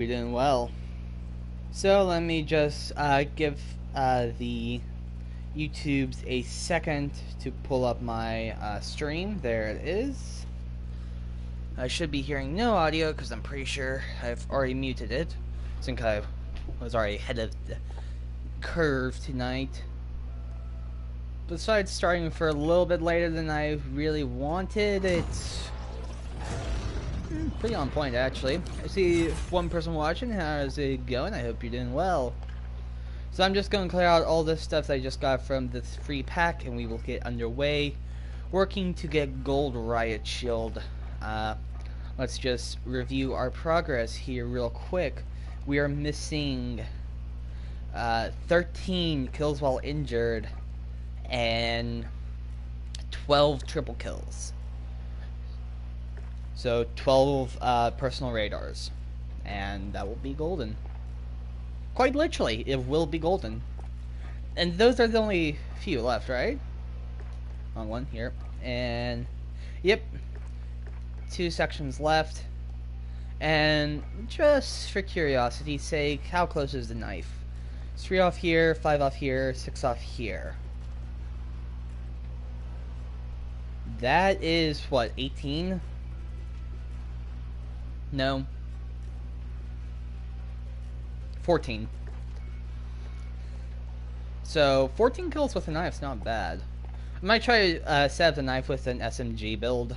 You're doing well. So let me just give the YouTubes a second to pull up my stream. There it is. I should be hearing no audio because I'm pretty sure I've already muted it, since I was already ahead of the curve tonight. Besides starting for a little bit later than I really wanted, it's pretty on point, actually. I see one person watching. How's it going? I hope you're doing well. So I'm just going to clear out all this stuff that I just got from this free pack, and we will get underway, working to get Gold Riot Shield. Let's just review our progress here real quick. We are missing 13 kills while injured and 12 triple kills. So 12 personal radars, and that will be golden. Quite literally, it will be golden. And those are the only few left, right? Wrong one, here. And, yep, 2 sections left. And just for curiosity's sake, how close is the knife? 3 off here, 5 off here, 6 off here. That is, what, 18? No. 14. So, 14 kills with a knife's not bad. I might try to set up the knife with an SMG build.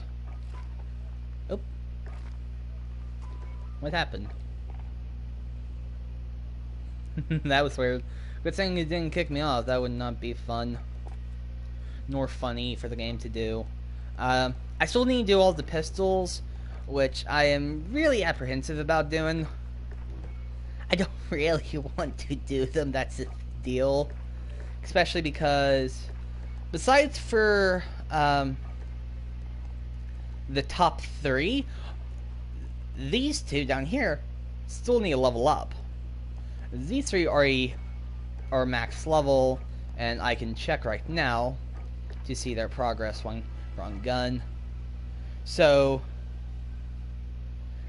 Oh. What happened? That was weird. Good thing it didn't kick me off. That would not be fun. Nor funny for the game to do. I still need to do all the pistols, which I am really apprehensive about doing. I don't really want to do them, that's the deal. Especially because, besides for the top 3, these 2 down here still need to level up. These 3 already are max level, and I can check right now to see their progress. Wrong gun. So,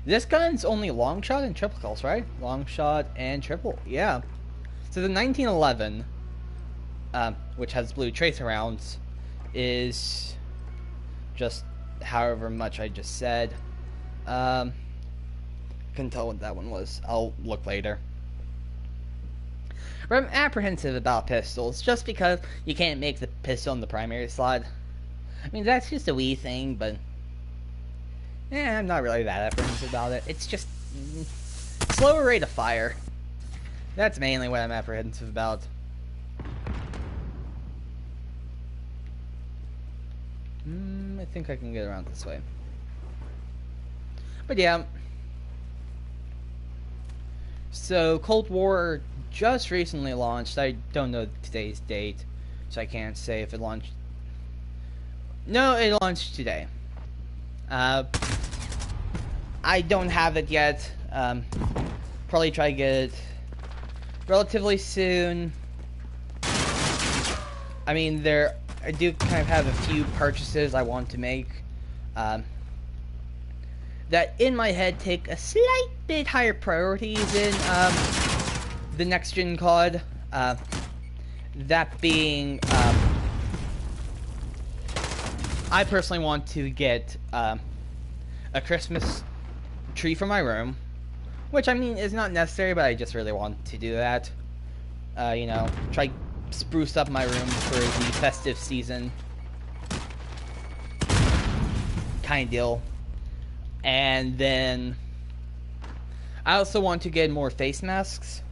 this gun's only long shot and triple kills, right? Long shot and triple, yeah. So the 1911, which has blue tracer rounds, is just however much I just said. Couldn't tell what that one was. I'll look later. But I'm apprehensive about pistols, just because you can't make the pistol in the primary slot. I mean, that's just a wee thing, but I'm not really that apprehensive about it. It's just slower rate of fire. That's mainly what I'm apprehensive about. I think I can get around this way. But yeah. So, Cold War just recently launched. I don't know today's date, so I can't say if it launched. No, it launched today. I don't have it yet. Probably try to get it relatively soon. I mean, I do kind of have a few purchases I want to make that in my head take a slight bit higher priorities in the next gen COD. That being, I personally want to get a Christmas tree for my room, which I mean is not necessary, but I just really want to do that. You know, try spruce up my room for the festive season kind of deal. And then I also want to get more face masks,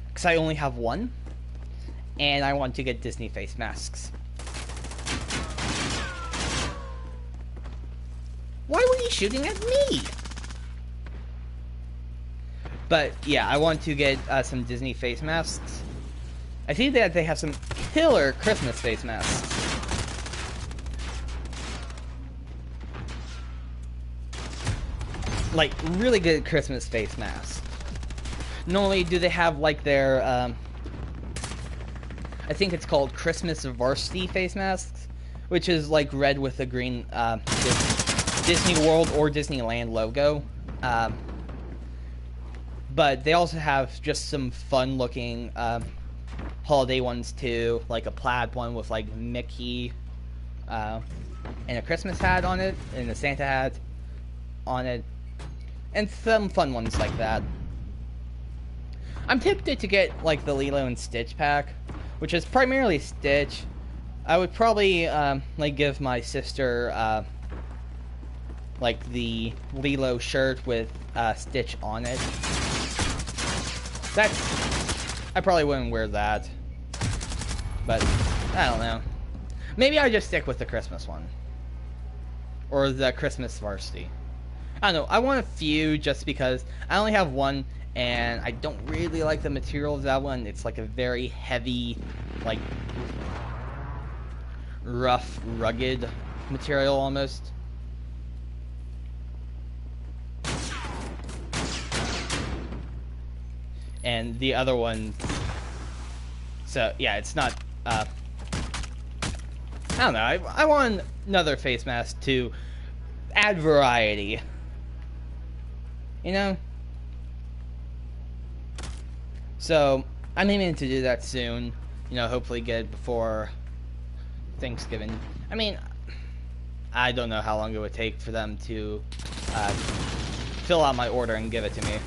because I only have one, and I want to get Disney face masks. Why were you shooting at me? But yeah, I want to get some Disney face masks. I see that they have some killer Christmas face masks. Like, really good Christmas face masks. Not only do they have like their, I think it's called Christmas Varsity face masks, which is like red with a green Disney World or Disneyland logo. but they also have just some fun looking holiday ones too, like a plaid one with like Mickey and a Christmas hat on it, and a Santa hat on it, and some fun ones like that. I'm tempted to get like the Lilo and Stitch pack, which is primarily Stitch. I would probably like give my sister like the Lilo shirt with Stitch on it. I probably wouldn't wear that, but I don't know. Maybe I just stick with the Christmas one, or the Christmas varsity. I don't know. I want a few just because I only have one, and I don't really like the material of that one. It's like a very heavy, like rough, rugged material almost. And the other one, so yeah, it's not, I don't know, I want another face mask to add variety, you know? So, I'm aiming to do that soon, you know, hopefully get it before Thanksgiving. I mean, I don't know how long it would take for them to fill out my order and give it to me,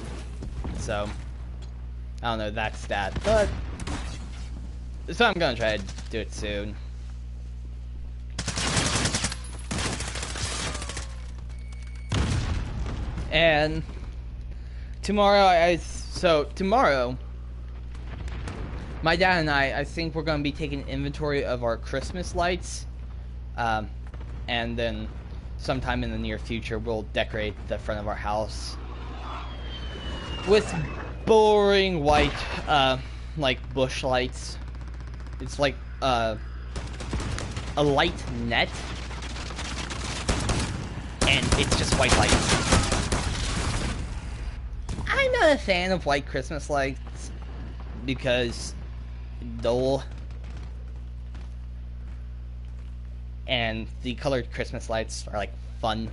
so I don't know, that's that, but so I'm gonna try to do it soon. And tomorrow, tomorrow, my dad and I think we're gonna be taking inventory of our Christmas lights, and then sometime in the near future, we'll decorate the front of our house with boring white, like bush lights. It's like a light net, and it's just white lights. I'm not a fan of white Christmas lights because dull, and the colored Christmas lights are like fun.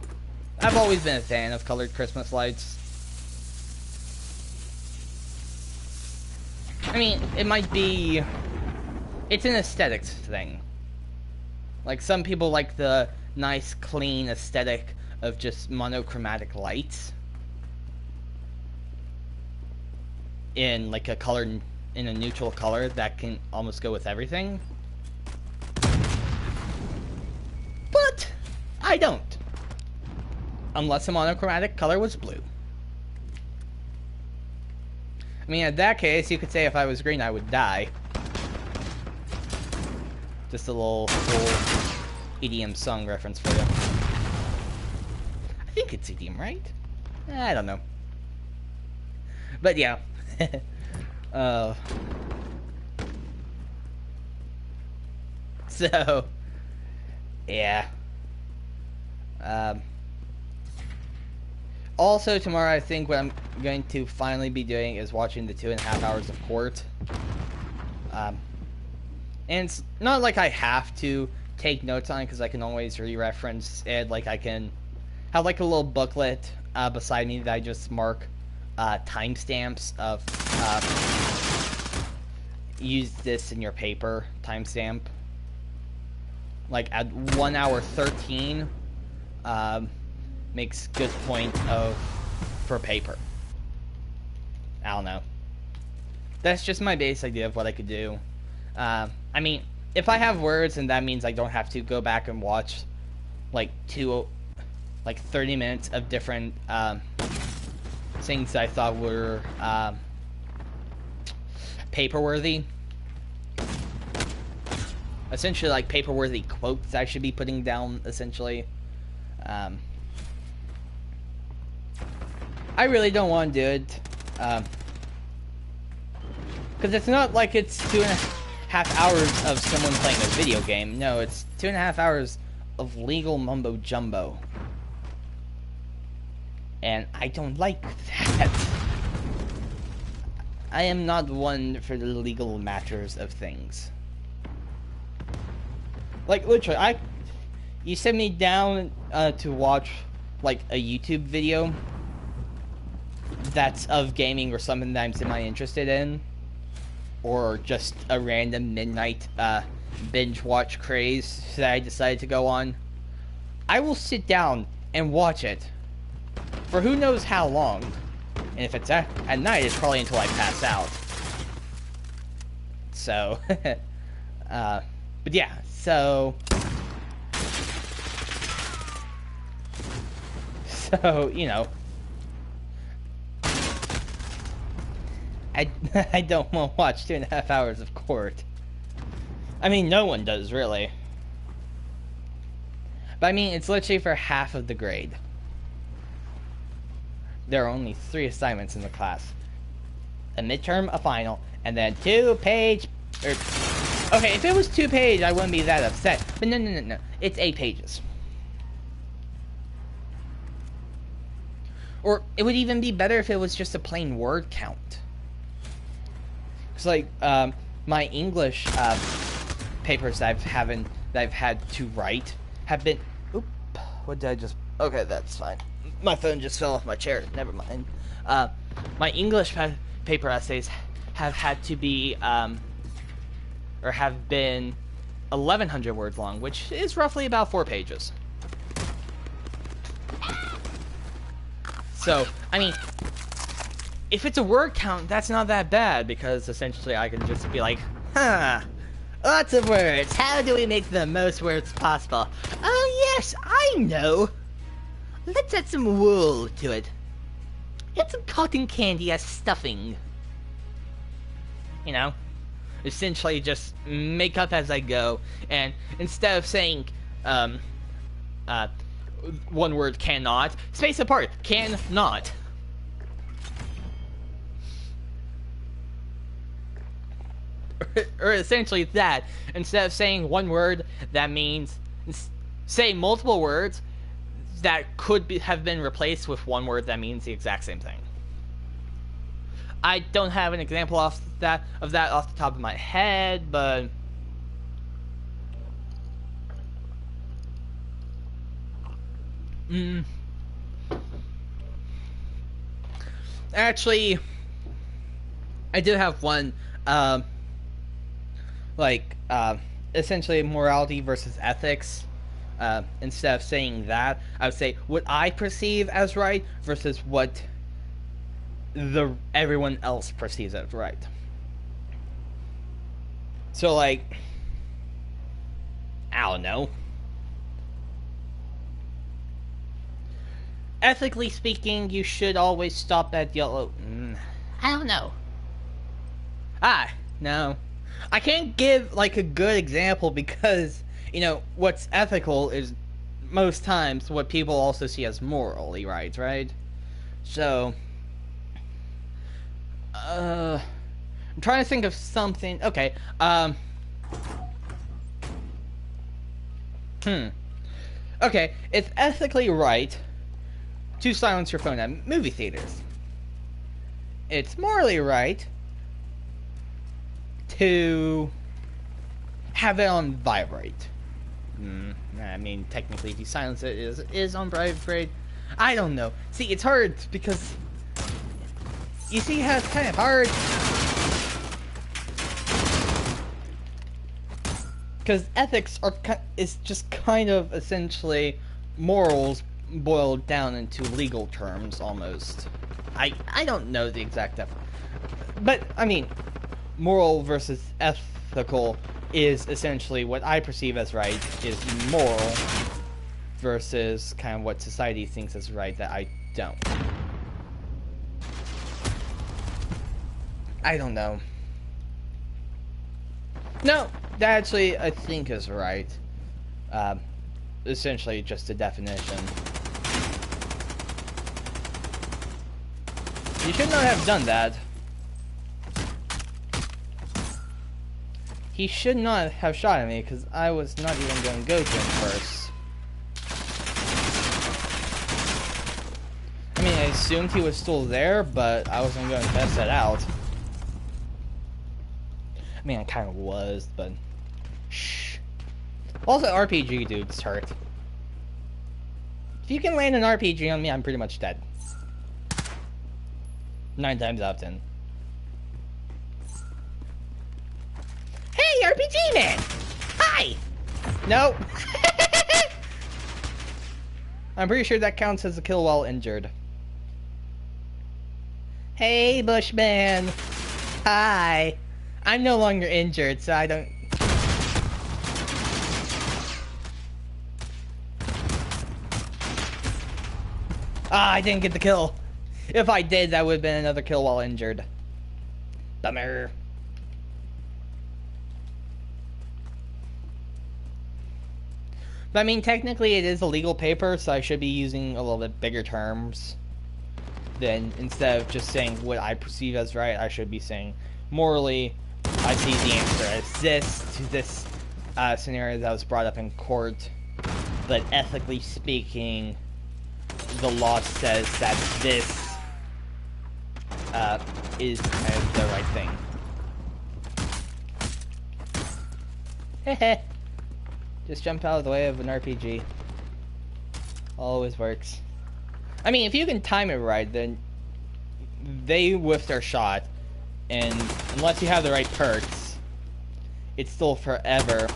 I've always been a fan of colored Christmas lights. I mean, it might be... it's an aesthetics thing. Like, some people like the nice, clean aesthetic of just monochromatic lights in, like, a color... in a neutral color that can almost go with everything. But, I don't. Unless the monochromatic color was blue. I mean, in that case, you could say if I was green, I would die. Just a little EDM song reference for you. I think it's EDM, right? I don't know. But yeah. So, yeah. Also, tomorrow, I think what I'm going to finally be doing is watching the 2.5 hours of court. And it's not like I have to take notes on it, because I can always re-reference it. Like, I can have, like, a little booklet beside me that I just mark timestamps of use this in your paper timestamp. Like, at 1 hour 13, makes good point for paper. I don't know. That's just my base idea of what I could do. I mean, if I have words, and that means I don't have to go back and watch like 30 minutes of different things that I thought were paper-worthy. Essentially, like, paper-worthy quotes I should be putting down, essentially. I really don't want to do it, because it's not like it's 2.5 hours of someone playing a video game. No, it's 2.5 hours of legal mumbo-jumbo. And I don't like that. I am not one for the legal matters of things. Like, literally, you sent me down to watch, like, a YouTube video that's of gaming or something that I'm semi-interested in, or just a random midnight binge watch craze that I decided to go on, I will sit down and watch it for who knows how long. And if it's at night, it's probably until I pass out. So, but yeah, so, you know, I don't want to watch 2.5 hours of court. I mean, no one does, really. But I mean, it's literally for half of the grade. There are only 3 assignments in the class. A midterm, a final, and then 2-page... okay, if it was 2-page, I wouldn't be that upset. But no. It's 8 pages. Or it would even be better if it was just a plain word count. It's like, my English papers that I've had to write have been... Oop, what did I just... Okay, that's fine. My phone just fell off my chair. Never mind. My English paper essays have had to be, or have been 1,100 words long, which is roughly about 4 pages. So, I mean, if it's a word count, that's not that bad, because essentially I can just be like, lots of words. How do we make the most words possible? Oh yes, I know. Let's add some wool to it. Get some cotton candy as stuffing. You know? Essentially just make up as I go, and instead of saying, one word cannot, space apart, cannot. Or essentially that, instead of saying one word, that means, say multiple words that could have been replaced with one word that means the exact same thing. I don't have an example of that off the top of my head, but actually, I do have one, essentially morality versus ethics. Instead of saying that, I would say what I perceive as right versus what everyone else perceives as right. So, like, I don't know. Ethically speaking, you should always stop at yellow. I don't know. No. I can't give, like, a good example because, you know, what's ethical is most times what people also see as morally right? So, I'm trying to think of something. Okay, okay, it's ethically right to silence your phone at movie theaters. It's morally right to have it on vibrate. I mean, technically, if you silence it, it is on vibrate. I don't know. See, it's hard because you see how it's kind of hard. Because ethics is just kind of essentially morals boiled down into legal terms almost. I don't know the exact definition, but I mean, moral versus ethical is essentially what I perceive as right is moral versus kind of what society thinks is right that I don't. I don't know. No, that actually I think is right. Essentially just a definition. You should not have done that. He should not have shot at me, because I was not even going to go to him first. I mean, I assumed he was still there, but I wasn't going to test that out. I mean, I kind of was, but... Shh. Also, RPG dudes hurt. If you can land an RPG on me, I'm pretty much dead. 9 times out of 10. Hey, RPG man! Hi! No. I'm pretty sure that counts as a kill while injured. Hey, Bushman! Hi! I'm no longer injured, so I don't... Ah, I didn't get the kill. If I did, that would have been another kill while injured. Bummer. But I mean, technically it is a legal paper, so I should be using a little bit bigger terms. Then, instead of just saying what I perceive as right, I should be saying, morally, I see the answer as this, to this scenario that was brought up in court. But ethically speaking, the law says that this is kind of the right thing. Heh. Just jump out of the way of an RPG. Always works. I mean, if you can time it right, then they whiff their shot, and unless you have the right perks, it's still forever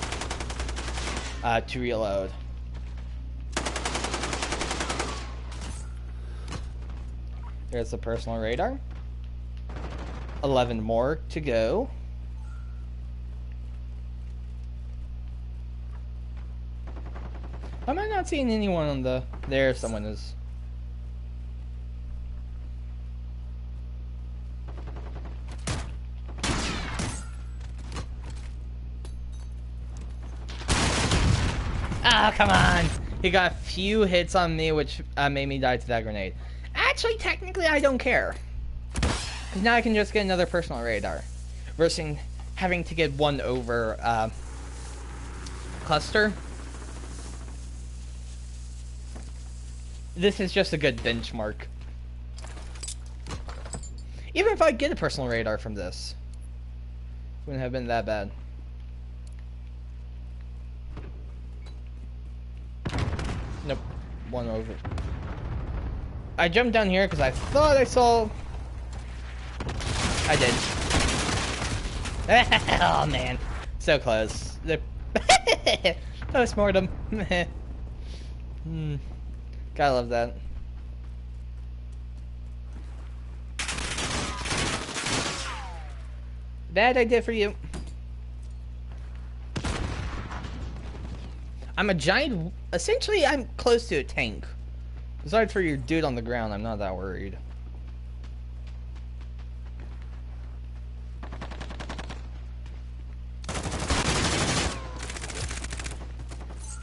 to reload. There's the personal radar. 11 more to go. Am I not seeing anyone on the... There someone is. Ah, come on! He got a few hits on me, which made me die to that grenade. Actually, technically, I don't care. Because now I can just get another personal radar. Versus having to get one over cluster. This is just a good benchmark. Even if I get a personal radar from this, wouldn't have been that bad. Nope. One over. I jumped down here because I thought I saw... I did. Oh man. So close. Post-mortem. Gotta love that. That I did for you. I'm a giant... Essentially, I'm close to a tank. Aside for your dude on the ground, I'm not that worried.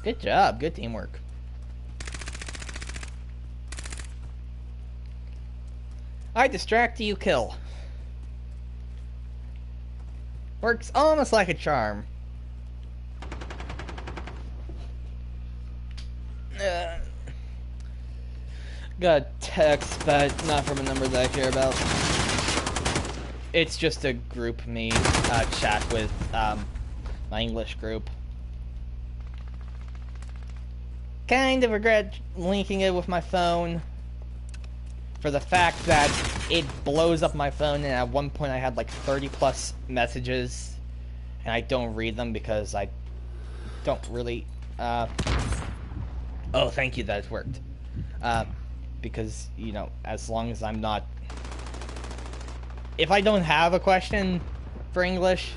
Good job. Good teamwork. I distract, you kill. Works almost like a charm. Got a text, but not from a number that I care about. It's just a group me chat with my English group. Kind of regret linking it with my phone for the fact that it blows up my phone, and at one point I had like 30 plus messages and I don't read them because I don't really oh, thank you, that worked. Because, you know, as long as I'm not... If I don't have a question for English,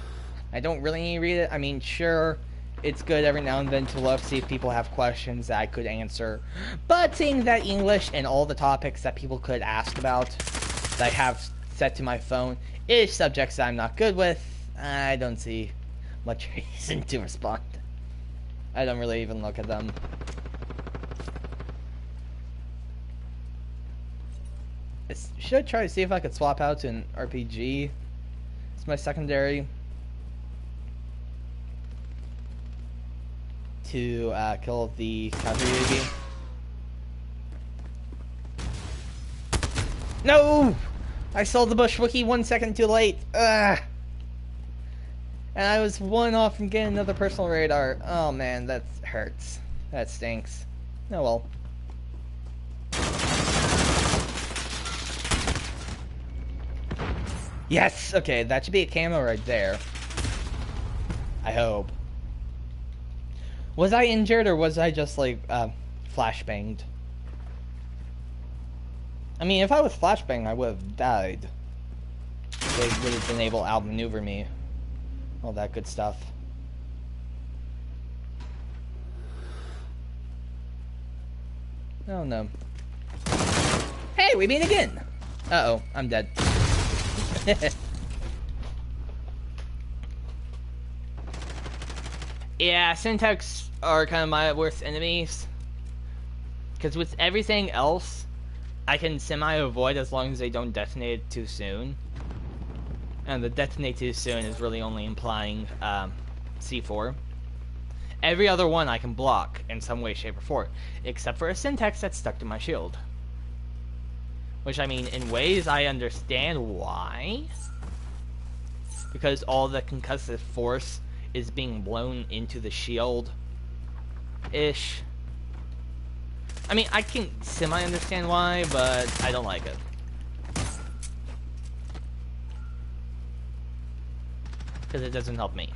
I don't really need to read it. I mean, sure, it's good every now and then to look, see if people have questions that I could answer. But seeing that English and all the topics that people could ask about that I have set to my phone is subjects that I'm not good with, I don't see much reason to respond. I don't really even look at them. Should I try to see if I could swap out to an RPG? It's my secondary. To kill the counter Yugi. No! I sold the bush wiki 1 second too late. Ugh. And I was one off from getting another personal radar. Oh man, that hurts. That stinks. Oh well. Yes! Okay, that should be a camo right there. I hope. Was I injured or was I just like flashbanged? I mean, if I was flashbanged, I would have died. They would have been able to outmaneuver me. All that good stuff. Oh no. Hey, we meet again! Uh-oh, I'm dead. Yeah, syntax are kind of my worst enemies. Because with everything else, I can semi-avoid as long as they don't detonate too soon. And the detonate too soon is really only implying C4. Every other one I can block in some way, shape, or form. Except for a syntax that's stuck to my shield. Which, I mean, in ways I understand why. Because all the concussive force is being blown into the shield-ish. I mean, I can semi-understand why, but I don't like it. Because it doesn't help me.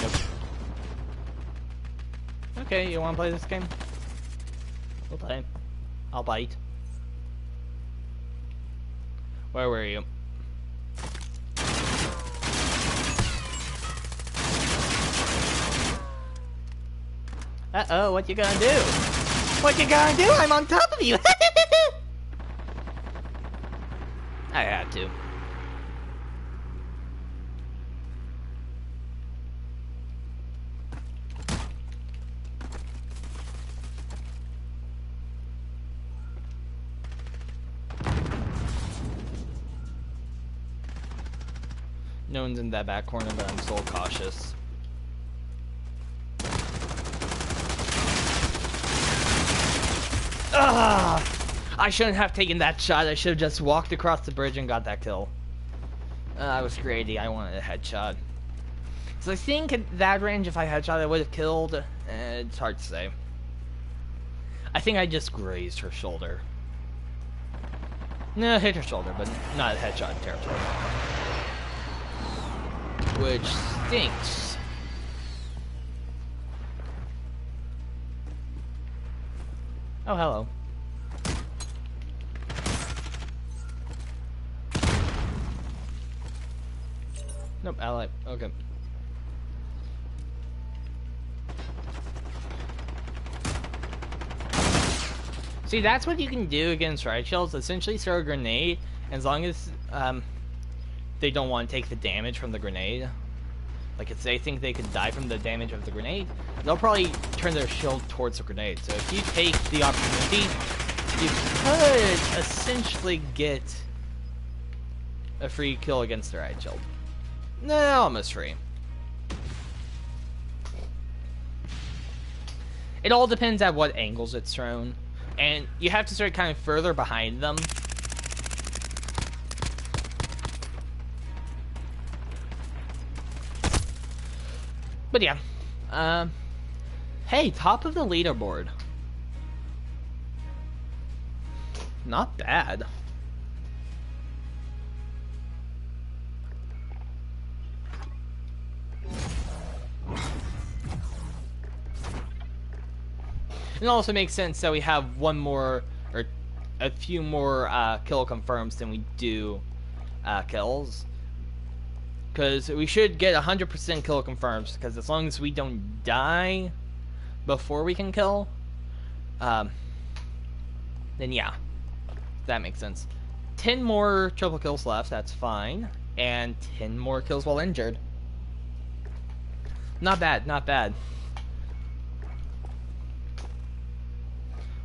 Nope. Okay, you wanna play this game? We'll play. I'll bite. Where were you? Uh-oh, what you gonna do? What you gonna do? I'm on top of you! I had to. No one's in that back corner, but I'm so cautious. Ah! I shouldn't have taken that shot. I should have just walked across the bridge and got that kill. I was greedy. I wanted a headshot. So I think at that range, if I headshot, I would have killed. It's hard to say. I think I just grazed her shoulder. No, hit her shoulder, but not a headshot territory. Which stinks. Oh, hello. Nope, ally. Okay. See, that's what you can do against riot shells. Essentially throw a grenade, as long as they don't want to take the damage from the grenade. Like, if they think they could die from the damage of the grenade, they'll probably turn their shield towards the grenade. So if you take the opportunity, you could essentially get a free kill against the riot shield. No, almost free. It all depends at what angles it's thrown. And you have to start kind of further behind them. But yeah. Hey, top of the leaderboard. Not bad. It also makes sense that we have one more, or a few more kill confirms than we do kills. Because we should get 100% kill confirms, because as long as we don't die before we can kill, then yeah, that makes sense. 10 more triple kills left, that's fine. And 10 more kills while injured. Not bad, not bad.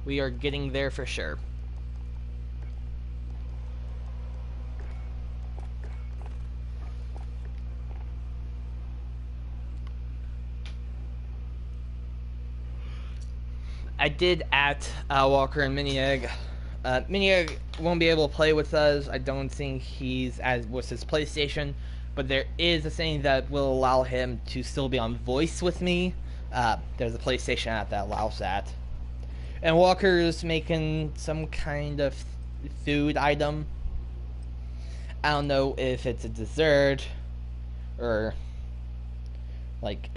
We are getting there for sure. I did at Walker and Mini Egg. Mini Egg won't be able to play with us. I don't think he's as with his PlayStation, but there is a thing that will allow him to still be on voice with me. There's a PlayStation app that allows that. And Walker's making some kind of food item. I don't know if it's a dessert or like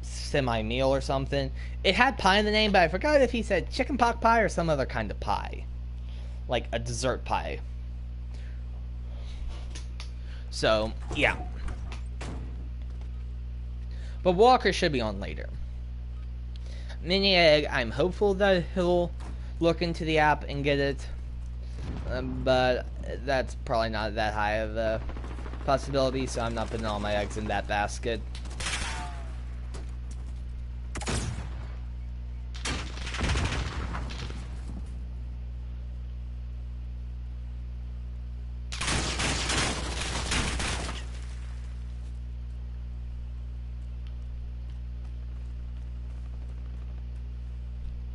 semi-meal or something. It had pie in the name, but I forgot if he said chicken pot pie or some other kind of pie. Like a dessert pie. So, yeah. But Walker should be on later. Mini Egg, I'm hopeful that he'll look into the app and get it. But that's probably not that high of a possibility, so I'm not putting all my eggs in that basket.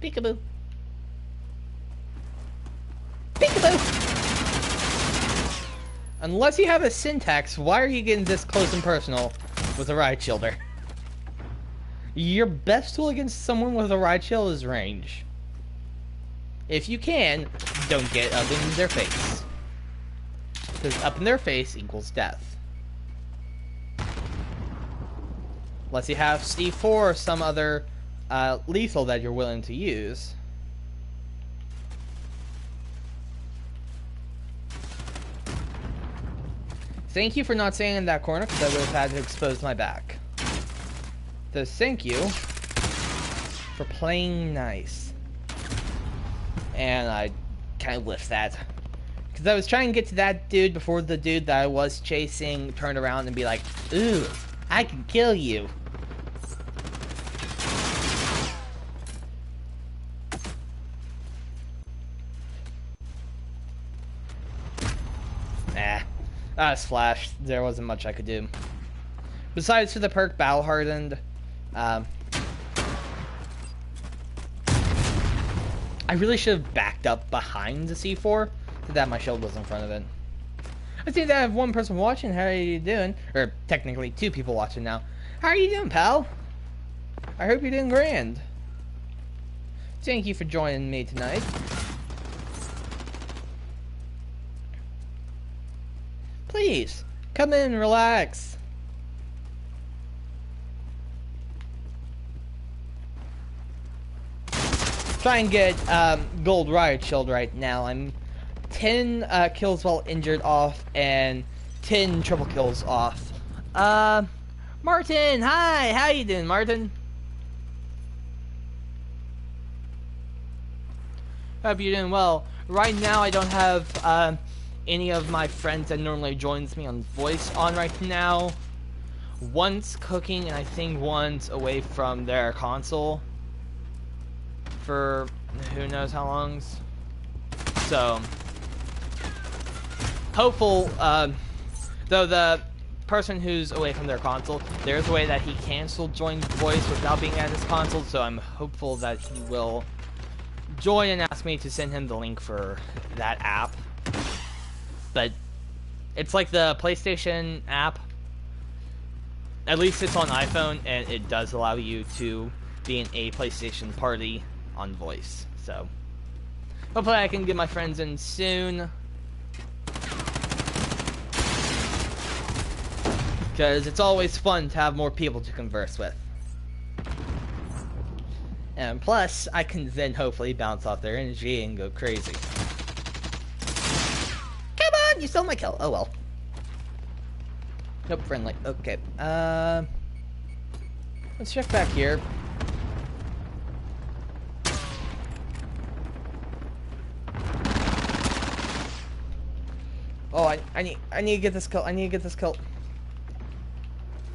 Peekaboo. Peekaboo! Unless you have a syntax, why are you getting this close and personal with a riot shielder? Your best tool against someone with a riot shield is range. If you can, don't get up in their face. Because up in their face equals death. Unless you have C4 or some other lethal that you're willing to use. Thank you for not staying in that corner, because I would have had to expose my back. So thank you for playing nice. And I kind of lift that. Because I was trying to get to that dude before the dude that I was chasing turned around and be like, ooh, I can kill you. I was flashed. There wasn't much I could do. Besides for the perk Battle Hardened, I really should have backed up behind the C4 so that my shield was in front of it. I see that I have one person watching. How are you doing? Or technically 2 people watching now. How are you doing, pal? I hope you're doing grand. Thank you for joining me tonight. Please, come in, relax. Try and get gold riot shield right now. I'm 10 kills while injured off and 10 triple kills off. Martin, hi, how you doing, Martin? Hope you're doing well. Right now I don't have any of my friends that normally joins me on voice on right now. One's cooking and I think one's away from their console for who knows how long. So hopeful, though the person who's away from their console, there's a way that he can still join voice without being at his console, so I'm hopeful that he will join and ask me to send him the link for that app. But it's like the PlayStation app. At least it's on iPhone, and it does allow you to be in a PlayStation party on voice. So hopefully I can get my friends in soon, because it's always fun to have more people to converse with. And plus, I can then hopefully bounce off their energy and go crazy. You stole my kill. Oh well. Nope, friendly. Okay. Let's check back here. Oh, I need to get this kill. I need to get this kill.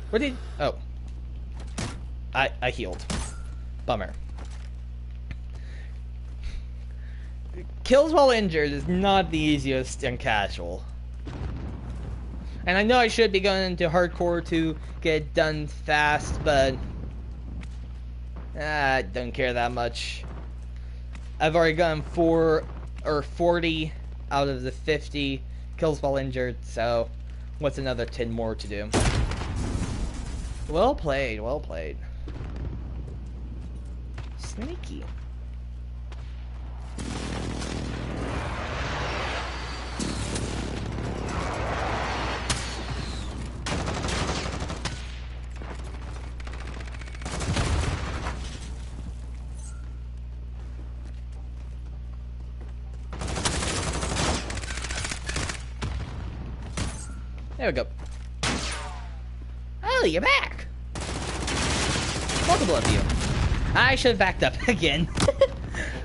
Where did? Oh. I healed. Bummer. Kills while injured is not the easiest in casual. And I know I should be going into hardcore to get it done fast, but I don't care that much. I've already gotten 4 or 40 out of the 50 kills while injured, so what's another 10 more to do? Well played, well played. Sneaky. There we go. Oh, you're back! Multiple of you. I should have backed up again.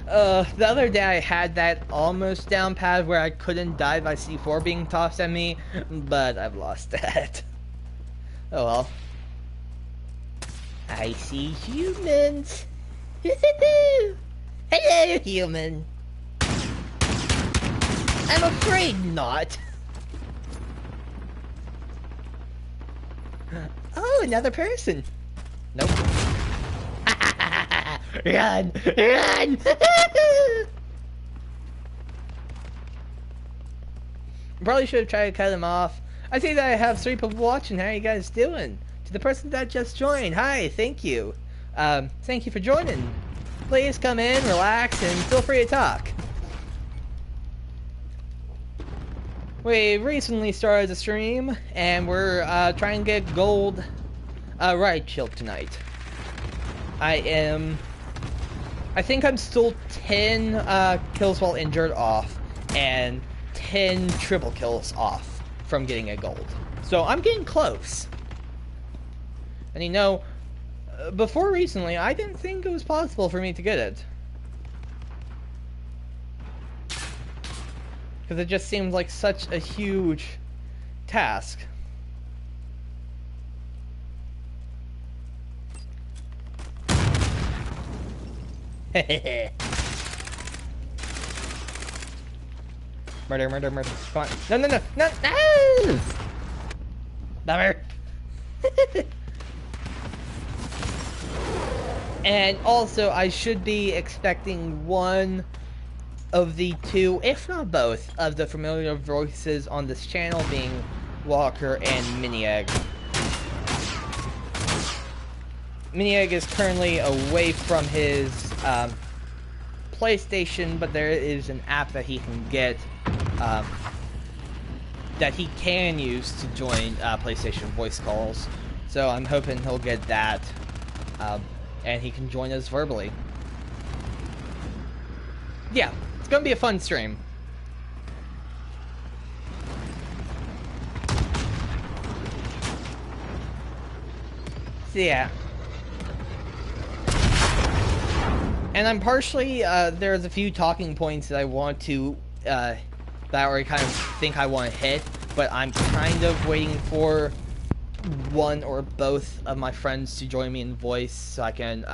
The other day I had that almost down pad where I couldn't die by C4 being tossed at me, but I've lost that. Oh well. I see humans. Hello, human. I'm afraid not. Oh, another person. Nope. Run! Run! Probably should have tried to cut him off. I see that I have 3 people watching. How are you guys doing? To the person that just joined, hi, thank you. Thank you for joining. Please come in, relax, and feel free to talk. We recently started the stream, and we're trying to get gold riot shield tonight. I think I'm still 10 kills while injured off, and 10 triple kills off from getting a gold. So I'm getting close. And you know, before recently, I didn't think it was possible for me to get it. Because it just seemed like such a huge task. Murder, murder, murder. Come on. No, no, no, no, no! Bummer. And also, I should be expecting one of the 2, if not both, of the familiar voices on this channel being Walker and Miniegg. Miniegg is currently away from his PlayStation, but there is an app that he can get that he can use to join PlayStation voice calls. So I'm hoping he'll get that, and he can join us verbally. Yeah, it's gonna be a fun stream. So yeah. And I'm partially, there's a few talking points that I want to, that I already kind of think I want to hit, but I'm kind of waiting for one or both of my friends to join me in voice so I can,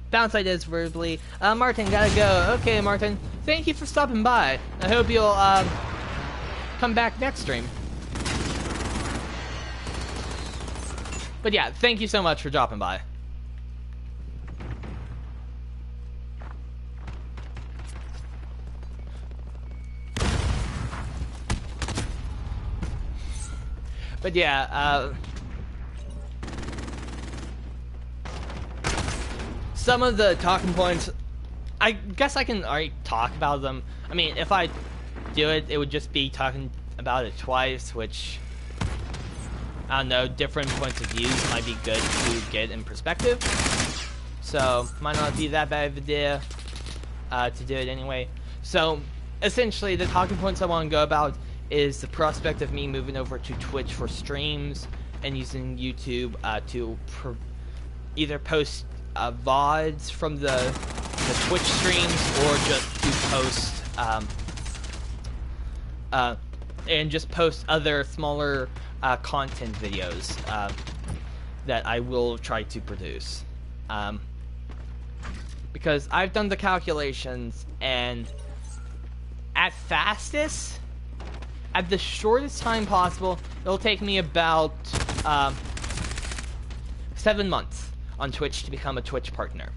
bounce ideas verbally. Martin, gotta go. Okay, Martin, thank you for stopping by. I hope you'll, come back next stream. But yeah, thank you so much for dropping by. But yeah, some of the talking points, I guess I can already talk about them. I mean, if I do it, it would just be talking about it twice, which, I don't know, different points of views might be good to get in perspective. So, might not be that bad of an idea to do it anyway. So, essentially, the talking points I want to go about is the prospect of me moving over to Twitch for streams and using YouTube to either post VODs from the Twitch streams, or just to post and just post other smaller content videos that I will try to produce. Because I've done the calculations, and at fastest, at the shortest time possible, it'll take me about 7 months on Twitch to become a Twitch partner.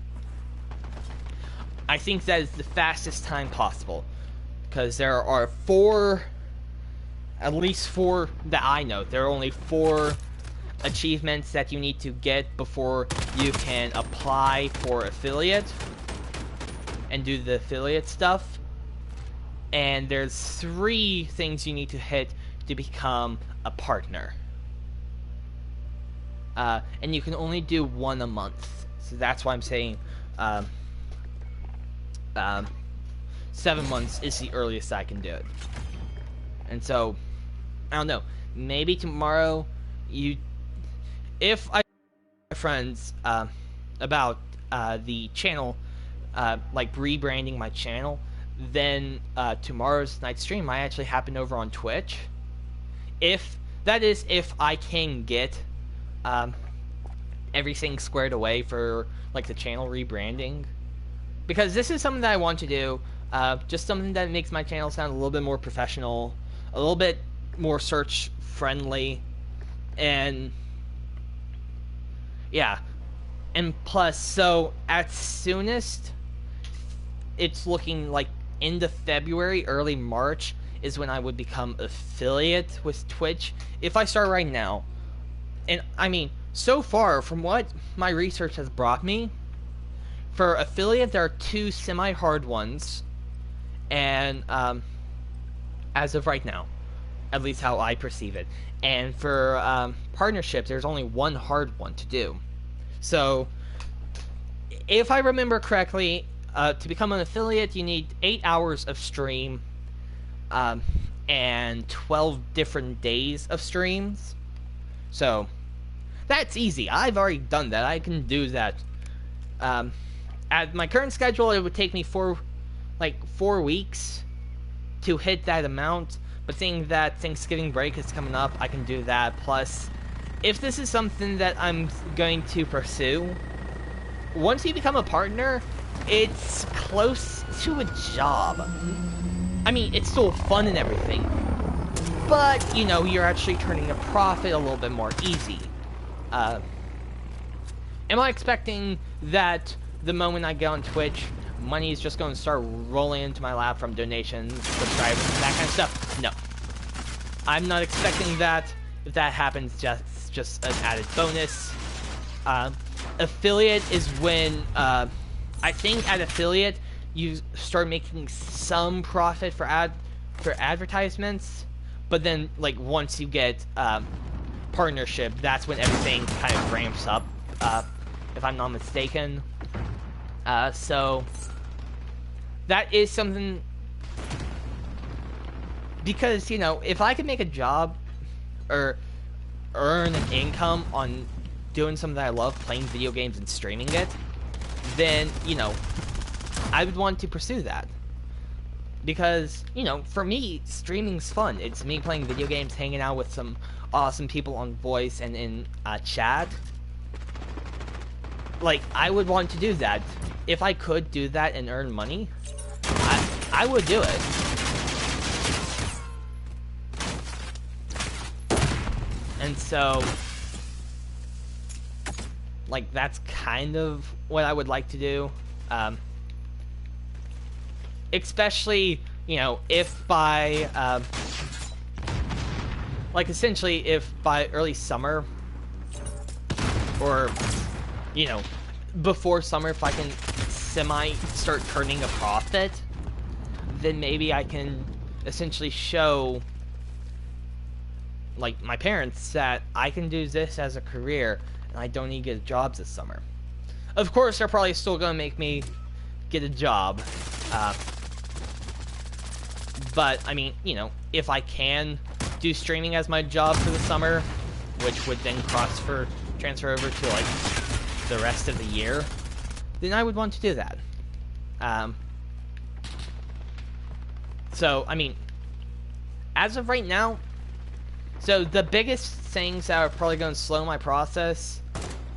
I think that is the fastest time possible, because there are 4 At least 4 that I know. There are only 4 achievements that you need to get before you can apply for affiliate and do the affiliate stuff. And there's 3 things you need to hit to become a partner. And you can only do 1 a month. So that's why I'm saying 7 months is the earliest I can do it. And so, I don't know. Maybe tomorrow, if I my friends about the channel, like rebranding my channel, then tomorrow's night stream might actually happen over on Twitch. If I can get everything squared away for like the channel rebranding, because this is something that I want to do. Just something that makes my channel sound a little bit more professional, a little bit more search friendly, and yeah. And plus, so at soonest, it's looking like end of February, early March is when I would become affiliate with Twitch if I start right now. And I mean, so far from what my research has brought me, for affiliate there are 2 semi-hard ones, and as of right now, at least how I perceive it. And for partnerships, there's only 1 hard one to do. So, if I remember correctly, to become an affiliate, you need 8 hours of stream, and 12 different days of streams. So, that's easy. I've already done that. I can do that. At my current schedule, it would take me 4 weeks to hit that amount. But seeing that Thanksgiving break is coming up, I can do that. Plus, if this is something that I'm going to pursue, once you become a partner, it's close to a job. I mean, it's still fun and everything, but, you know, you're actually turning a profit a little bit more easy. Am I expecting that the moment I get on Twitch, money is just going to start rolling into my lap from donations, subscribers, that kind of stuff? No. I'm not expecting that. If that happens, just an added bonus. Affiliate is when, I think at affiliate, you start making some profit for advertisements, but then, like, once you get, partnership, that's when everything kind of ramps up, if I'm not mistaken. So, that is something, because, you know, if I could make a job, or earn an income on doing something that I love, playing video games and streaming it, then, you know, I would want to pursue that. Because, you know, for me, streaming's fun. It's me playing video games, hanging out with some awesome people on voice and in chat. Like, I would want to do that. If I could do that and earn money, I would do it. And so, like, that's kind of what I would like to do. Especially, you know, if by, like, essentially, if by early summer, or, you know, before summer, if I can start turning a profit, then maybe I can essentially show, like, my parents that I can do this as a career, and I don't need to get jobs this summer. Of course, they're probably still gonna make me get a job, but, I mean, you know, if I can do streaming as my job for the summer, which would then transfer over to, like, the rest of the year, then I would want to do that. So, I mean, as of right now, so the biggest things that are probably going to slow my process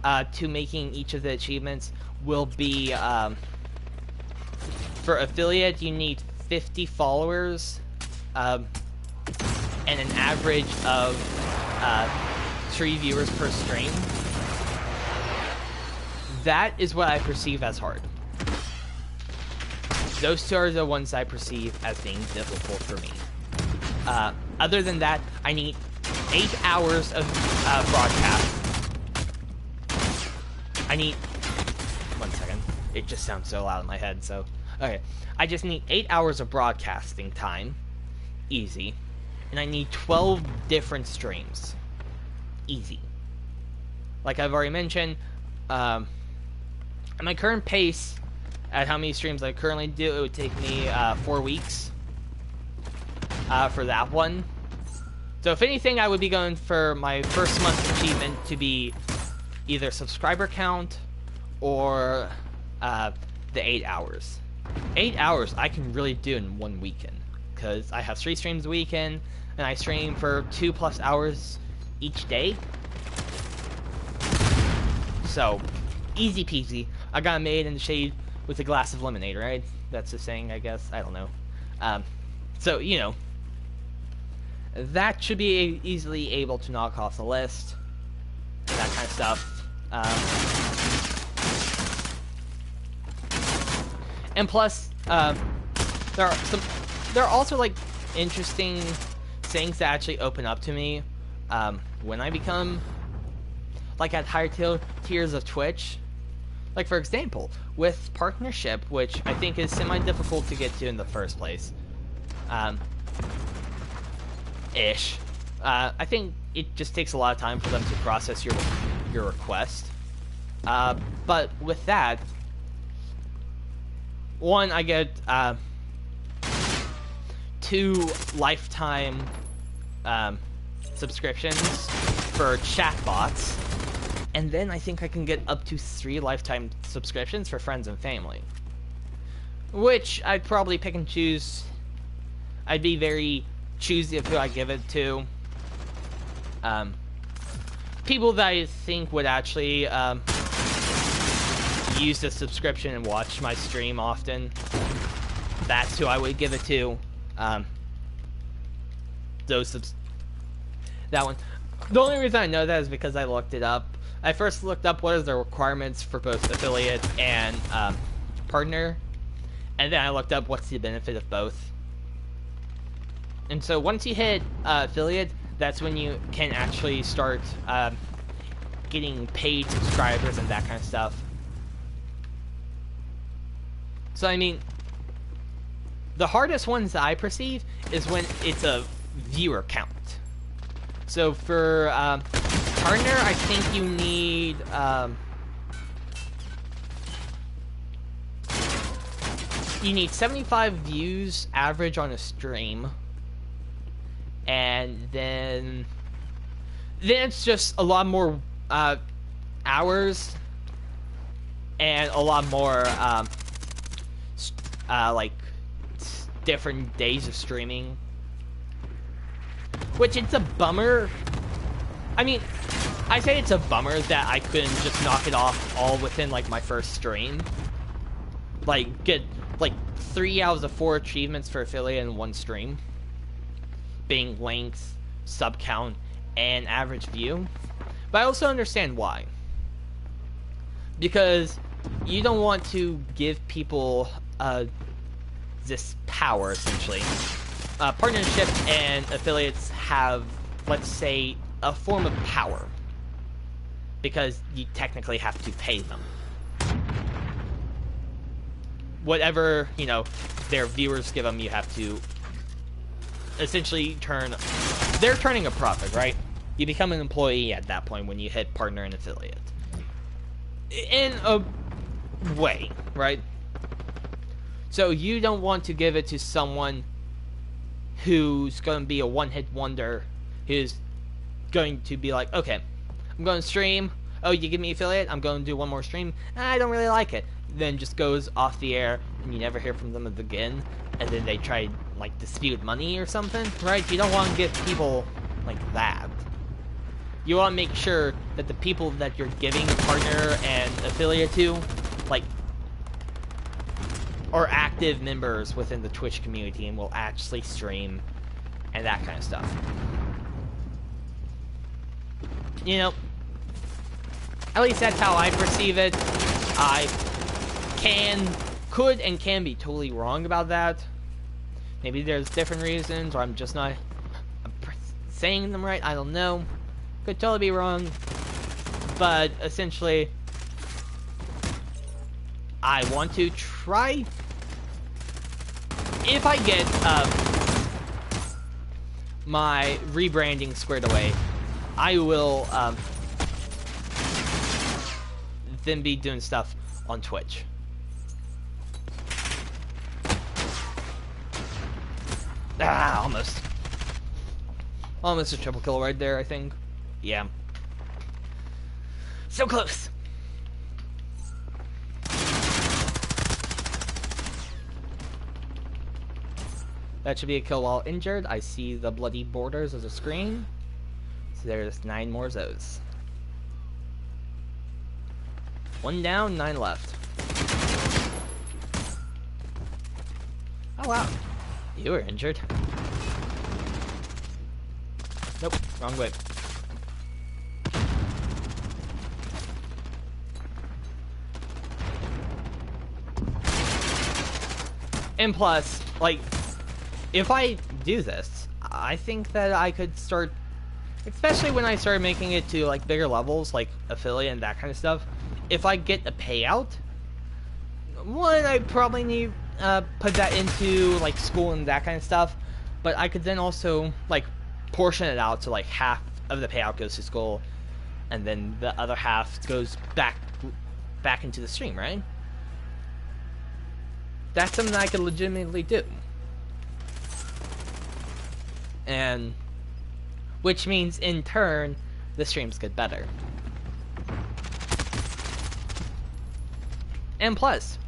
to making each of the achievements will be, for affiliate, you need 50 followers, and an average of 3 viewers per stream. That is what I perceive as hard. Those 2 are the ones I perceive as being difficult for me. Other than that, I need 8 hours of broadcast. I need... 1 second. It just sounds so loud in my head, so... Okay. I just need 8 hours of broadcasting time. Easy. And I need 12 different streams. Easy. Like I've already mentioned, at my current pace, at how many streams I currently do, it would take me 4 weeks for that one. So if anything, I would be going for my first month's achievement to be either subscriber count or the 8 hours. 8 hours I can really do in 1 weekend, because I have 3 streams a weekend, and I stream for 2+ hours each day. So, easy peasy. I got made in the shade with a glass of lemonade, right? That's the saying, I guess. I don't know. So, you know, that should be easily able to knock off the list. That kind of stuff. And plus, there are also like interesting things that actually open up to me when I become like at higher tiers of Twitch. Like for example, with partnership, which I think is semi-difficult to get to in the first place. I think it just takes a lot of time for them to process your request. But with that, one, I get 2 lifetime subscriptions for chatbots, and then I think I can get up to 3 lifetime subscriptions for friends and family. Which I'd probably pick and choose. I'd be very choosy of who I give it to. People that I think would actually use the subscription and watch my stream often. That's who I would give it to. That one. The only reason I know that is because I looked it up. I first looked up what is the requirements for both affiliate and partner, and then I looked up what's the benefit of both. And so once you hit affiliate, that's when you can actually start getting paid subscribers and that kind of stuff. So I mean, the hardest ones that I perceive is when it's a viewer count. So for partner, I think you need you need 75 views average on a stream, and then it's just a lot more hours and a lot more like different days of streaming, which it's a bummer. I mean, I say it's a bummer that I couldn't just knock it off all within like my first stream, like get like 3 out of the 4 achievements for affiliate in one stream, being length, sub count, and average view. But I also understand why, because you don't want to give people this power, essentially. Partnership and affiliates have, let's say, a form of power, because you technically have to pay them. Whatever, you know, their viewers give them, you have to essentially they're turning a profit, right? You become an employee at that point when you hit partner and affiliate. In a way, right? So you don't want to give it to someone who's going to be a one-hit wonder, who's going to be like, okay, I'm going to stream, oh, you give me affiliate, I'm going to do one more stream, I don't really like it. Then just goes off the air, and you never hear from them again, and then they try, like, dispute money or something, right? You don't want to give people like that. You want to make sure that the people that you're giving partner and affiliate to, like, are active members within the Twitch community and will actually stream and that kind of stuff. You know, at least that's how I perceive it. I could and can be totally wrong about that. Maybe there's different reasons, or I'm just not a saying them right, I don't know. Could totally be wrong. But essentially, I want to try, if I get my rebranding squared away, I will then be doing stuff on Twitch. Ah, almost. Almost a triple kill right there, I think. Yeah. So close. That should be a kill while injured. I see the bloody borders of the screen. So there's 9 more of those. 1 down, 9 left. Oh wow. You were injured. Nope, wrong way. And plus, like, if I do this, I think that I could start, especially when I start making it to like bigger levels, like affiliate and that kind of stuff. If I get a payout, one, I probably need put that into like school and that kind of stuff. But I could then also like portion it out so like half of the payout goes to school, and then the other half goes back into the stream, right? That's something I could legitimately do. And which means in turn the streams get better. And plus,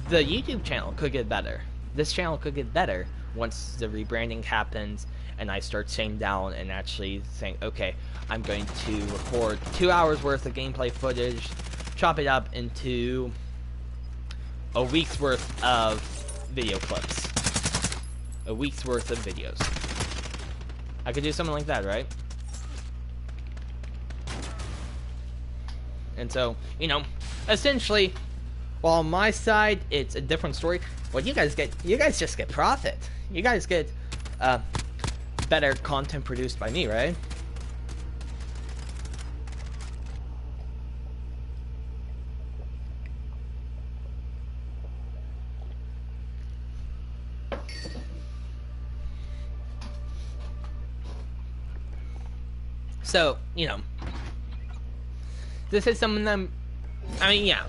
the YouTube channel could get better. This channel could get better once the rebranding happens and I start sitting down and actually saying, okay, I'm going to record 2 hours worth of gameplay footage, chop it up into a week's worth of video clips. A week's worth of videos. I could do something like that, right? And so, you know, essentially, while on my side, it's a different story. What you guys just get profit. You guys get better content produced by me, right? So, you know, this is something that, I mean, yeah.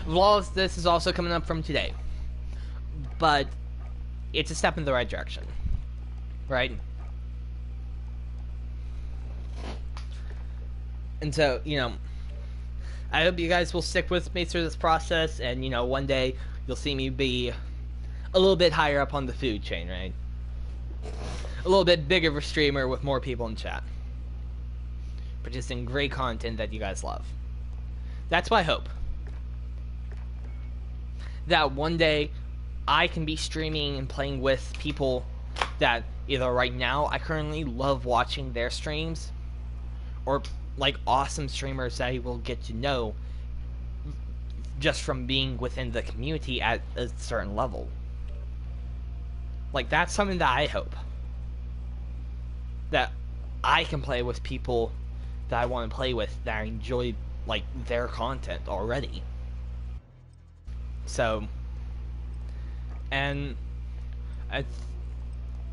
Vlogs, this is also coming up from today. But it's a step in the right direction. Right? And so, you know, I hope you guys will stick with me through this process, and, you know, one day you'll see me be a little bit higher up on the food chain, right? A little bit bigger of a streamer with more people in chat. Producing great content that you guys love. That's my hope. That one day I can be streaming and playing with people that either right now I currently love watching their streams, or like awesome streamers that I will get to know just from being within the community at a certain level. Like, that's something that I hope. That I can play with people that I want to play with, that I enjoy, like, their content already. So, and I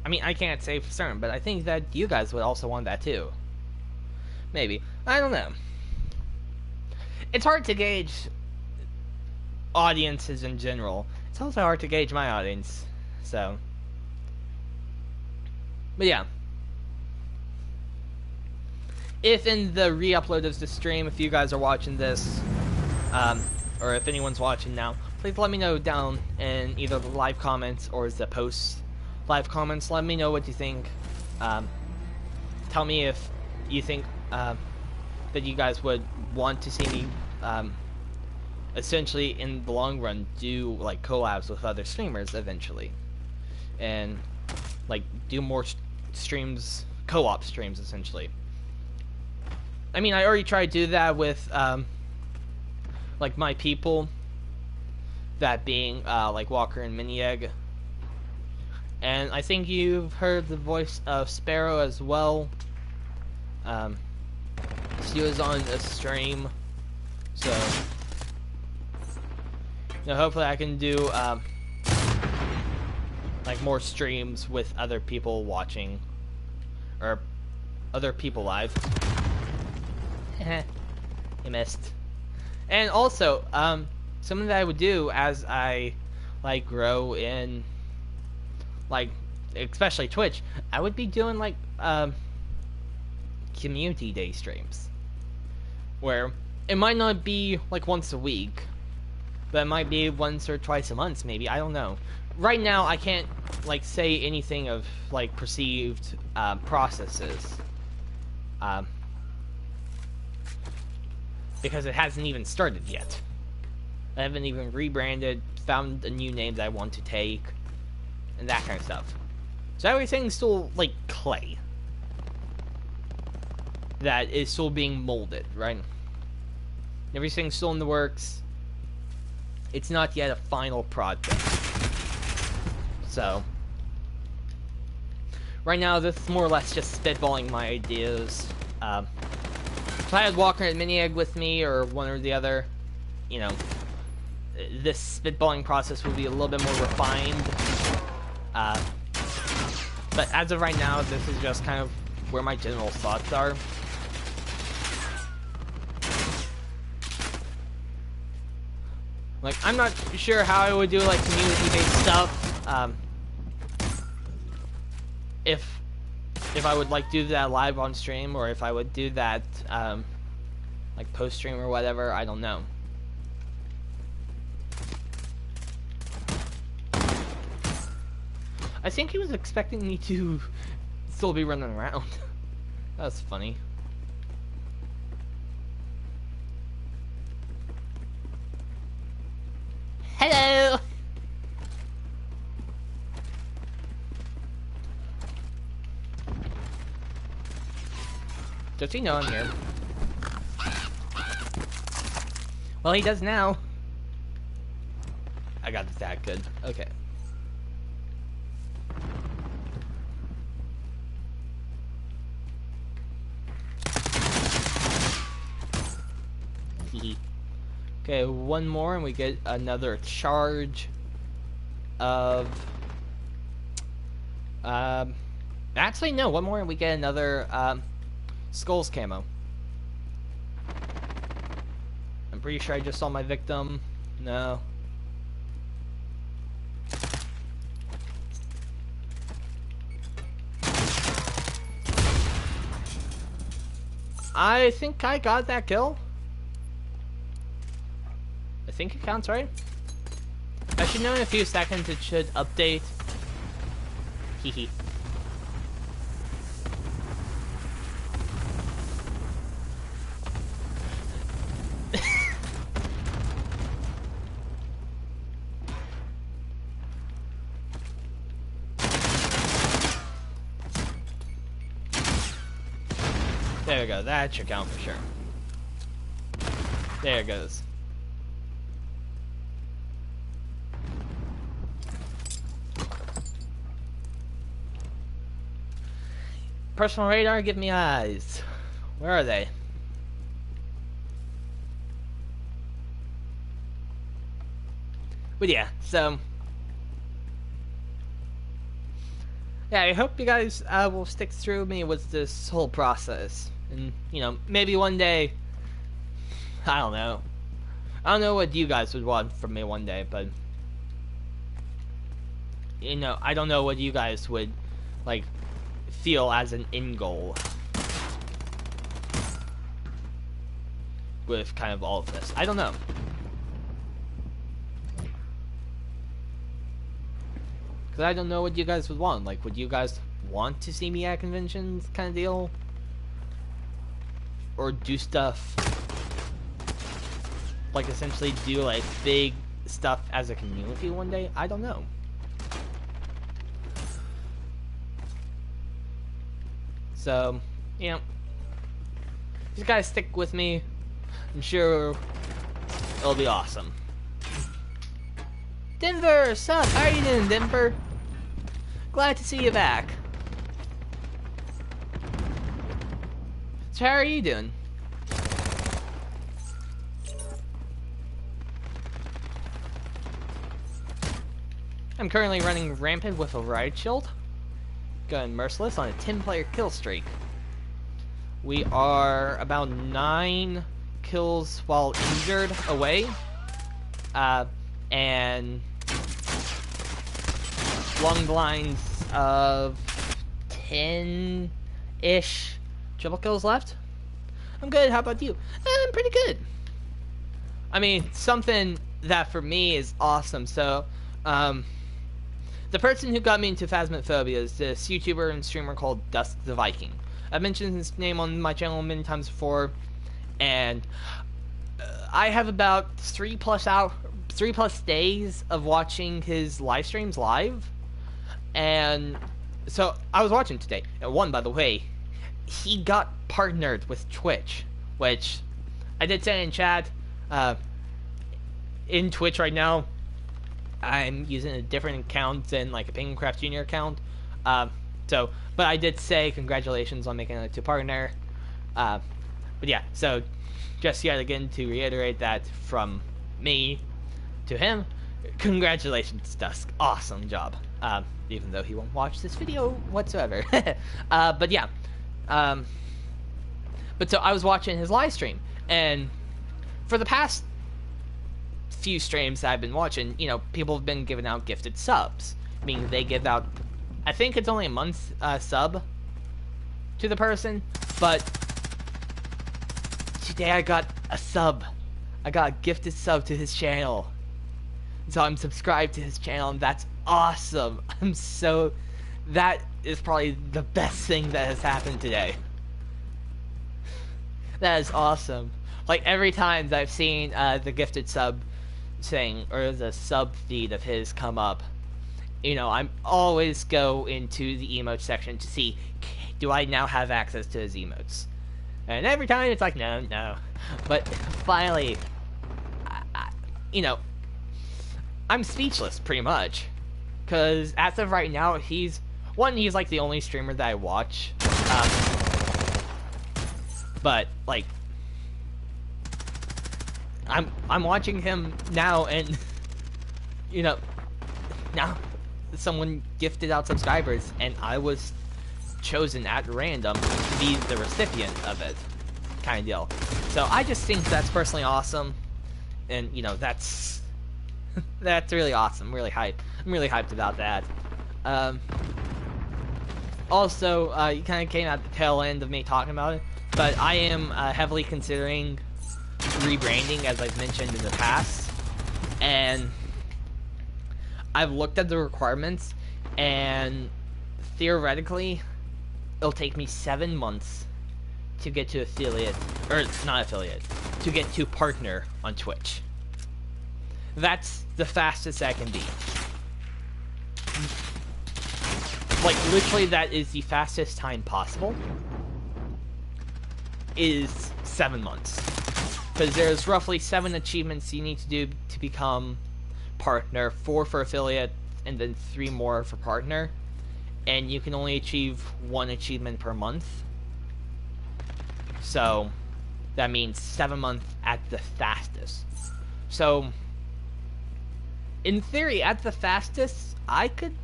mean, I can't say for certain, but I think that you guys would also want that too. Maybe. I don't know. It's hard to gauge audiences in general. It's also hard to gauge my audience. So, but yeah. If in the re-upload of the stream, if you guys are watching this, or if anyone's watching now, please let me know down in either the live comments or the post live comments. Let me know what you think. Tell me if you think that you guys would want to see me essentially in the long run do like collabs with other streamers eventually, and like do more streams, co-op streams essentially. I mean, I already tried to do that with like my people, that being like Walker and Mini Egg, And I think you've heard the voice of Sparrow as well. She was on a stream, so hopefully I can do like more streams with other people watching, or other people live. You missed. And also, something that I would do as I like grow in, like especially Twitch, I would be doing like community day streams, where it might not be like once a week, but it might be once or twice a month, maybe. I don't know. Right now, I can't like say anything of like perceived processes, because it hasn't even started yet. I haven't even rebranded, found a new name that I want to take, and that kind of stuff. So everything's still like clay that is still being molded, right? Everything's still in the works. It's not yet a final project. So right now, this is more or less just spitballing my ideas. If I had Walker and Mini Egg with me, or one or the other, this spitballing process would be a little bit more refined. But as of right now, this is just kind of where my general thoughts are. Like, I'm not sure how I would do like community-based stuff. If I would like do that live on stream, or if I would do that like post stream or whatever, I don't know. I think he was expecting me to still be running around. That was funny. Hello! Does he know I'm here? Well, he does now. I got that good. Okay. Okay, one more and we get another charge of actually no, one more and we get another Skulls camo. I'm pretty sure I just saw my victim. No. I think I got that kill. I think it counts, right? I should know in a few seconds. It should update. Hehe. There we go. That should count for sure. There it goes. Personal radar, give me eyes. Where are they? But yeah, so yeah, I hope you guys will stick through me with this whole process, and maybe one day, I don't know what you guys would want from me one day, but I don't know what you guys would like feel as an end goal with kind of all of this. I don't know. Because I don't know what you guys would want. Like, would you guys want to see me at conventions kind of deal? Or do stuff, like essentially do like big stuff as a community one day? I don't know. So, just guys stick with me. I'm sure it'll be awesome. Denver, sup? How are you doing, Denver? Glad to see you back. So how are you doing? I'm currently running rampant with a riot shield. Going merciless on a 10-player kill streak. We are about 9 kills while injured away. And along the lines of 10-ish triple kills left. I'm good, how about you? I'm pretty good. I mean, something that for me is awesome. So, the person who got me into Phasmophobia is this YouTuber and streamer called Dusk the Viking. I've mentioned his name on my channel many times before, and I have about 3+ days of watching his live streams live. And so I was watching today, and one, by the way, he got partnered with Twitch, which I did say in chat. In Twitch right now, I'm using a different account than like a PenguinCraftJr account. But I did say congratulations on making it to partner. But yeah, so just yet again to reiterate that from me to him, congratulations, Dusk. Awesome job. Even though he won't watch this video whatsoever. But yeah. But so I was watching his live stream, and for the past few streams that I've been watching, you know, people have been giving out gifted subs. Meaning they give out, I think it's only a month sub to the person, but today I got a sub. I got a gifted sub to his channel. So I'm subscribed to his channel, and that's awesome. That is probably the best thing that has happened today. That is awesome. Like, every time that I've seen the gifted sub thing, or the sub feed of his come up, you know, I'm always go into the emote section to see, do I now have access to his emotes? And every time it's like, no. But finally, you know, I'm speechless, pretty much. Because as of right now, he's like the only streamer that I watch. But, like, I'm watching him now, and, you know, now someone gifted out subscribers, and I was chosen at random to be the recipient of it, kind of deal. So I just think that's personally awesome, and, you know, that's really awesome. I'm really hyped about that. Also, you kind of came at the tail end of me talking about it, but I am heavily considering rebranding, as I've mentioned in the past, and I've looked at the requirements, and theoretically it'll take me 7 months to get to affiliate, or not affiliate, to get to partner on Twitch. That's the fastest I can be. Like, literally, that is the fastest time possible, is 7 months. Because there's roughly 7 achievements you need to do to become partner, 4 for affiliate, and then 3 more for partner. And you can only achieve 1 achievement per month. So, that means 7 months at the fastest. So, in theory, at the fastest, I could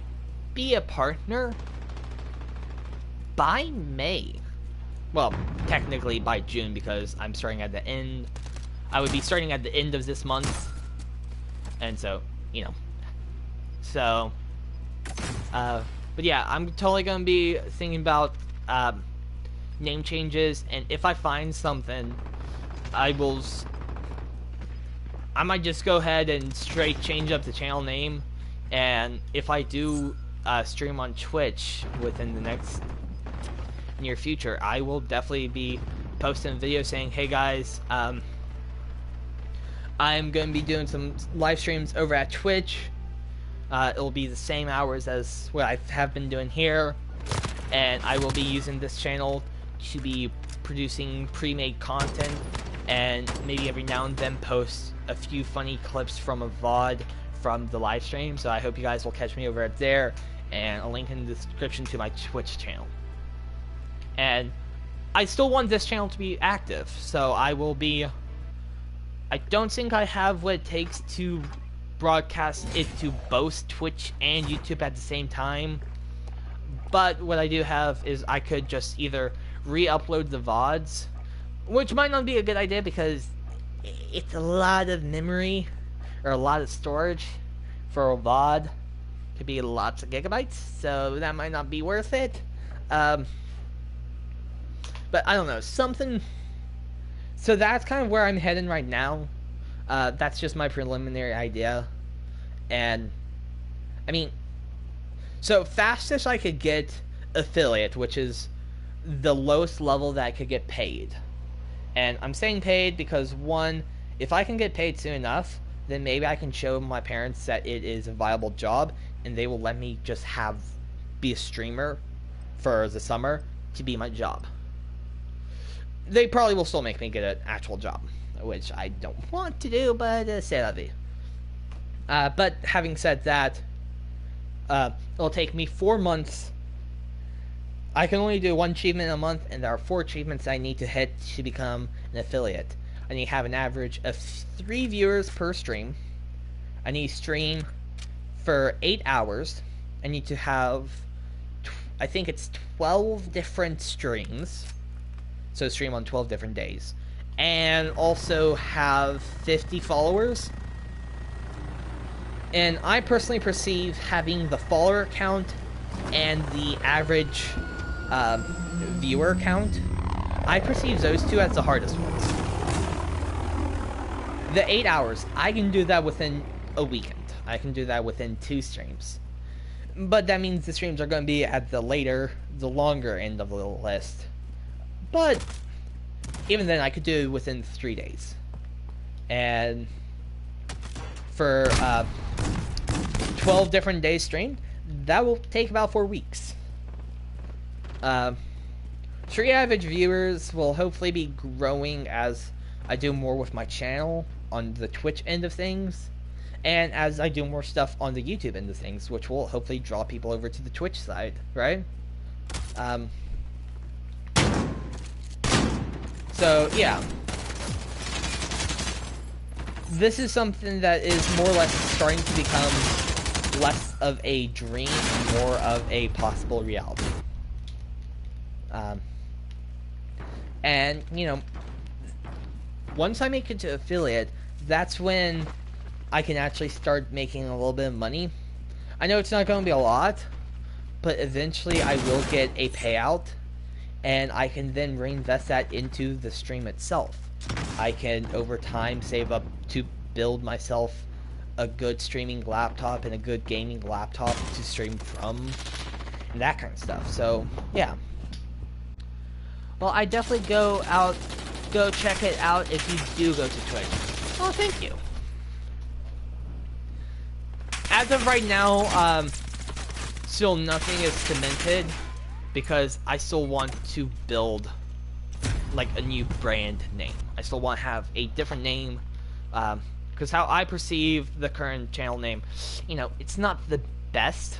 be a partner by May. Well, technically by June, because I'm starting at the end. I would be starting at the end of this month. And so, you know. So, but yeah, I'm totally going to be thinking about name changes. And if I find something, I might just go ahead and straight change up the channel name. And if I do stream on Twitch within the next near future, I will definitely be posting a video saying, hey guys, I'm going to be doing some live streams over at Twitch. It'll be the same hours as what I have been doing here, and I will be using this channel to be producing pre-made content, and maybe every now and then post a few funny clips from a VOD from the live stream. So I hope you guys will catch me over at there. and a link in the description to my Twitch channel. And I still want this channel to be active, so I don't think I have what it takes to broadcast it to both Twitch and YouTube at the same time. But what I do have is I could just either re-upload the VODs, which might not be a good idea because it's a lot of memory, or a lot of storage for a VOD. Could be lots of gigabytes, so that might not be worth it. But I don't know, something... So that's kind of where I'm heading right now. That's just my preliminary idea. And, I mean, so fastest I could get affiliate, which is the lowest level that I could get paid. And I'm saying paid because, one, if I can get paid soon enough, then maybe I can show my parents that it is a viable job, and they will let me just be a streamer for the summer to be my job. They probably will still make me get an actual job, which I don't want to do, but c'est la vie. But having said that, it'll take me 4 months. I can only do 1 achievement a month, and there are 4 achievements I need to hit to become an affiliate. I need to have an average of 3 viewers per stream. I need to stream for 8 hours. I need to have, I think it's 12 different streams. So stream on 12 different days. And also have 50 followers. And I personally perceive having the follower count and the average viewer count, I perceive those two as the hardest ones. The 8 hours, I can do that within a weekend. I can do that within 2 streams. But that means the streams are going to be at the longer end of the list. But even then, I could do it within 3 days. And for 12 different days streamed, that will take about 4 weeks. 3 average viewers will hopefully be growing as I do more with my channel on the Twitch end of things, and as I do more stuff on the YouTube end of things, which will hopefully draw people over to the Twitch side, right? So, yeah. This is something that is more or less starting to become less of a dream and more of a possible reality. And, you know, once I make it to affiliate, that's when I can actually start making a little bit of money. I know it's not going to be a lot, but eventually I will get a payout, and I can then reinvest that into the stream itself. I can, over time, save up to build myself a good streaming laptop and a good gaming laptop to stream from, and that kind of stuff. So, yeah. Well, I definitely go check it out if you do go to Twitch. Oh, thank you. As of right now, still nothing is cemented, because I still want to build, like, a new brand name. I still want to have a different name, because how I perceive the current channel name, you know, it's not the best.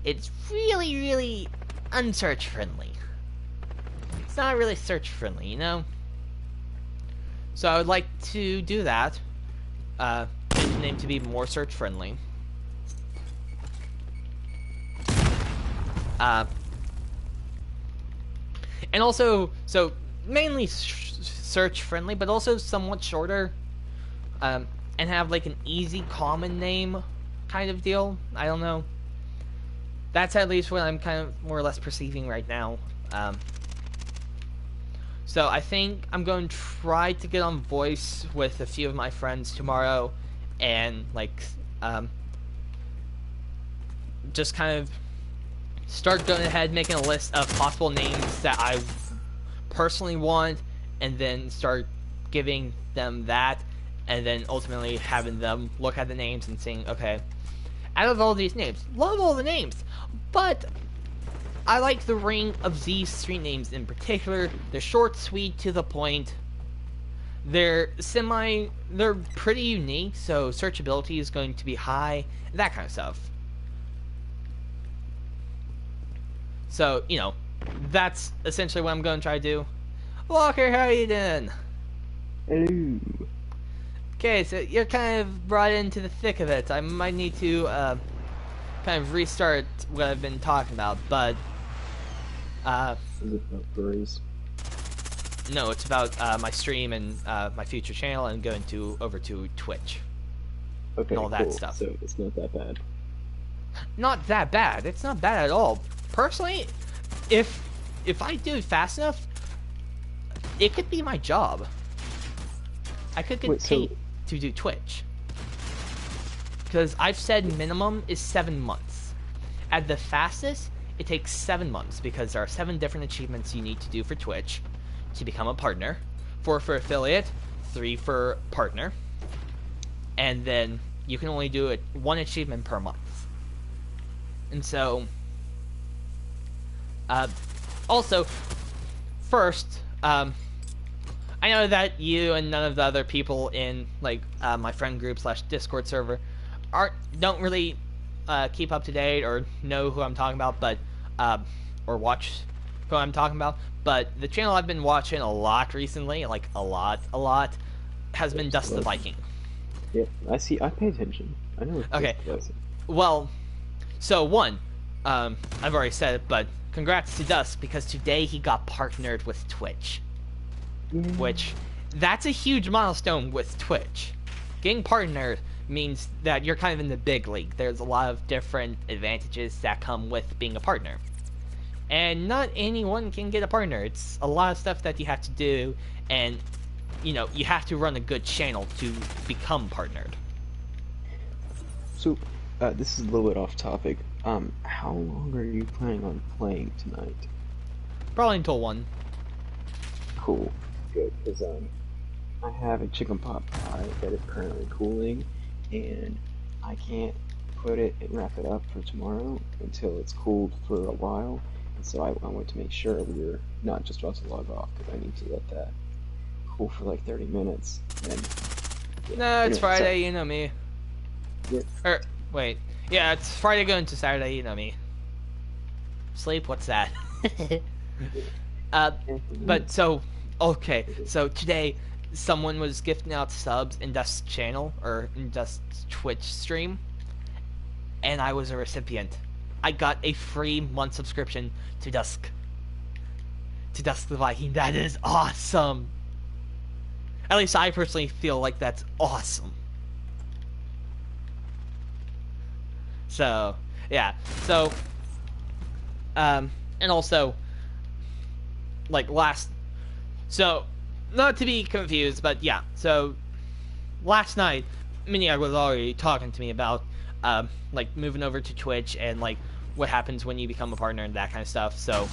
It's really, really unsearch friendly. It's not really search friendly, you know? So I would like to do that. Make the name to be more search friendly. And also, so mainly search friendly, but also somewhat shorter. And have like an easy common name kind of deal. I don't know. That's at least what I'm kind of more or less perceiving right now. So I think I'm going to try to get on voice with a few of my friends tomorrow, and like just kind of start going ahead making a list of possible names that I personally want, and then start giving them that, and then ultimately having them look at the names and saying, okay, out of all these names, love all the names, but I like the ring of these 3 names in particular. They're short, sweet, to the point. They're pretty unique, so searchability is going to be high, that kind of stuff. So, that's essentially what I'm going to try to do. Walker, how are you doing? Hello. Okay, so you're kind of brought into the thick of it. I might need to kind of restart what I've been talking about, but Is it about furries? no, it's about my stream and my future channel and going over to Twitch Okay, and all that cool. stuff. So it's not that bad. Not that bad. It's not bad at all. Personally, if I do it fast enough, it could be my job. I could get paid to do Twitch. Because I've said minimum is 7 months. At the fastest, it takes 7 months because there are 7 different achievements you need to do for Twitch to become a partner. 4 for affiliate, 3 for partner. And then you can only do 1 achievement per month. And so, also, first, I know that you and none of the other people in my friend group / Discord server don't really keep up to date or know who I'm talking about, but or watch who I'm talking about. But the channel I've been watching a lot recently, like a lot, has been Dust the Viking. Yeah, I see. I pay attention. I know. Okay. Well, so one, I've already said it, but congrats to Dust because today he got partnered with Twitch. Yeah. Which, that's a huge milestone with Twitch. Getting partnered means that you're kind of in the big league. There's a lot of different advantages that come with being a partner. And not anyone can get a partner. It's a lot of stuff that you have to do, and, you have to run a good channel to become partnered. So, this is a little bit off topic. How long are you planning on playing tonight? Probably until 1. Cool. Good, because I have a chicken pot pie that is currently cooling, and I can't put it and wrap it up for tomorrow until it's cooled for a while. And so I want to make sure we're not just about to log off because I need to let that cool for like 30 minutes. And yeah. No, it's Anyway, Friday, you know me. Yeah. Wait. Yeah, it's Friday going to Saturday, you know me. Sleep? What's that? But so, okay, so today someone was gifting out subs in Dust's channel, or in Dust's Twitch stream, and I was a recipient. I got a free month subscription to Dust the Viking. That is awesome! At least I personally feel like that's awesome. So, yeah. So, and also, so, not to be confused, but yeah, so, last night, Miniag was already talking to me about, moving over to Twitch and, what happens when you become a partner and that kind of stuff, so,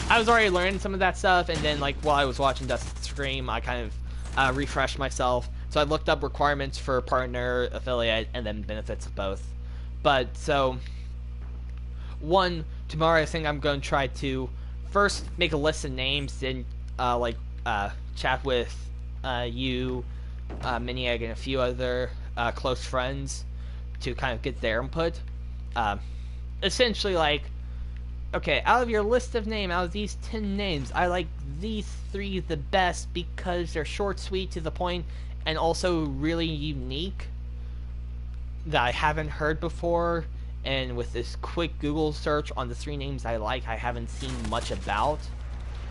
I was already learning some of that stuff, and then, while I was watching Dust's stream, I kind of, refreshed myself, so I looked up requirements for partner, affiliate, and then benefits of both. But, so, tomorrow I think I'm going to try to first make a list of names, then, chat with, you, Miniag, and a few other, close friends to kind of get their input. Essentially, okay, out of your list of names, out of these 10 names, I like these 3 the best because they're short, sweet, to the point, and also really unique, that I haven't heard before, and with this quick Google search on the 3 names I like, I haven't seen much about,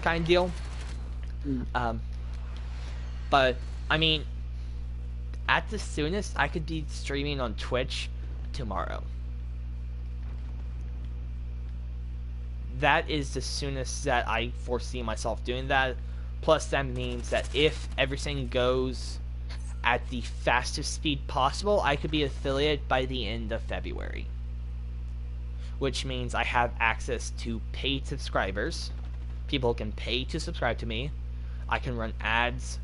kind of deal. But, I mean, at the soonest, I could be streaming on Twitch tomorrow. That is the soonest that I foresee myself doing that. Plus, that means that if everything goes at the fastest speed possible, I could be affiliate by the end of February. Which means I have access to paid subscribers. People can pay to subscribe to me. I can run ads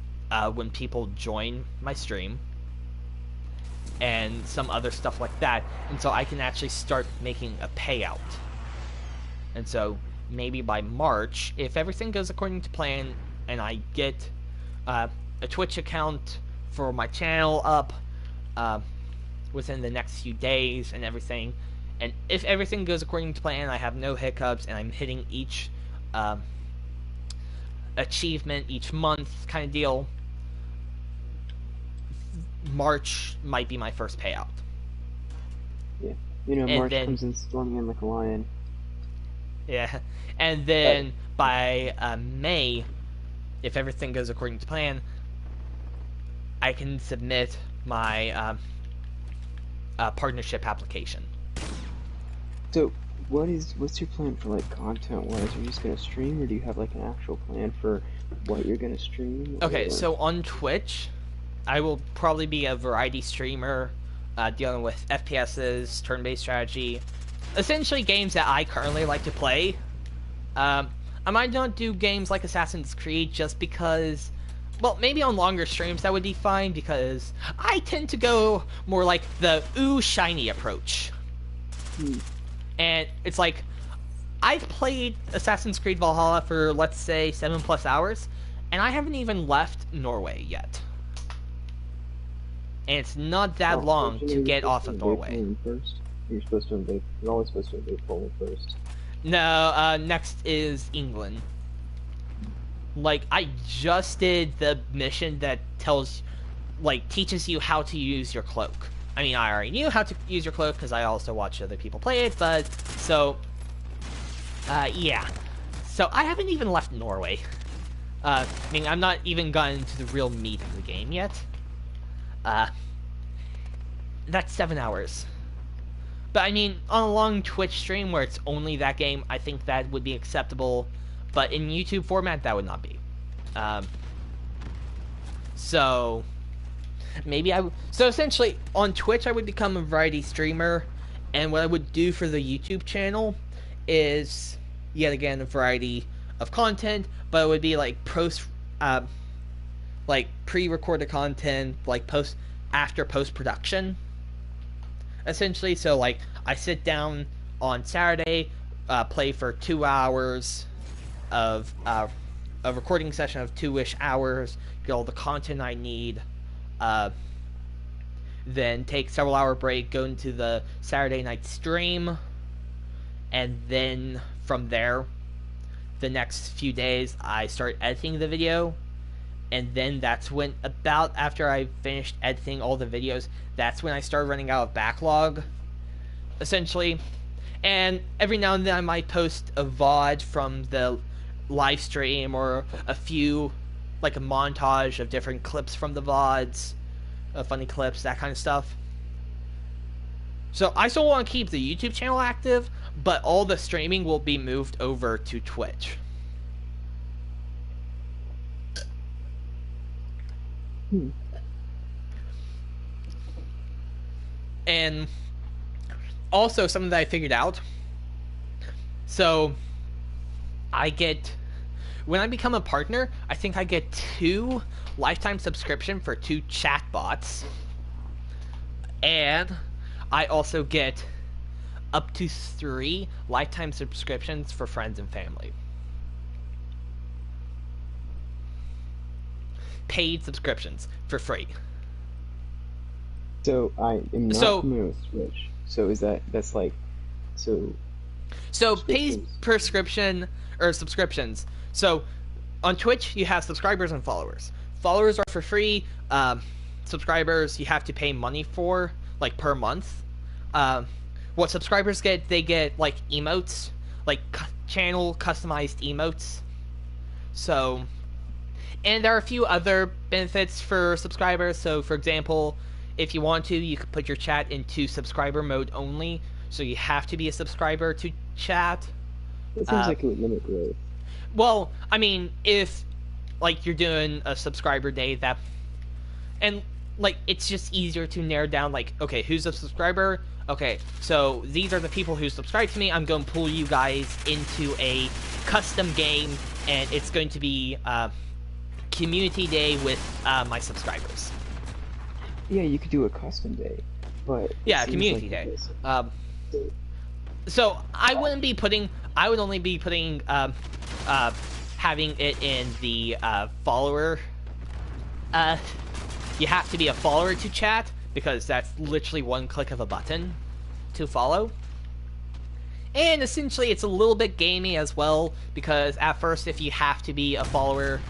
when people join my stream. And some other stuff like that. And so I can actually start making a payout. And so maybe by March, if everything goes according to plan, and I get a Twitch account for my channel up within the next few days and everything, And if everything goes according to plan, I have no hiccups, and I'm hitting each achievement each month kind of deal, March might be my first payout. Yeah. You know, And March then, comes in storming in like a lion. yeah, and then by May, if everything goes according to plan, I can submit my partnership application. So, what's your plan for like content-wise? Are you just gonna stream, or do you have like an actual plan for what you're gonna stream? Okay, or... so on Twitch, I will probably be a variety streamer, dealing with FPSs, turn-based strategy, essentially games that I currently like to play. I might not do games like Assassin's Creed just because, well, maybe on longer streams that would be fine, because I tend to go more like the ooh shiny approach. And it's like, I've played Assassin's Creed Valhalla for, let's say, 7+ hours, and I haven't even left Norway yet. And it's not that long to get off of Norway. First? You're supposed to invade. You're always supposed to invade Poland first. No, next is England. Like, I just did the mission that teaches you how to use your cloak. I mean, I already knew how to use your cloak because I also watched other people play it, but, so, yeah. So, I haven't even left Norway. I mean, I'm not even gotten into the real meat of the game yet. That's 7 hours. But, I mean, on a long Twitch stream where it's only that game, I think that would be acceptable. But in YouTube format, that would not be. So, maybe so essentially, on Twitch, I would become a variety streamer. And what I would do for the YouTube channel is, yet again, a variety of content. But it would be like pre-recorded content, like after post-production. Essentially, so like I sit down on Saturday, play for 2 hours of a recording session of 2-ish hours, get all the content I need, then take several hour break, go into the Saturday night stream, and then from there, the next few days, I start editing the video. And then that's when, about after I finished editing all the videos, that's when I started running out of backlog, essentially. And every now and then I might post a VOD from the live stream, or a few, like a montage of different clips from the VODs, funny clips, that kind of stuff. So I still want to keep the YouTube channel active, but all the streaming will be moved over to Twitch. And also something that I figured out. So when I become a partner, I think I get 2 lifetime subscription for 2 chatbots. And I also get up to 3 lifetime subscriptions for friends and family. Paid subscriptions for free. So I am not familiar with Twitch. So that's like so paid prescription or subscriptions. So on Twitch you have subscribers and followers. Followers are for free. Subscribers you have to pay money for, like per month. What subscribers get, they get like emotes, like channel customized emotes. So, and there are a few other benefits for subscribers. So, for example, if you want to, you could put your chat into subscriber mode only. So you have to be a subscriber to chat. It seems like it would limit growth. Well, I mean, if like you're doing a subscriber day, and like it's just easier to narrow down, like, okay, who's a subscriber? Okay, so these are the people who subscribe to me. I'm going to pull you guys into a custom game, and it's going to be community day with my subscribers. Yeah, you could do a custom day, but yeah, community day. So I would only be putting having it in the follower. You have to be a follower to chat, because that's literally one click of a button to follow. And essentially, it's a little bit gamey as well, because at first, if you have to be a follower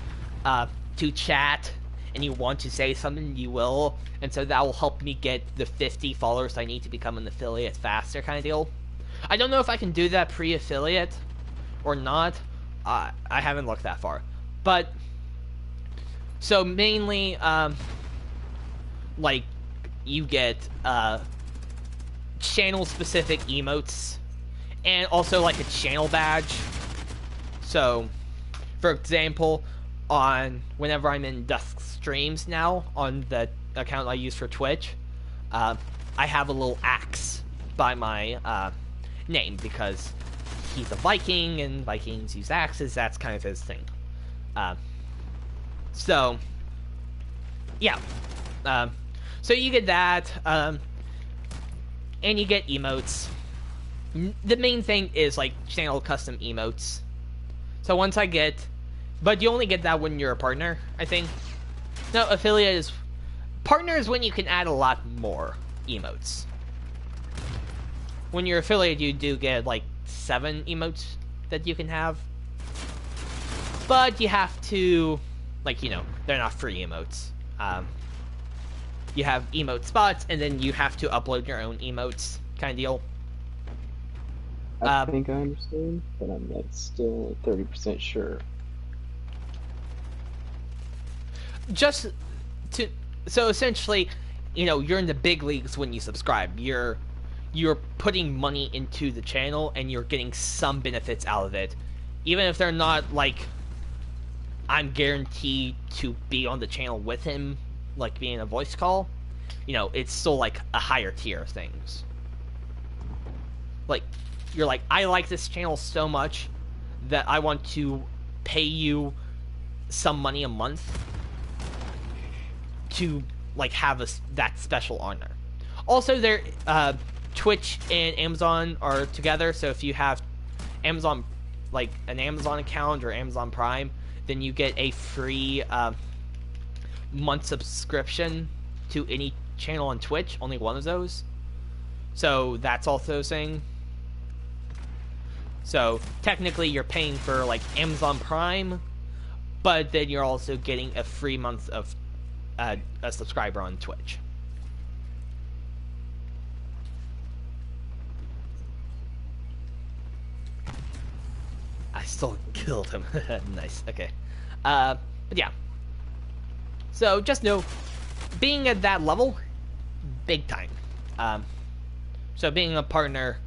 to chat and you want to say something, you will. And so that will help me get the 50 followers I need to become an affiliate faster, kind of deal. I don't know if I can do that pre-affiliate or not. I haven't looked that far. But, so mainly, like, you get channel-specific emotes, and also like a channel badge. So, for example, on whenever I'm in Dusk streams now on the account I use for Twitch, I have a little axe by my name because he's a Viking and Vikings use axes. That's kind of his thing. So, yeah. So you get that, and you get emotes. The main thing is like channel custom emotes. So once I get, but you only get that when you're a partner, I think. No, affiliate is, partner is when you can add a lot more emotes. When you're affiliate, you do get like 7 emotes that you can have. But you have to, like, you know, they're not free emotes. You have emote spots, and then you have to upload your own emotes, kind of deal. I think I understand, but I'm like still 30% sure. Just to, so essentially, you know, you're in the big leagues when you subscribe. You're putting money into the channel, and you're getting some benefits out of it, even if they're not like I'm guaranteed to be on the channel with him, like being a voice call. You know, it's still like a higher tier of things. Like, you're like, I like this channel so much that I want to pay you some money a month to like have that special honor. Also, there, Twitch and Amazon are together, so if you have Amazon, like an Amazon account or Amazon Prime, then you get a free month subscription to any channel on Twitch, only one of those. So that's also a thing. So technically you're paying for like Amazon Prime, but then you're also getting a free month of a subscriber on Twitch. I still killed him. Nice. Okay. But yeah. So just know, being at that level, big time. So being a partner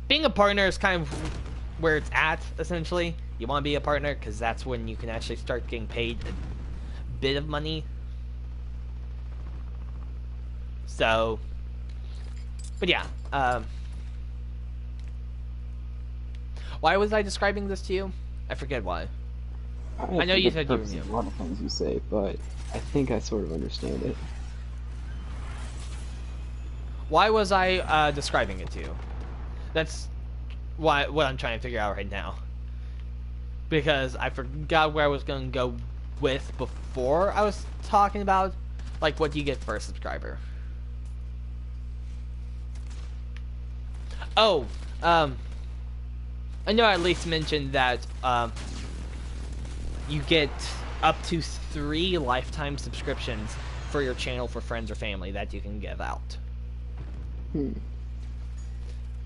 is kind of where it's at, essentially. You want to be a partner because that's when you can actually start getting paid a bit of money. So, but yeah. Why was I describing this to you? I forget why. I know you said you knew. A lot of things you say, but I think I sort of understand it. Why was I describing it to you? That's what I'm trying to figure out right now. Because I forgot where I was going to go with before I was talking about, like, what you get for a subscriber. Oh, I know I at least mentioned that you get up to 3 lifetime subscriptions for your channel for friends or family that you can give out.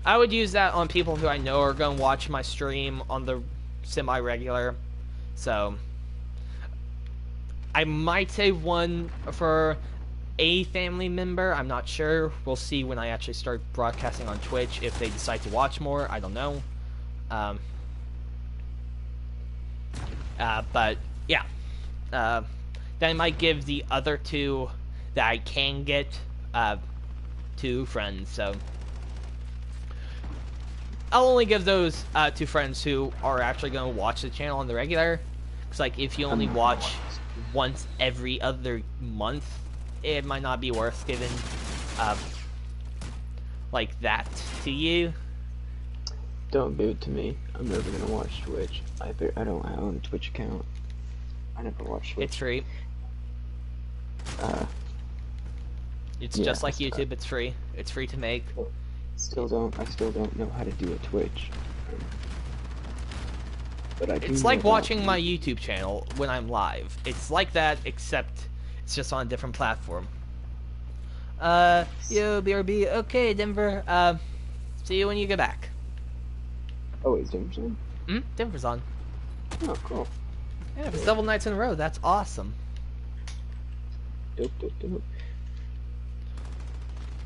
I would use that on people who I know are going to watch my stream on the semi-regular. So, I might save one for a family member. I'm not sure. We'll see when I actually start broadcasting on Twitch if they decide to watch more. I don't know. But, yeah. Then I might give the other 2 that I can get to friends, so I'll only give those 2 friends who are actually going to watch the channel on the regular. It's like, if you only watch once every other month, it might not be worth giving like that to you. Don't give it to me. I'm never gonna watch Twitch. I don't own a Twitch account. I never watch Twitch. It's free. It's Yeah, just like YouTube. It's free. It's free to make. I still don't know how to do a Twitch. Um, but I do It's know like about watching my YouTube channel when I'm live. It's like that, except it's just on a different platform. Yo, BRB. Okay, Denver. See you when you get back. Oh, wait, is Denver's on? Denver's on. Oh, cool. Yeah, if it's double nights in a row, that's awesome. Dope, dope, dope.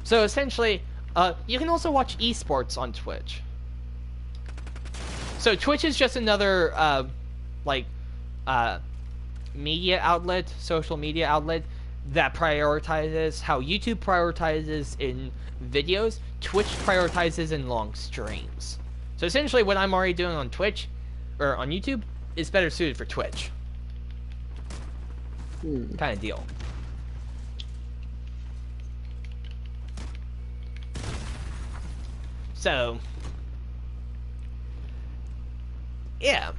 So essentially, you can also watch esports on Twitch. So Twitch is just another, like, media outlet, social media outlet that prioritizes how YouTube prioritizes in videos, Twitch prioritizes in long streams. So essentially what I'm already doing on Twitch, or on YouTube, is better suited for Twitch. Kind of deal. So, yeah.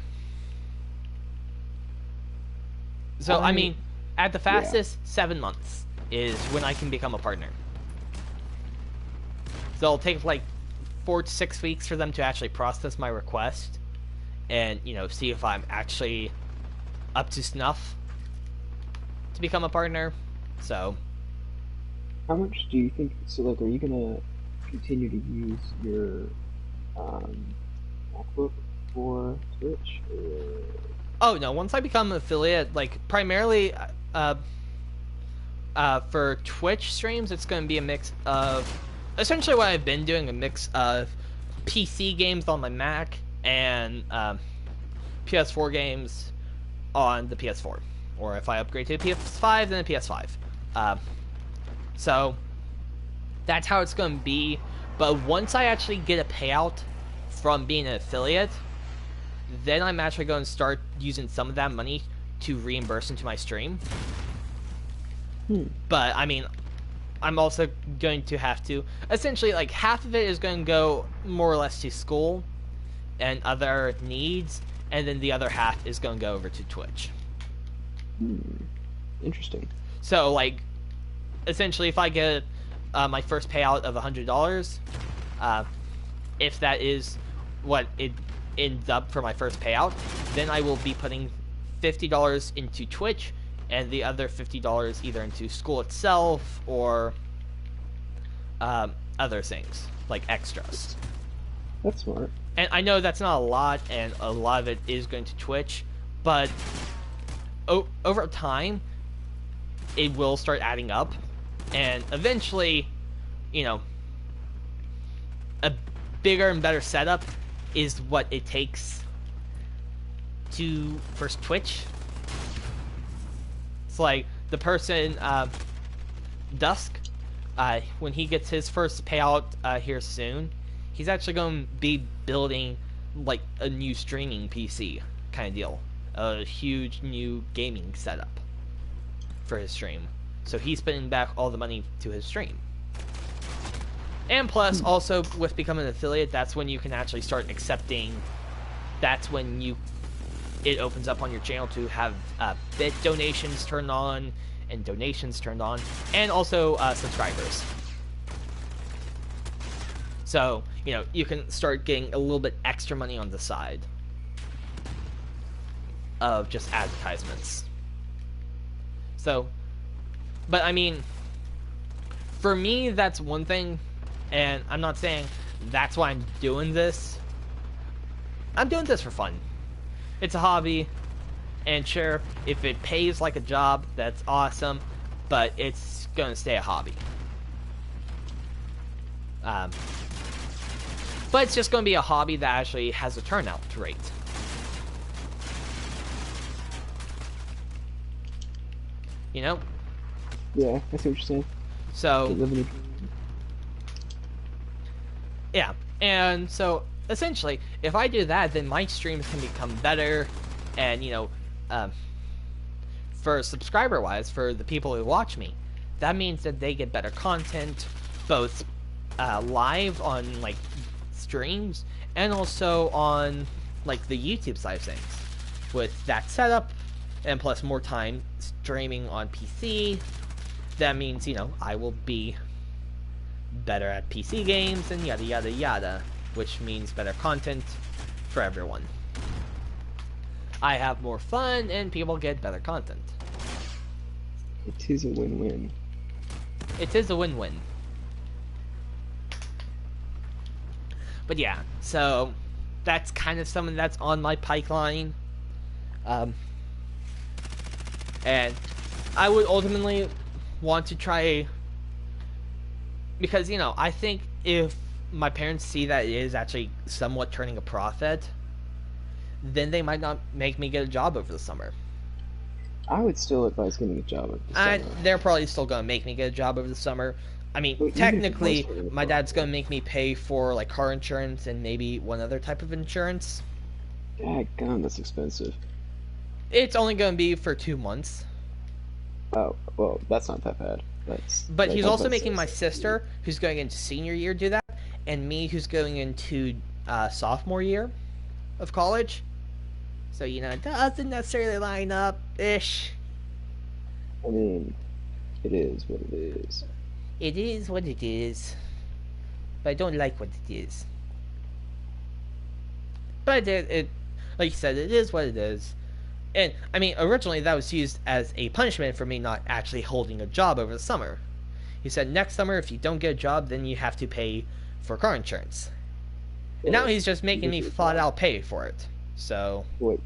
So, I mean, at the fastest, 7 months is when I can become a partner. So it'll take like 4 to 6 weeks for them to actually process my request and, you know, see if I'm actually up to snuff to become a partner. So, How much do you think, so like, are you gonna continue to use your MacBook for Twitch, or? oh no, once I become an affiliate, like, primarily, for Twitch streams, it's going to be a mix of, essentially what I've been doing, a mix of PC games on my Mac and PS4 games on the PS4. Or if I upgrade to the PS5, then the PS5. So, that's how it's going to be. But once I actually get a payout from being an affiliate, then I'm actually going to start using some of that money to reimburse into my stream. But, I mean, I'm also going to have to, essentially, like, half of it is going to go more or less to school and other needs, and then the other half is going to go over to Twitch. Interesting. So, like, essentially, if I get my first payout of $100, if that is what it ends up for my first payout, then I will be putting $50 into Twitch, and the other $50 either into school itself or other things, like extras. That's smart. And I know that's not a lot, and a lot of it is going to Twitch, but over time, it will start adding up, and eventually, you know, a bigger and better setup is what it takes to first Twitch. It's like the person, Dusk, when he gets his first payout here soon, he's actually going to be building like a new streaming PC kind of deal, a huge new gaming setup for his stream. So he's putting back all the money to his stream. And plus, also with becoming an affiliate, that's when you can actually start accepting. That's when it opens up on your channel to have bit donations turned on and donations turned on, and also subscribers. So, you know, you can start getting a little bit extra money on the side of just advertisements. So, but I mean, for me, that's one thing, and I'm not saying that's why I'm doing this. I'm doing this for fun. It's a hobby, and sure, if it pays like a job, that's awesome, but it's gonna stay a hobby. But it's just gonna be a hobby that actually has a turnout rate. You know? Yeah, I see what you're saying. So, yeah, and so essentially, if I do that, then my streams can become better, and, you know, for subscriber-wise, for the people who watch me, that means that they get better content, both live on, like, streams, and also on, like, the YouTube side of things. With that setup, and plus more time streaming on PC, that means, you know, I will be better at PC games, and yada yada yada, which means better content for everyone. I have more fun, and people get better content. It is a win-win. It is a win-win. But yeah, so that's kind of something that's on my pipeline. And I would ultimately want to try, because, you know, I think if my parents see that it is actually somewhat turning a profit, then they might not make me get a job over the summer. I would still advise getting a job over the summer. They're probably still going to make me get a job over the summer. I mean, But even if it technically, was turning a my dad's profit. going to make me pay for, like, car insurance and maybe one other type of insurance. Daggone, that's expensive. It's only going to be for 2 months. Oh, well, that's not that bad. But like, he's I was also about to making say, my sister, who's going into senior year, do that, and me, who's going into sophomore year of college. So, you know, it doesn't necessarily line up ish. I mean, it is what it is. It is what it is. But I don't like what it is. But it like you said, it is what it is. And, I mean, originally that was used as a punishment for me not actually holding a job over the summer. He said, next summer, if you don't get a job, then you have to pay for car insurance. And now he's just making me flat out pay for it. So Wait.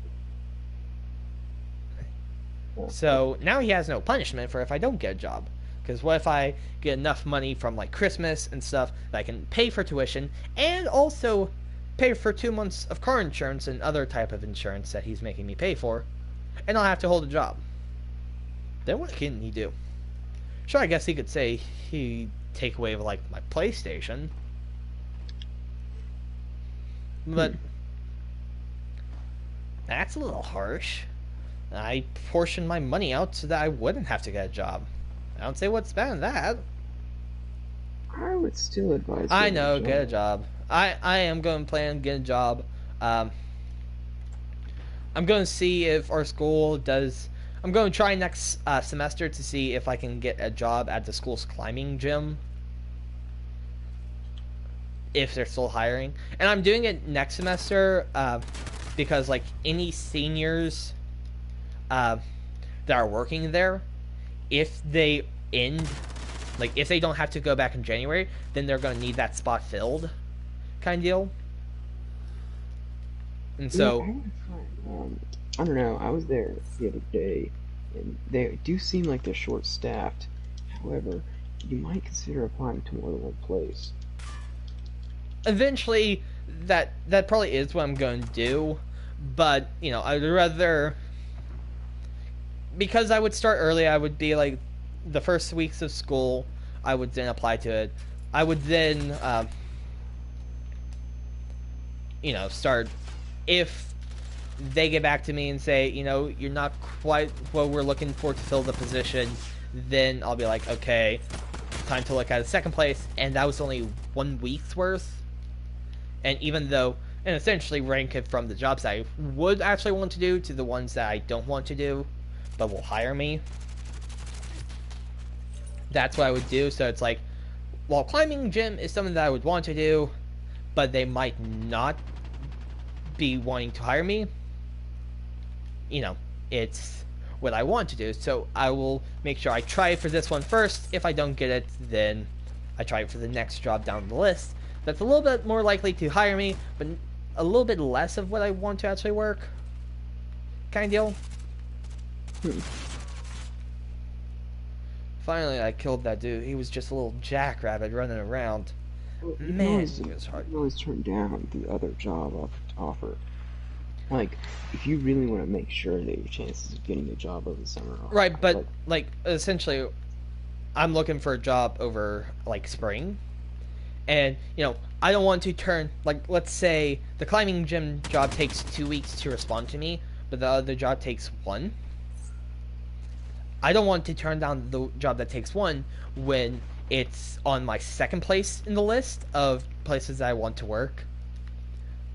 So now he has no punishment for if I don't get a job. Because what if I get enough money from, like, Christmas and stuff that I can pay for tuition and also pay for 2 months of car insurance and other type of insurance that he's making me pay for, and I'll have to hold a job. Then what can he do? Sure, I guess he could say he'd take away, like, my PlayStation. But that's a little harsh. I portioned my money out so that I wouldn't have to get a job. I don't say what's bad in that. I would still advise. I know, get a job. I am going to plan on getting a job. I'm going to see if our school does. I'm going to try next semester to see if I can get a job at the school's climbing gym. If they're still hiring. And I'm doing it next semester because, like, any seniors that are working there, if they end, like, if they don't have to go back in January, then they're going to need that spot filled, kind of deal. And so, I don't know. I was there the other day, and they do seem like they're short-staffed. However, you might consider applying to more than one place. eventually, that probably is what I'm going to do. But, you know, I'd rather, because I would start early, I would be like the first weeks of school, I would then apply to it. I would then, you know, start, if they get back to me and say, you know, you're not quite what we're looking for to fill the position, then I'll be like, okay, time to look at a second place. And that was only 1 week's worth. And even though, and essentially rank it from the jobs I would actually want to do to the ones that I don't want to do, but will hire me. That's what I would do. So it's like, while climbing gym is something that I would want to do, but they might not be wanting to hire me, you know, it's what I want to do. So I will make sure I try for this one first. If I don't get it, then I try it for the next job down the list. That's a little bit more likely to hire me, but a little bit less of what I want to actually work. Kind of deal. Finally, I killed that dude. He was just a little jackrabbit running around. Man, he was hard. You can always turn down the other job offer. Like, if you really want to make sure that your chances of getting a job over the summer are Right, high, but, like, essentially, I'm looking for a job over, like, spring. And, you know, I don't want to turn, like, let's say the climbing gym job takes 2 weeks to respond to me, but the other job takes 1. I don't want to turn down the job that takes 1 when it's on my second place in the list of places that I want to work.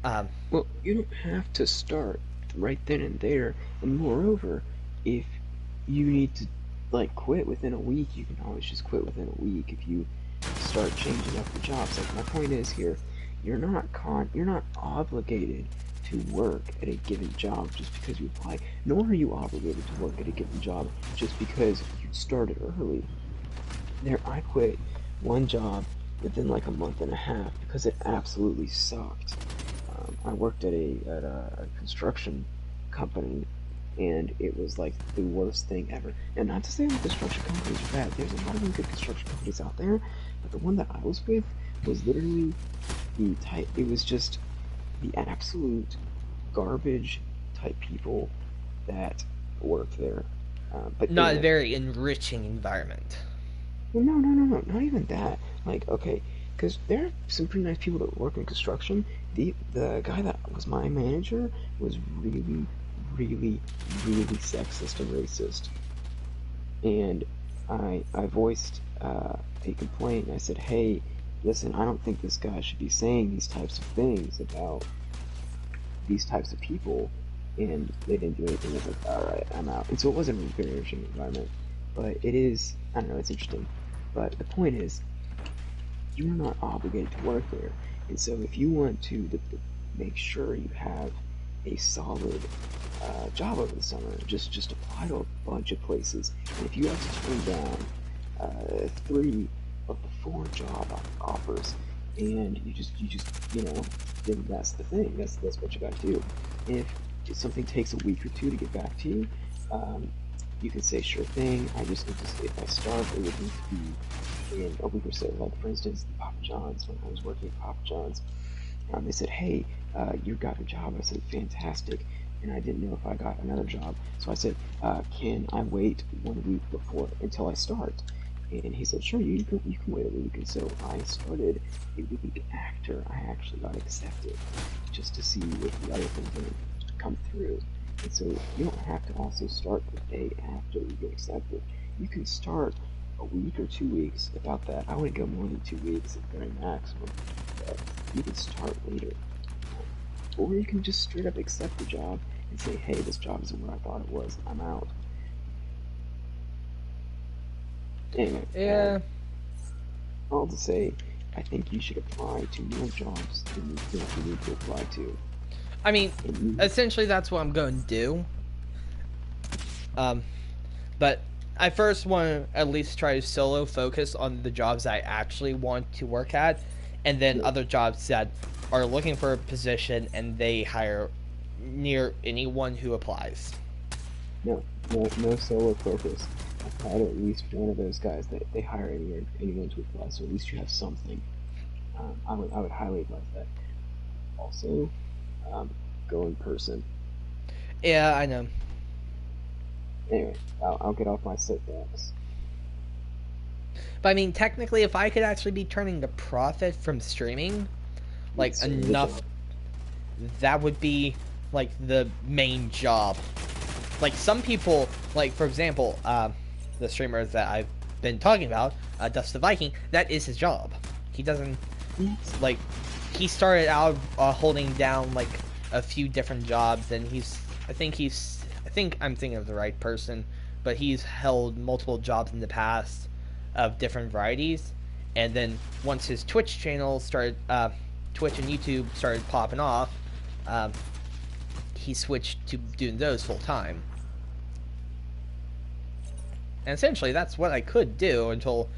well, you don't have to start right then and there. And moreover, if you need to, like, quit within a week, you can always just quit within a week. If you start changing up your jobs. Like my point is here, you're not obligated to work at a given job just because you apply, nor are you obligated to work at a given job just because you started early. I quit one job within like a month and a half because it absolutely sucked. I worked at a construction company, and it was like the worst thing ever. And not to say that construction companies are bad. There's a lot of really good construction companies out there, but the one that I was with was literally the type. It was just the absolute garbage type people that worked there. But Not a anyway, very enriching environment. well, no, not even that. Like, okay, because there are some pretty nice people that work in construction. The guy that was my manager was really, really, really sexist and racist. And I voiced a complaint. I said, hey, listen, I don't think this guy should be saying these types of things about these types of people. And they didn't do anything. I was like, all right, I'm out. And so it wasn't a very interesting environment, but it is. I don't know. It's interesting. But the point is, you're not obligated to work there. And so if you want to make sure you have a solid job over the summer, just apply to a bunch of places. And if you have to turn down 3 of the 4 job offers, and you just then that's the thing. That's what you got to do. If something takes a week or 2 to get back to you, you can say sure thing. I just need to, if I start, it would need to be in a week or so. Like for instance, Papa John's, when I was working at Papa John's, they said, hey, you got a job. I said, fantastic. And I didn't know if I got another job. So I said, can I wait 1 week before until I start? And he said, sure, you can wait a week. And so I started a week after I actually got accepted, just to see if the other thing didn't come through. And so you don't have to also start the day after you get accepted. You can start a week or 2 weeks. About that, I wouldn't go more than 2 weeks at the very maximum. But you can start later. Or you can just straight up accept the job and say, hey, this job isn't what I thought it was. I'm out. Anyway, Yeah. all to say, I think you should apply to more jobs than you think you need to apply to. I mean, essentially that's what I'm going to do. But I first want to at least try to solo focus on the jobs I actually want to work at, and then other jobs that are looking for a position and they hire near anyone who applies. No solo focus. Apply to at least one of those guys that they hire anyone to apply, so at least you have something. I would highly advise that. Also, go in person. Yeah, I know. Anyway, I'll get off my soapbox. But I mean, technically, if I could actually be turning a profit from streaming, like It's enough, that would be like the main job. Like some people, like for example, the streamer that I've been talking about, Dust the Viking, that is his job. He doesn't like. He started out holding down like a few different jobs, and I think I'm thinking of the right person, but he's held multiple jobs in the past of different varieties, and then once his Twitch channel started, Twitch and YouTube started popping off, he switched to doing those full time. And essentially, that's what I could do until,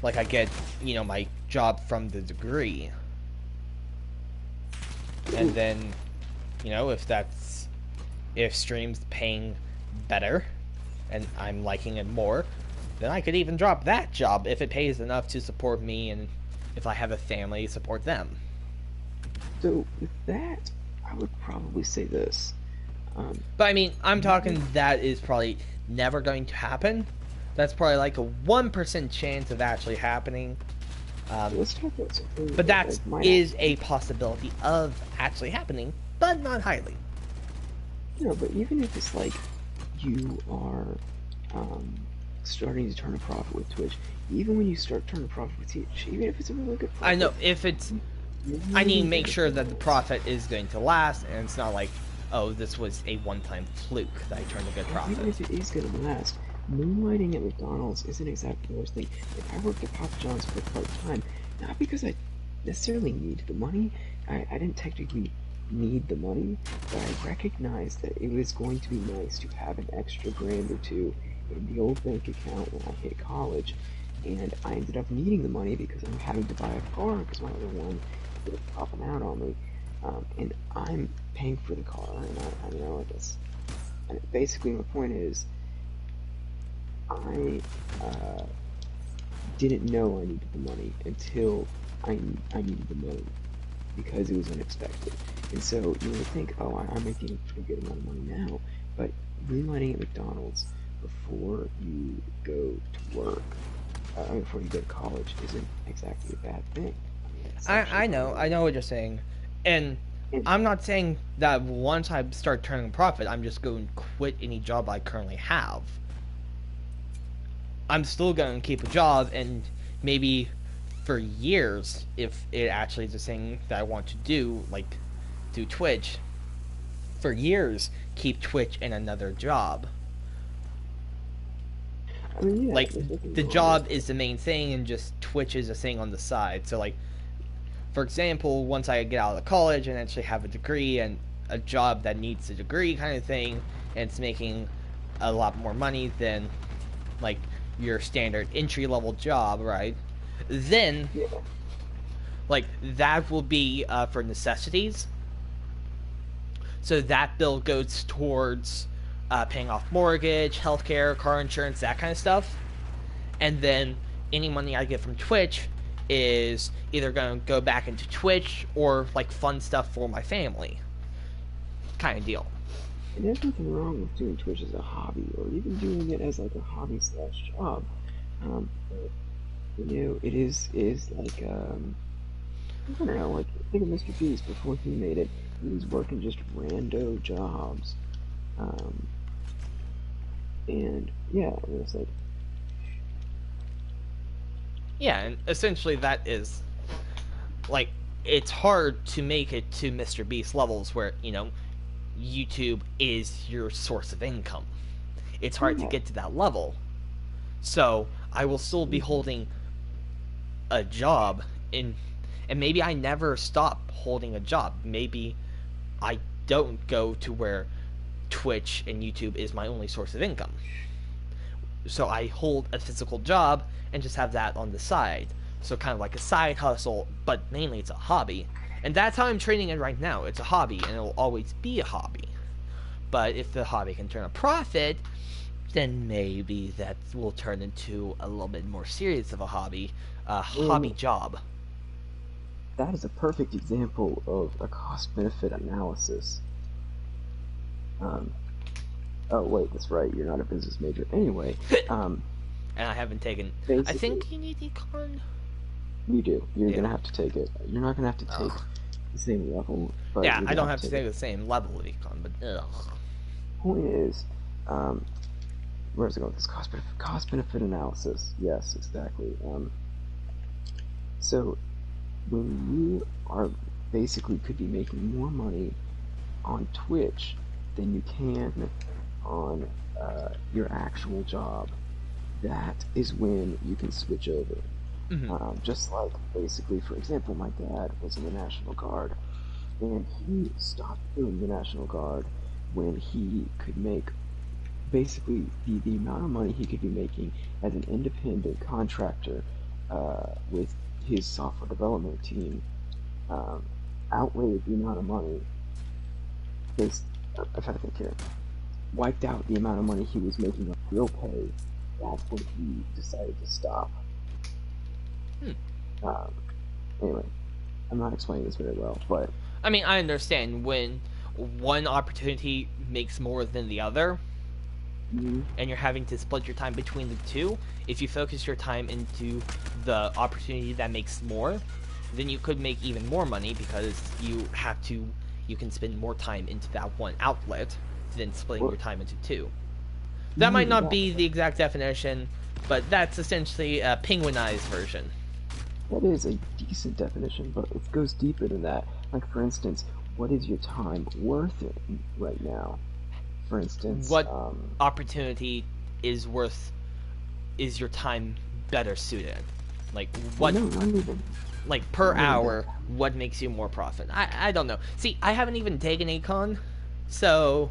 like, I get, my job from the degree. And then, if stream's paying better, and I'm liking it more, then I could even drop that job if it pays enough to support me, and if I have a family, support them. So with that, I would probably say this. But I mean, I'm talking that is probably never going to happen. That's probably like a 1% chance of actually happening. Let's talk about something. But that is a possibility of actually happening, but not highly. But even if it's like you are starting to turn a profit with Twitch, even when you start turning a profit with Twitch, even if it's a really good profit, I know, if it's... I need to make sure that the profit is going to last, and it's not like, oh, this was a one-time fluke that I turned a good profit. Even if it is going to last, moonlighting at McDonald's isn't exactly the worst thing. If I worked at Papa John's for part-time, not because I necessarily need the money. I didn't technically need the money, but I recognized that it was going to be nice to have an extra grand or two in the old bank account when I hit college. And I ended up needing the money because I'm having to buy a car because my other one was popping out on me. And I'm paying for the car, and I guess. And basically, my point is, I didn't know I needed the money until I needed the money because it was unexpected. And so you would think, oh, I'm making a good amount of money now, but moonlighting at McDonald's before you go to work, before you go to college, isn't exactly a bad thing. I know what you're saying, and I'm not saying that once I start turning a profit, I'm just going to quit any job I currently have. I'm still going to keep a job, and maybe for years, if it actually is a thing that I want to do, like do Twitch, for years, keep Twitch and another job. I mean, yeah, Like, the job is the main thing, and just Twitch is a thing on the side. So, like, for example, once I get out of college and actually have a degree and a job that needs a degree kind of thing, and it's making a lot more money than, like, your standard entry-level job, right? Then, Yeah. like, that will be for necessities. So that bill goes towards paying off mortgage, healthcare, car insurance, that kind of stuff. And then any money I get from Twitch is either going to go back into Twitch or like fun stuff for my family, kind of deal. And there's nothing wrong with doing Twitch as a hobby, or even doing it as like a hobby slash job. But, it is like I don't know, like think of Mr. Beast before he made it. He was working just rando jobs, and yeah, it was like. Yeah, and essentially that is, like, it's hard to make it to Mr. Beast levels where, YouTube is your source of income. It's hard to get to that level. So, I will still be holding a job, and maybe I never stop holding a job. Maybe I don't go to where Twitch and YouTube is my only source of income. So I hold a physical job and just have that on the side. So kind of like a side hustle, but mainly it's a hobby. And that's how I'm treating it right now. It's a hobby, and it'll always be a hobby. But if the hobby can turn a profit, then maybe that will turn into a little bit more serious of a hobby, hobby job. That is a perfect example of a cost-benefit analysis. Oh wait, that's right. You're not a business major anyway. And I haven't taken. I think you need econ. You do. You're gonna have to take it. You're not gonna have to take the same level. But yeah, I don't have to take the same level of econ, but point is, where's it going? This cost benefit analysis. Yes, exactly. So when you are basically could be making more money on Twitch than you can on your actual job, that is when you can switch over. Mm-hmm. Just like basically, for example, my dad was in the National Guard, and he stopped doing the National Guard when he could make basically the amount of money he could be making as an independent contractor with his software development team outweighed the amount of money. This, I'm trying to think here, wiped out the amount of money he was making on real pay. That's when he decided to stop. Anyway, I'm not explaining this very well, but I mean, I understand when one opportunity makes more than the other, and you're having to split your time between the two. If you focus your time into the opportunity that makes more, then you could make even more money because you can spend more time into that one outlet than splitting your time into two. That might not be the exact definition, but that's essentially a penguinized version. That is a decent definition, but it goes deeper than that. Like, for instance, what is your time worth right now? For instance, what opportunity is your time better suited? Like, what? No, not even. like per Really don't. hour, what makes you more profit? I don't know. See, I haven't even taken econ, so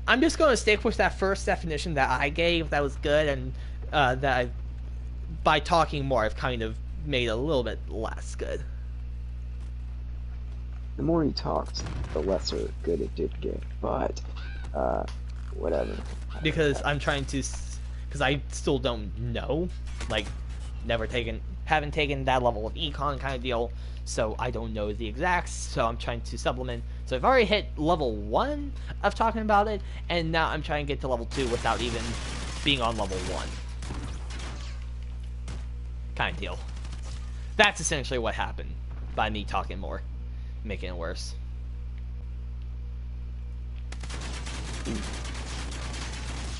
I'm just going to stick with that first definition that I gave. That was good, and that by talking more, I've kind of made a little bit less good. The more he talked, the lesser good it did get. But whatever. Because I'm trying to, because I still don't know, like, haven't taken that level of econ kind of deal, so I don't know the exacts, so I'm trying to supplement. So I've already hit level 1 of talking about it, and now I'm trying to get to level 2 without even being on level 1. Kind of deal. That's essentially what happened by me talking more, making it worse.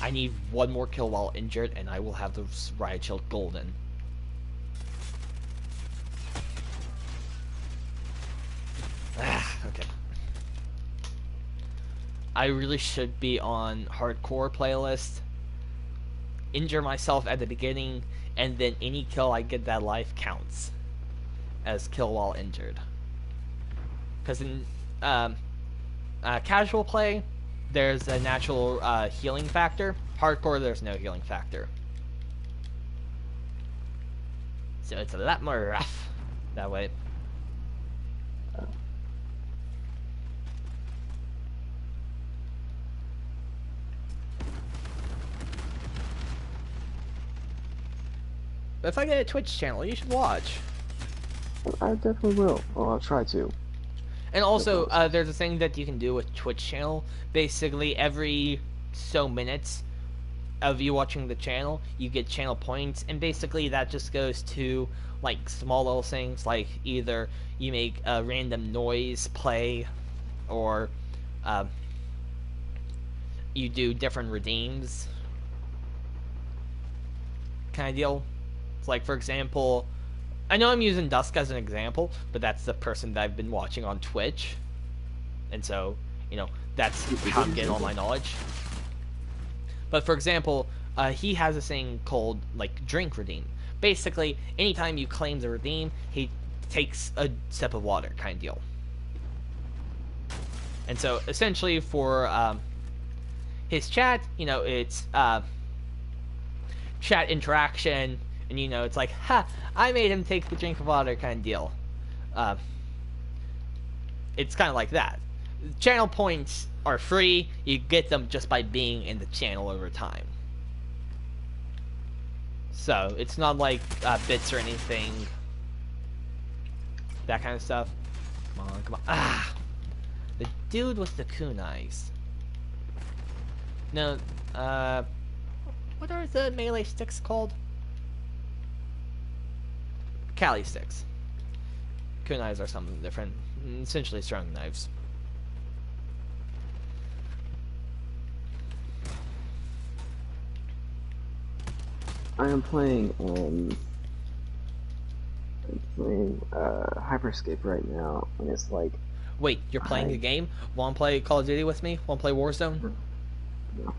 I need one more kill while injured, and I will have the Riot Shield golden. Okay. I really should be on hardcore playlist. Injure myself at the beginning, and then any kill I get that life counts as kill while injured. Because in casual play, there's a natural healing factor. Hardcore, there's no healing factor. So it's a lot more rough that way. But if I get a Twitch channel, you should watch. I definitely will. Well, I'll try to. And also, there's a thing that you can do with Twitch channel. Basically, every so minutes of you watching the channel, you get channel points, and basically that just goes to like small little things, like either you make a random noise play, or you do different redeems, kind of deal. It's like, for example, I know I'm using Dusk as an example, but that's the person that I've been watching on Twitch. And so, you know, that's how I'm getting all my knowledge. But for example, he has a thing called, like, Drink Redeem. Basically, anytime you claim the redeem, he takes a sip of water, kind of deal. And so, essentially, for his chat, you know, it's chat interaction. And, you know, it's like, ha, I made him take the drink of water kind of deal. It's kind of like that. Channel points are free. You get them just by being in the channel over time. So, it's not like bits or anything. That kind of stuff. Come on, come on. Ah! The dude with the kunais. No, what are the melee sticks called? Kali sticks. Kunais are something different. Essentially throwing knives. I am playing Hyperscape right now, and it's like... Wait, you're playing a game? Want to play Call of Duty with me? Want to play Warzone? No.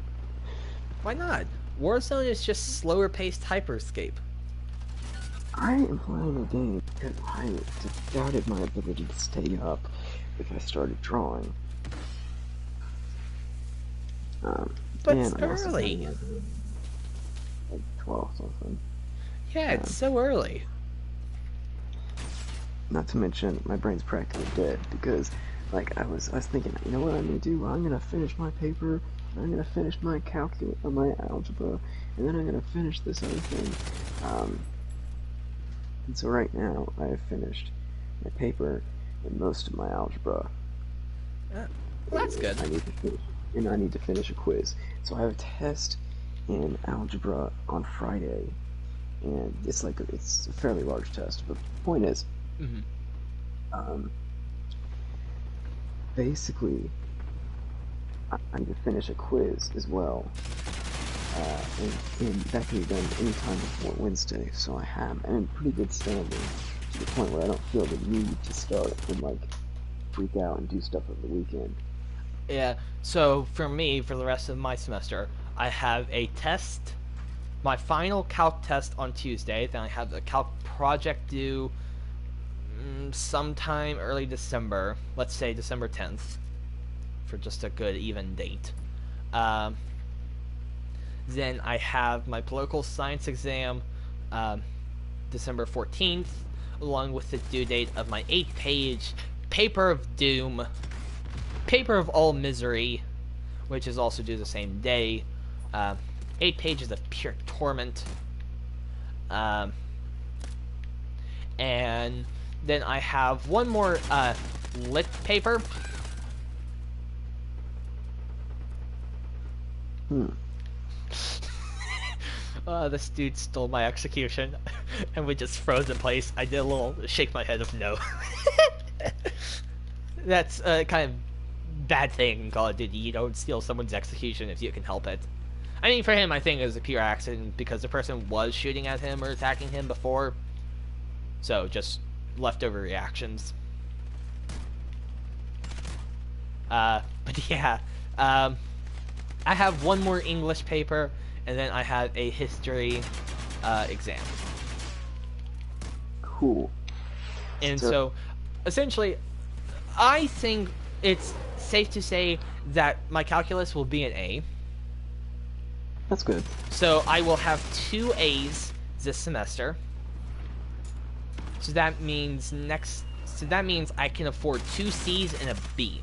Why not? Warzone is just slower paced Hyperscape. I am playing a game because I doubted my ability to stay up if I started drawing. But it's early. Like 12 something. Yeah, it's so early. Not to mention, my brain's practically dead because, like, I was thinking, you know what I'm gonna do? I'm gonna finish my paper, and I'm gonna finish my calculus, or my algebra, and then I'm gonna finish this other thing. And so right now, I have finished my paper and most of my algebra. Well, that's good. I need to finish a quiz. So I have a test in algebra on Friday, and it's a fairly large test. But the point is, basically, I need to finish a quiz as well. And that can be done anytime before Wednesday, so I'm in pretty good standing to the point where I don't feel the need to start and like freak out and do stuff over the weekend. Yeah, so for me, for the rest of my semester, I have a test, my final calc test on Tuesday, then I have the calc project due sometime early December. Let's say December 10th, for just a good even date. Then I have my political science exam, December 14th, along with the due date of my 8-page paper of doom, paper of all misery, which is also due the same day. 8 pages of pure torment. And then I have one more lit paper. This dude stole my execution, and we just froze in place. I did a little shake my head of no. That's a kind of bad thing in Call of Duty. You don't steal someone's execution if you can help it. I mean, for him, I think it was a pure accident because the person was shooting at him or attacking him before. So, just leftover reactions. But yeah, I have one more English paper, and then I have a history exam. Cool. And so, essentially, I think it's safe to say that my calculus will be an A. That's good. So I will have 2 A's this semester. So that means I can afford 2 C's and a B.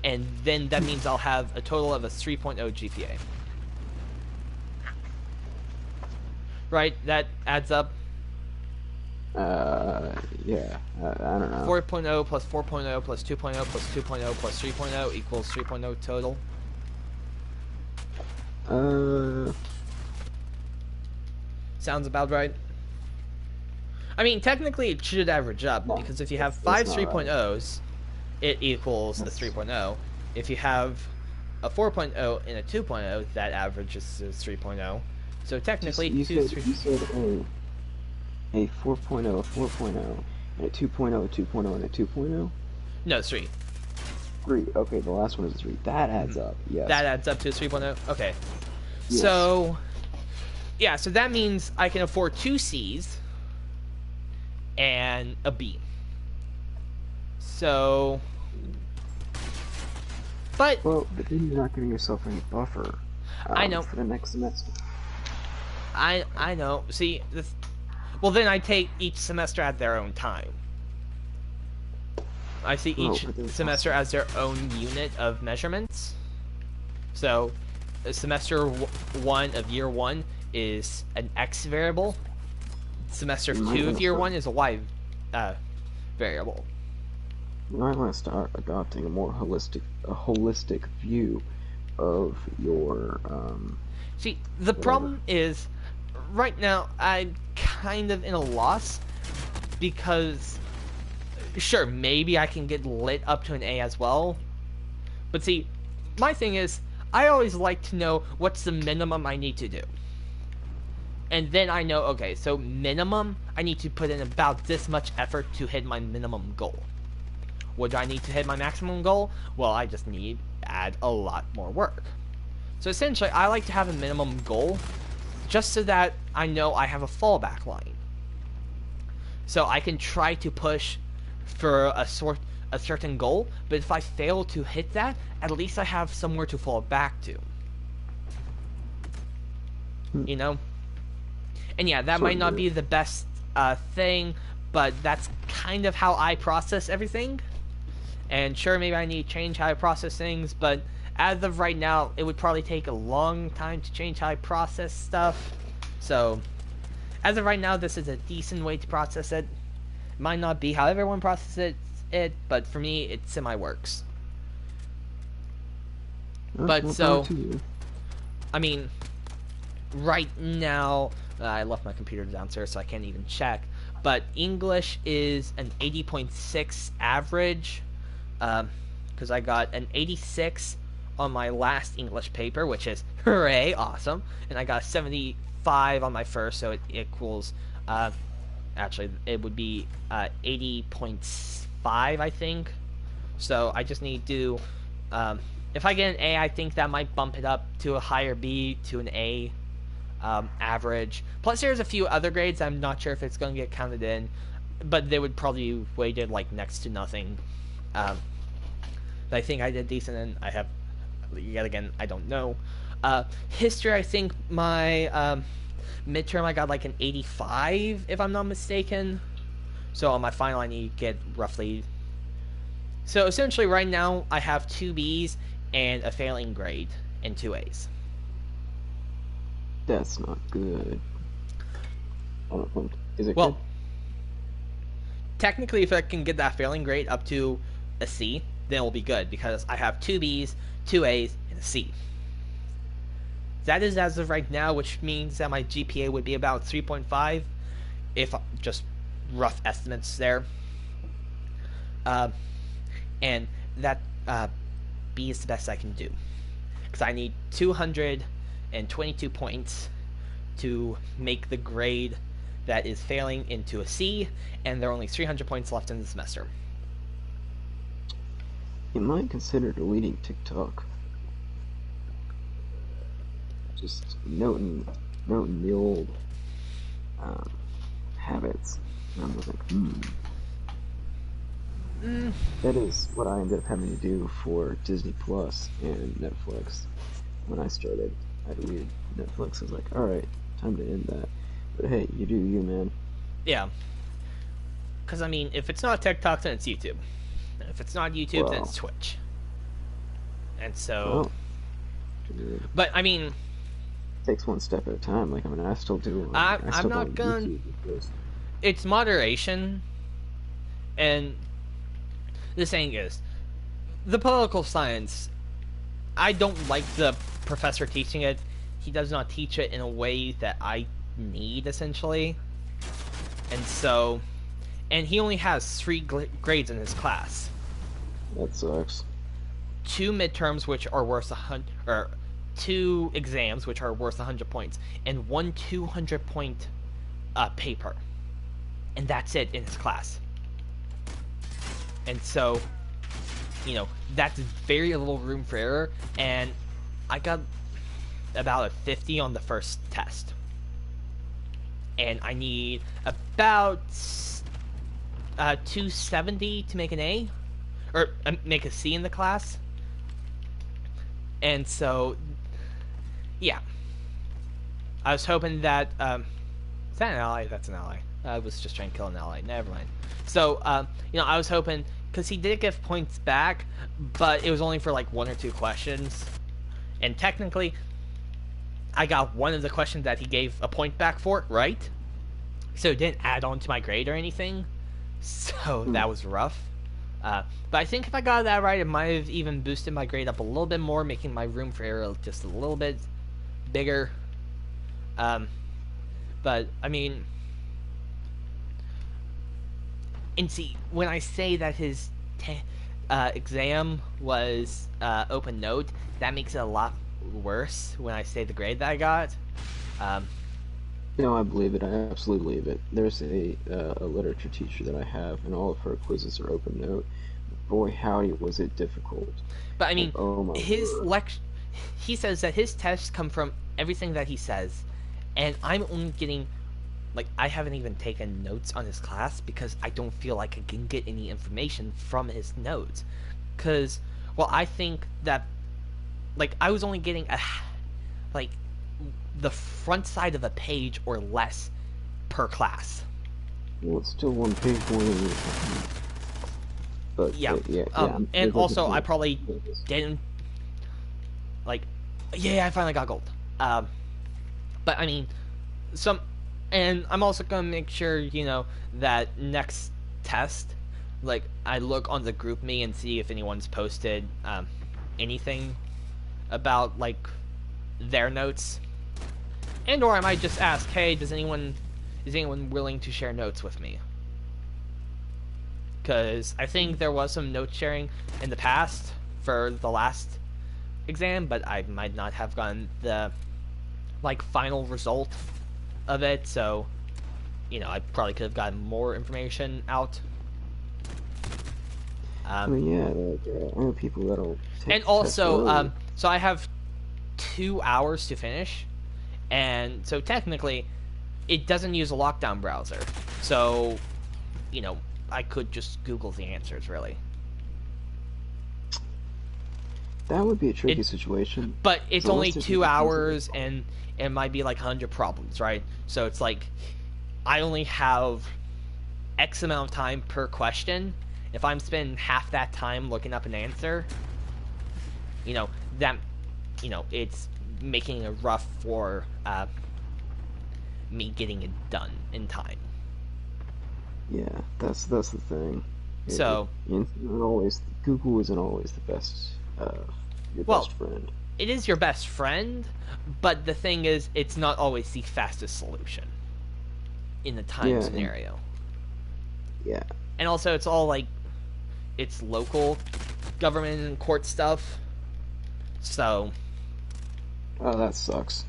And then that means I'll have a total of a 3.0 GPA. Right? That adds up. Yeah. I don't know. 4.0 plus 4.0 plus 2.0 plus 2.0 plus 3.0 equals 3.0 total. Sounds about right. I mean, technically it should average up, because if you have 5 3.0s, it equals the 3.0. If you have a 4.0 and a 2.0, that averages to 3.0. So technically, you said a 4.0, a 4.0, and a 2.0, a 2.0, and a 2.0? No, 3. 3. Okay, the last one is 3. That adds up, yes. That adds up to 3.0? Okay. Yes. So, yeah, so that means I can afford 2 C's and a B. So, but Well, but then you're not giving yourself any buffer. I know. For the next semester. I know. See, well, then I take each semester at their own time. I see each semester as their own unit of measurements. So, semester 1 of year 1 is an X variable. Semester 2 of year 1 is a Y variable. You might want to start adopting a more holistic view of your. See, the problem is, right now I'm kind of in a loss because, sure, maybe I can get lit up to an A as well. But see, my thing is, I always like to know what's the minimum I need to do. And then I know, okay, so minimum, I need to put in about this much effort to hit my minimum goal. What do I need to hit my maximum goal? Well, I just need to add a lot more work. So essentially, I like to have a minimum goal just so that I know I have a fallback line. So I can try to push for a certain goal, but if I fail to hit that, at least I have somewhere to fall back to. You know? And yeah, that might not be the best thing, but that's kind of how I process everything. And sure, maybe I need to change how I process things, but as of right now, it would probably take a long time to change how I process stuff. So, as of right now, this is a decent way to process it. Might not be how everyone processes it, but for me, it semi-works. But so, I mean, right now, I left my computer downstairs, so I can't even check. But English is an 80.6 average, because I got an 86 on my last English paper, which is hooray, awesome. And I got 75 on my first, so it equals, actually, it would be 80.5, I think. So I just need to, if I get an A, I think that might bump it up to a higher B, to an A. average. Plus, there's a few other grades I'm not sure if it's going to get counted in, but they would probably be weighted like next to nothing. But I think I did decent in. I have, yet again, I don't know. History, I think my midterm I got like an 85, if I'm not mistaken. So on my final, I need to get roughly. So essentially, right now, I have 2 Bs and a failing grade and 2 As. That's not good. I don't think. Is it Well, good? technically, if I can get that failing grade up to a C, then it will be good because I have 2 Bs, 2 As, and a C. That is as of right now, which means that my GPA would be about 3.5, if just rough estimates there. And that B is the best I can do. Because I need 222 points to make the grade that is failing into a C, and there are only 300 points left in the semester. You might consider deleting TikTok. Just noting the old habits. And I was like, That is what I ended up having to do for Disney Plus and Netflix. When I started, I deleted Netflix. I was like, alright, time to end that. But hey, you do you, man. Yeah. Because, I mean, if it's not TikTok, then it's YouTube. And if it's not YouTube, then it's Twitch. And so... Dude, but, I mean... takes one step at a time. Like, I mean, I still do. I'm not gonna... It's moderation. And the saying is, the political science, I don't like the professor teaching it. He does not teach it in a way that I need, essentially. And so... and he only has 3 grades in his class. That sucks. 2 midterms, which are worth 100, or 2 exams, which are worth 100 points, and 1 200-point paper, and that's it in his class. And so, you know, that's very little room for error. And I got about a 50 on the first test, and I need about 270 to make an A, or make a C in the class. And so, yeah, I was hoping that is that an ally? That's an ally. I was just trying to kill an ally. Never mind. So, you know, I was hoping, because he did give points back, but it was only for like 1 or 2 questions, and technically, I got one of the questions that he gave a point back for, right? So it didn't add on to my grade or anything. So that was rough. But I think if I got that right, it might have even boosted my grade up a little bit more, making my room for error just a little bit bigger. But, I mean... and see, when I say that his exam was open note, that makes it a lot worse when I say the grade that I got. No, I believe it. I absolutely believe it. There's a literature teacher that I have, and all of her quizzes are open note. Boy, howdy, was it difficult. But I mean, like, oh my his word. he says that his tests come from everything that he says, and I'm only getting, like, I haven't even taken notes on his class because I don't feel like I can get any information from his notes. Because, well, I think that, like, I was only getting like, the front side of a page or less per class. Well, it's still one page more than you. But Yeah. yeah. And also, I probably didn't, like, yeah, I finally got gold. But I mean, and I'm also gonna make sure, you know, that next test, like, I look on the group me and see if anyone's posted anything about, like, their notes, and or I might just ask, hey, is anyone willing to share notes with me? Because I think there was some note sharing in the past for the last exam, but I might not have gotten the, like, final result of it, so, you know, I probably could have gotten more information out. I mean, yeah, like, I know people that'll take And the test also, early. so I have 2 hours to finish, And so technically, it doesn't use a lockdown browser. So, I could just Google the answers, really. That would be a tricky situation. But it's So only let's just 2 make it hours, and it might be like 100 problems, right? So it's like, I only have X amount of time per question. If I'm spending half that time looking up an answer, it's making it rough for me getting it done in time. Yeah, that's the thing. So Google isn't always the best your best friend. It is your best friend, but the thing is, it's not always the fastest solution in the time scenario. Yeah. And also, it's all like, it's local government and court stuff. So. Oh, that sucks.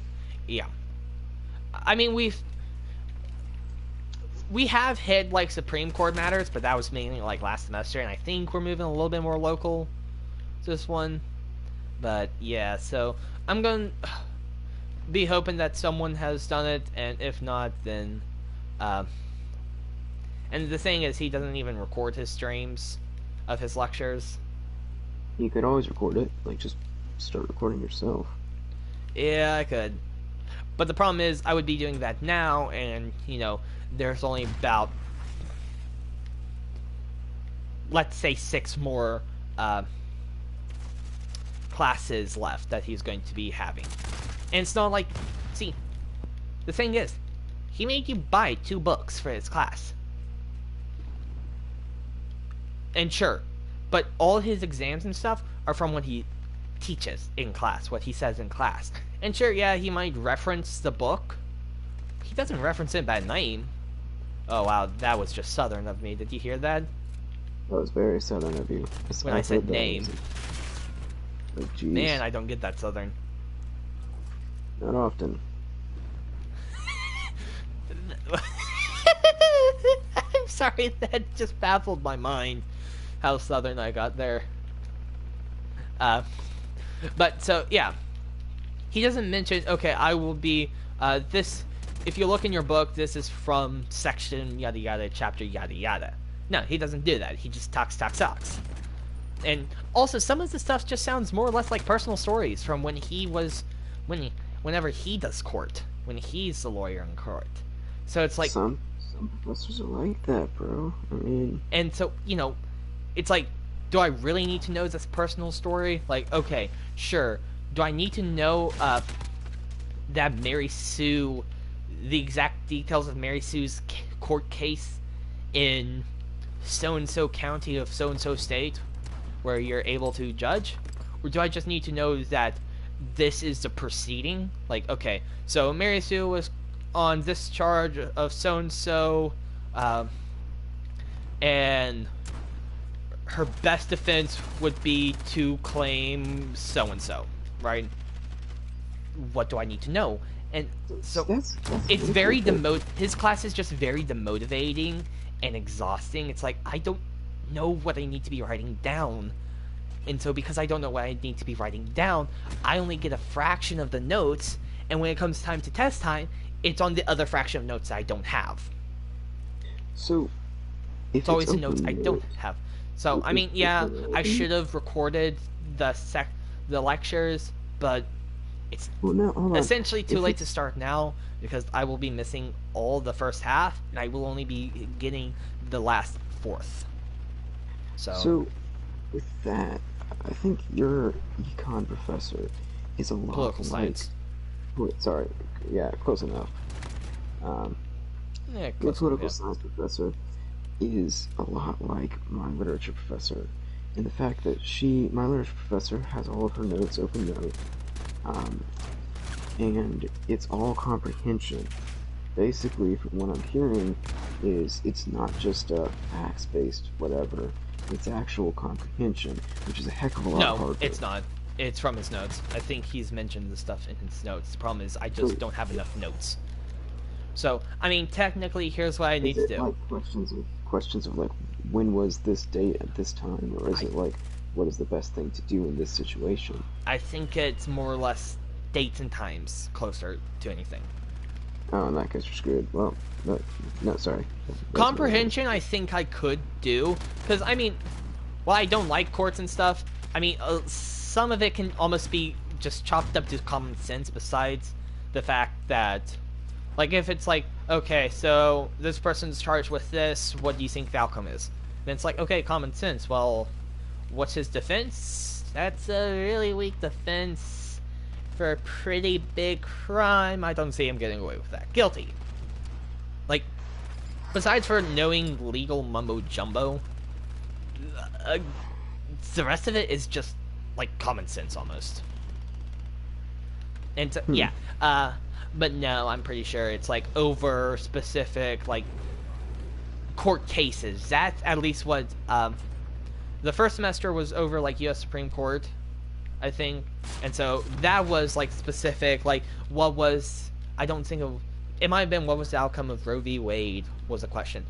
Yeah. I mean, we have hit like Supreme Court matters, but that was mainly like last semester, and I think we're moving a little bit more local to this one. But yeah, so I'm going to be hoping that someone has done it, and if not, then and the thing is, he doesn't even record his streams of his lectures. You could always record it, like just start recording yourself. Yeah, I could. But the problem is, I would be doing that now, and, there's only about, let's say, 6 more classes left that he's going to be having. And it's not like, see, the thing is, he made you buy 2 books for his class. And sure, but all his exams and stuff are from what he teaches in class, what he says in class. And sure, yeah, he might reference the book. He doesn't reference it by name. Oh wow, that was just southern of me. Did you hear that? That was very southern of you. When I said name. Oh, jeez. Man, I don't get that southern. Not often. I'm sorry, that just baffled my mind. How southern I got there. But so, yeah. He doesn't mention, okay, I will be, this, if you look in your book, this is from section yada yada, chapter yada yada. No, he doesn't do that. He just talks. And also, some of the stuff just sounds more or less like personal stories from when whenever he does court, when he's the lawyer in court. So it's like... Some professors are like that, bro. I mean... And so, it's like, do I really need to know this personal story? Like, okay, sure. Do I need to know that Mary Sue, the exact details of Mary Sue's court case in so-and-so county of so-and-so state where you're able to judge? Or do I just need to know that this is the proceeding? Like, okay, so Mary Sue was on this charge of so-and-so, and her best defense would be to claim so-and-so, right? What do I need to know? And so it's very his class is just very demotivating and exhausting. It's like, I don't know what I need to be writing down. And so because I don't know what I need to be writing down, I only get a fraction of the notes, and when it comes time to test time, it's on the other fraction of notes that I don't have. So it's always the notes I don't have. So I mean, yeah, I should have recorded the lectures, but it's essentially too late to start now because I will be missing all the first half, and I will only be getting the last fourth. So with that, I think your econ professor is a lot political like... science. Sorry, yeah, close enough. Yeah, your political science professor is a lot like my literature professor in the fact that my literature professor has all of her notes open note, and it's all comprehension. Basically, from what I'm hearing, is it's not just a facts-based whatever, it's actual comprehension, which is a heck of a lot harder. No, it's not. It's from his notes. I think he's mentioned the stuff in his notes. The problem is I just don't have enough notes. So, I mean, technically, here's what I need to do. Like questions of like, when was this date at this time, or is it like, what is the best thing to do in this situation? I think it's more or less dates and times closer to anything. Oh, in that case, you're screwed. Well, no, sorry. That's Comprehension, I think I could do, because, I mean, while I don't like courts and stuff, I mean, some of it can almost be just chopped up to common sense, besides the fact that, like, if it's like, okay, so this person's charged with this, what do you think the outcome is? Then it's like, okay, common sense. Well, what's his defense? That's a really weak defense for a pretty big crime. I don't see him getting away with that. Guilty. Like, besides for knowing legal mumbo-jumbo, the rest of it is just, like, common sense, almost. And so, yeah, but no, I'm pretty sure it's, like, over specific, like, court cases. That's at least what, the first semester was over, like, U.S. Supreme Court, I think, and so that was, like, specific, like, what was, I don't think of, it might have been what was the outcome of Roe v. Wade was a question.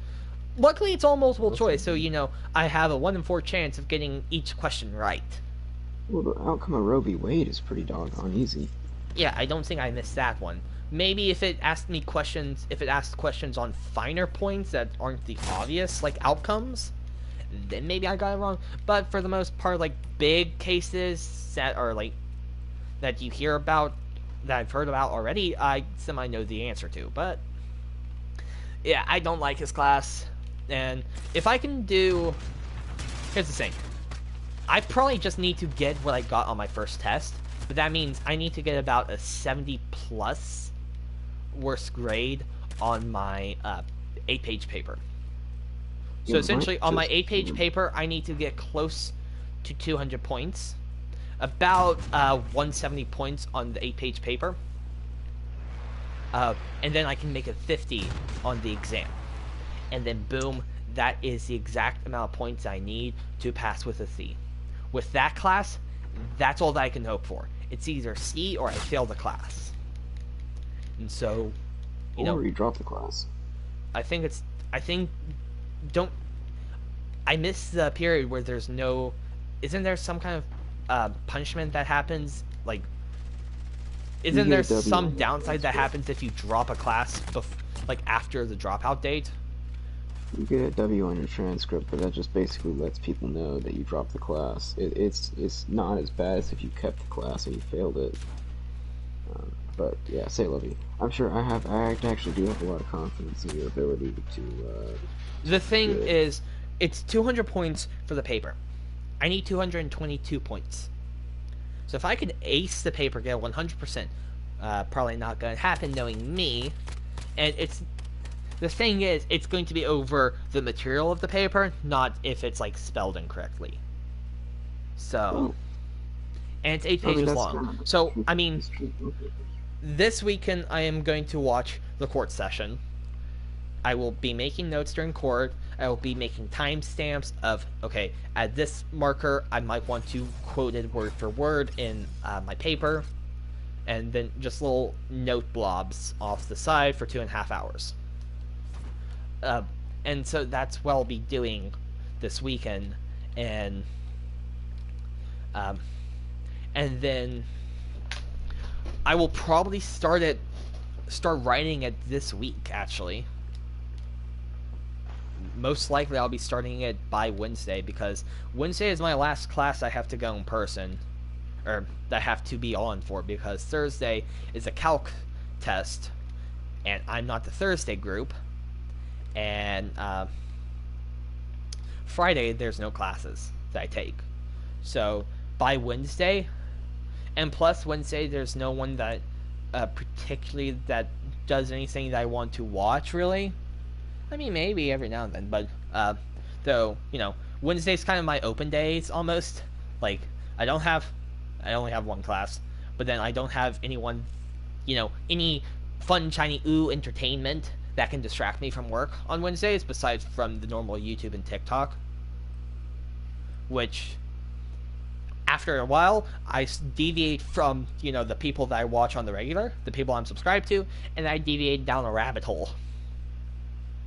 Luckily, it's all multiple choice, so, you know, I have a 1 in 4 chance of getting each question right. Well, the outcome of Roe v. Wade is pretty doggone easy. Yeah, I don't think I missed that one. Maybe if it asked me questions, if it asked questions on finer points that aren't the obvious, like, outcomes, then maybe I got it wrong. But for the most part, like, big cases that are, like, that you hear about, that I've heard about already, I semi know the answer to. But, yeah, I don't like his class. And if I can do... Here's the thing. I probably just need to get what I got on my first test. But that means I need to get about a 70 plus worst grade on my 8-page paper. So essentially, on my 8-page paper, I need to get close to 200 points. About 170 points on the 8-page paper. And then I can make a 50 on the exam. And then boom, that is the exact amount of points I need to pass with a C. With that class, that's all that I can hope for. It's either C or I fail the class. And so, you know... Or you drop the class. I think I miss the period where there's no... Isn't there some kind of punishment that happens? Like, isn't there some downside that happens if you drop a class, like, after the dropout date? You get a W on your transcript, but that just basically lets people know that you dropped the class. It's not as bad as if you kept the class and you failed it. But yeah, say Lovey. I'm sure I actually do have a lot of confidence in your ability to. The thing is, it's 200 points for the paper. I need 222 points. So if I could ace the paper, get 100%, probably not going to happen knowing me. And the thing is, it's going to be over the material of the paper, not if it's, like, spelled incorrectly. So, and it's 8 pages long. So, I mean, this weekend I am going to watch the court session. I will be making notes during court. I will be making timestamps of, okay, at this marker, I might want to quote it word for word in my paper. And then just little note blobs off the side for 2.5 hours. And so that's what I'll be doing this weekend, and then I will probably start writing it this week. Actually, most likely I'll be starting it by Wednesday, because Wednesday is my last class I have to go in person, or that I have to be on for, because Thursday is a calc test, and I'm not the Thursday group. And Friday, there's no classes that I take. So by Wednesday, and plus Wednesday, there's no one that particularly that does anything that I want to watch, really. I mean, maybe every now and then, but though, you know, Wednesday's kind of my open days almost. Like, I only have one class, but then I don't have anyone, you know, any fun, shiny, entertainment that can distract me from work on Wednesdays, besides from the normal YouTube and TikTok. Which, after a while, I deviate from, you know, the people that I watch on the regular, the people I'm subscribed to, and I deviate down a rabbit hole.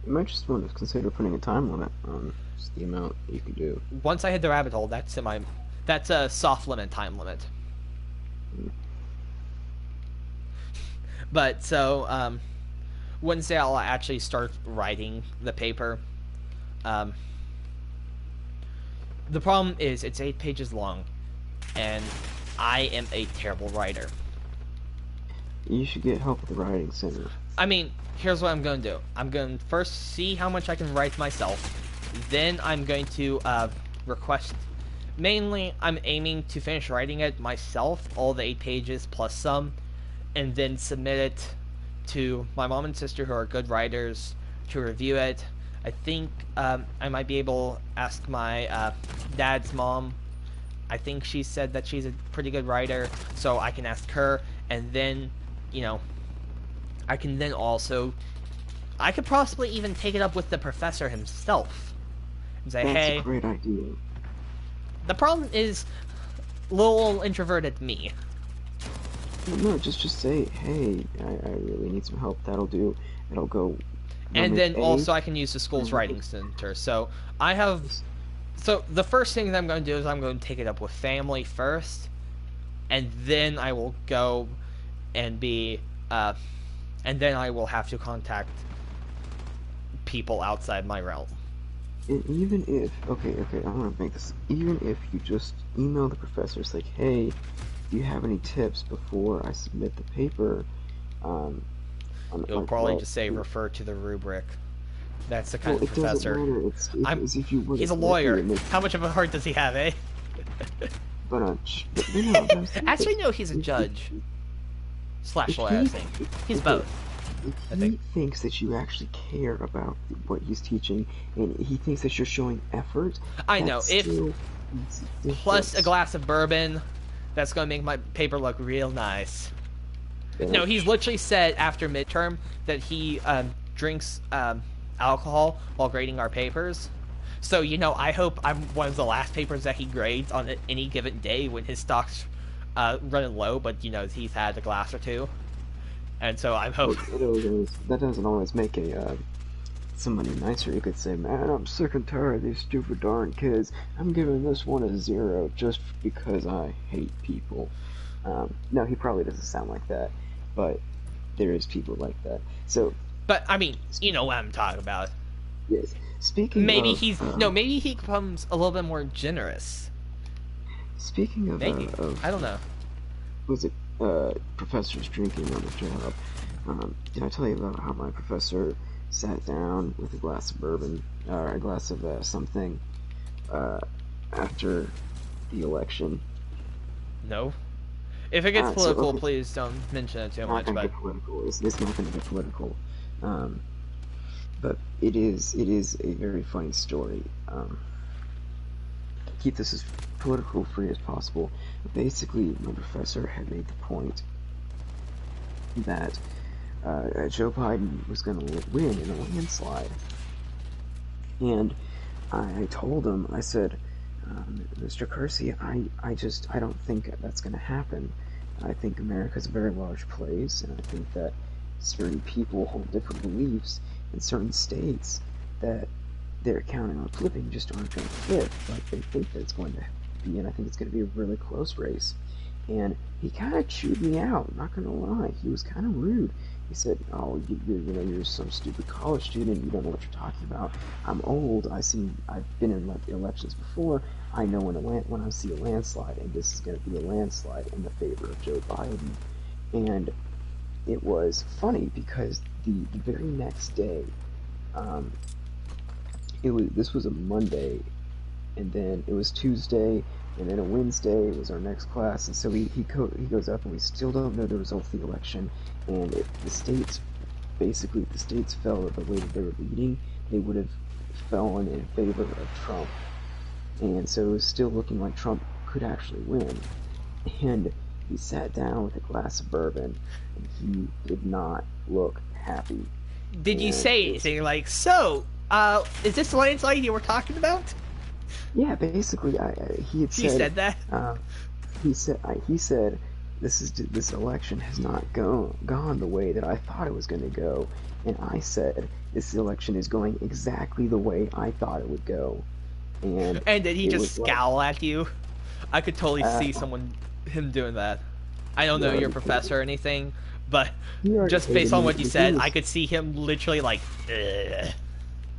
You might just want to consider putting a time limit on just the amount you can do. Once I hit the rabbit hole, that's a soft limit, time limit. But so Wednesday I'll actually start writing the paper. Um, the problem is it's 8 pages long, and I am a terrible writer. You should get help at the writing center. I mean, here's what I'm going to do. I'm going to first see how much I can write myself. Then I'm going to request. Mainly, I'm aiming to finish writing it myself, all the 8 pages plus some, and then submit it to my mom and sister, who are good writers, to review it. I think I might be able to ask my dad's mom. I think she said that she's a pretty good writer, so I can ask her, and then, you know, I can then also, I could possibly even take it up with the professor himself and say, That's hey, a great idea. the problem is little introverted me. No, just say, hey, I really need some help. That'll do. It'll go. And then A. also I can use the school's writing center. So I have, so the first thing that I'm going to do is I'm going to take it up with family first, and then I will go and be, and then I will have to contact people outside my realm. And even if, okay, I want to make this, even if you just email the professor, it's like, hey, do you have any tips before I submit the paper? You'll probably just say, refer to the rubric. That's the kind of it professor. doesn't matter. It's as if you were He's a lawyer. How much of a heart does he have, eh? But no, Actually, no, he's a judge. Slash lawyer, I think. He's both. If he thinks that you actually care about what he's teaching, and he thinks that you're showing effort, I know. If plus a glass of bourbon, that's going to make my paper look real nice. No, he's literally said after midterm that he drinks alcohol while grading our papers. So, you know, I hope I'm one of the last papers that he grades on any given day when his stock's running low, but, you know, he's had a glass or two. And so I'm hoping... That doesn't always make somebody nicer. You could say, man, I'm sick and tired of these stupid darn kids. I'm giving this one a 0 just because I hate people. No, he probably doesn't sound like that, but there is people like that. So, but I mean, you know what I'm talking about. Yes. Speaking maybe of, he's maybe he becomes a little bit more generous. Speaking of, maybe I don't know. Was it professors drinking on the job? Did I tell you about how my professor sat down with a glass of bourbon or a glass of something after the election? No. If it gets political, please don't mention it too much. It's not going to get political. It's not going to get political. But it is a very funny story. Keep this as political free as possible. But basically, my professor had made the point that Joe Biden was going to win in a landslide. And I told him, I said, Mr. Kersey, I don't think that's going to happen. I think America's a very large place, and I think that certain people hold different beliefs in certain states that they're counting on flipping just aren't going to flip like they think that it's going to be, and I think it's going to be a really close race. And he kind of chewed me out, I'm not going to lie. He was kind of rude. He said, oh, you're some stupid college student, you don't know what you're talking about. I'm old, I've been in elections before, I know when I see a landslide, and this is going to be a landslide in the favor of Joe Biden. And it was funny because the very next day, this was a Monday, and then it was Tuesday, and then a Wednesday was our next class, and so he goes up, and we still don't know the result of the election, and if the states fell the way that they were leading, they would have fallen in favor of Trump, and so it was still looking like Trump could actually win, and he sat down with a glass of bourbon, and he did not look happy. Did you say anything like, so, is this the landslide you were talking about? Yeah, basically, he said that. He said, this election has not gone the way that I thought it was going to go, and I said this election is going exactly the way I thought it would go, and did he just scowl at you? I could totally see him doing that. I don't know your professor or anything, but He already just hated based on me. what you The said, thing I is, could see him literally like, ugh.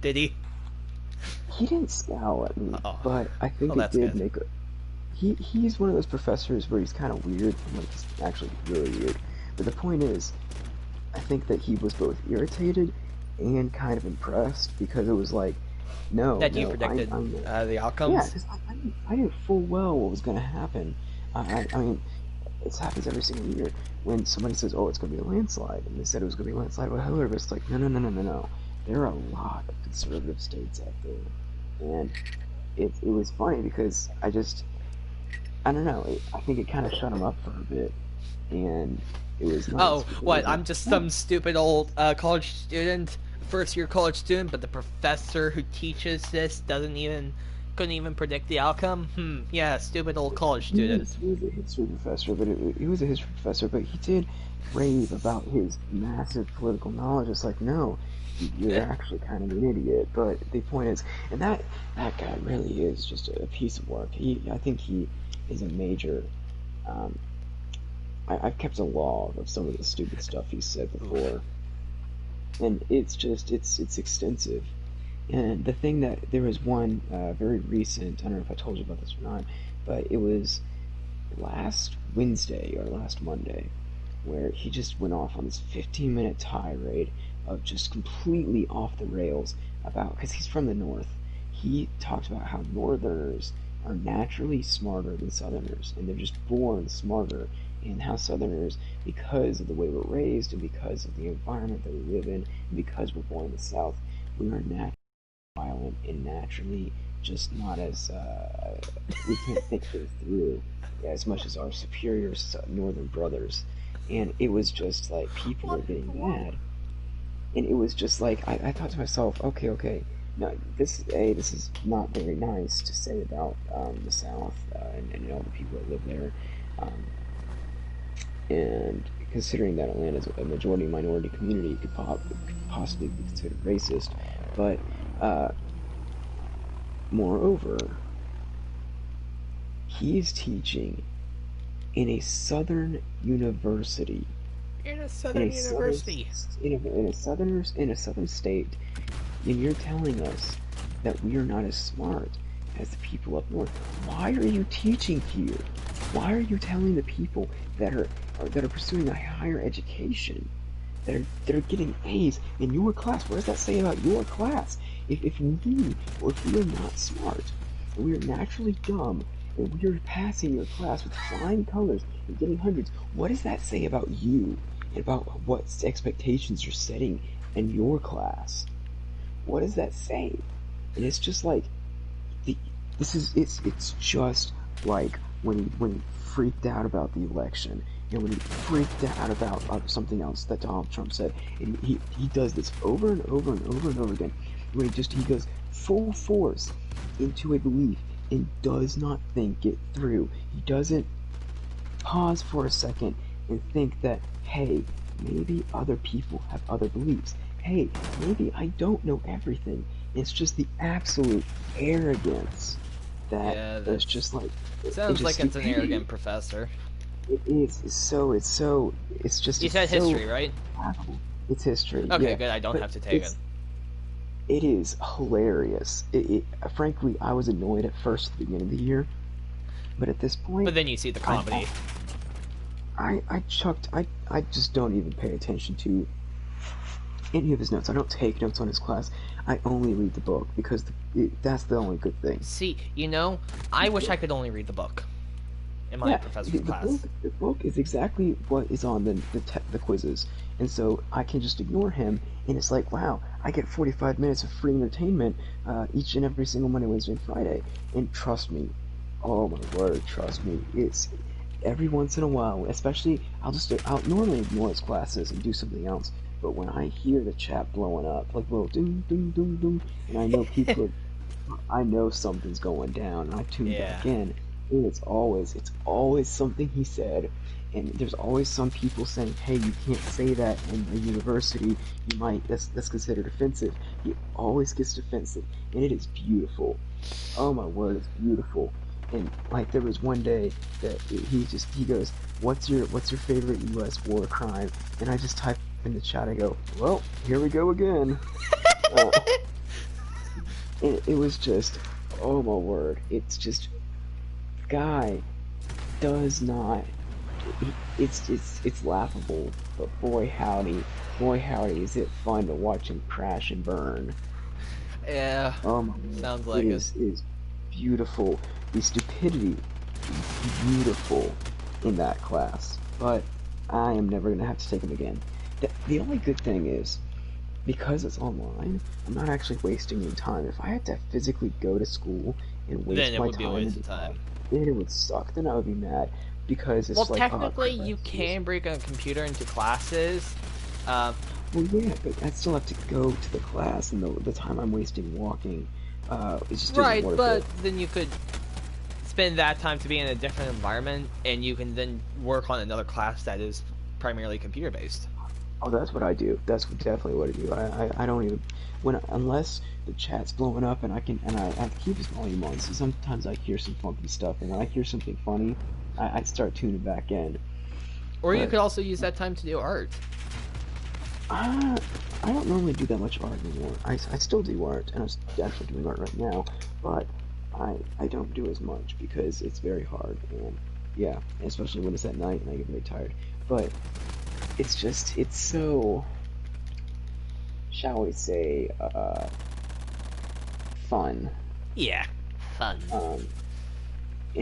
Did he? he didn't scowl at me, Oh, but I oh, think it that's did good. make a. He's one of those professors where he's kind of weird. Like he's actually really weird. But the point is, I think that he was both irritated and kind of impressed because it was like, no, That you no, predicted I know. the Yeah, outcomes. because I knew full well what was going to happen. I mean, it happens every single year when somebody says, "Oh, it's going to be a landslide," and they said it was going to be a landslide with Hillary, but it's like, no, no, no, no, no, no. There are a lot of conservative states out there, and it was funny because I don't know. I think it kind of shut him up for a bit, and it was nice Oh, because it what? was like, I'm just oh, some stupid old college student, first year college student, but the professor who teaches this couldn't even predict the outcome. Yeah, stupid old college student. he was a history professor, but he was a history professor, but he did rave about his massive political knowledge. It's like, no, you're actually kind of an idiot. But the point is, and that guy really is just a piece of work. I think he is a major. Um, I've kept a log of some of the stupid stuff he said Oof. before, and it's extensive. And the thing that there was one very recent. I don't know if I told you about this or not, but it was last Wednesday or last Monday, where he just went off on this 15-minute tirade of just completely off the rails about, because he's from the North, he talked about how Northerners are naturally smarter than Southerners, and they're just born smarter, and how Southerners, because of the way we're raised, and because of the environment that we live in, and because we're born in the South, we are naturally violent and naturally just not as we can't think things through as much as our superior northern brothers. And it was just like people were getting mad, and it was just like I thought to myself, okay, no, this is not very nice to say about the South and all the people that live there, um, and considering that Atlanta is a majority minority community, it could possibly be considered racist, but uh, moreover, he is teaching in a southern university, In a in southern a southern university. in a southern state, and you're telling us that we are not as smart as the people up north. Why are you teaching here? Why are you telling the people that are pursuing a higher education, that are getting A's in your class? What does that say about your class? If we are not smart, and we are naturally dumb, and we are passing your class with flying colors and getting hundreds, what does that say about you and about what expectations you're setting in your class? What does that say? And it's just like the, it's just like when he freaked out about the election, and when he freaked out about something else that Donald Trump said, and he does this over and over and over and over again, where he goes full force into a belief and does not think it through. He doesn't pause for a second and think that, hey, maybe other people have other beliefs. Hey, maybe I don't know everything. It's just the absolute arrogance that Yeah, is that's just like it's sounds just like it's an stupidity. arrogant professor. It is it's just You it's said so history, right? laughable. It's history, Okay, yeah, good. I don't but have to take it. it is hilarious. Frankly, I was annoyed at first at the beginning of the year, but at this But point, then you see the I comedy. I just don't even pay attention to any of his notes. I don't take notes on his class. I only read the book because that's the only good thing. See, I wish I could only read the book in my Yeah, professor's class. the book is exactly what is on the quizzes, and so I can just ignore him, and it's like, wow, I get 45 minutes of free entertainment each and every single Monday, Wednesday, and Friday, and trust me, oh my word, trust me, it's every once in a while, especially I'll normally ignore his classes and do something else, but when I hear the chat blowing up, like little doom doom doom doom, and I know something's going down, and I tune Yeah. back in, and it's always something he said, and there's always some people saying, "Hey, you can't say that in a university. That's considered offensive." He always gets defensive, and it is beautiful. Oh my word, it's beautiful. And like there was one day that he goes, what's your favorite U.S. war crime? And I just type in the chat. I go, well, here we go again. uh, it was just, oh my word, it's just, guy does not. It's laughable, but boy howdy, is it fun to watch him crash and burn. Yeah, Oh my word, sounds like it. It is beautiful. The stupidity is beautiful in that class, but I am never gonna have to take him again. The only good thing is, because it's online, I'm not actually wasting any time. If I had to physically go to school and waste Then it my would be a time, waste of time. then it would suck. Then I would be mad because it's Well, like, technically, crap, you can break a computer into classes. well, yeah, but I still have to go to the class, and the time I'm wasting walking, it just Right, isn't worth but it. then you could spend that time to be in a different environment, and you can then work on another class that is primarily computer based. Oh, that's what I do. That's definitely what I do. I don't even unless the chat's blowing up and I keep his volume on. So sometimes I hear some funky stuff, and when I hear something funny, I start tuning back in. Or you But could also use that time to do art. I don't normally do that much art anymore. I still do art, and I'm actually doing art right now, but I don't do as much because it's very hard, and yeah, especially when it's at night and I get very tired. But it's so, shall we say, fun. Yeah, fun. And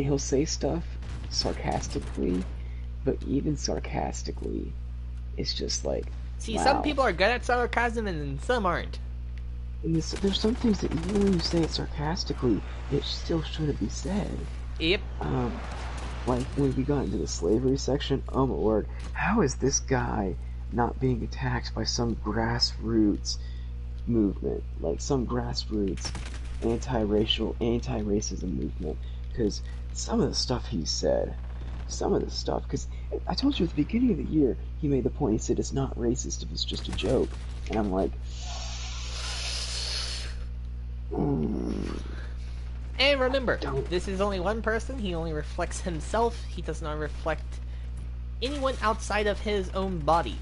he'll say stuff sarcastically, but even sarcastically, it's just like, See, wow. some people are good at sarcasm and some aren't. And there's some things that even when you say it sarcastically, it still shouldn't be said. Yep. Like when we got into the slavery section, oh my word, how is this guy not being attacked by some grassroots movement, like some grassroots anti-racism movement? Because some of the stuff he said, because I told you at the beginning of the year, he made the point, he said it's not racist if it's just a joke, and I'm like, And remember, this is only one person. He only reflects himself. He does not reflect anyone outside of his own body.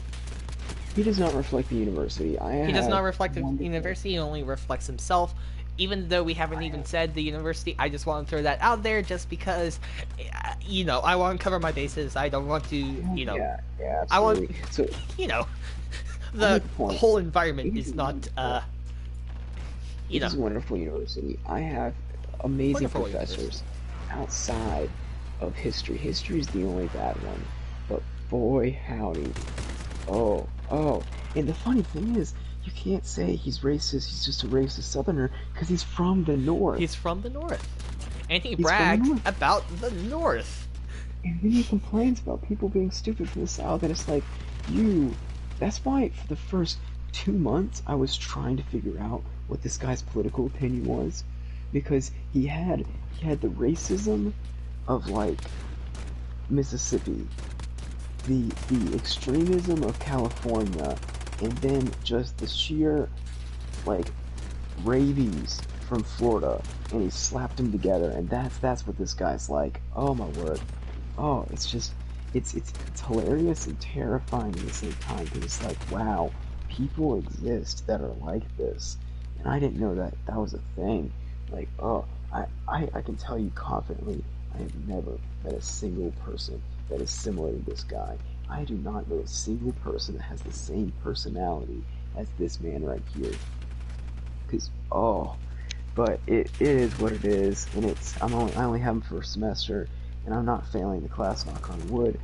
he does not reflect the university. He does not reflect the university. He only reflects himself. Even though we haven't even said the university, I just want to throw that out there just because, I want to cover my bases. I don't want to, Yeah, absolutely. I want, So, the whole environment is not, It is a wonderful university. I have amazing Wonderful professors outside of history. History is the only bad one. But boy, howdy. Oh. And the funny thing is, you can't say he's racist, he's just a racist southerner, because he's from the north. He's from the north. And he bragged about the north. And then he complains about people being stupid from the south, and it's like, that's why for the first 2 months I was trying to figure out what this guy's political opinion was, because he had the racism of like Mississippi, the extremism of California, and then just the sheer like rabies from Florida, and he slapped them together, and that's what this guy's like. Oh my word. Oh, it's just it's hilarious and terrifying at the same time, because it's like, wow, people exist that are like this, and I didn't know that was a thing. Like, I can tell you confidently, I have never met a single person that is similar to this guy. I do not know a single person that has the same personality as this man right here. But it is what it is, and I only have him for a semester, and I'm not failing the class, knock on wood.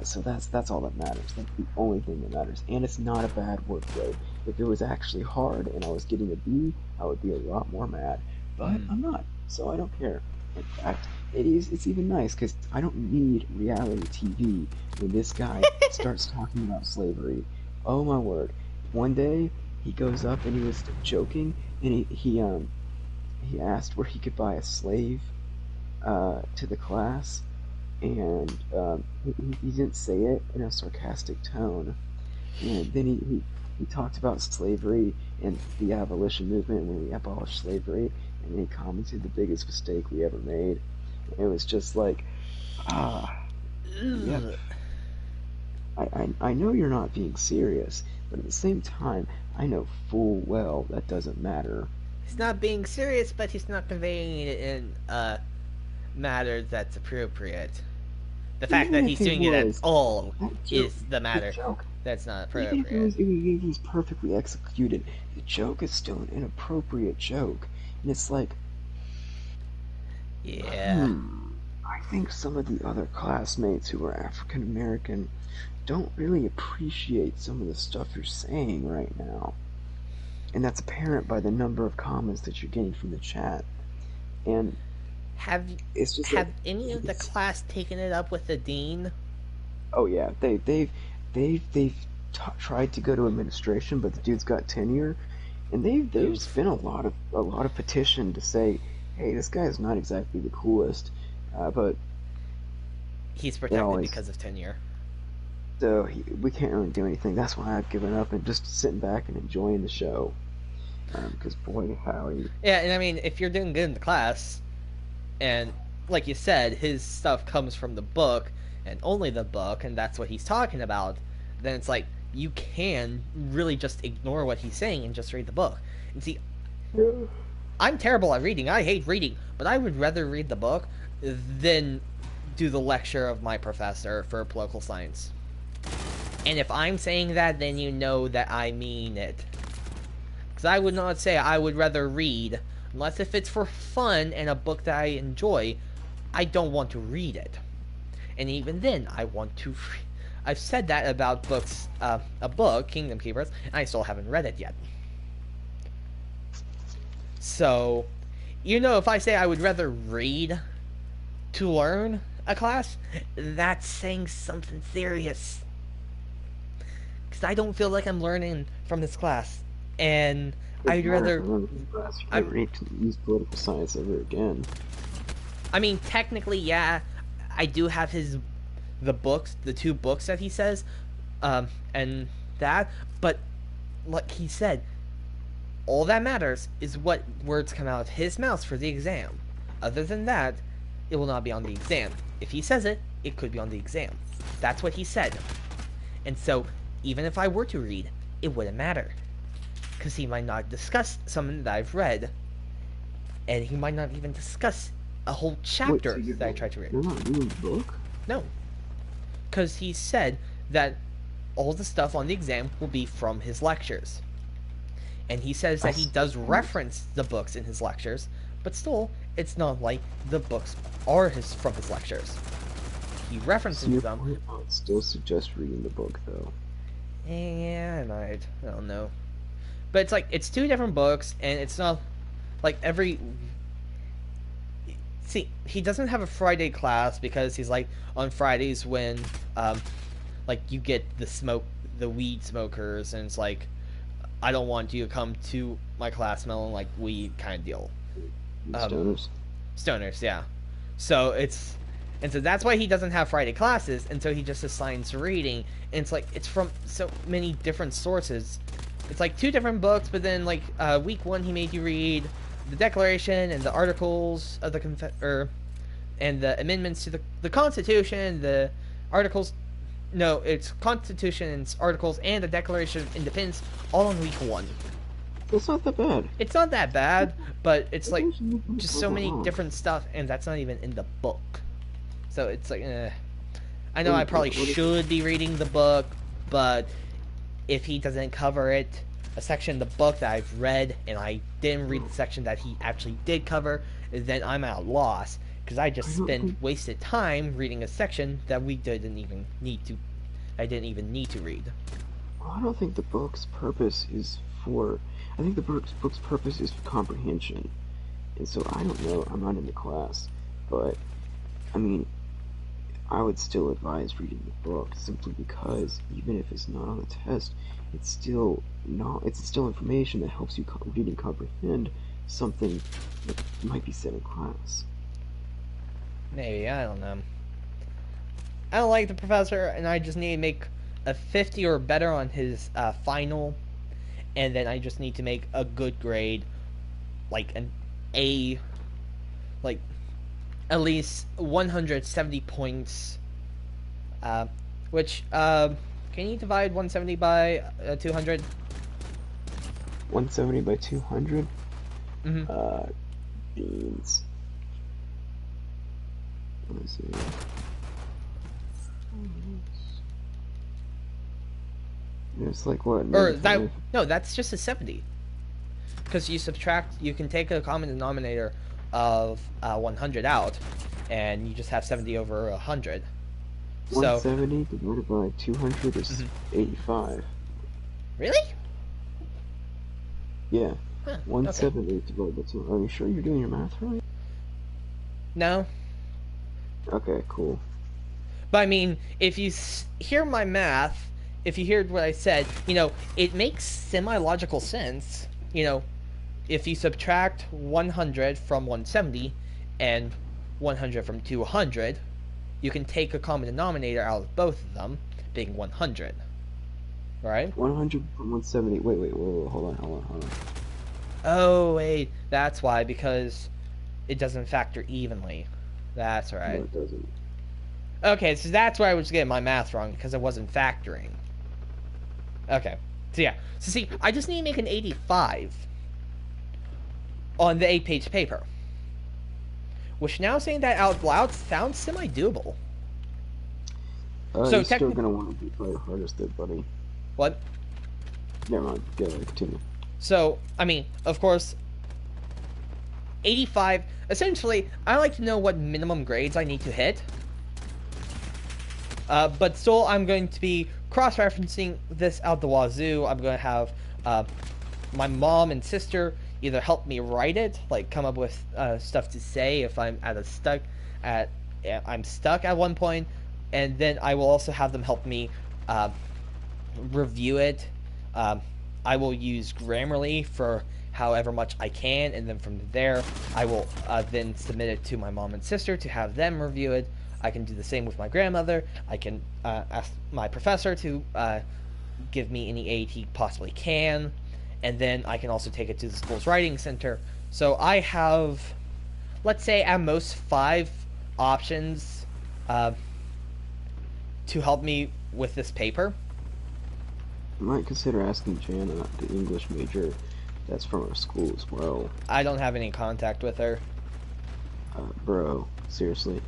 So that's all that matters. That's the only thing that matters, and it's not a bad workload. If it was actually hard and I was getting a B, I would be a lot more mad. But I'm not, so I don't care. In fact, it's even nice because I don't need reality TV when this guy starts talking about slavery. Oh my word! One day he goes up and he was joking, and he asked where he could buy a slave to the class, and he didn't say it in a sarcastic tone. And then he talked about slavery and the abolition movement when we abolished slavery, and he commented the biggest mistake we ever made. It was just like, ah, yep. Ugh. I know you're not being serious, but at the same time, I know full well that doesn't matter. He's not being serious, but he's not conveying it in a matter that's appropriate. The fact Even that if he's it doing it at was, all that joke, is the the matter joke, that's not even if appropriate. it was perfectly executed, the joke is still an inappropriate joke. And it's like, Yeah. I think some of the other classmates who are African American don't really appreciate some of the stuff you're saying right now. And that's apparent by the number of comments that you're getting from the chat. And Have it's just like, have any of the it's, class taken it up with the dean? oh yeah, they've tried to go to administration, but the dude's got tenure, and there's Oof. been a lot of petition to say, hey, this guy is not exactly the coolest, but He's it protected always because of tenure. so we can't really do anything. That's why I've given up and just sitting back and enjoying the show. Because boy, Howie, Yeah, and I mean, if you're doing good in the class, and like you said, his stuff comes from the book and only the book, and that's what he's talking about, then it's like you can really just ignore what he's saying and just read the book. And see, I'm terrible at reading. I hate reading, but I would rather read the book than do the lecture of my professor for political science. And if I'm saying that, then you know that I mean it. Because I would not say I would rather read, unless if it's for fun and a book that I enjoy, I don't want to read it. And even then, I want to. I've said that about books, a book, Kingdom Keepers, and I still haven't read it yet. So, if I say I would rather read to learn a class, that's saying something serious. Because I don't feel like I'm learning from this class. And I'd rather. you I'm, never need to use political science ever again. I mean, technically, yeah, I do have the two books that he says, and that, but like he said, all that matters is what words come out of his mouth for the exam. Other than that, it will not be on the exam. If he says it, it could be on the exam. That's what he said. And so, even if I were to read, it wouldn't matter. Because he might not discuss something that I've read, and he might not even discuss a whole chapter Wait, so that I tried to read. You're not reading the book? No. Because he said that all the stuff on the exam will be from his lectures. And he says that he does reference the books in his lectures, but still, it's not like the books are from his lectures. He references them. I would still suggest reading the book, though. Yeah, I might. I don't know. But it's like, it's two different books, and it's not like every. See, he doesn't have a Friday class because he's like, on Fridays when, like, you get the weed smokers, and it's like, I don't want you to come to my class smelling like weed kind of deal. Stoners. Stoners, yeah. So so that's why he doesn't have Friday classes, and so he just assigns reading, and it's like, it's from so many different sources. It's like two different books, but then like week 1 he made you read the Declaration and the Articles of the and the amendments to the Constitution, the Articles. No, it's Constitution's Articles and the Declaration of Independence all in week 1. That's not that bad. It's not that bad, but it's like just so many different stuff, and that's not even in the book. So it's like, I know I probably should be reading the book, but if he doesn't cover it, a section in the book that I've read, and I didn't read the section that he actually did cover, then I'm at a loss, because I just spent wasted time reading a section that I didn't even need to read. Well, I don't think the book's purpose is for. I think the book's purpose is for comprehension. And so I don't know. I'm not in the class, but I mean, I would still advise reading the book simply because even if it's not on the test, it's still information that helps you read and comprehend something that might be said in class. Maybe, I don't know. I don't like the professor, and I just need to make a 50 or better on his final, and then I just need to make a good grade, like an A, like at least 170 points. Uh, which can you divide 170 by 200? 170 by 200. Mm-hmm. Beans. Let me see. It's like what? Or that 95? no, that's just a 70. Because you subtract, you can take a common denominator of 100 out, and you just have 70 over 100. So 170 divided by 200 is Mhm. 85. Really? Yeah. Huh, okay. 170 divided by 200. Are you sure you're doing your math right? No, Okay, cool. but I mean, if you hear my math, if you hear what I said, it makes semi-logical sense. If you subtract 100 from 170 and 100 from 200, you can take a common denominator out of both of them, being 100. Right? 100 from 170. Wait, hold on. Oh, wait, that's why, because it doesn't factor evenly. That's No, right. it doesn't. Okay, so that's where I was getting my math wrong, because it wasn't factoring. Okay, so yeah. So see, I just need to make an 85 on the 8-page paper. Which, now saying that out loud, sounds semi-doable. So You're still gonna want to be by the hardest there, buddy. What? Never mind. Go ahead, continue. So, I mean, of course, 85, essentially, I like to know what minimum grades I need to hit. But still, I'm going to be cross-referencing this out the wazoo. I'm going to have my mom and sister either help me write it, like come up with stuff to say if I'm I'm stuck at one point, and then I will also have them help me review it. I will use Grammarly for however much I can, and then from there, I will then submit it to my mom and sister to have them review it. I can do the same with my grandmother. I can ask my professor to give me any aid he possibly can, and then I can also take it to the school's writing center. So I have, let's say, at most 5 options to help me with this paper. You might consider asking Jana, the English major that's from our school as well. I don't have any contact with her. Bro, seriously.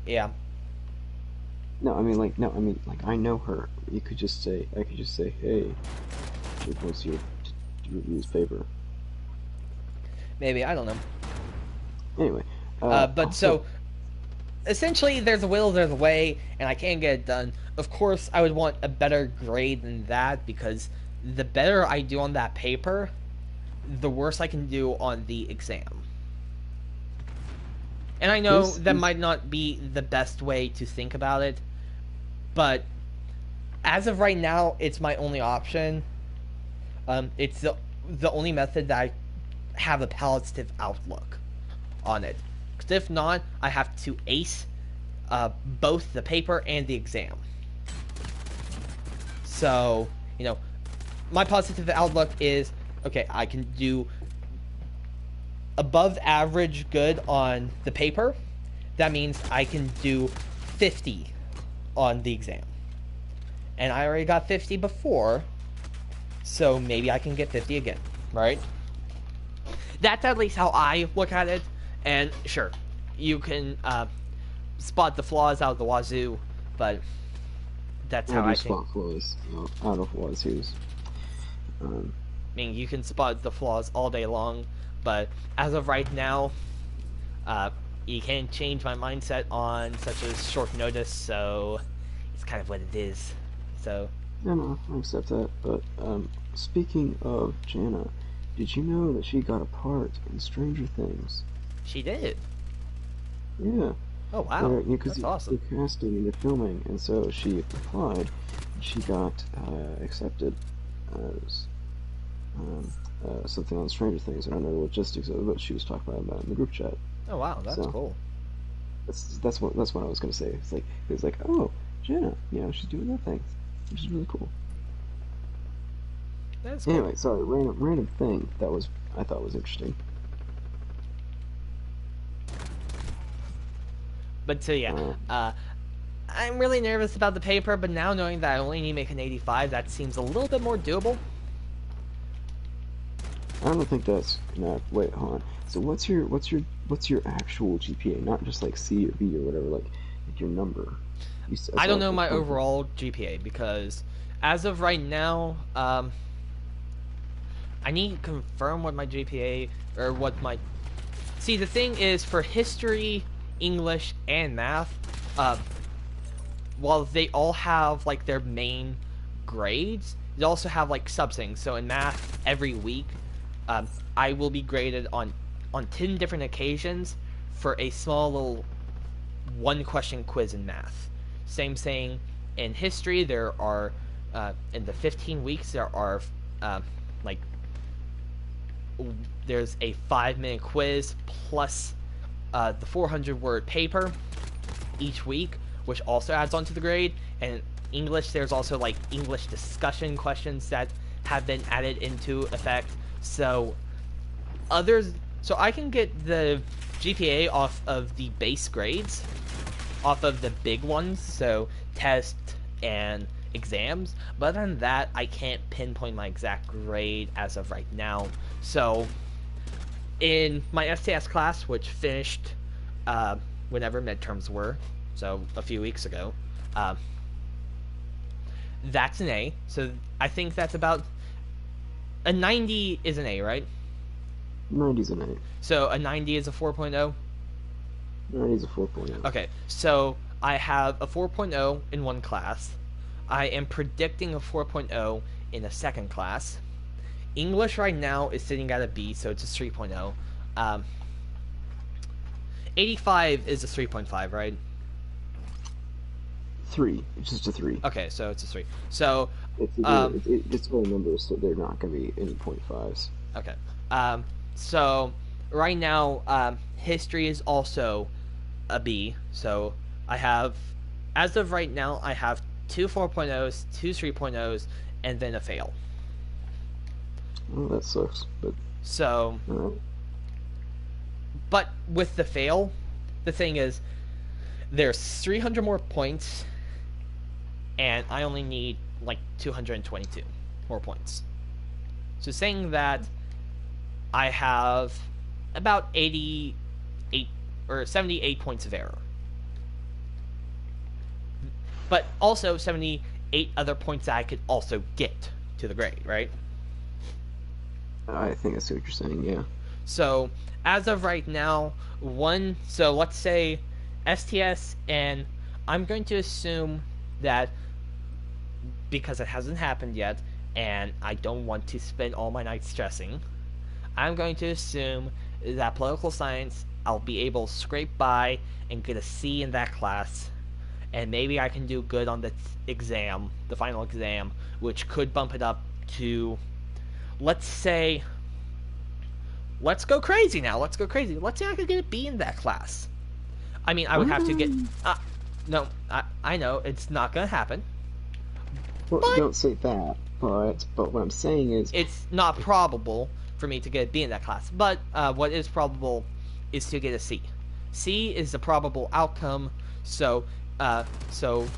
Yeah. No, I mean, I know her. I could just say, hey, she wants you to review this paper. Maybe, I don't know. Anyway. But also, so, essentially, there's a will, there's a way, and I can get it done. Of course, I would want a better grade than that, because the better I do on that paper, the worse I can do on the exam. And I know that might not be the best way to think about it, but as of right now, it's my only option. It's the only method that I have a positive outlook on it. Because if not, I have to ace both the paper and the exam. So, my positive outlook is, okay, I can do above average good on the paper. That means I can do 50 on the exam. And I already got 50 before, so maybe I can get 50 again, right? That's at least how I look at it. And sure, you can spot the flaws out of the wazoo, but that's how I think. spot flaws out of wazoos. I mean, you can spot the flaws all day long, but as of right now, you can't change my mindset on such a short notice, so it's kind of what it is. So. No, I accept that. But speaking of Jana, did you know that she got a part in Stranger Things? She did. Yeah. Oh wow, Because that's awesome. They're casting and they're filming, and so she applied. And she got accepted as something on Stranger Things. I don't know the logistics of it, but she was talking about it in the group chat. Oh wow, that's cool. That's what I was gonna say. It was like, oh, Jana, she's doing that thing, which is really cool. That's cool. Anyway, sorry, random thing that I thought was interesting. But so yeah, I'm really nervous about the paper, but now knowing that I only need to make an 85, that seems a little bit more doable. I don't think that's enough. Wait, hold on. So what's your actual GPA? Not just like C or B or whatever. Like your number. I don't know my overall GPA because as of right now, I need to confirm what my GPA or what my. See, the thing is for history, English, and math, while they all have like their main grades, they also have like sub-things. So in math, every week, I will be graded on 10 different occasions for a small little one-question quiz in math. Same thing in history. There are in the 15 weeks there are like there's a 5-minute quiz plus the 400-word paper each week, which also adds on to the grade. And English, there's also like English discussion questions that have been added into effect. So I can get the GPA off of the base grades, off of the big ones, so tests and exams. But other than that, I can't pinpoint my exact grade as of right now. So in my STS class, which finished whenever midterms were, so a few weeks ago, that's an A. So I think that's about a 90 is an A, right? 90's an A. So a 90 is a 4.0? 90's a 4.0. Okay, so I have a 4.0 in one class. I am predicting a 4.0 in a second class. English right now is sitting at a B, so it's a 3.0. 85 is a 3.5, right? 3. It's just a 3. Okay, so it's a 3. So it's all numbers, so they're not going to be any .5s. Okay. So right now, history is also a B. So I have, as of right now, I have 2 4.0s, 2 3.0s, and then a fail. Well, that sucks, but so. Right. But with the fail, the thing is, there's 300 more points, and I only need like 222 more points. So saying that I have about 88 or 78 points of error. But also 78 other points that I could also get to the grade, right? I think I see what you're saying, yeah. So, as of right now, so let's say STS, and I'm going to assume that because it hasn't happened yet, and I don't want to spend all my nights stressing, I'm going to assume that political science, I'll be able to scrape by and get a C in that class, and maybe I can do good on the exam, the final exam, which could bump it up to, let's say, let's go crazy now, let's say I could get a B in that class. I mean, I would have to get, no, I know, it's not going to happen. Well, don't say that, but what I'm saying is... It's not probable for me to get a B in that class, but what is probable is to get a C. C is the probable outcome, so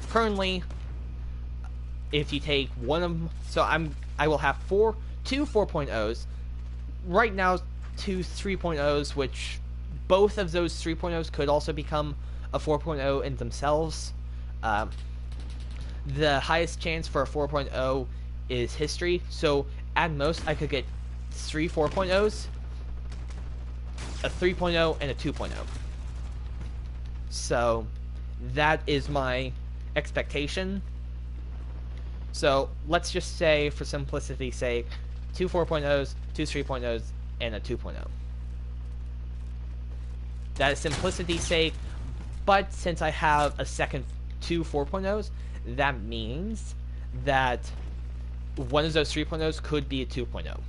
currently, if you take one of them, so I will have two 4.0s, right now 2 3.0s, which both of those 3.0s could also become a 4.0 in themselves. The highest chance for a 4.0 is history, so at most I could get 3 4.0s, a 3.0, and a 2.0. So that is my expectation. So let's just say, for simplicity's sake, 2 4.0s, 2 3.0s, and a 2.0. That is simplicity's sake, but since I have a second 2 4.0s, that means that one of those 3.0s could be a 2.0.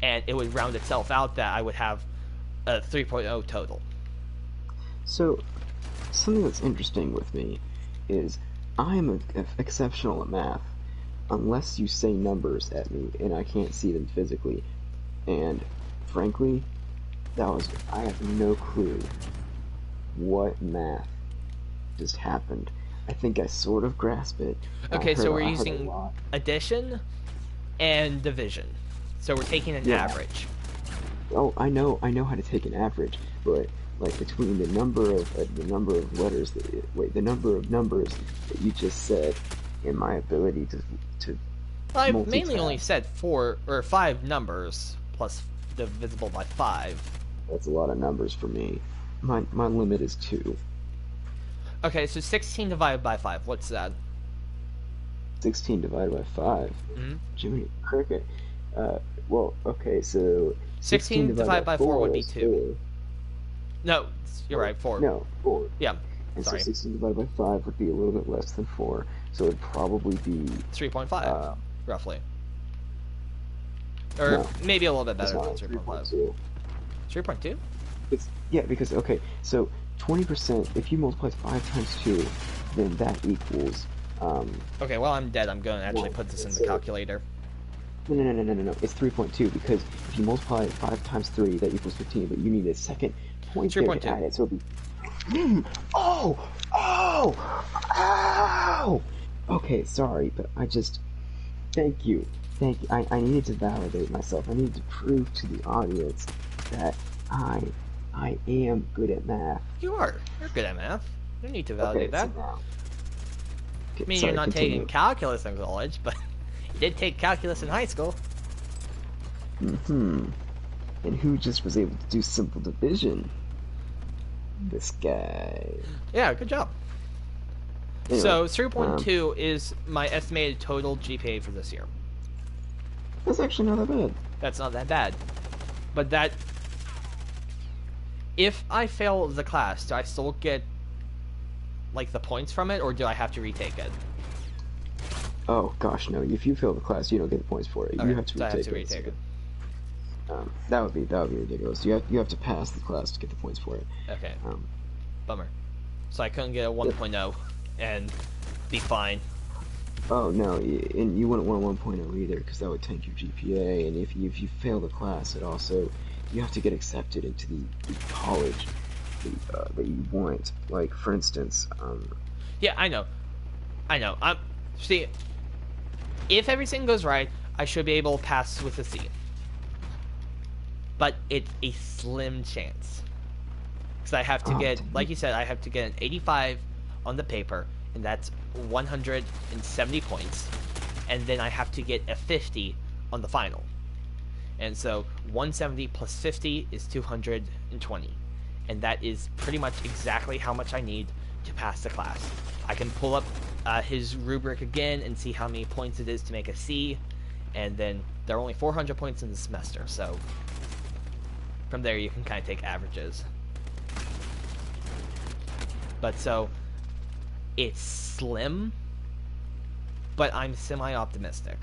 And it would round itself out that I would have a 3.0 total. So, something that's interesting with me is I'm exceptional at math unless you say numbers at me and I can't see them physically. And frankly, I have no clue what math just happened. I think I sort of grasp it. Okay, so we're I heard a using lot. addition and division. So we're taking an Yeah. average. Oh, I know how to take an average, but like between the number of letters the number of numbers that you just said, and my ability to Well, I mainly only multitask, said 4 or 5 numbers plus divisible by 5. that's a lot of numbers for me. My limit is 2. Okay, so 16 divided by 5. What's that? 16 divided by 5. Mm-hmm. Jiminy Cricket. Well, okay, so 16 divided by 4 would be is 2. 4. No, you're right, 4. No, 4. Yeah, And sorry. so 16 divided by 5 would be a little bit less than 4. So it'd probably be 3.5, roughly. Or no, maybe a little bit it's better not than 3.5. 3.2. 3.2? Yeah, because okay, so 20%. If you multiply 5 times 2, then that equals Okay, well, I'm dead. I'm going to actually 1. put this in And the so calculator. no. It's 3.2 because if you multiply 5 times 3, that equals 15. But you need a second point there to 3.2. add it, so it'd be. Oh! Okay, sorry, but I just thank you. I needed to validate myself. I needed to prove to the audience that I am good at math. You are. You're good at math. You don't need to validate Okay, that. so now. I mean, Sorry, you're not continue. taking calculus in college, but you did take calculus in high school. And who just was able to do simple division? This guy. Yeah, good job. Anyway, So 3.2 is my estimated total GPA for this year. that's actually not that bad. That's not that bad. But that... If I fail the class, do I still get, like, the points from it, or do I have to retake it? Oh gosh, no! If you fail the class, you don't get the points for it. Okay, You have to so I retake have to it. retake it. That would be ridiculous. You have to pass the class to get the points for it. Okay. Um, Bummer. So I couldn't get a 1.0 and be fine. Oh no, and you wouldn't want a 1.0 either because that would tank your GPA. And if you fail the class, it also you have to get accepted into the college that you want. Like for instance, Yeah, I know. See, if everything goes right, I should be able to pass with a C. But it's a slim chance. Because I have to get, like you said, I have to get an 85 on the paper, and that's 170 points. And then I have to get a 50 on the final. And so 170 plus 50 is 220. And that is pretty much exactly how much I need to pass the class. I can pull up his rubric again and see how many points it is to make a C. And then there are only 400 points in the semester, so from there you can kind of take averages. But so, it's slim, but I'm semi-optimistic.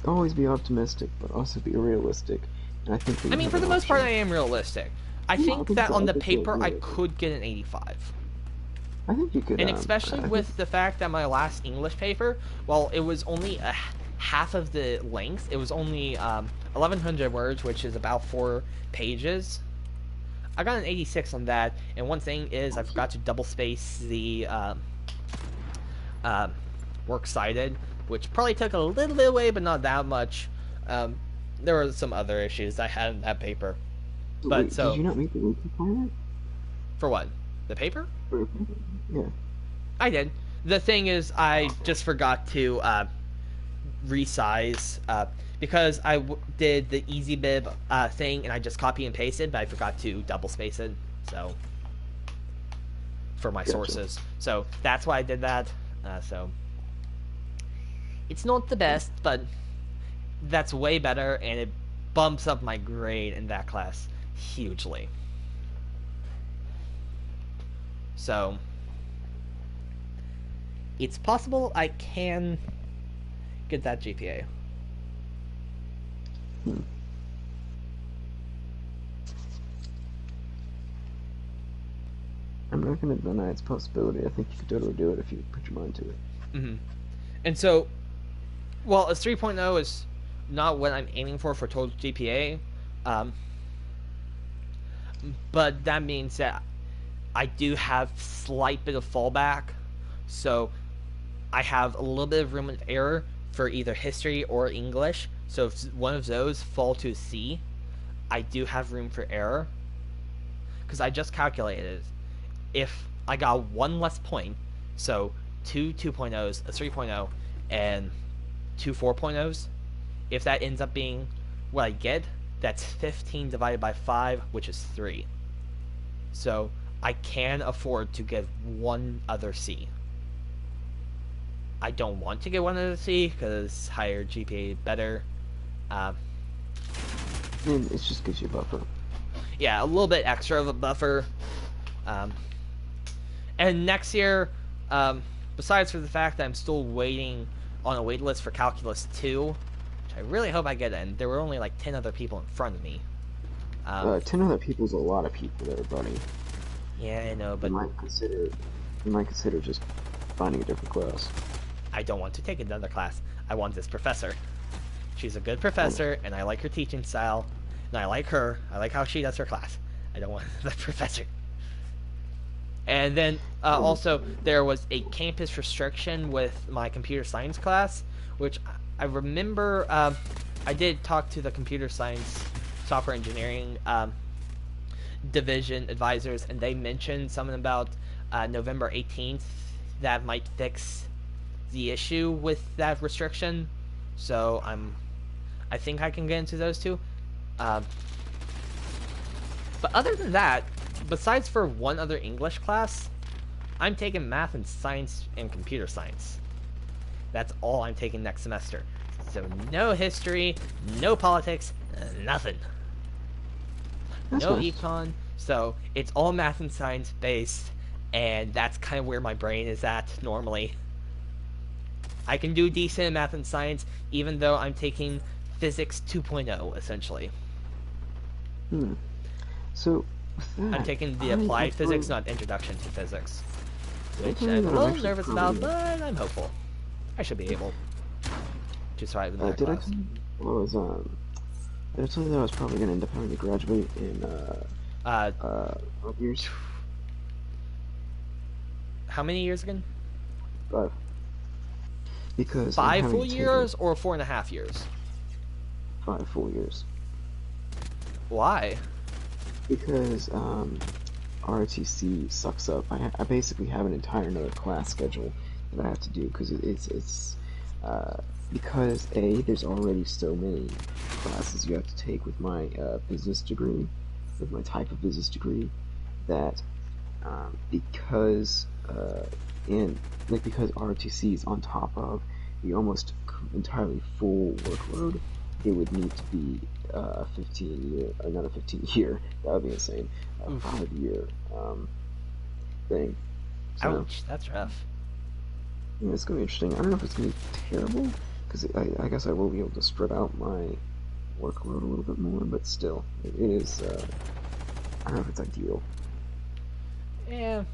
always be optimistic, but also be realistic. And I think. I mean, for the most part, I am realistic. I think that on the paper I could get an 85. I think you could. And especially with the fact that my last English paper, well, it was only a half of the length. It was only 1,100 words, which is about 4 pages. I got an 86 on that, and one thing is I forgot to double space the works cited, which probably took a little bit away, but not that much. There were some other issues I had in that paper. But wait, so did you not make the week requirement? For what? The paper? Yeah. I did. The thing is, I just forgot to resize because I did the easy bib thing and I just copy and pasted, but I forgot to double space it. So for my sources, so that's why I did that. So it's not the best, but that's way better, and it bumps up my grade in that class hugely. So it's possible I can get that GPA. I'm not going to deny its possibility. I think you could totally do it if you put your mind to it. Mm-hmm. And so, well, a 3.0 is not what I'm aiming for total GPA. but that means that I do have slight bit of fallback, so I have a little bit of room of error for either history or English. So if one of those fall to C, I do have room for error. Because I just calculated, if I got one less point, so two 2.0s, a 3.0, and two 4.0s, if that ends up being what I get, that's 15 divided by 5, which is 3. So I can afford to get one other C. I don't want to get one other C, because higher GPA better. And it just gives you a buffer. Yeah, a little bit extra of a buffer. And next year, besides for the fact that I'm still waiting on a wait list for Calculus 2, which I really hope I get in. There were only like 10 other people in front of me. 10 other people's a lot of people there, buddy. Yeah, I know, but You might consider just finding a different class. I don't want to take another class. I want this professor. She's a good professor, and I like her teaching style, and I like her. I like how she does her class. I don't want the professor. And then also there was a campus restriction with my computer science class, which I remember I did talk to the computer science software engineering division advisors, and they mentioned something about November 18th that might fix the issue with that restriction. So I think I can get into those two. But other than that, besides for one other English class, I'm taking math and science and computer science. That's all I'm taking next semester. So no history, no politics, nothing. That's No nice. econ. So it's all math and science based, and that's kind of where my brain is at normally. I can do decent in math and science, even though I'm taking physics 2.0 essentially. So, with that, I'm taking the applied physics, not introduction to physics, which tell you I'm that a I'm little actually nervous about, probably- but I'm hopeful. I should be able to survive in that did I class. tell you did I tell you that I was probably going to end up having to graduate in 5 years? How many years again? 5. Because I'm 5 having full to take years or 4.5 years? 5 full years. Why? Because ROTC sucks up. I basically have an entire another class schedule that I have to do because because there's already so many classes you have to take with my business degree, with my type of business degree, that because because ROTC is on top of the almost entirely full workload, it would need to be 15 year, not a 15 year, that would be insane, 5 year thing. So, Ouch, that's rough. yeah, it's gonna be interesting. I don't know if it's gonna be terrible, because I guess I will be able to spread out my workload a little bit more, but still, it is, I don't know if it's ideal. Yeah.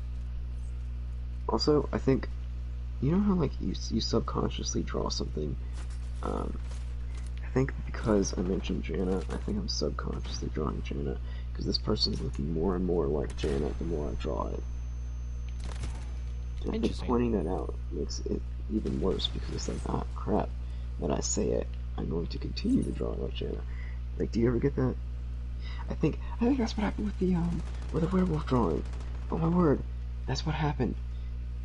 Also, I think, you know how, like, you subconsciously draw something, I think because I mentioned Jana, I think I'm subconsciously drawing Jana, because this person's looking more and more like Jana the more I draw it. And I think Interesting. pointing that out makes it even worse, because it's like, ah, crap, that I say it, I'm going to continue to draw like Jana. Like, do you ever get that? I think that's what happened with the werewolf drawing. Oh my word, that's what happened.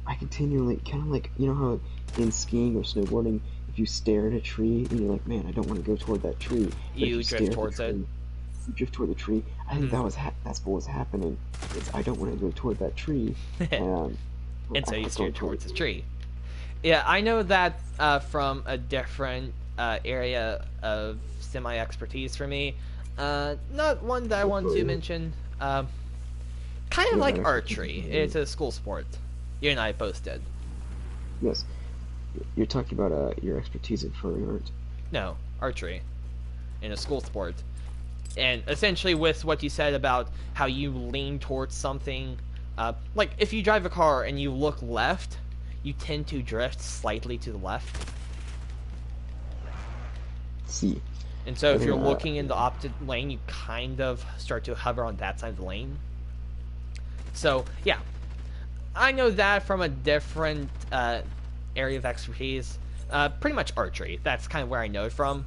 I continually, kind of like, you know how in skiing or snowboarding, if you stare at a tree and you're like, man, I don't want to go toward that tree. But if You stare drift at the towards it. tree, You drift toward the tree. I think that's what was happening. Is I don't want to go toward that tree. And so I you kept steer going towards the tree. Yeah, I know that from a different area of semi-expertise for me. Not one that I want to mention. Kind of Yeah, like that archery. expertise. It's a school sport. You and I both did. Yes. You're talking about your expertise in furry art. No, archery. In a school sport. And essentially with what you said about how you lean towards something, like if you drive a car and you look left, you tend to drift slightly to the left. See, And so if you're Yeah, looking in the opposite lane, you kind of start to hover on that side of the lane. So, yeah. I know that from a different area of expertise. Pretty much archery. That's kind of where I know it from.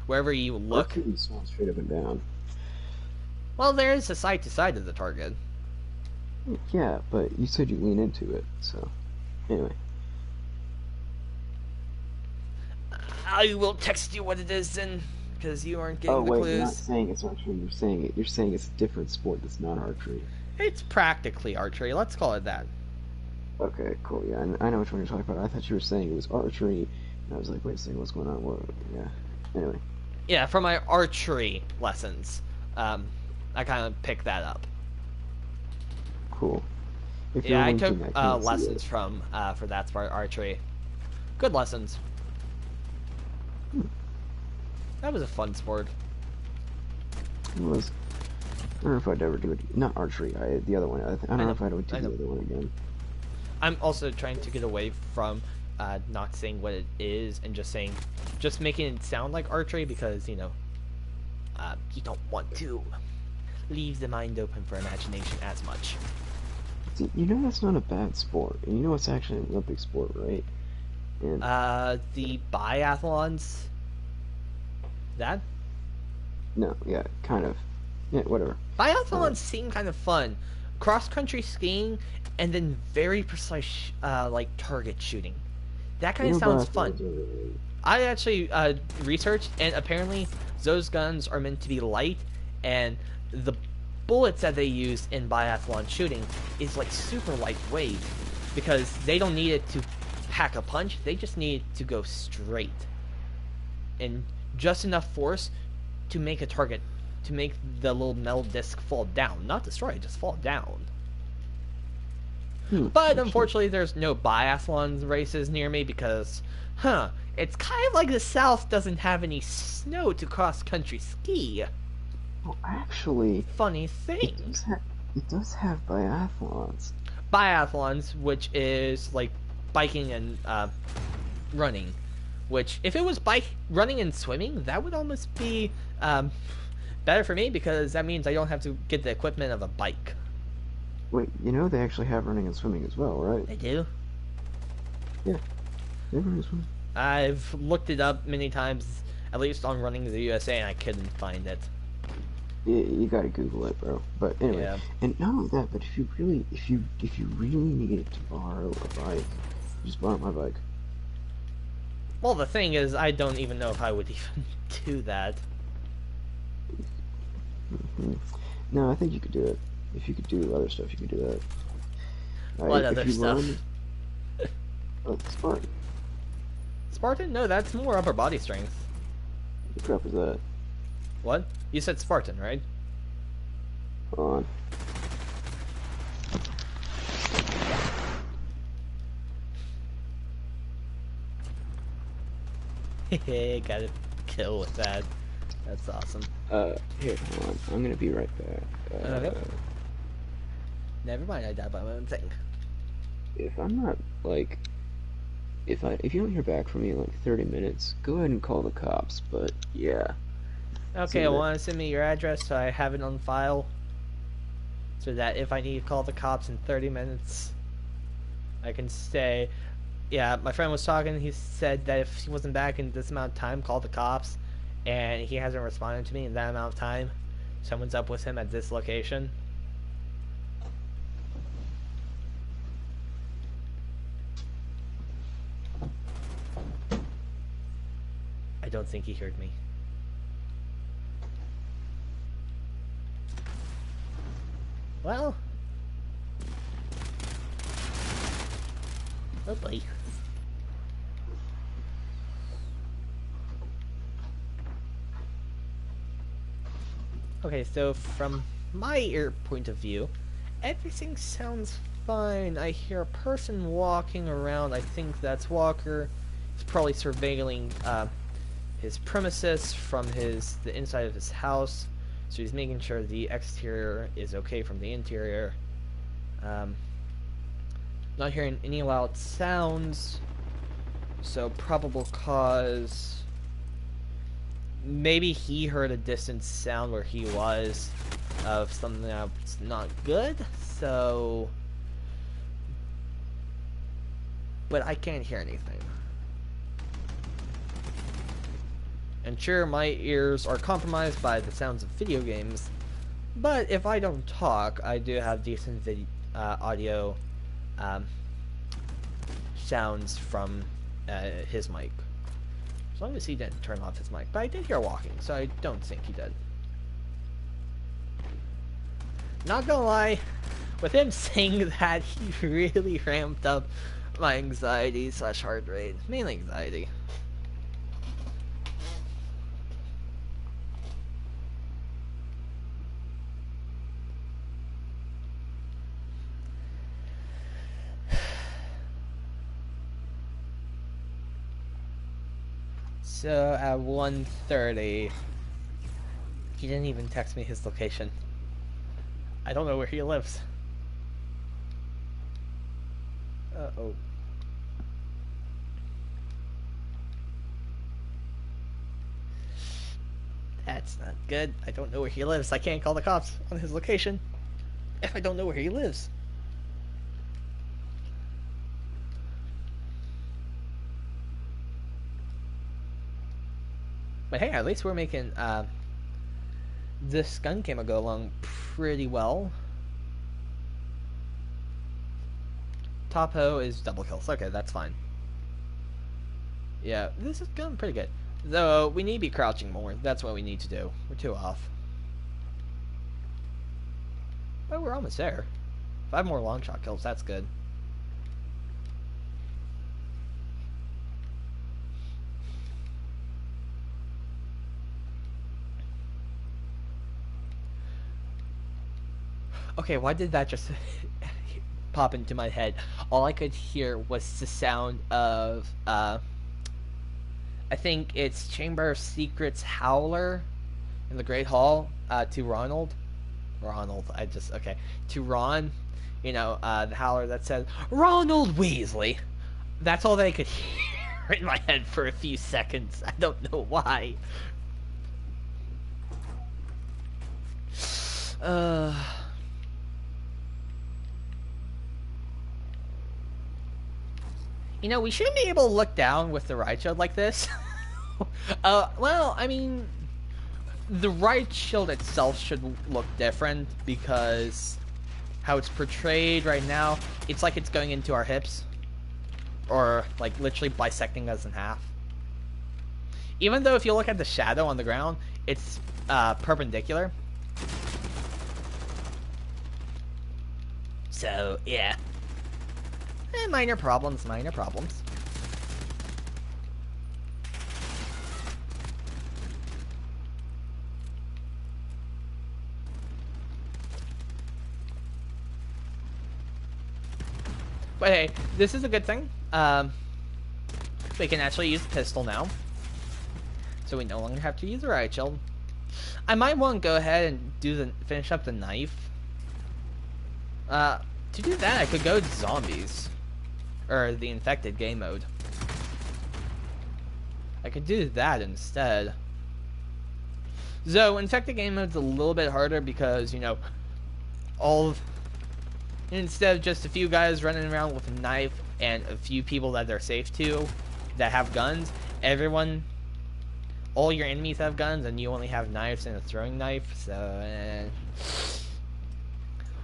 Wherever you look. archery sounds straight up and down. Well, there is a side to side of the target. Yeah, but you said you lean into it, so anyway. I will text you what it is then, because you aren't Oh getting the wait, you're not clues. saying it's archery. You're saying it's a different sport that's not archery. It's practically archery. Let's call it that. Okay, cool. Yeah, I know which one you're talking about. I thought you were saying it was archery, and I was like, wait a second, what's going on? What? Yeah. Anyway, Yeah, from my archery lessons, I kind of picked that up. cool. If you're Yeah, I took winking, I can't see lessons it. from for that part archery. Good lessons. Hmm. That was a fun sport. It was. I don't know if I'd ever do it. Not archery. The other one. I don't know if I'd do I the know. other one again. I'm also trying to get away from not saying what it is and just making it sound like archery because you don't want to leave the mind open for imagination as much. See, you know that's not a bad sport, and you know it's actually an Olympic sport, right? And The biathlons. That no, yeah, kind of. Yeah, whatever. biathlons seem kind of fun. Cross country skiing and then very precise like target shooting. That kind You of know, sounds biathlons fun. are really. I actually researched, and apparently those guns are meant to be light, and the bullets that they use in biathlon shooting is like super lightweight because they don't need it to pack a punch. They just need it to go straight and just enough force to make a target, to make the little metal disc fall down, not destroy it, just fall down. But Interesting. unfortunately, there's no biathlon races near me because, it's kind of like the South doesn't have any snow to cross-country ski. Well, actually, Funny it thing. does have biathlons. Biathlons, which is like biking and running. Which, if it was running and swimming, that would almost be better for me because that means I don't have to get the equipment of a bike. Wait, you know they actually have running and swimming as well, right? They do. Yeah, they have running and swimming. I've looked it up many times, at least on Running the USA, and I couldn't find it. You gotta Google it, bro. But anyway, Yeah. and not only that, but if you really needed to borrow a bike, just borrow my bike. Well, the thing is, I don't even know if I would even do that. Hmm. No, I think you could do it. If you could do other stuff, you could do that. What If other you stuff? run, Spartan. Spartan? No, that's more upper body strength. What the crap is that? What? You said Spartan, right? Hold on. Hehe, got a kill with that. That's awesome. Here, hold on. I'm gonna be right back. Okay. Never mind, I died by my own thing. If I'm not like, if you don't hear back from me in like 30 minutes, go ahead and call the cops. But yeah. Okay, I So that- want to send me your address so I have it on file. So that if I need to call the cops in 30 minutes, I can say, yeah, my friend was talking, he said that if he wasn't back in this amount of time, call the cops. And he hasn't responded to me in that amount of time. Someone's up with him at this location. I don't think he heard me. Well. Oh boy. Okay, so from my ear point of view, everything sounds fine. I hear a person walking around. I think that's Walker. He's probably surveilling his premises from the inside of his house. So he's making sure the exterior is okay from the interior. Not hearing any loud sounds. So probable cause. maybe he heard a distant sound where he was of something that's not good, so... But I can't hear anything. And sure, my ears are compromised by the sounds of video games, but if I don't talk, I do have decent audio sounds from his mic. As long as he didn't turn off his mic. But I did hear walking, so I don't think he did. Not gonna lie, with him saying that, he really ramped up my anxiety / heart rate. Mainly anxiety. So at 1:30, he didn't even text me his location. I don't know where he lives. Uh-oh. That's not good. I don't know where he lives. I can't call the cops on his location if I don't know where he lives. But hey, at least we're making this gun camo go along pretty well. Topo is double kills. Okay, that's fine. Yeah, this is going pretty good. Though, we need to be crouching more. That's what we need to do. We're too off. Oh, we're almost there. 5 more long shot kills. That's good. Okay, why did that just pop into my head? All I could hear was the sound of, I think it's Chamber of Secrets Howler in the Great Hall, to Ronald, to Ron, you know, the Howler that said, Ronald Weasley. That's all that I could hear in my head for a few seconds. I don't know why. You know, we shouldn't be able to look down with the right shield like this. Well, I mean, the right shield itself should look different because how it's portrayed right now, it's like it's going into our hips. Or, like, literally bisecting us in half. Even though if you look at the shadow on the ground, it's perpendicular. So, yeah. Minor problems, minor problems. But hey, this is a good thing. We can actually use the pistol now. So we no longer have to use the riot shield. I might want to go ahead and finish up the knife. To do that, I could go to zombies. Or the infected game mode. I could do that instead. So, infected game mode's a little bit harder because, you know, instead of just a few guys running around with a knife and a few people that they're safe to that have guns, all your enemies have guns and you only have knives and a throwing knife, so,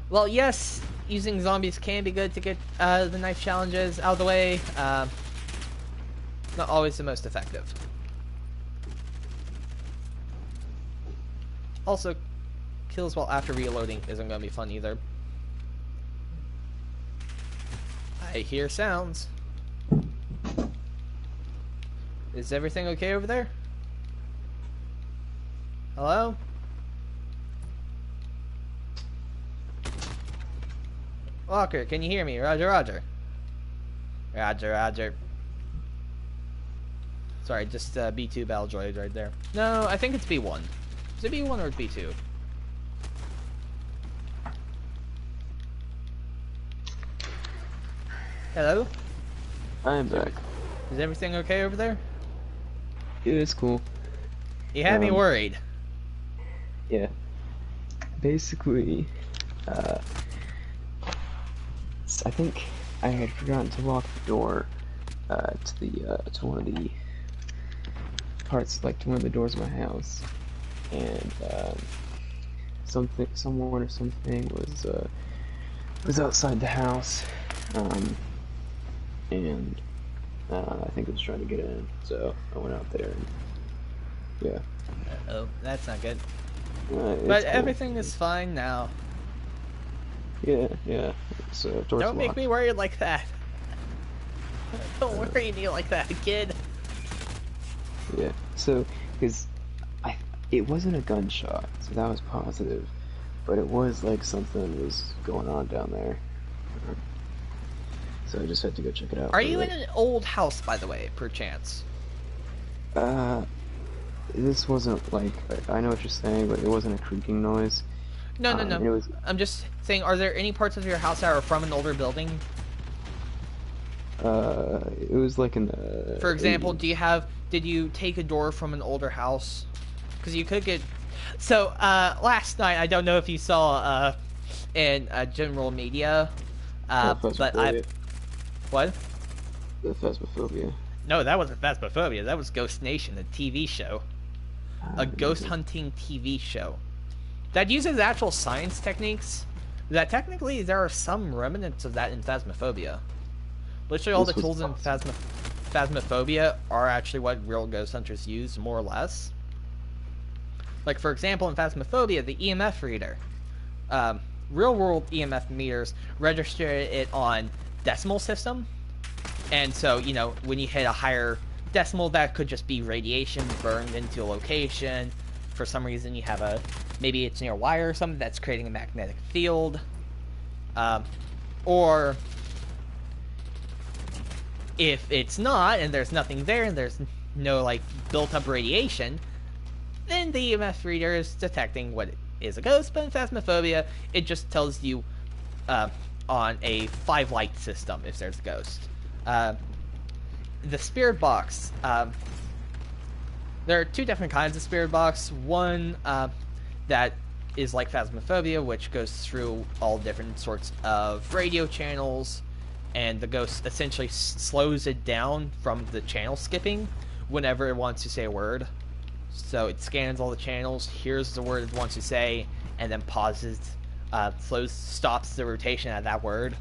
Well, yes, using zombies can be good to get the knife challenges out of the way. Not always the most effective. Also, kills while after reloading isn't going to be fun either. I hear sounds. Is everything okay over there? Hello? Walker, can you hear me? Roger, roger. Roger, roger. Sorry, just B2 battle droid right there. No, I think it's B1. Is it B1 or B2? Hello? I'm back. Is everything okay over there? Yeah, it's cool. You had me worried. Yeah. Basically, I think I had forgotten to lock the door to one of the parts, like to one of the doors of my house, and someone or something was outside the house, and I think it was trying to get in. So I went out there, and yeah. Oh, that's not good. It's But cool. everything is fine now. Yeah. Door's Don't make locked. me worried like that. Don't worry me like that, kid. Yeah. So, because it wasn't a gunshot, so that was positive, but it was like something was going on down there. So I just had to go check it out. Are you in an old house, by the way, perchance? This wasn't like, I know what you're saying, but it wasn't a creaking noise. No. It was. I'm just saying, are there any parts of your house that are from an older building? It was like in the. For example, 80s. did you take a door from an older house? Because you could get. So, last night, I don't know if you saw, in general media, but I. Phasmophobia. What? The Phasmophobia. No, that wasn't Phasmophobia. That was Ghost Nation, a TV show. A ghost hunting TV show. That uses actual science techniques. That technically, there are some remnants of that in Phasmophobia. Literally, all the tools in Phasmophobia are actually what real ghost hunters use, more or less. Like, for example, in Phasmophobia, the EMF reader. Real-world EMF meters register it on decimal system. And so, you know, when you hit a higher decimal, that could just be radiation burned into a location. For some reason, you have maybe it's near a wire or something that's creating a magnetic field. Or if it's not, and there's nothing there, and there's no, like, built-up radiation, then the EMF reader is detecting what is a ghost, but in Phasmophobia, it just tells you on a 5-light system if there's a ghost. The spirit box, there are two different kinds of spirit box. One that is like Phasmophobia, which goes through all different sorts of radio channels, and the ghost essentially slows it down from the channel skipping whenever it wants to say a word. So it scans all the channels, hears the word it wants to say, and then pauses, stops the rotation at that word.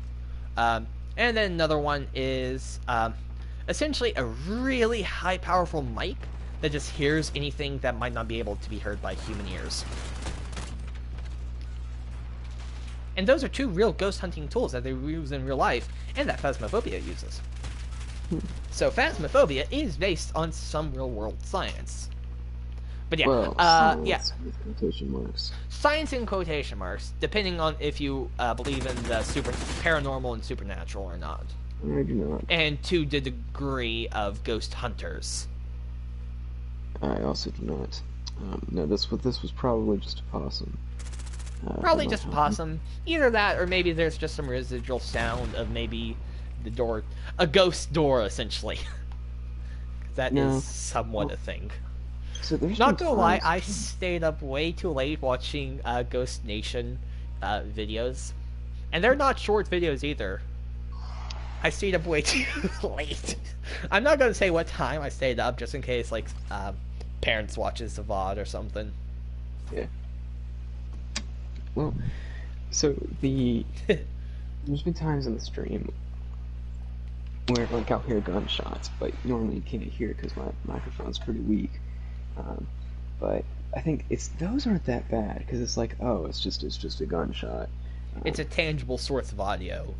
And then another one is essentially a really high powerful mic that just hears anything that might not be able to be heard by human ears. And those are two real ghost hunting tools that they use in real life, and that Phasmophobia uses. So Phasmophobia is based on some real-world science. But yeah, Well, yeah. with quotation marks. Science in quotation marks, depending on if you believe in the paranormal and supernatural or not. I do not. And to the degree of ghost hunters. I also do not. No, this was probably just a possum. Probably just a possum. Either that, or maybe there's just some residual sound of maybe the door, a ghost door, essentially. That is somewhat a thing. So there's not gonna lie, I stayed up way too late watching Ghost Nation videos, and they're not short videos either. I stayed up way too late. I'm not gonna say what time I stayed up, just in case like parents watches the VOD or something. Yeah. Well, so there's been times in the stream where like I'll hear gunshots, but normally you can't hear it because my microphone's pretty weak. But I think those aren't that bad because it's like, oh, it's just a gunshot. It's a tangible source of audio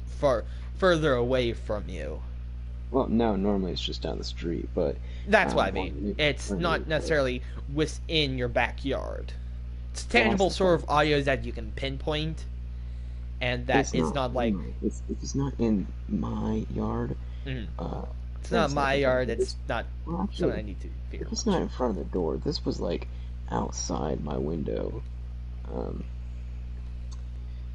further away from you. Well, no, normally it's just down the street, but that's what I mean. It's not necessarily within your backyard. It's tangible sort of audio that you can pinpoint, and that is not like if it's not in my yard. It's not my yard. It's not something I need to figure out. It's not in front of the door. This was like outside my window, and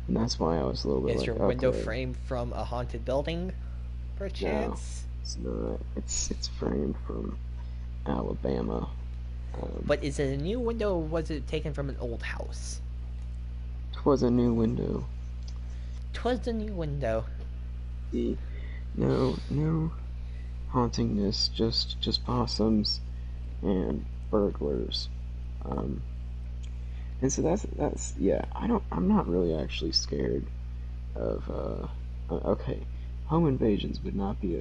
that's why I was a little bit. Is your window framed from a haunted building, perchance? No, it's not. It's framed from Alabama. But is it a new window or was it taken from an old house? 'Twas a new window. 'Twas a new window. See, no hauntingness, just possums and burglars. Um, and so that's yeah. I'm not really actually scared of okay. Home invasions would not be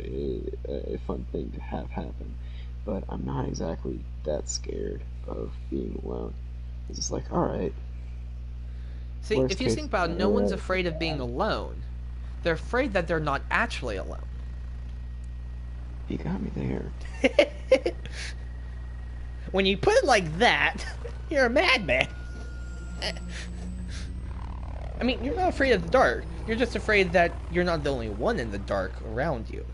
a fun thing to have happen, but I'm not exactly that scared of being alone. It's just like, all right, See, worst if you case think about it, no one's scenario. afraid of being alone. They're afraid that they're not actually alone. You got me there. When you put it like that, you're a madman. I mean, you're not afraid of the dark. You're just afraid that you're not the only one in the dark around you.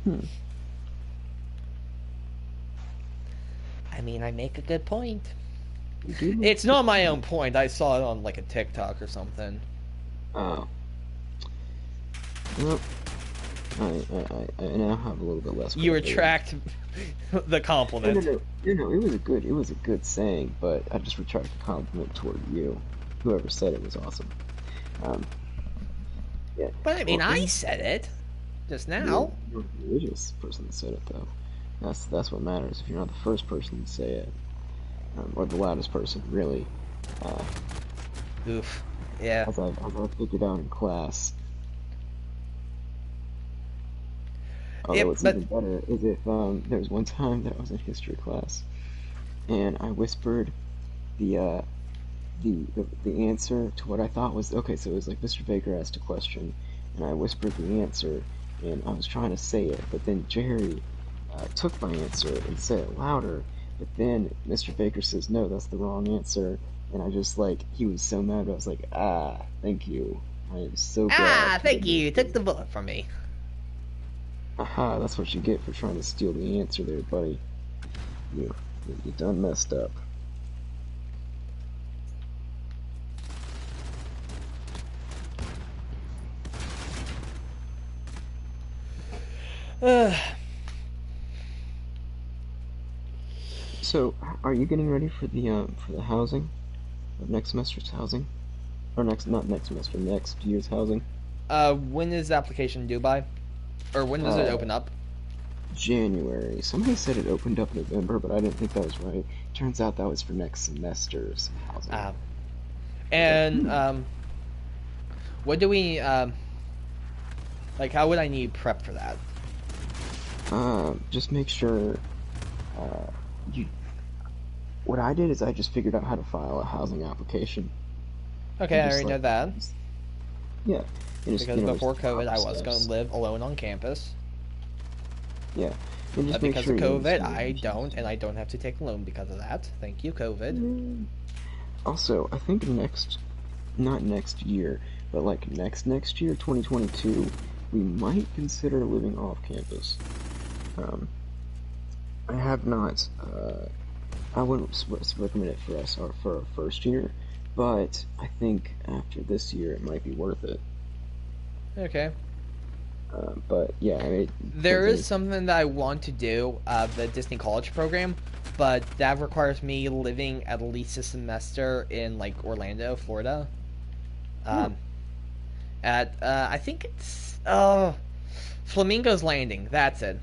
Hmm. I mean, I make a good point. You do make It's not my own point. I saw it on like a TikTok or something. Oh. Well, I now have a little bit less. You credibility. retract the No, compliment. no. It was a good saying, but I just retract the compliment toward you. Whoever said it was awesome. Um, yeah. But I mean, Well, I said it just now. you're the religious person that said it, though. That's what matters. If you're not the first person to say it, or the loudest person, really. Uh, Oof. Yeah. as I figured out in class. Although Yep, what's but even better is if there was one time that I was in history class and I whispered the the answer to what I thought was okay. So it was like Mr. Baker asked a question, and I whispered the answer, and I was trying to say it, but then Jerry took my answer and said it louder. But then Mr. Baker says no, that's the wrong answer, and I just like he was so mad. But I was like, ah, thank you. I am so glad. thank you. You took the bullet from me. Aha, that's what you get for trying to steal the answer there, buddy. You, you done messed up. So, are you getting ready for the housing? Of next semester's housing? Or not next semester, next year's housing? When is the application due by? Or when does it Uh, open up? January. Somebody said it opened up in November, but I didn't think that was right. Turns out that was for next semester's housing. And what do we like? How would I need prep for that? Just make sure you. What I did is I just figured out how to file a housing application. Okay, I Just already know like that yeah, and just, because you know, before just COVID, I follow was going steps. to live alone on campus. Yeah, and just But make because sure of you COVID, understand I the don't, and I don't have to take a loan because of that. Thank you, COVID. Also, I think not next year, but like next year, 2022, we might consider living off campus. Um, I have not. I wouldn't recommend it for us or for our first year, but I think after this year, it might be worth it. Okay. But yeah, I mean, There depends is something that I want to do, the Disney College program, but that requires me living at least a semester in like Orlando, Florida. Um, at I think it's Flamingo's Landing. That's it.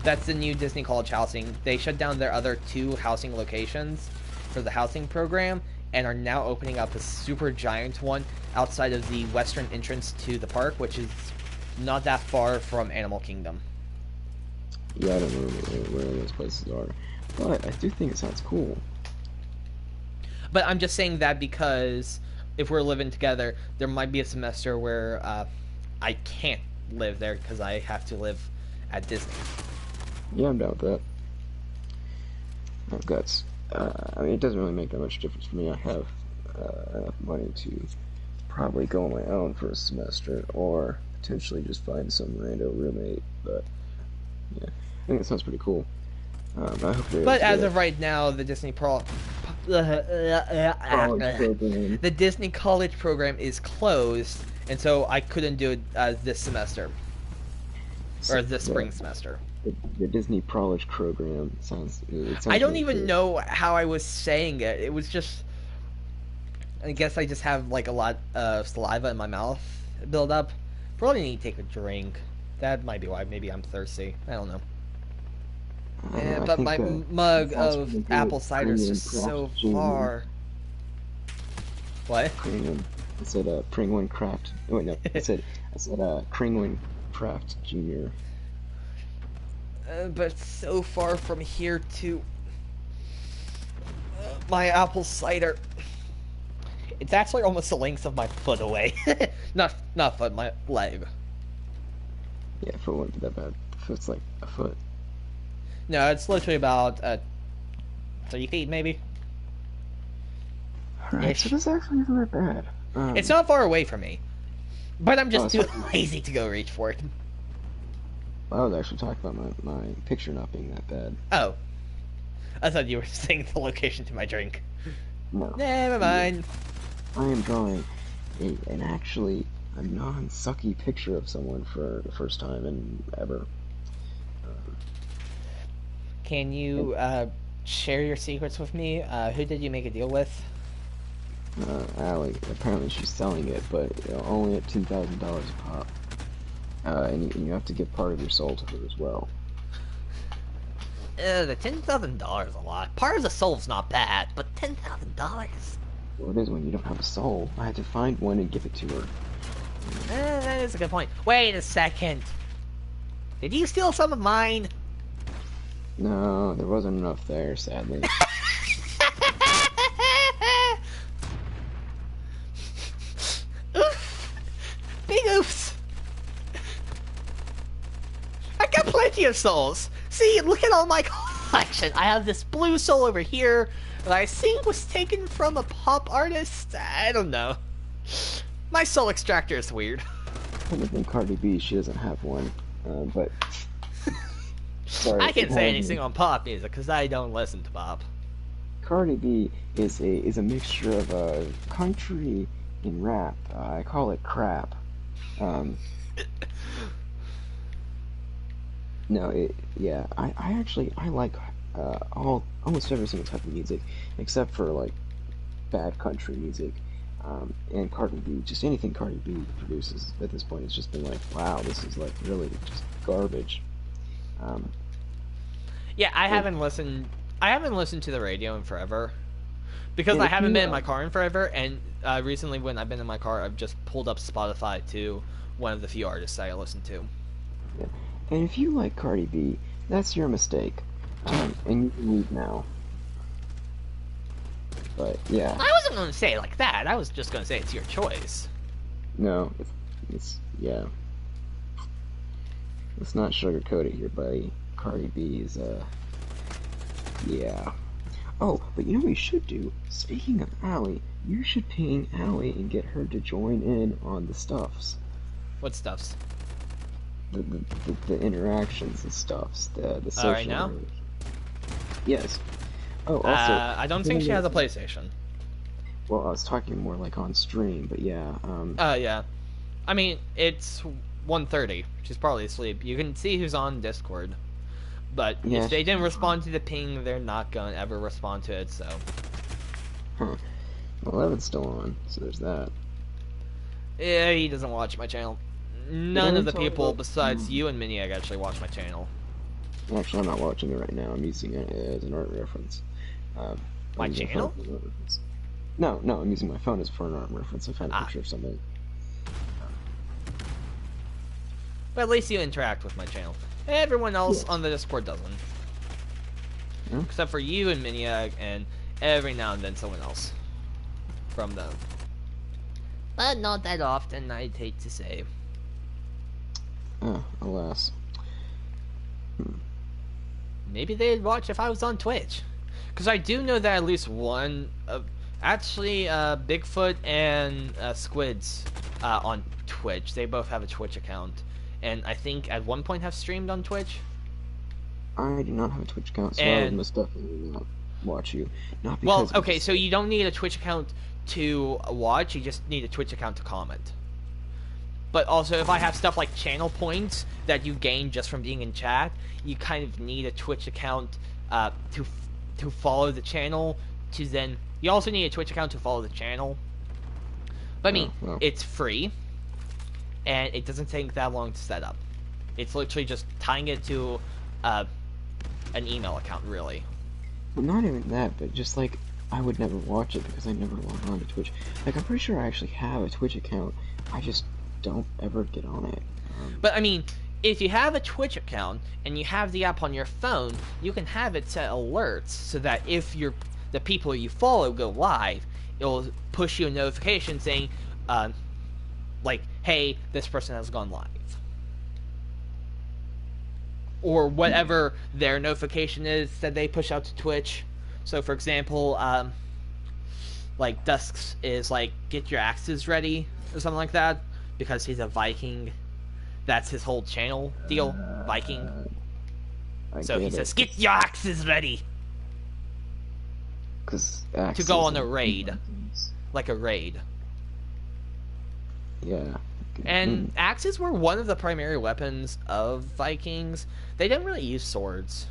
That's the new Disney College housing. They shut down their other two housing locations for the housing program and are now opening up a super giant one outside of the western entrance to the park, which is not that far from Animal Kingdom. yeah, I don't know where those places are, but I do think it sounds cool. But I'm just saying that because if we're living together, there might be a semester where I can't live there because I have to live at Disney. Yeah, I'm down with that. I've got. I mean, it doesn't really make that much difference for me. I have enough money to probably go on my own for a semester, or potentially just find some rando roommate. But yeah, I think that sounds pretty cool. I hope you're able But to as get of right now, the college program. the Disney College program is closed, and so I couldn't do it this semester or this spring semester. the Disney Prolage program sounds. It I sounds don't really even cool. know how I was saying it. It was just. I guess I just have like a lot of saliva in my mouth build up. Probably need to take a drink. That might be why. Maybe I'm thirsty. I don't know. I don't know. I But think my it mug sounds of really good. apple cider is Penguin just Craft so Jr. far. What? Penguin. I said Penguin Craft. Oh, wait, no. I said Penguin Craft Jr. But so far from here to my apple cider. It's actually almost the length of my foot away. Not foot, my leg. Yeah, foot wouldn't be that bad. Foot's like a foot. No, it's literally about 3 feet maybe. Alright, so Ish. this actually isn't that bad. It's not far away from me, but I'm just it's too fine. lazy to go reach for it. I was actually talking about my picture not being that bad. Oh, I thought you were saying the location to my drink. No. Never mind. I am drawing an actually a non-sucky picture of someone for the first time in ever. Can you share your secrets with me? Who did you make a deal with? Allie, apparently she's selling it, but only at $2,000 a pop. And you have to give part of your soul to her as well. The $10,000 is a lot. Part of the soul's not bad, but $10,000? Well, it is when you don't have a soul. I had to find one and give it to her. That is a good point. Wait a second. Did you steal some of mine? No, there wasn't enough there, sadly. Big oops. I got plenty of souls. See, look at all my collection. I have this blue soul over here that I think was taken from a pop artist. I don't know. My soul extractor is weird. Other than Cardi B, she doesn't have one. But sorry, I can't say apologies. anything on pop music because I don't listen to pop. Cardi B is a mixture of country and rap. I call it crap. No, yeah. I actually I like almost every single type of music except for like bad country music. And Cardi B, just anything Cardi B produces at this point, it's just been like, wow, this is like really just garbage. Yeah, I haven't listened. I haven't listened to the radio in forever because And I if haven't you, been in my car in forever. And recently, when I've been in my car, I've just pulled up Spotify to one of the few artists I listen to. yeah. And if you like Cardi B, that's your mistake. And you can leave now. But yeah, I wasn't going to say it like that. I was just going to say it's your choice. no, it's yeah. Let's not sugarcoat it here, buddy. Cardi B is yeah. Oh, but you know what you should do? Speaking of Allie, you should ping Allie and get her to join in on the stuffs. What stuffs? The interactions and stuffs. The social. Right now? Yes. Oh, also. I don't think she has a PlayStation. Well, I was talking more like on stream, but yeah. Yeah. I mean, it's 1:30. She's probably asleep. You can see who's on Discord. But Yeah, if they didn't she's respond to the ping, they're not going to ever respond to it, so. Huh. Well, Evan's still on, so there's that. Yeah, he doesn't watch my channel. None Did I of the tell you people about- besides you and Miniag actually watch my channel. Actually, I'm not watching it right now. I'm using it as an art reference. My I'm using my channel? phone as an art reference. No, I'm using my phone as for an art reference. I found a Ah. picture of something. But at least you interact with my channel. Everyone else Yeah. on the Discord doesn't. Yeah. Except for you and Miniag, and every now and then someone else from them. But not that often, I'd hate to say. Alas. Maybe they'd watch if I was on Twitch. Because I do know that at least one, Bigfoot and Squids on Twitch. They both have a Twitch account. And I think at one point have streamed on Twitch. I do not have a Twitch account, so I would most definitely not watch you. Not because Well, of okay, this- so you don't need a Twitch account to watch, you just need a Twitch account to comment. But also, if I have stuff like channel points that you gain just from being in chat, you kind of need a Twitch account to follow the channel. To then, you also need a Twitch account to follow the channel. But I mean, well. it's free, and it doesn't take that long to set up. It's literally just tying it to an email account, really. Well, not even that, but just like, I would never watch it because I never log on to Twitch. Like, I'm pretty sure I actually have a Twitch account. I just don't ever get on it. But I mean, if you have a Twitch account and you have the app on your phone, you can have it set alerts so that if the people you follow go live, it'll push you a notification saying, like, hey, this person has gone live. Or whatever their notification is that they push out to Twitch. So, for example, like, Dusks is like, get your axes ready, or something like that, because he's a Viking. That's his whole channel deal, Viking. So he says, get your axes ready! To go on a raid. Like a raid. Yeah. And axes were one of the primary weapons of Vikings. They didn't really use swords.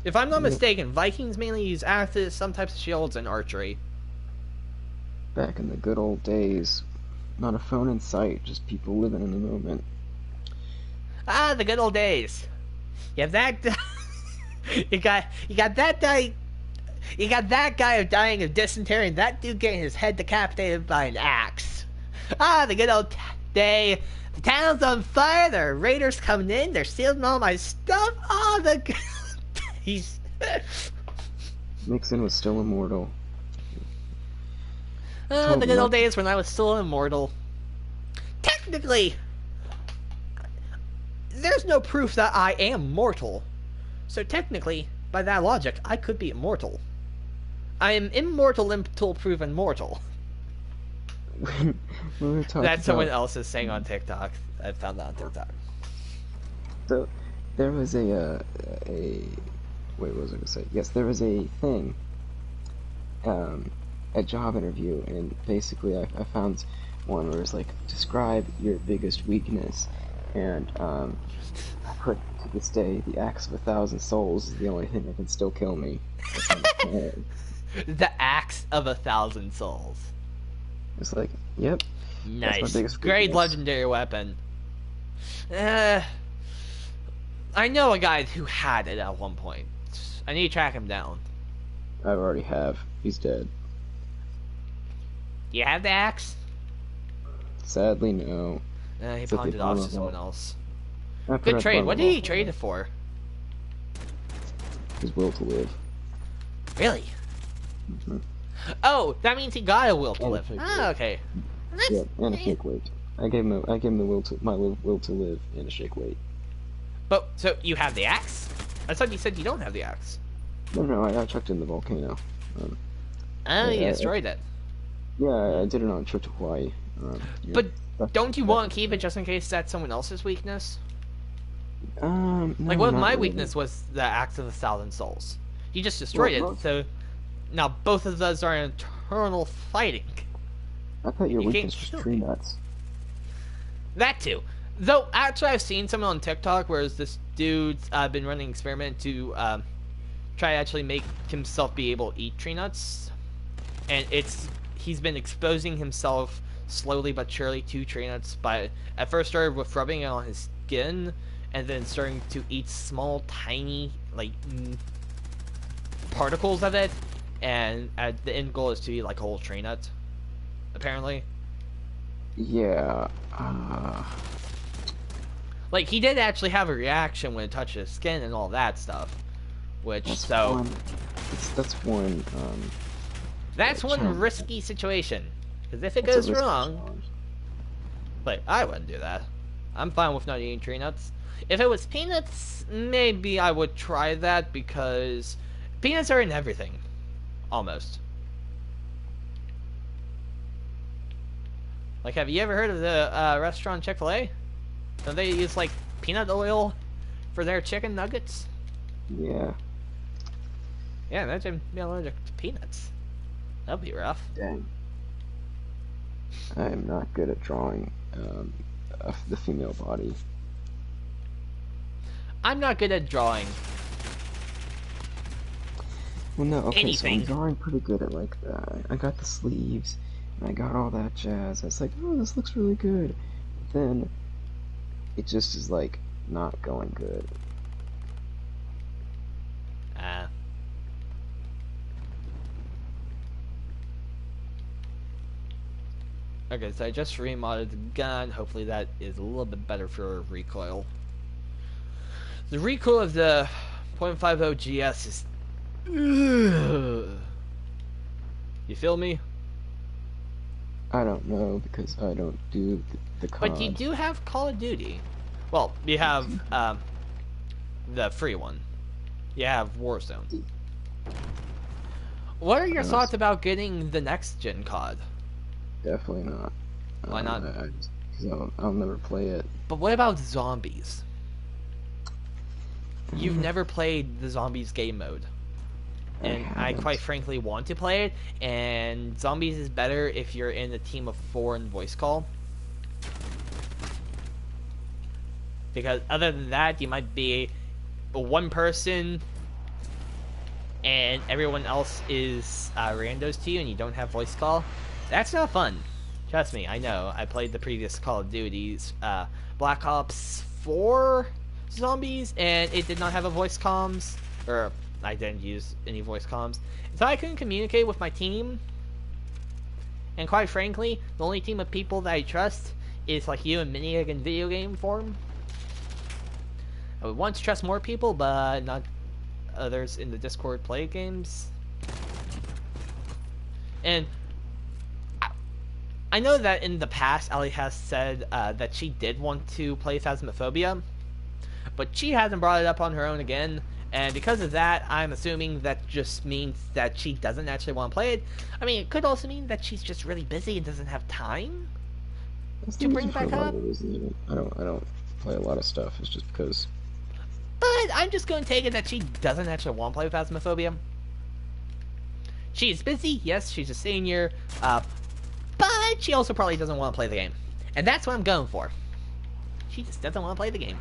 If I'm not mistaken, Vikings mainly use axes, some types of shields, and archery. Back in the good old days, not a phone in sight, just people living in the moment. Ah, the good old days. You have that. you got that guy. You got that guy dying of dysentery, and that dude getting his head decapitated by an axe. Ah, the good old day. The town's on fire. There are raiders coming in. They're stealing all my stuff. Oh, the good days. Nixon was still immortal. Oh, the good old days when I was still immortal. Technically, there's no proof that I am mortal. So technically, by that logic, I could be immortal. I am immortal until proven mortal. When we were talking That's someone else is saying on TikTok. I found that on TikTok. So, there was wait, what was I gonna say? Yes, there was a thing, a job interview, and basically I found one where it's like, describe your biggest weakness, and I put, to this day, the axe of 1,000 souls is the only thing that can still kill me. The axe of 1,000 souls. It's like, yep. Nice. That's my biggest Great weakness. legendary weapon. I know a guy who had it at one point. I need to track him down. I already have. He's dead. Do you have the axe? Sadly, no. He It's at pawned the it off to bottom someone of- else. I put it Good at the trade. bottom What of did he all- trade it for? His will to live. Really? Mhm. Oh, that means he got a will to And a live. shake Ah, okay. That's, Yeah, and a shake weight. I gave him the will to live and a shake weight. But, so you have the axe? I thought you said you don't have the axe. No, I chucked it in the volcano. Oh, you Yeah, destroyed it. Yeah, I did it on a trip to Hawaii. Yeah, But that's- don't you want to keep it just in case that's someone else's weakness? No, Like, what if not my really. weakness was the axe of 1,000 souls? You just destroyed Well, it, so now both of those are in eternal fighting. I thought your you can't weakness was kill tree me. nuts. That too. Though, actually, I've seen someone on TikTok where this dude's been running an experiment to try to actually make himself be able to eat tree nuts. And he's been exposing himself slowly but surely to tree nuts by, at first started with rubbing it on his skin, and then starting to eat small, tiny, like, particles of it, and the end goal is to eat, like, a whole tree nut, apparently. Yeah. Like, he did actually have a reaction when it touched his skin and all that stuff. Which, That's so... one. That's one. That's one challenge. risky situation. Because if it That's a goes risky wrong... challenge. Like, I wouldn't do that. I'm fine with not eating tree nuts. If it was peanuts, maybe I would try that, because peanuts are in everything. Almost. Like, have you ever heard of the restaurant Chick-fil-A? Don't they use, like, peanut oil for their chicken nuggets? Yeah. Yeah, imagine being allergic to peanuts. That'd be rough. Dang. I am not good at drawing the female body. I'm not good at drawing Well, no, okay, so I'm anything. drawing pretty good at like that. I got the sleeves, and I got all that jazz. It's like, oh, this looks really good. But then it just is like not going good. Uh, okay, so I just remodded the gun. Hopefully that is a little bit better for recoil. The recoil of the .50 GS is... You feel me? I don't know because I don't do the COD. But you do have Call of Duty. Well, you have the free one. You have Warzone. What are your thoughts about getting the next gen COD? Definitely not. Why not? Because I'll never play it. But what about zombies? You've never played the zombies game mode. And I quite frankly want to play it, and zombies is better if you're in a team of 4 in voice call. Because other than that, you might be one person and everyone else is randos to you and you don't have voice call. That's not fun. Trust me, I know. I played the previous Call of Duties, Black Ops 4 zombies, and it did not have a voice comms, or I didn't use any voice comms. So I couldn't communicate with my team. And quite frankly, the only team of people that I trust is like you and Miniag in video game form. I would want to trust more people, but not others in the Discord play games. And I know that in the past, Ali has said that she did want to play Phasmophobia, but she hasn't brought it up on her own again. And because of that, I'm assuming that just means that she doesn't actually want to play it. I mean, it could also mean that she's just really busy and doesn't have time to bring it back up. I don't play a lot of stuff. It's just because. But I'm just going to take it that she doesn't actually want to play Phasmophobia. She's busy, yes, she's a senior, but she also probably doesn't want to play the game. And that's what I'm going for. She just doesn't want to play the game.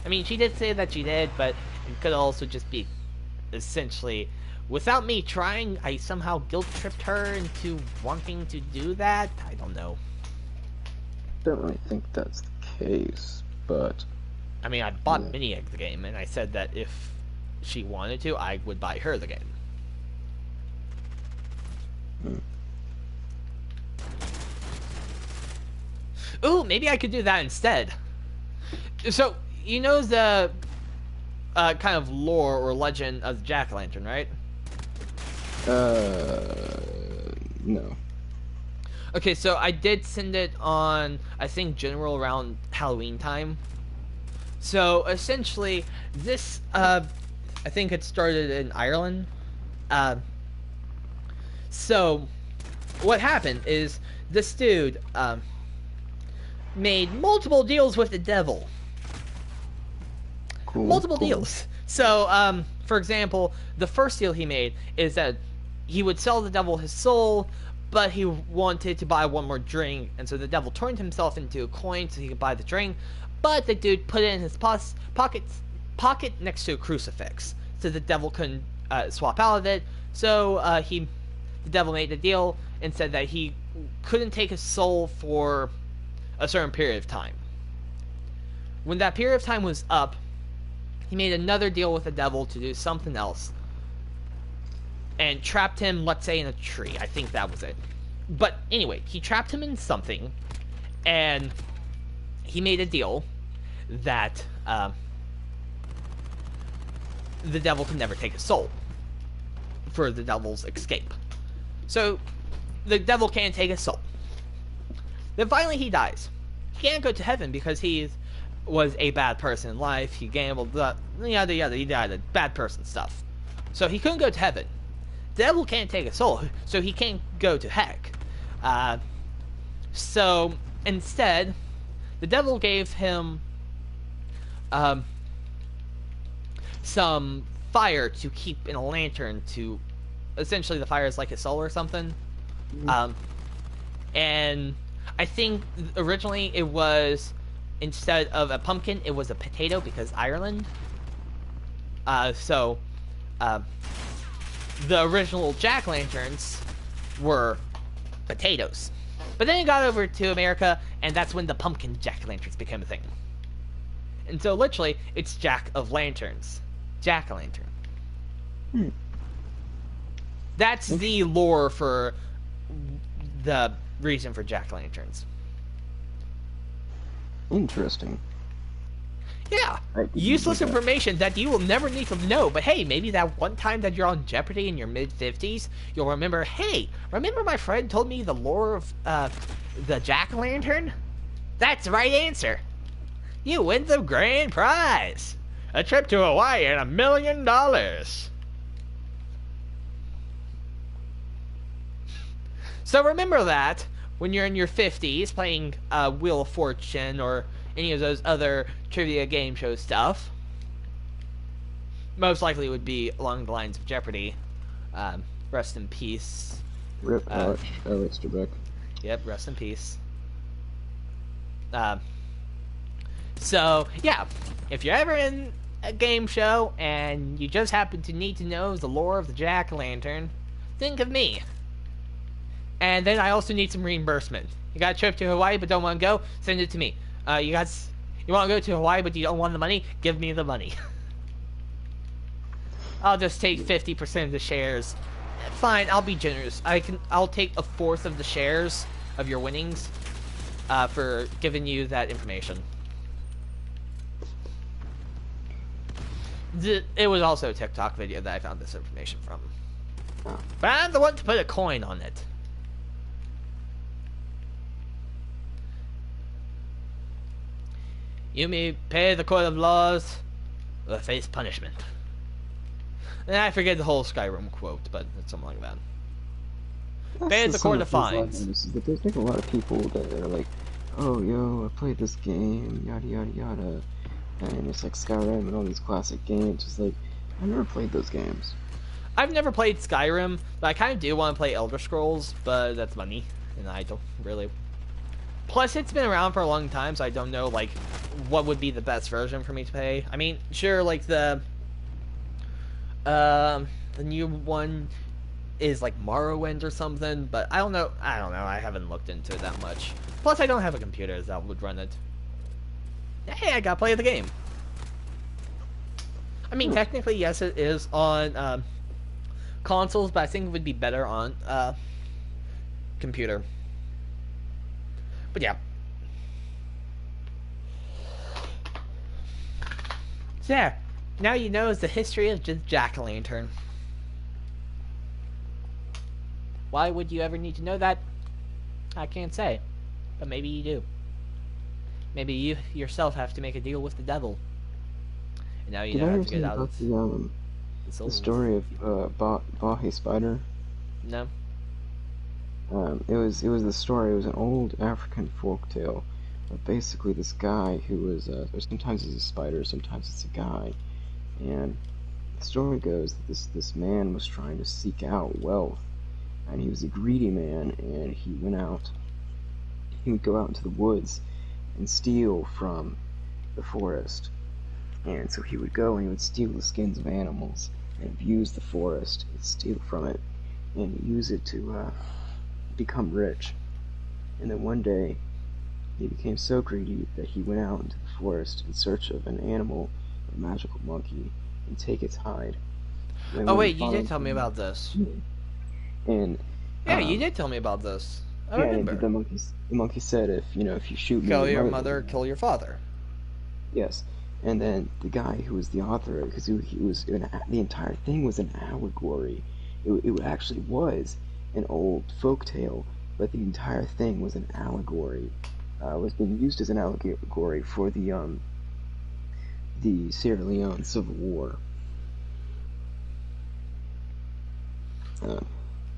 I mean, she did say that she did, but it could also just be essentially, without me trying, I somehow guilt-tripped her into wanting to do that. I don't know. Don't really think that's the case, but... I mean, I bought Miniag the game, and I said that if she wanted to, I would buy her the game. Ooh, maybe I could do that instead. So, you know the kind of lore or legend of the Jack-o'-lantern, right? No. Okay, so I did send it on, I think, general around Halloween time. So, essentially, this, I think it started in Ireland. So, what happened is, this dude, made multiple deals with the devil. Cool, Multiple cool. deals. So, for example, the first deal he made is that he would sell the devil his soul, but he wanted to buy one more drink, and so the devil turned himself into a coin so he could buy the drink, but the dude put it in his pocket next to a crucifix, so the devil couldn't swap out of it. So the devil made the deal and said that he couldn't take his soul for a certain period of time. When that period of time was up, he made another deal with the devil to do something else. And trapped him, let's say, in a tree. I think that was it. But anyway, he trapped him in something. And he made a deal that the devil could never take his soul for the devil's escape. So the devil can't take his soul. Then finally he dies. He can't go to heaven because he was a bad person in life. He gambled, yada yada, he died of bad person stuff. So he couldn't go to heaven. The devil can't take a soul, so he can't go to heck. So instead, the devil gave him some fire to keep in a lantern to, essentially the fire is like a soul or something. And I think originally it was, instead of a pumpkin, it was a potato because Ireland. So the original jack-o'-lanterns were potatoes. But then it got over to America, and that's when the pumpkin jack-o'-lanterns became a thing. And so literally, it's Jack of Lanterns. Jack-o'-lantern. That's the lore for the reason for jack-o'-lanterns. Interesting. Yeah, I didn't useless know that. information that you will never need to know. But hey, maybe that one time that you're on Jeopardy in your mid-50s, you'll remember, hey, remember my friend told me the lore of the jack-o'-lantern? That's the right answer. You win the grand prize. A trip to Hawaii and $1 million. So remember that when you're in your 50s playing Wheel of Fortune or any of those other trivia game show stuff. Most likely would be along the lines of Jeopardy. Rest in peace. Rip Alex Trebek. Yep, rest in peace. So, yeah, if you're ever in a game show and you just happen to need to know the lore of the jack-o'-lantern, think of me. And then I also need some reimbursement. You got a trip to Hawaii but don't want to go? Send it to me. You want to go to Hawaii but you don't want the money? Give me the money. I'll just take 50% of the shares. Fine, I'll be generous. I'll take a fourth of the shares of your winnings for giving you that information. It was also a TikTok video that I found this information from. But I'm the one to put a coin on it. You may pay the court of laws or face punishment. And I forget the whole Skyrim quote, but it's something like that. Pay the court of fines. But there's like a lot of people that are like, oh, yo, I played this game, yada yada yada, and it's like Skyrim and all these classic games. It's like, I never played those games. I've never played Skyrim, but I kind of do want to play Elder Scrolls, but that's money, and I don't really. Plus, it's been around for a long time, so I don't know, like, what would be the best version for me to play. I mean, sure, like, the new one is, like, Morrowind or something, but I don't know, I haven't looked into it that much. Plus, I don't have a computer that would run it. Hey, I gotta play the game. I mean, technically, yes, it is on, consoles, but I think it would be better on, computer. But yeah. So yeah, now you know the history of just jack-o'-lantern. Why would you ever need to know that? I can't say. But maybe you do. Maybe you yourself have to make a deal with the devil. And now you know how to get out of the story of Bahi Spider? No. It was the story. It was an old African folktale of basically this guy who was, or sometimes he's a spider, sometimes it's a guy, and the story goes that this man was trying to seek out wealth, and he was a greedy man, and he would go out into the woods and steal from the forest, and so he would go and he would steal the skins of animals and abuse the forest and steal from it and use it to become rich. And then one day he became so greedy that he went out into the forest in search of an animal, a magical monkey, and take its hide. Oh wait, you did tell me about this. And yeah, you did tell me about this. I yeah, remember. the monkey said, if you shoot me, Kill your mother, kill your father. Yes. And then the guy who was the author, because the entire thing was an allegory. It actually was an old folk tale, but the entire thing was an allegory. Was being used as an allegory for the Sierra Leone Civil War.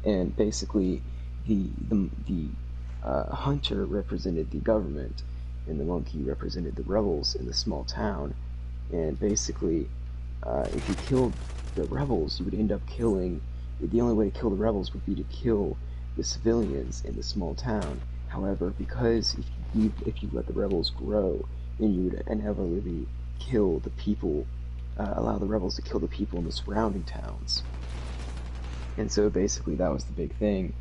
And basically, the hunter represented the government, and the monkey represented the rebels in the small town. And basically, if you killed the rebels, you would end up killing. The only way to kill the rebels would be to kill the civilians in the small town. However, because if you let the rebels grow, then you would inevitably kill the people, allow the rebels to kill the people in the surrounding towns. And so basically that was the big thing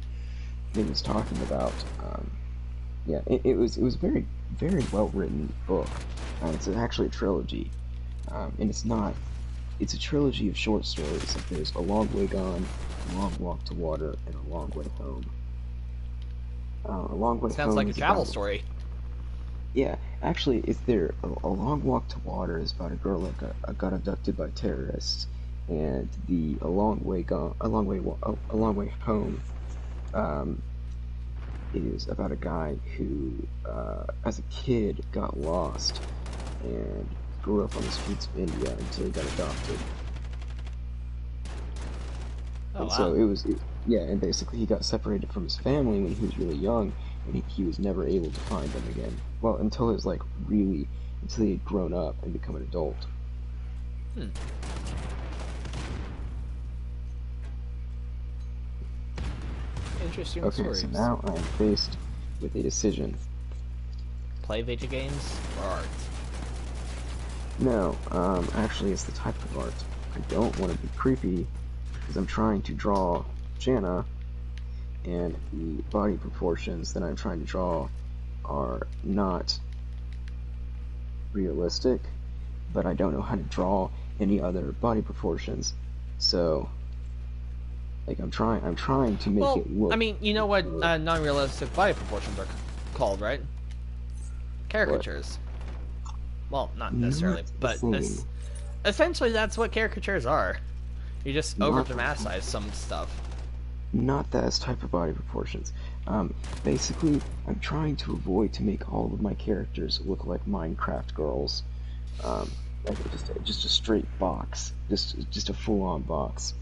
he was talking about. Yeah, it was a very, very well written book. It's actually a trilogy, and it's a trilogy of short stories. Like there's A Long Way Gone, A Long Walk to Water, and A Long Way Home. A Long Way Sounds Home like a is travel about, story. yeah, actually, is there a Long Walk to Water is about a girl that got abducted by terrorists, and the A Long Way Home, um, is about a guy who, as a kid, got lost and grew up on the streets of India until he got adopted. Oh, And wow. so yeah, and basically he got separated from his family when he was really young, and he was never able to find them again. Well, until it was like until he had grown up and become an adult. Hmm. Interesting Okay, stories. so now I am faced with a decision. Play video games or art? No, actually it's the type of art. I don't want to be creepy, because I'm trying to draw Jana, and the body proportions that I'm trying to draw are not realistic, but I don't know how to draw any other body proportions. So, like, I'm trying to make Well, it look. I mean, you know what non-realistic body proportions are called, right? Caricatures. Well, not necessarily, Not the but same. essentially that's what caricatures are. You just Not over-dramatize some stuff. not that type of body proportions. Basically, I'm trying to avoid to make all of my characters look like Minecraft girls. Like just a straight box, just a full-on box.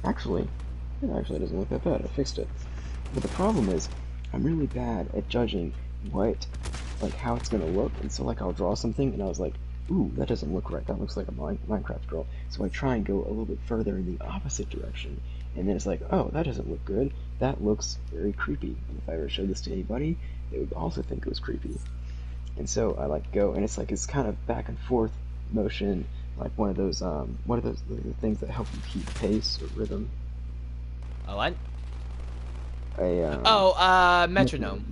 Actually, it actually doesn't look that bad. I fixed it. But the problem is, I'm really bad at judging how it's gonna look, and so like I'll draw something, and I was like, ooh, that doesn't look right. That looks like a Minecraft girl. So I try and go a little bit further in the opposite direction, and then it's like, oh, that doesn't look good. That looks very creepy. And if I ever showed this to anybody, they would also think it was creepy. And so I like go, and it's kind of back and forth motion, like one of those the things that help you keep pace or rhythm. Oh, what? A Metronome.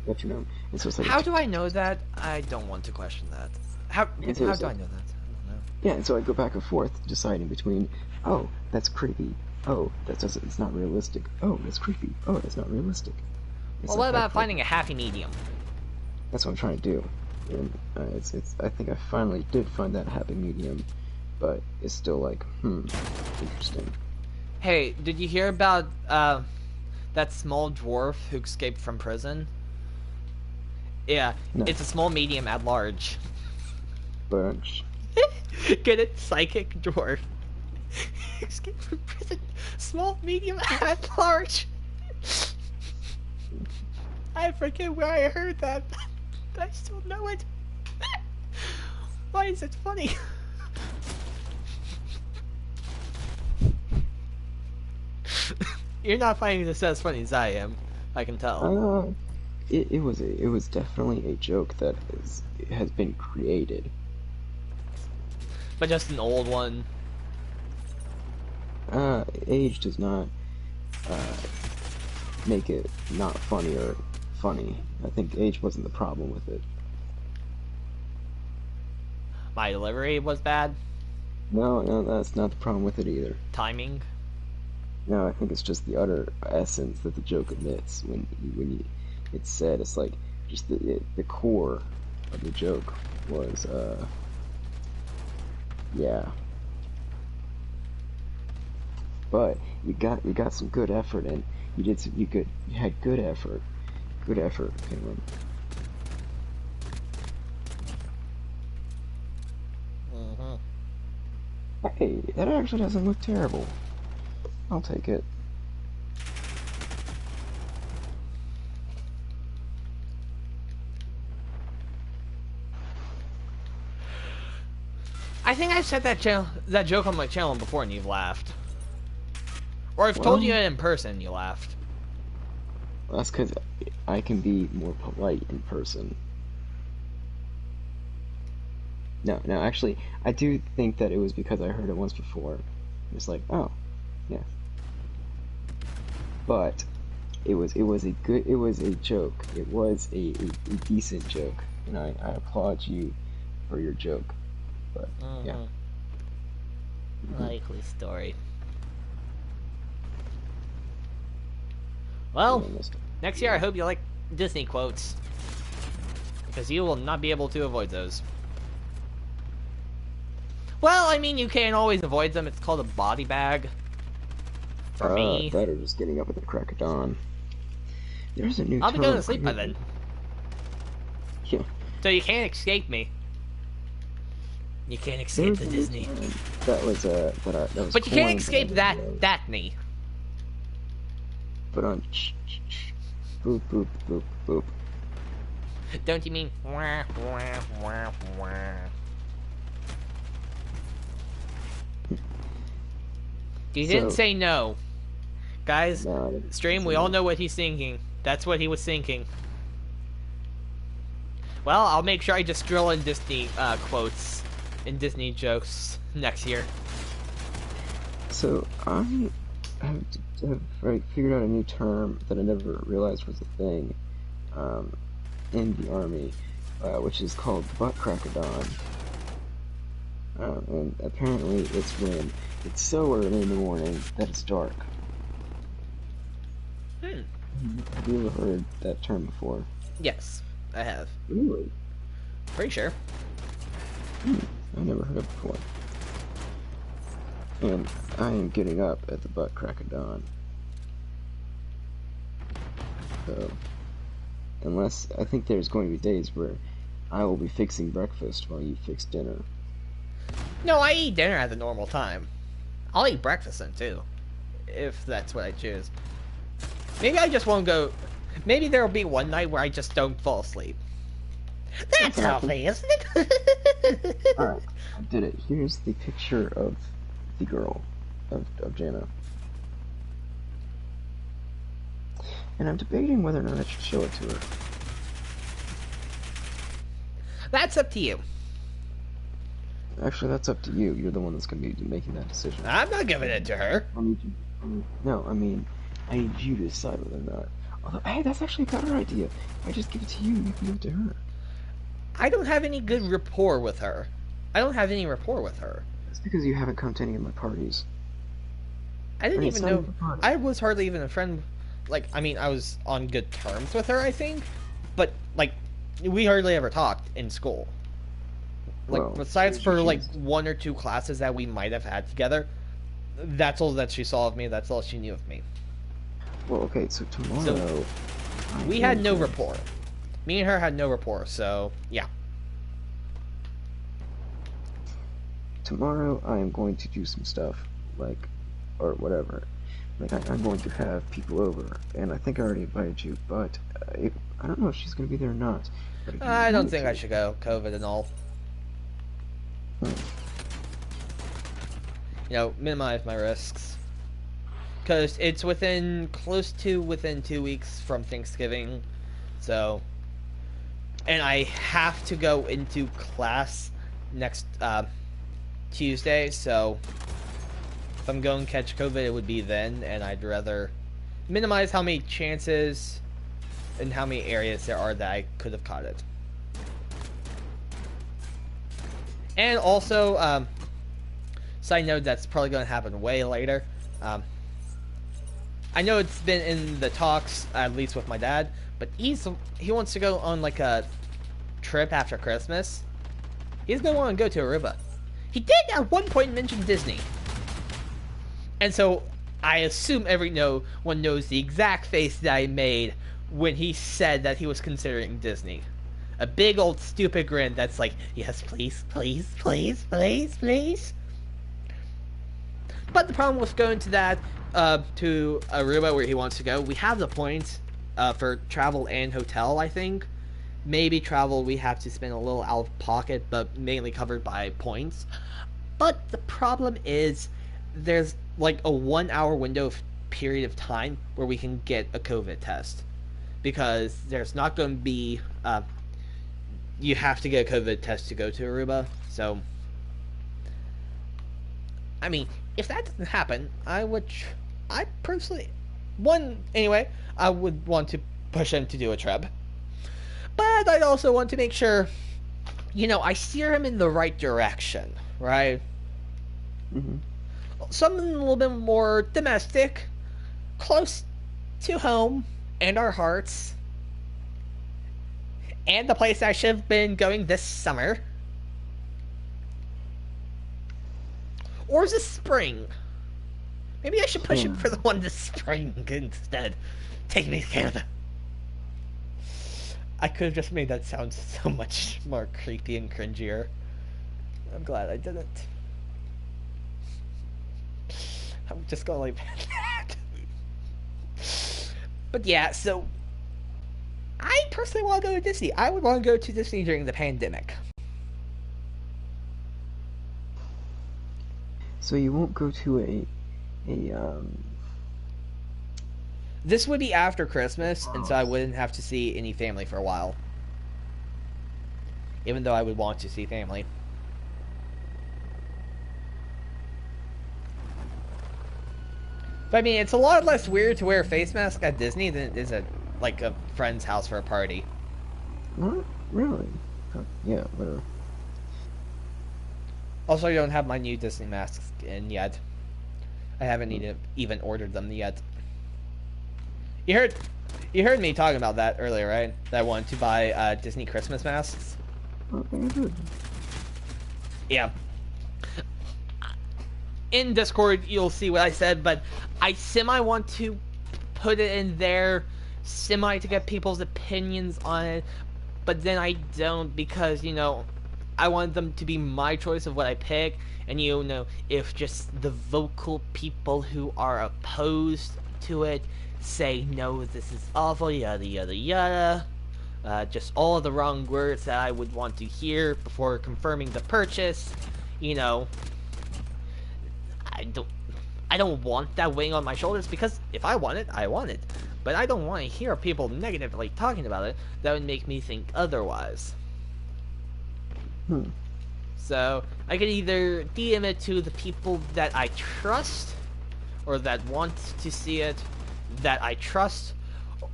metronome. And so it's like How do I know that? I don't want to question that. How and so how it's do I like, know that? I don't know. yeah, and so I go back and forth deciding between, oh, that's creepy. Oh, it's not realistic. Oh, that's creepy. Oh, that's not realistic. It's Well, what about like finding a happy medium? that's what I'm trying to do. And I think I finally did find that happy medium, but it's still like, interesting. Hey, did you hear about that small dwarf who escaped from prison? Yeah, No, it's a small medium at large. bunch. Get it? Psychic dwarf. Escape from prison. Small, medium, at large. I forget where I heard that, but I still know it. Why is it funny? You're not finding this as funny as I am. I can tell. It was definitely a joke that has been created. But just an old one. Age does not make it not funny or funny. I think age wasn't the problem with it. My delivery was bad. No, that's not the problem with it either. Timing. No, I think it's just the utter essence that the joke admits it's said. It's like just the core of the joke was yeah. But you got some good effort, and you had good effort. Good effort, Penguin. Hey, that actually doesn't look terrible. I'll take it. I think I've said that joke on my channel before and you've laughed. Or I've told Well, you it in person and you laughed. That's because I can be more polite in person. No, actually, I do think that it was because I heard it once before. It's like, oh, yeah. But it was a joke. It was a decent joke, and I applaud you for your joke. But yeah. Likely story. I Well, missed it. next year I hope you like Disney quotes, because you will not be able to avoid those. Well, I mean, you can't always avoid them. It's called a body bag. For me. That or just getting up at the crack of dawn. There's a new I'll be going to term sleep by created. then. Yeah. So you can't escape me. You can't escape the There's a new Disney. term that was But you can't coined escape by that the- Daphne. But on boop boop boop boop. Don't you mean wah, wah, wah, wah. He didn't So- say no. Guys, No, I didn't stream, say we all no. know what he's thinking. That's what he was thinking. Well, I'll make sure I just drill in Disney quotes and Disney jokes next year. So I have figured out a new term that I never realized was a thing in the army, which is called butt crack of dawn. And apparently it's when it's so early in the morning that it's dark. Have you ever heard that term before? Yes, I have. Really? Pretty sure. I never heard it before. And I am getting up at the butt crack of dawn. So, unless, I think there's going to be days where I will be fixing breakfast while you fix dinner. No, I eat dinner at the normal time. I'll eat breakfast then too, if that's what I choose. Maybe I just won't go. Maybe there'll be one night where I just don't fall asleep. That's lovely, isn't it? Alright, I did it. Here's the picture of the girl, of Jana. And I'm debating whether or not I should show it to her. That's up to you. Actually, that's up to you. You're the one that's going to be making that decision. I'm not giving it to her. No, I mean, I need you to decide whether or not. Although, hey, that's actually a better idea. If I just give it to you, you can give it to her. I don't have any good rapport with her. I don't have any rapport with her. That's because you haven't come to any of my parties. I didn't I mean, even it's not know. even fun. I was hardly even a friend. Like, I mean, I was on good terms with her, I think. But, like, we hardly ever talked in school. Like, Well, besides for, like, she's- 1 or 2 classes that we might have had together, that's all that she saw of me. That's all she knew of me. Well, okay, so tomorrow. I'm We had going no to- rapport. Me and her had no rapport, so, yeah. Tomorrow, I am going to do some stuff, like, or whatever. Like, I'm going to have people over, and I think I already invited you, but I don't know if she's going to be there or not. But if you I don't want think to- I should go. COVID and all. Hmm. You know, minimize my risks. Because it's within 2 weeks from Thanksgiving. So. And I have to go into class next Tuesday. So. If I'm going to catch COVID, it would be then. And I'd rather minimize how many chances and how many areas there are that I could have caught it. And also, side note, that's probably going to happen way later. I know it's been in the talks, at least with my dad, but he wants to go on like a trip after Christmas. He's going to want to go to Aruba. He did at one point mention Disney. And so I assume everyone knows the exact face that I made when he said that he was considering Disney. A big old stupid grin that's like, yes, please, please, please, please, please. But the problem with going to that, to Aruba where he wants to go, we have the points for travel and hotel, I think. Maybe travel we have to spend a little out of pocket, but mainly covered by points. But the problem is, there's like a 1 hour window period of time where we can get a COVID test. because there's not going to be. You have to get a COVID test to go to Aruba. So, I mean, if that doesn't happen, I personally, anyway, I would want to push him to do a trip. But I'd also want to make sure, I steer him in the right direction, right? Mm-hmm. Something a little bit more domestic, close to home and our hearts, and the place I should have been going this summer. Or this spring. Maybe I should push him for the one this spring instead. Take me to Canada. I could have just made that sound so much more creepy and cringier. I'm glad I didn't. I'm just gonna leave it at that. But yeah, so I personally want to go to Disney. I would want to go to Disney during the pandemic. So you won't go to a This would be after Christmas, and so I wouldn't have to see any family for a while. Even though I would want to see family. But I mean, it's a lot less weird to wear a face mask at Disney than it is at, like, a friend's house for a party. What? Really? Yeah, whatever. Also, I don't have my new Disney masks in yet. I haven't even ordered them yet. You heard me talking about that earlier, right? That I wanted to buy Disney Christmas masks. Okay, good. Yeah. In Discord, you'll see what I said, but I semi want to put it in there, semi to get people's opinions on it, but then I don't because, I want them to be my choice of what I pick, and if just the vocal people who are opposed to it say, no, this is awful, yada yada yada, just all of the wrong words that I would want to hear before confirming the purchase, I don't want that weighing on my shoulders, because if I want it, I want it. But I don't want to hear people negatively talking about it. That would make me think otherwise. So, I could either DM it to the people that I trust, or that want to see it, that I trust,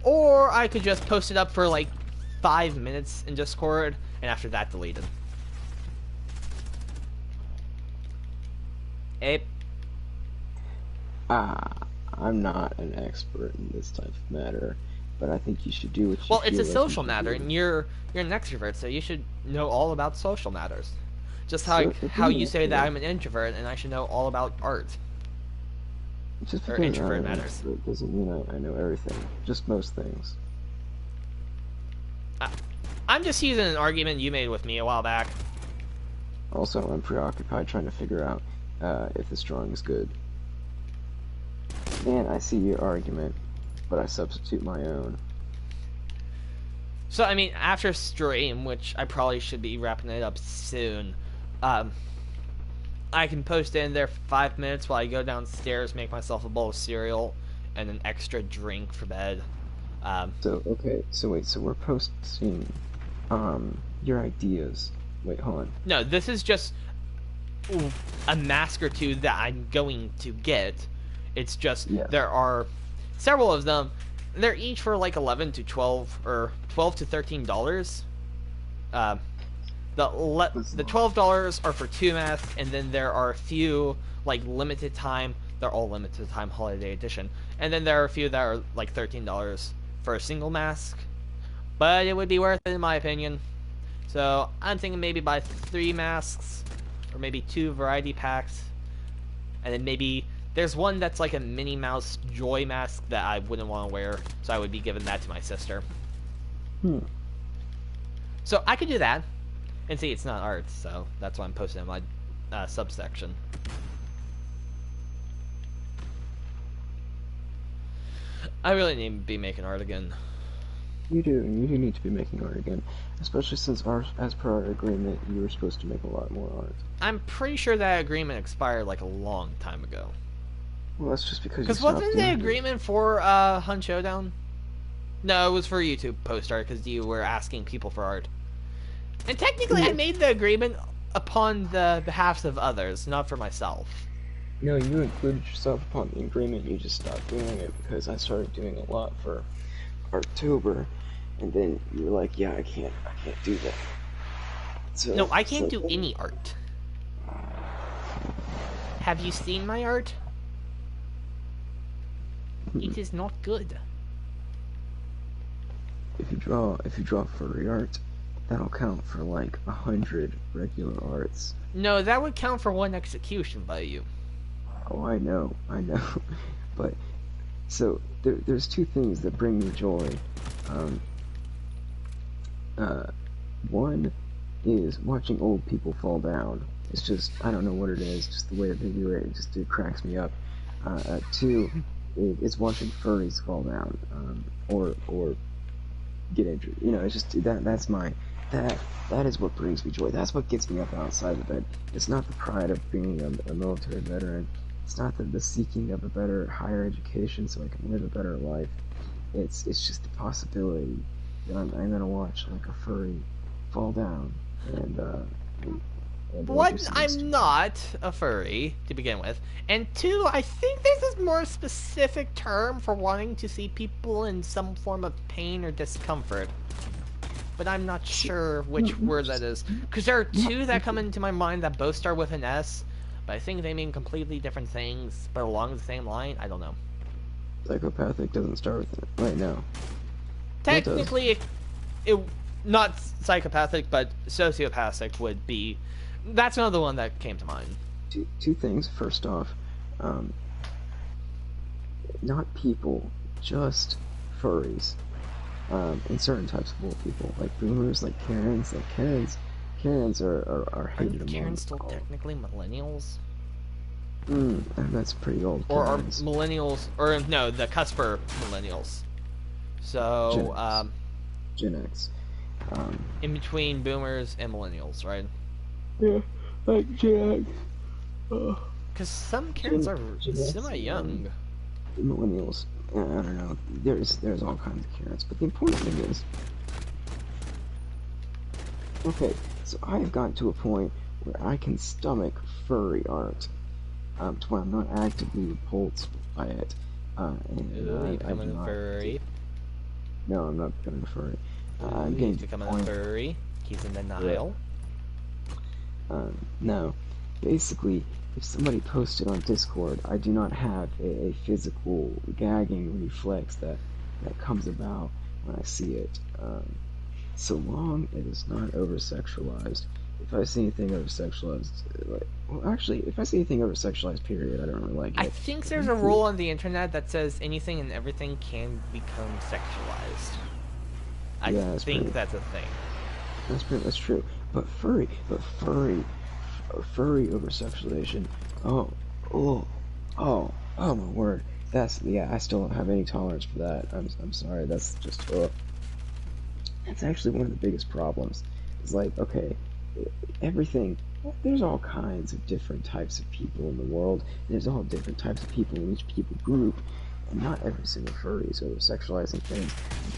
or I could just post it up for like 5 minutes in Discord, and after that delete it. Ape? I'm not an expert in this type of matter, but I think you should do what you Well, it's feel a like social you should matter, do. and you're an extrovert, so you should know all about social matters. Just how So, how you say that yeah. I'm an introvert, and I should know all about art. Just or because introvert I'm an matters. expert doesn't mean I know everything. Just most things. I'm just using an argument you made with me a while back. Also, I'm preoccupied trying to figure out if this drawing is good. And I see your argument, but I substitute my own. So, I mean, after stream, which I probably should be wrapping it up soon, I can post it in there for 5 minutes while I go downstairs, make myself a bowl of cereal, and an extra drink for bed. Okay, so we're posting, your ideas. Wait, hold on. No, this is just a mask or two that I'm going to get. It's just, Yes. there are several of them. They're each for like $11 to $12, or $12 to $13. The $12 are for 2 masks, and then there are a few like limited time. They're all limited time holiday edition, and then there are a few that are like $13 for a single mask. But it would be worth it in my opinion. So I'm thinking maybe buy 3 masks, or maybe 2 variety packs, and then maybe there's one that's like a Minnie Mouse Joy mask that I wouldn't want to wear, so I would be giving that to my sister. So I could do that. And see, it's not art, so that's why I'm posting in my subsection. I really need to be making art again. You do need to be making art again. Especially since, as per our agreement, you were supposed to make a lot more art. I'm pretty sure that agreement expired like a long time ago. Well, that's just because you Because stopped wasn't doing the it. agreement for Hunt Showdown? No, it was for YouTube post art because you were asking people for art. And technically, I Yeah. made the agreement upon the behalf of others, not for myself. No, you included yourself upon the agreement. You just stopped doing it because I started doing a lot for October, and then you were like, "Yeah, I can't do that." No, I So can't do any art. Have you seen my art? It is not good. if you draw furry art, that'll count for like 100 regular arts. No, that would count for one execution by you. Oh, I know, but so there's two things that bring me joy. Um, uh, One is watching old people fall down. It's just, I don't know what it is, just the way that they do it. It cracks me up. Two, it's watching furries fall down, or get injured. You know, it's just that is what brings me joy. That's what gets me up outside the bed. It's not the pride of being a military veteran. It's not the seeking of a better, higher education so I can live a better life. It's just the possibility that I'm gonna watch like a furry fall down and do One, something I'm stupid. not a furry, to begin with. And two, I think there's a more specific term for wanting to see people in some form of pain or discomfort. But I'm not sure which word that is. Because there are two that come into my mind that both start with an S, but I think they mean completely different things, but along the same line. I don't know. Psychopathic doesn't start with it right now. What does? Technically, it not psychopathic, but sociopathic would be. That's another one that came to mind. Two things. First off, not people, just furries, and certain types of old people, like boomers, like Karens. Karens are hated Aren't among Karens still all. technically millennials? And that's pretty old. Or are Karens. millennials, or no, the cusp are millennials. So, Gen X. in between boomers and millennials, right? Yeah, like Gen X. Because some Karens are Gen X, semi-young. Millennials. I don't know. There's all kinds of Karens, but the important thing is, okay, so I have gotten to a point where I can stomach furry art, to where I'm not actively repulsed by it. And Ooh, I you do becoming a not. furry. No, I'm not becoming a furry. I'm Ooh, getting he's to the becoming a point. furry. He's in denial. No, basically, if somebody posted on Discord, I do not have a physical gagging reflex that comes about when I see it. So long it is not over sexualized. If I see anything over sexualized, actually, if I see anything over sexualized, period, I don't really like I it. think there's a rule on the internet that says anything and everything can become sexualized. I Yeah, that's think pretty. that's a thing. That's true. But furry over sexualization. Oh, oh, oh my word. I still don't have any tolerance for that. I'm sorry. That's just that's actually one of the biggest problems. It's like, okay, everything. There's all kinds of different types of people in the world. And there's all different types of people in each people group, and not every single furry is over sexualizing things.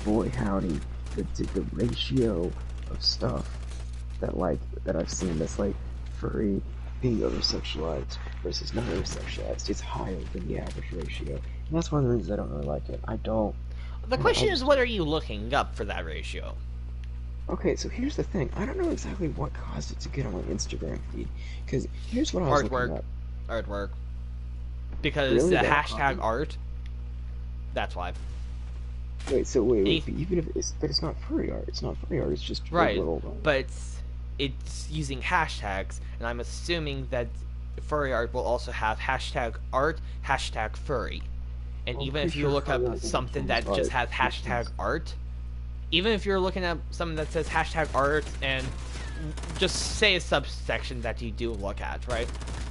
Boy, howdy, the ratio of stuff that I've seen that's like furry being over sexualized versus not over sexualized is higher than the average ratio. And that's one of the reasons I don't really like it. The question is, what are you looking up for that ratio? Okay, so here's the thing. I don't know exactly what caused it to get on my Instagram feed. Because here's what I was looking up. Artwork. Because Really? the That hashtag caused it? art. That's why. Wait. But even if it's not furry art. It's not furry art. It's just Right, regular old art. but it's using hashtags, and I'm assuming that furry art will also have hashtag art, hashtag furry. And Well, I'm even pretty if you sure look furry up art something becomes that just art. has hashtag art, even if you're looking at something that says hashtag art and just say a subsection that you do look at, right?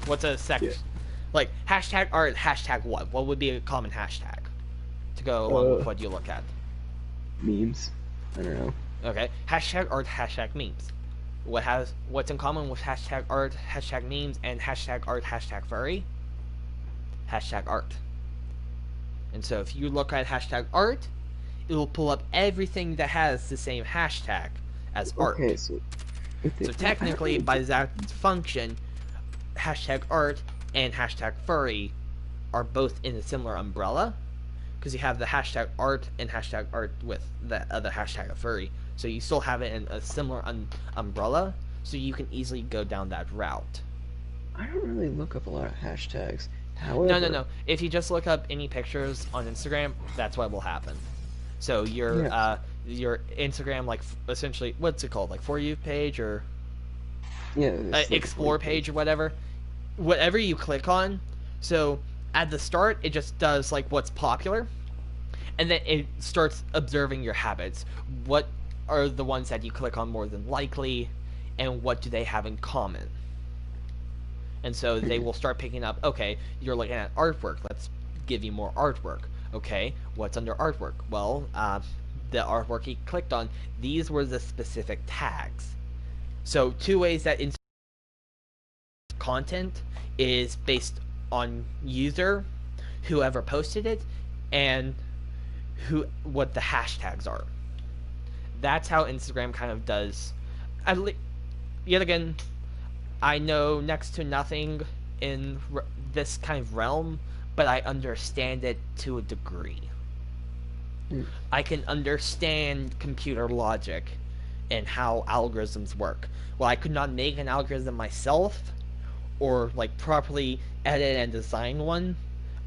What's a section? Yeah. Like hashtag art, hashtag what? What would be a common hashtag to go along with what you look at? Memes. I don't know. Okay, hashtag art, hashtag memes. What's in common with hashtag art, hashtag memes, and hashtag art, hashtag furry? Hashtag art. And so if you look at hashtag art, will pull up everything that has the same hashtag as Okay, art. so So technically, by that function, hashtag art and hashtag furry are both in a similar umbrella, because you have the hashtag art and hashtag art with the other hashtag of furry. So you still have it in a similar umbrella, so you can easily go down that route. I don't really look up a lot of hashtags. No, no, However, no. If you just look up any pictures on Instagram, that's what will happen. So yeah, your Instagram, like essentially, what's it called, like For You page or yeah, it's like a For You Explore page or whatever you click on. So at the start, it just does like what's popular, and then it starts observing your habits. What are the ones that you click on more than likely, and what do they have in common? And so they will start picking up, okay, you're looking at artwork, let's give you more artwork. Okay, what's under artwork? Well, the artwork he clicked on, these were the specific tags. So 2 ways that content is based on user, whoever posted it, and what the hashtags are. That's how Instagram kind of does. Yet again, I know next to nothing in this kind of realm, but I understand it to a degree. Mm. I can understand computer logic and how algorithms work. While I could not make an algorithm myself or like properly edit and design one,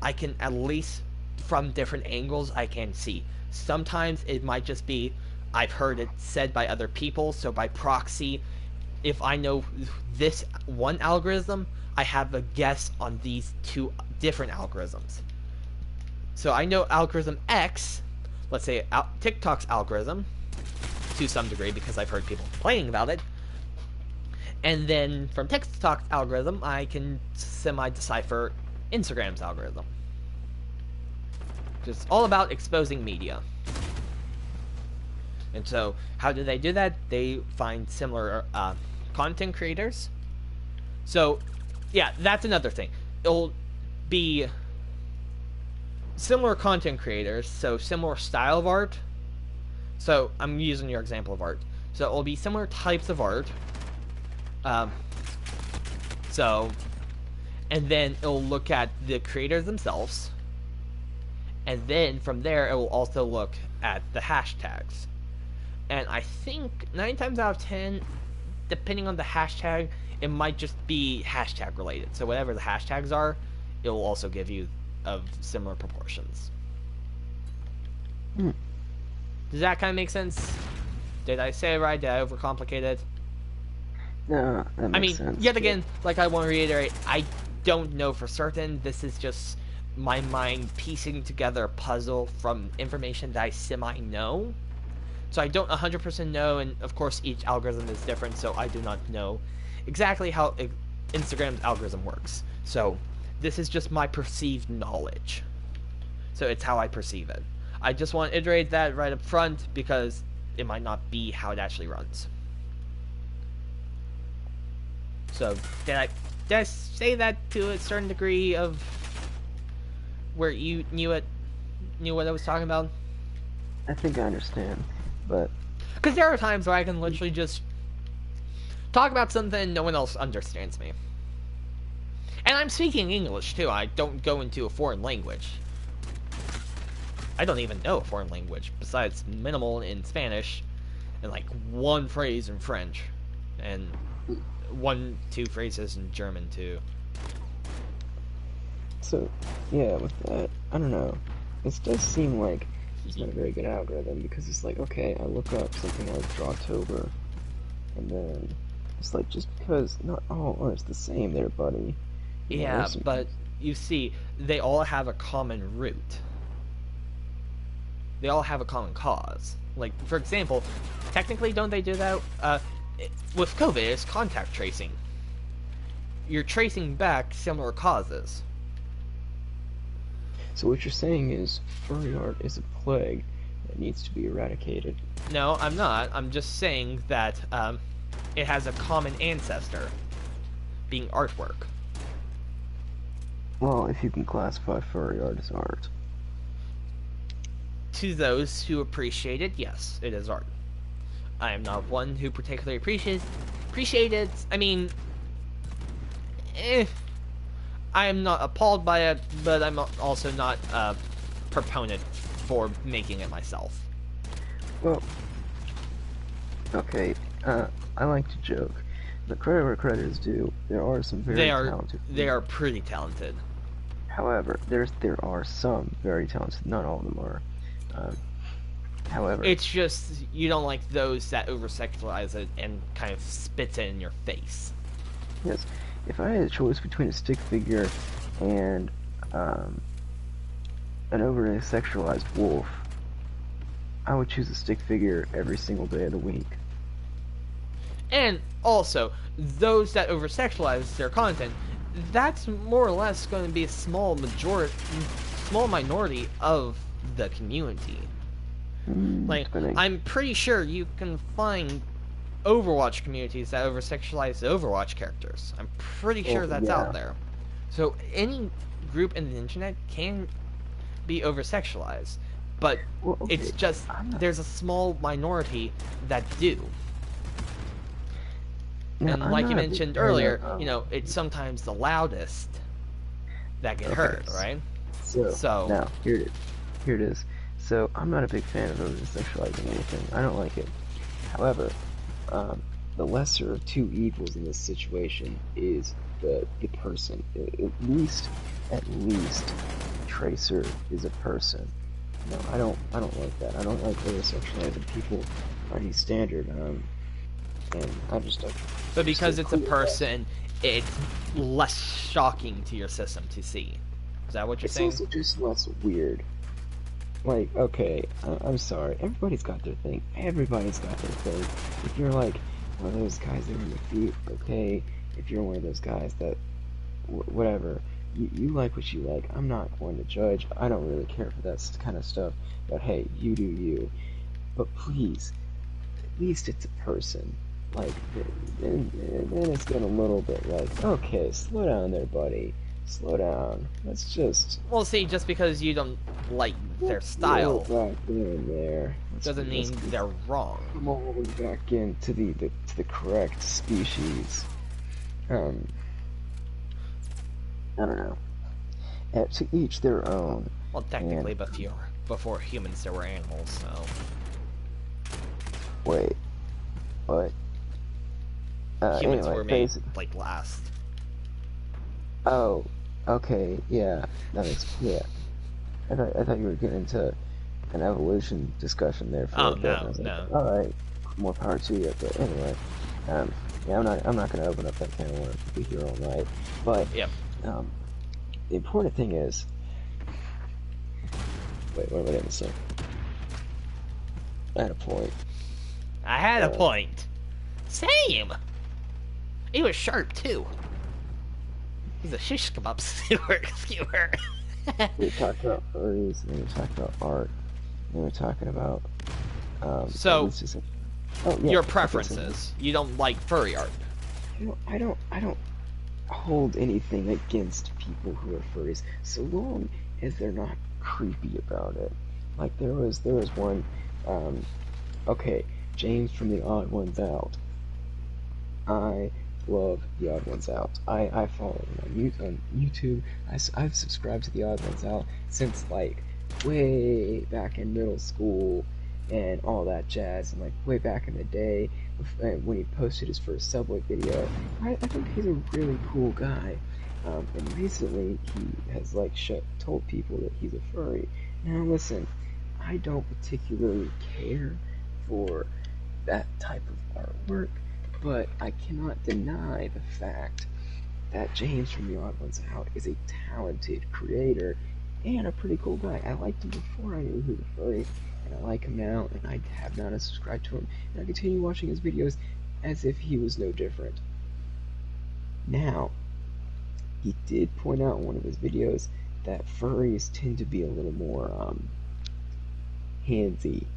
I can at least from different angles I can see. Sometimes it might just be I've heard it said by other people, so by proxy, if I know this one algorithm, I have a guess on these 2 different algorithms. So I know algorithm X, let's say TikTok's algorithm, to some degree because I've heard people complaining about it. And then from TikTok's algorithm, I can semi-decipher Instagram's algorithm. It's all about exposing media. And so, how do they do that? They find similar content creators. So, yeah, that's another thing. It'll be similar content creators, so similar style of art. So, I'm using your example of art. So, it'll be similar types of art. And then it'll look at the creators themselves. And then from there, it will also look at the hashtags. And I think 9 times out of 10, depending on the hashtag, it might just be hashtag related. So whatever the hashtags are, it will also give you of similar proportions. Mm. Does that kind of make sense? Did I say it right? Did I overcomplicate it? No, that makes sense. Yet again, like I want to reiterate, I don't know for certain. This is just my mind piecing together a puzzle from information that I semi-know. So I don't 100% know, and of course each algorithm is different, so I do not know exactly how Instagram's algorithm works. So this is just my perceived knowledge. So it's how I perceive it. I just want to iterate that right up front because it might not be how it actually runs. So did I say that to a certain degree of where you knew what I was talking about? I think I understand, but because there are times where I can literally just talk about something and no one else understands me. And I'm speaking English too. I don't go into a foreign language. I don't even know a foreign language besides minimal in Spanish and like 1 phrase in French and 1-2 phrases in German too. so yeah, with that, I don't know. This does seem like it's not a very good algorithm because it's like, okay, I look up something like Drawtober, and then it's like just because not all art's the same there, buddy. You know, Yeah, there's some- but you see, they all have a common root. They all have a common cause. Like, for example, technically, don't they do that? With COVID, it's contact tracing. You're tracing back similar causes. So what you're saying is furry art is a plague that needs to be eradicated. No, I'm not. I'm just saying that it has a common ancestor, being artwork. Well, if you can classify furry art as art. to those who appreciate it, yes, it is art. I am not one who particularly appreciate it. I mean, I am not appalled by it, but I'm also not a proponent for making it myself. Well, okay, I like to joke, but credit where credit is due. There are some very talented people. They are pretty talented. However, there are some very talented. Not all of them are. However, it's just you don't like those that over-sexualize it and kind of spits it in your face. Yes, if I had a choice between a stick figure and an overly sexualized wolf, I would choose a stick figure every single day of the week. And also, those that over-sexualize their content, that's more or less going to be a small minority of the community. Like, I'm pretty sure you can find Overwatch communities that over-sexualize the Overwatch characters. I'm pretty sure that's out there. So any group in the internet can be over-sexualized, but it's just there's a small minority that do. And like you mentioned earlier, you know, it's sometimes the loudest that get hurt, right? So now here it is. So I'm not a big fan of over-sexualizing anything. I don't like it. However, the lesser of two evils in this situation is the person. At least, Tracer is a person. No, I don't like that. I don't like over-sexualizing people by any standard. And I just don't. But because it's a person, it's less shocking to your system to see. Is that what you're saying? It's also just less weird. Like, okay, I'm sorry. Everybody's got their thing. Everybody's got their thing. If you're like one of those guys that are in the feet, okay. If you're one of those guys that, whatever, you like what you like. I'm not going to judge. I don't really care for that kind of stuff. But hey, you do you. But please, at least it's a person. Like, then it's getting a little bit like, okay, slow down there, buddy. Slow down. Let's just... Well, see, just because you don't like their style back in there. doesn't mean they're wrong. Come on back into the correct species. I don't know. To each their own. Well, technically, before humans, there were animals, so... Wait. What? Humans anyway, were made, like, last. Oh, okay, yeah, that makes, yeah. I thought you were getting into an evolution discussion there for a bit. No. Alright, more power to you, but anyway, yeah, I'm not gonna open up that can of worms. We'll be here all night, but, yep. The important thing is, wait, what did I say? I had a point. I had a point. Same! He was sharp, too. He's a shish kebab skewer. We talked about furries, and we talked about art, and we were talking about, your preferences. You don't like furry art. I don't hold anything against people who are furries, so long as they're not creepy about it. Like, there was one, okay, James from The Odd Ones Out. I love The Odd Ones Out. I follow him on YouTube. I've subscribed to The Odd Ones Out since, like, way back in middle school and all that jazz, and, like, way back in the day when he posted his first Subway video. I think he's a really cool guy. And recently he has, like, told people that he's a furry. Now listen, I don't particularly care for that type of artwork, but I cannot deny the fact that James from The Odd Ones Out is a talented creator and a pretty cool guy. I liked him before I knew he was a furry, and I like him now, and I have not subscribed to him, and I continue watching his videos as if he was no different. Now, he did point out in one of his videos that furries tend to be a little more handsy,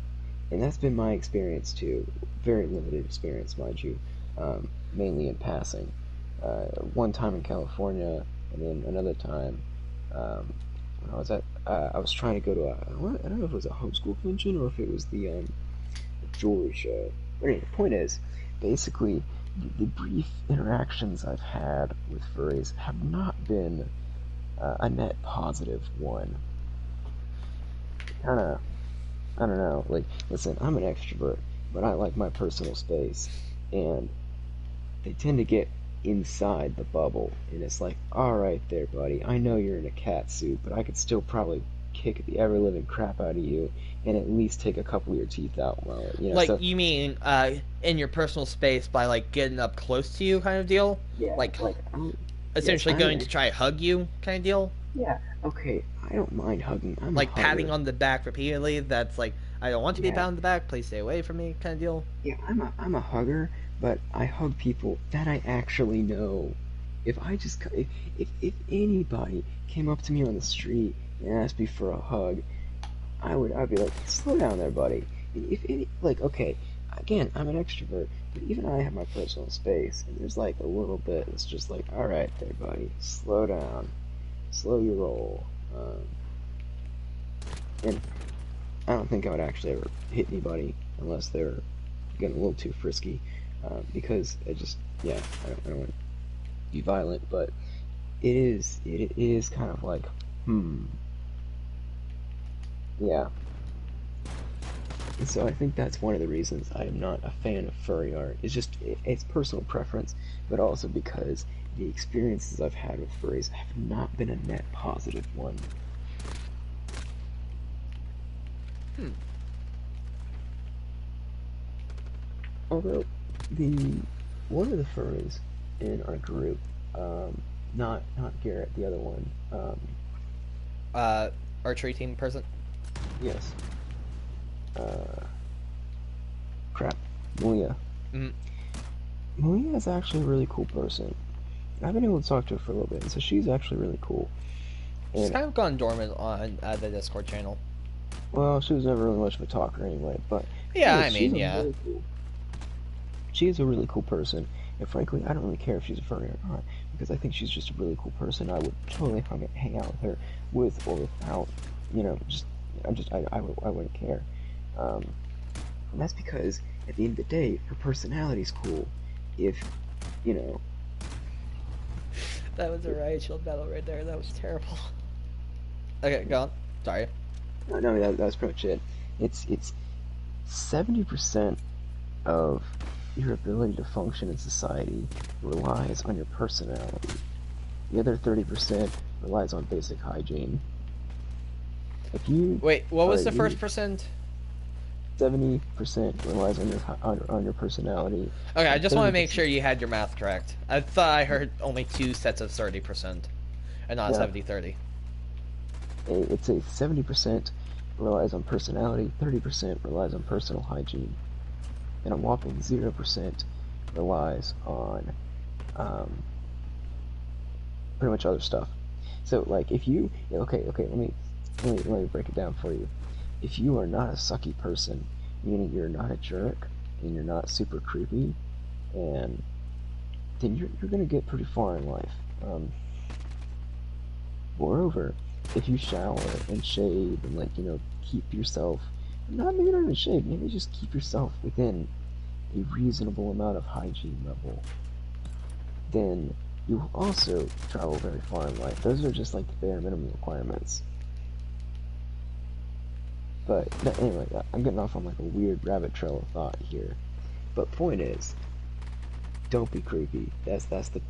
and that's been my experience too. Very limited experience, mind you, mainly in passing. One time in California, and then another time, when I was at I was trying to go to I don't know if it was a homeschool convention or if it was the jewelry show. But anyway, the point is, basically, the brief interactions I've had with furries have not been a net positive one. Kind of, I don't know. Like, listen, I'm an extrovert, but I like my personal space, and they tend to get inside the bubble, and it's like, all right, there, buddy. I know you're in a cat suit, but I could still probably kick the ever living crap out of you, and at least take a couple of your teeth out while Like, So you mean in your personal space by, like, getting up close to you kind of deal? yeah, Like, like yes, essentially I'm going an to try hug you kind of deal? yeah. Okay, I don't mind hugging. I'm a Like, patting hugger. on the back repeatedly, that's like, I don't want to be Yeah, patted on the back, please stay away from me kind of deal? yeah. I'm a hugger, but I hug people that I actually know. If I just if anybody came up to me on the street and asked me for a hug, I'd be like, slow down there, buddy. If any like okay, again, I'm an extrovert, but even I have my personal space, and there's like a little bit. It's just like, all right, there, buddy, slow down, slow your roll. And I don't think I would actually ever hit anybody unless they were getting a little too frisky, because yeah, I don't want to be violent, but it is kind of like, yeah. And so I think that's one of the reasons I am not a fan of furry art. It's personal preference, but also because the experiences I've had with furries have not been a net positive one. Although the one of the furries in our group, not Garrett, the other one, Archery team person? yes, crap, Malia. Mm. Malia is actually a really cool person. I've been able to talk to her for a little bit, and so she's actually really cool. She's And kind of gone dormant on the Discord channel. well, she was never really much of a talker anyway. But Yeah, hey, I mean, yeah. really cool. She's a really cool person, and frankly, I don't really care if she's a furry or not, because I think she's just a really cool person. I would totally hang out with her, with or without, I wouldn't care. And that's because at the end of the day, her personality's cool. If you know, That was a riot shield battle right there. That was terrible. Okay, go on. Sorry. no, that's pretty much it. It's 70% of your ability to function in society relies on your personality. The other 30% relies on basic hygiene. If you Wait, what was the you- first percent? 70% relies on your personality. Okay, I and just want to make 30% sure you had your math correct. I thought I heard only two sets of 30%, and not Yeah. 70-30. It's a 70% relies on personality, 30% relies on personal hygiene, and a whopping 0% relies on pretty much other stuff. So, like, if you okay, let me break it down for you. If you are not a sucky person, meaning you're not a jerk and you're not super creepy, and then you're gonna get pretty far in life. Moreover, if you shower and shave and keep yourself maybe not even shave, maybe just keep yourself within a reasonable amount of hygiene level, then you will also travel very far in life. Those are just like the bare minimum requirements. But anyway, I'm getting off on like a weird rabbit trail of thought here. But point is, don't be creepy. That's the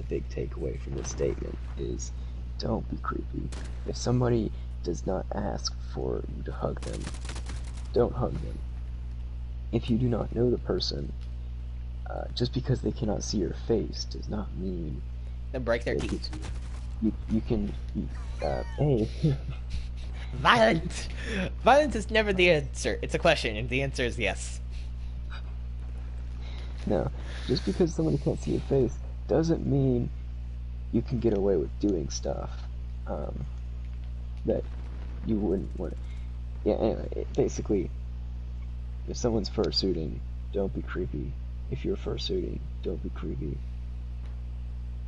big takeaway from this statement is don't be creepy. If somebody does not ask for you to hug them, don't hug them. If you do not know the person, just because they cannot see your face does not mean Then break their that teeth. you can hey. Violence! Violence is never the answer. It's a question, and the answer is yes. No, just because somebody can't see your face doesn't mean you can get away with doing stuff that you wouldn't want to. Yeah, anyway, basically, if someone's fursuiting, don't be creepy. If you're fursuiting, don't be creepy.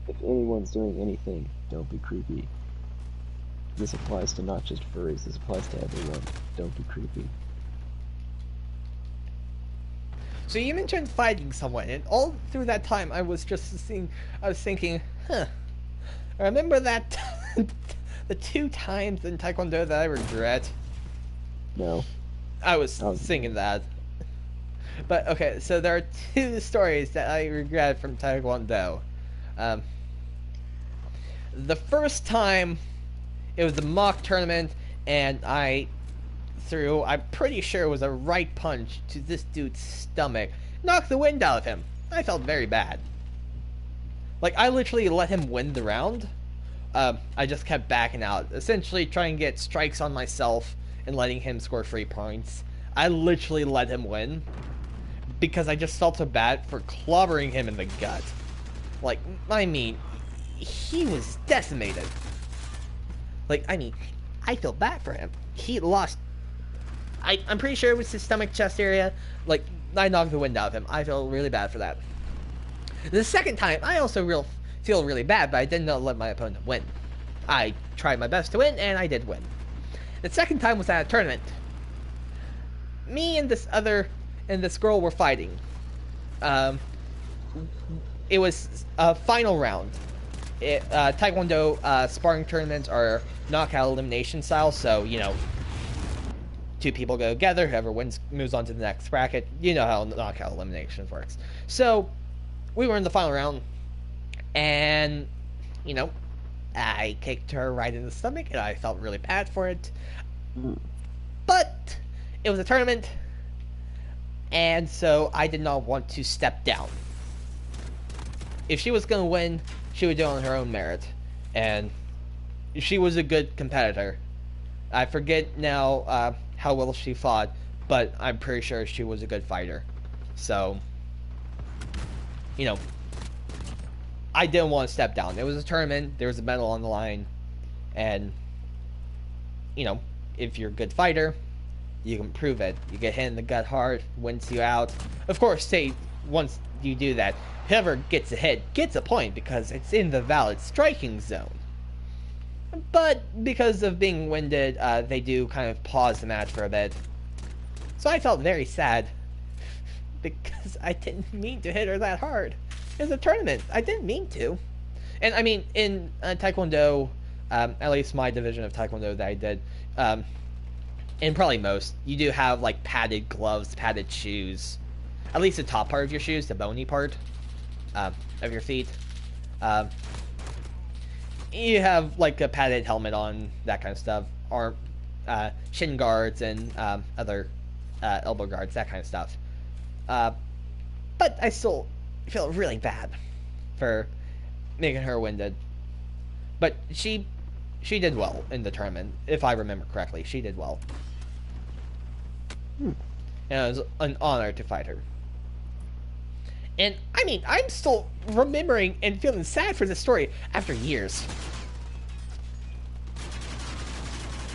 If anyone's doing anything, don't be creepy. this applies to not just furries, this applies to everyone. Don't be creepy. So you mentioned fighting someone, and all through that time I was thinking, huh, I remember that the 2 times in Taekwondo that I regret. No. I was thinking that. But okay, so there are 2 stories that I regret from Taekwondo. The first time, it was the mock tournament, and I threw, I'm pretty sure it was a right punch to this dude's stomach, knocked the wind out of him. I felt very bad. Like, I literally let him win the round. I just kept backing out, essentially trying to get strikes on myself and letting him score 3 points. I literally let him win because I just felt so bad for clobbering him in the gut. Like, I mean, he was decimated. Like, I mean, I feel bad for him. He lost. I'm pretty sure it was his stomach, chest area. Like, I knocked the wind out of him. I feel really bad for that. The second time, I also feel really bad, but I did not let my opponent win. I tried my best to win, and I did win. The second time was at a tournament. Me and this girl were fighting. It was a final round. Taekwondo sparring tournaments are knockout elimination style, so, you know, 2 people go together, whoever wins moves on to the next bracket. You know how knockout eliminations works. So, we were in the final round, and, you know, I kicked her right in the stomach, and I felt really bad for it. But, it was a tournament, and so I did not want to step down. If she was going to win, she would do it on her own merit. And she was a good competitor. I forget now how well she fought, but I'm pretty sure she was a good fighter. So, you know, I didn't want to step down. It was a tournament, there was a medal on the line, and, you know, if you're a good fighter, you can prove it. You get hit in the gut hard, wins you out. Of course, say, once you do that, whoever gets a hit gets a point because it's in the valid striking zone. But because of being winded, they do kind of pause the match for a bit. So I felt very sad because I didn't mean to hit her that hard. It was a tournament. I didn't mean to. And I mean, in Taekwondo, at least my division of Taekwondo that I did, and probably most, you do have like padded gloves, padded shoes. At least the top part of your shoes, the bony part of your feet. You have like a padded helmet on, that kind of stuff, or shin guards and other elbow guards, that kind of stuff. But I still feel really bad for making her winded. But she did well in the tournament, if I remember correctly. She did well. And it was an honor to fight her. And, I mean, I'm still remembering and feeling sad for this story after years.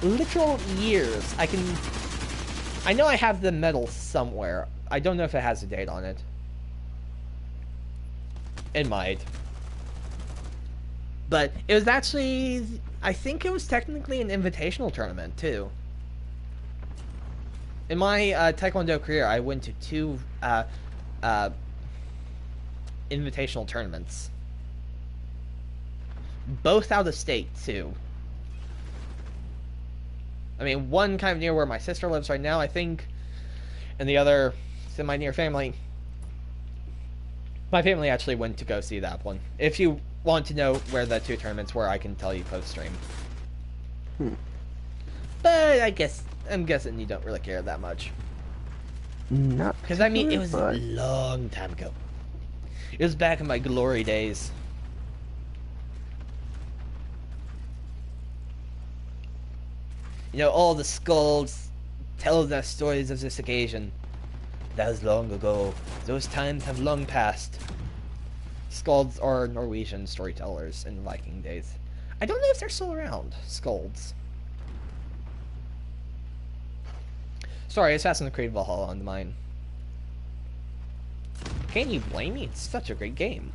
Literal years. I know I have the medal somewhere. I don't know if it has a date on it. It might. But it was actually, I think it was technically an invitational tournament, too. In my Taekwondo career, I went to 2 invitational tournaments. Both out of state, too. I mean, one kind of near where my sister lives right now, I think, and the other semi-near family. My family actually went to go see that one. If you want to know where the 2 tournaments were, I can tell you post-stream. But I'm guessing you don't really care that much. Not because I mean, it was a long time ago. It was back in my glory days. You know, all the skulls tell their stories of this occasion. That was long ago. Those times have long passed. Skalds are Norwegian storytellers in Viking days. I don't know if they're still around, Skalds. Sorry, Assassin's Creed Valhalla on the mind. Can't you blame me? It's such a great game.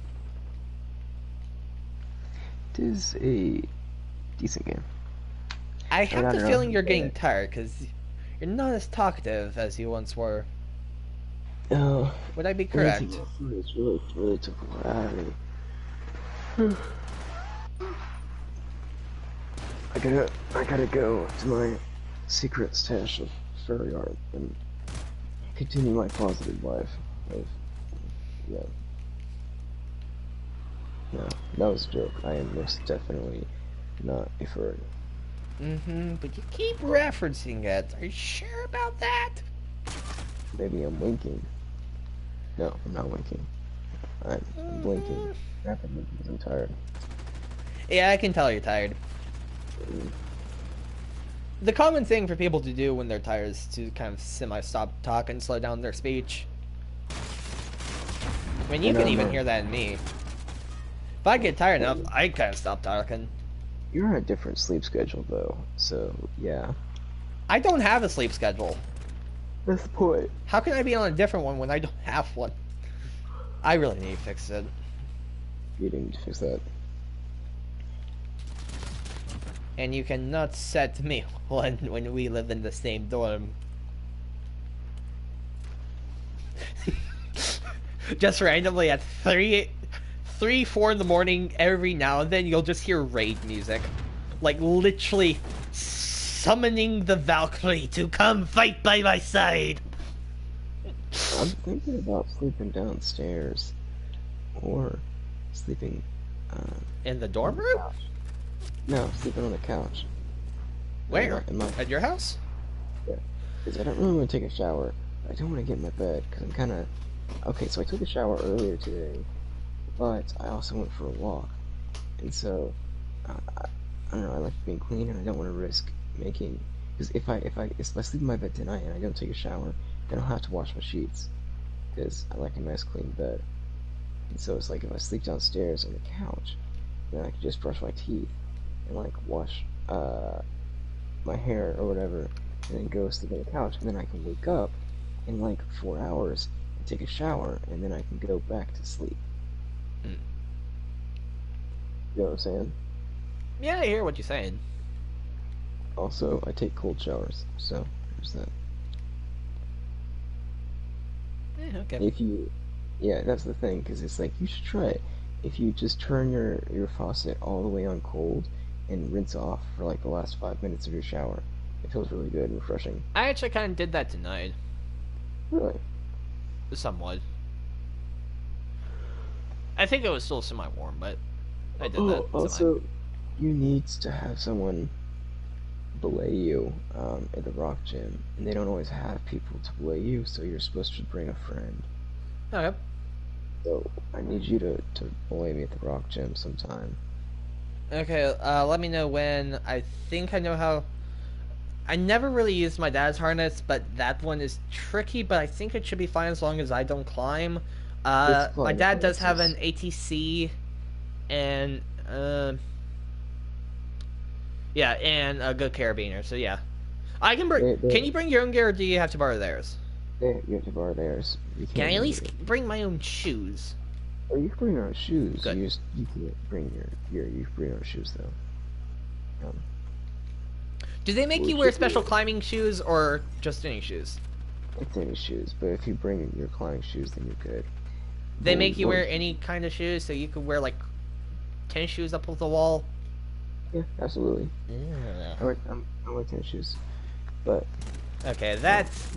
It is a decent game. I I have got the it feeling off you're the getting bed. tired because you're not as talkative as you once were. Oh, Would I be anything correct? else is really took a lot out of me. I gotta go to my secret stash of fairy art and continue my positive life. Of, yeah, no, that was a joke. I am most definitely not a furry. Mm-hmm, but you keep referencing it. Are you sure about that? Maybe I'm winking. No, I'm not winking. I'm blinking Mhm. rapidly because I'm tired. Yeah, I can tell you're tired. Mm, The common thing for people to do when they're tired is to kind of semi-stop talk and slow down their speech. I mean, you And can I'm even hear that in me. If I get tired enough, I kind of stop talking. you're on a different sleep schedule though, so yeah. I don't have a sleep schedule. That's the point. How can I be on a different one when I don't have one? I really need to fix it. You need to fix that. And you cannot set me when we live in the same dorm. Just randomly at 4 in the morning, every now and then, you'll just hear raid music. Like, literally summoning the Valkyrie to come fight by my side. I'm thinking about sleeping downstairs or sleeping In the on dorm the room? couch. No, sleeping on the couch. Where? In my At your house? yeah, because I don't really want to take a shower. I don't want to get in my bed because I'm kind of okay. So I took a shower earlier today, but I also went for a walk, and so I don't know. I like being clean, and I don't want to risk making because if I sleep in my bed tonight and I don't take a shower, then I'll have to wash my sheets because I like a nice clean bed. And so it's like if I sleep downstairs on the couch, then I can just brush my teeth and like wash my hair or whatever, and then go sleep on the couch, and then I can wake up in like 4 hours and take a shower, and then I can go back to sleep. Mm. You know what I'm saying? Yeah, I hear what you're saying. Also, I take cold showers, so there's that. Okay. If you, yeah, that's the thing, because it's like you should try it. If you just turn your faucet all the way on cold and rinse off for like the last 5 minutes of your shower, it feels really good and refreshing. I actually kind of did that tonight. Really? Somewhat. I think it was still semi-warm, but I did that Oh, semi. also, you need to have someone belay you at the rock gym, and they don't always have people to belay you, so you're supposed to bring a friend. Okay. So I need you to belay me at the rock gym sometime. Okay, let me know when. I think I know how. I never really used my dad's harness, but that one is tricky, but I think it should be fine as long as I don't climb. It's My climbing dad does have harnesses. an ATC and, yeah, and a good carabiner, so yeah. I can bring. They, Can they, you bring your own gear, or do you have to borrow theirs? you have to borrow theirs. You Can can't I at bring least bring my own shoes? or you can bring your own shoes. Good. You can't bring you can bring your own shoes though. Do they make Well, you it wear should be special climbing shoes, or just any shoes? it's any shoes, but if you bring your climbing shoes, then you're good. They But make you what- wear any kind of shoes, so you could wear like tennis shoes up with the wall. Yeah, absolutely. Yeah. I like tennis shoes, but Okay, that's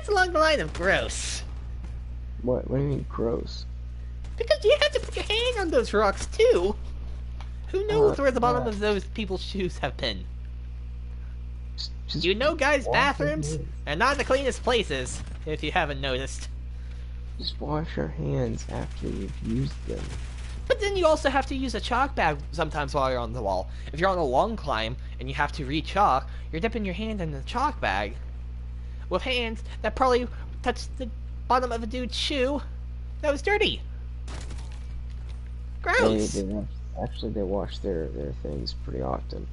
along the line of gross. what? What do you mean gross? Because you have to put your hand on those rocks too. Who knows where the bottom of those people's shoes have been? Just You know, guys' wash your bathrooms hands. are not the cleanest places, if you haven't noticed. Just wash your hands after you've used them. But then you also have to use a chalk bag sometimes while you're on the wall. If you're on a long climb and you have to re-chalk, you're dipping your hand in the chalk bag with hands that probably touched the bottom of a dude's shoe that was dirty. Gross. They wash their things pretty often.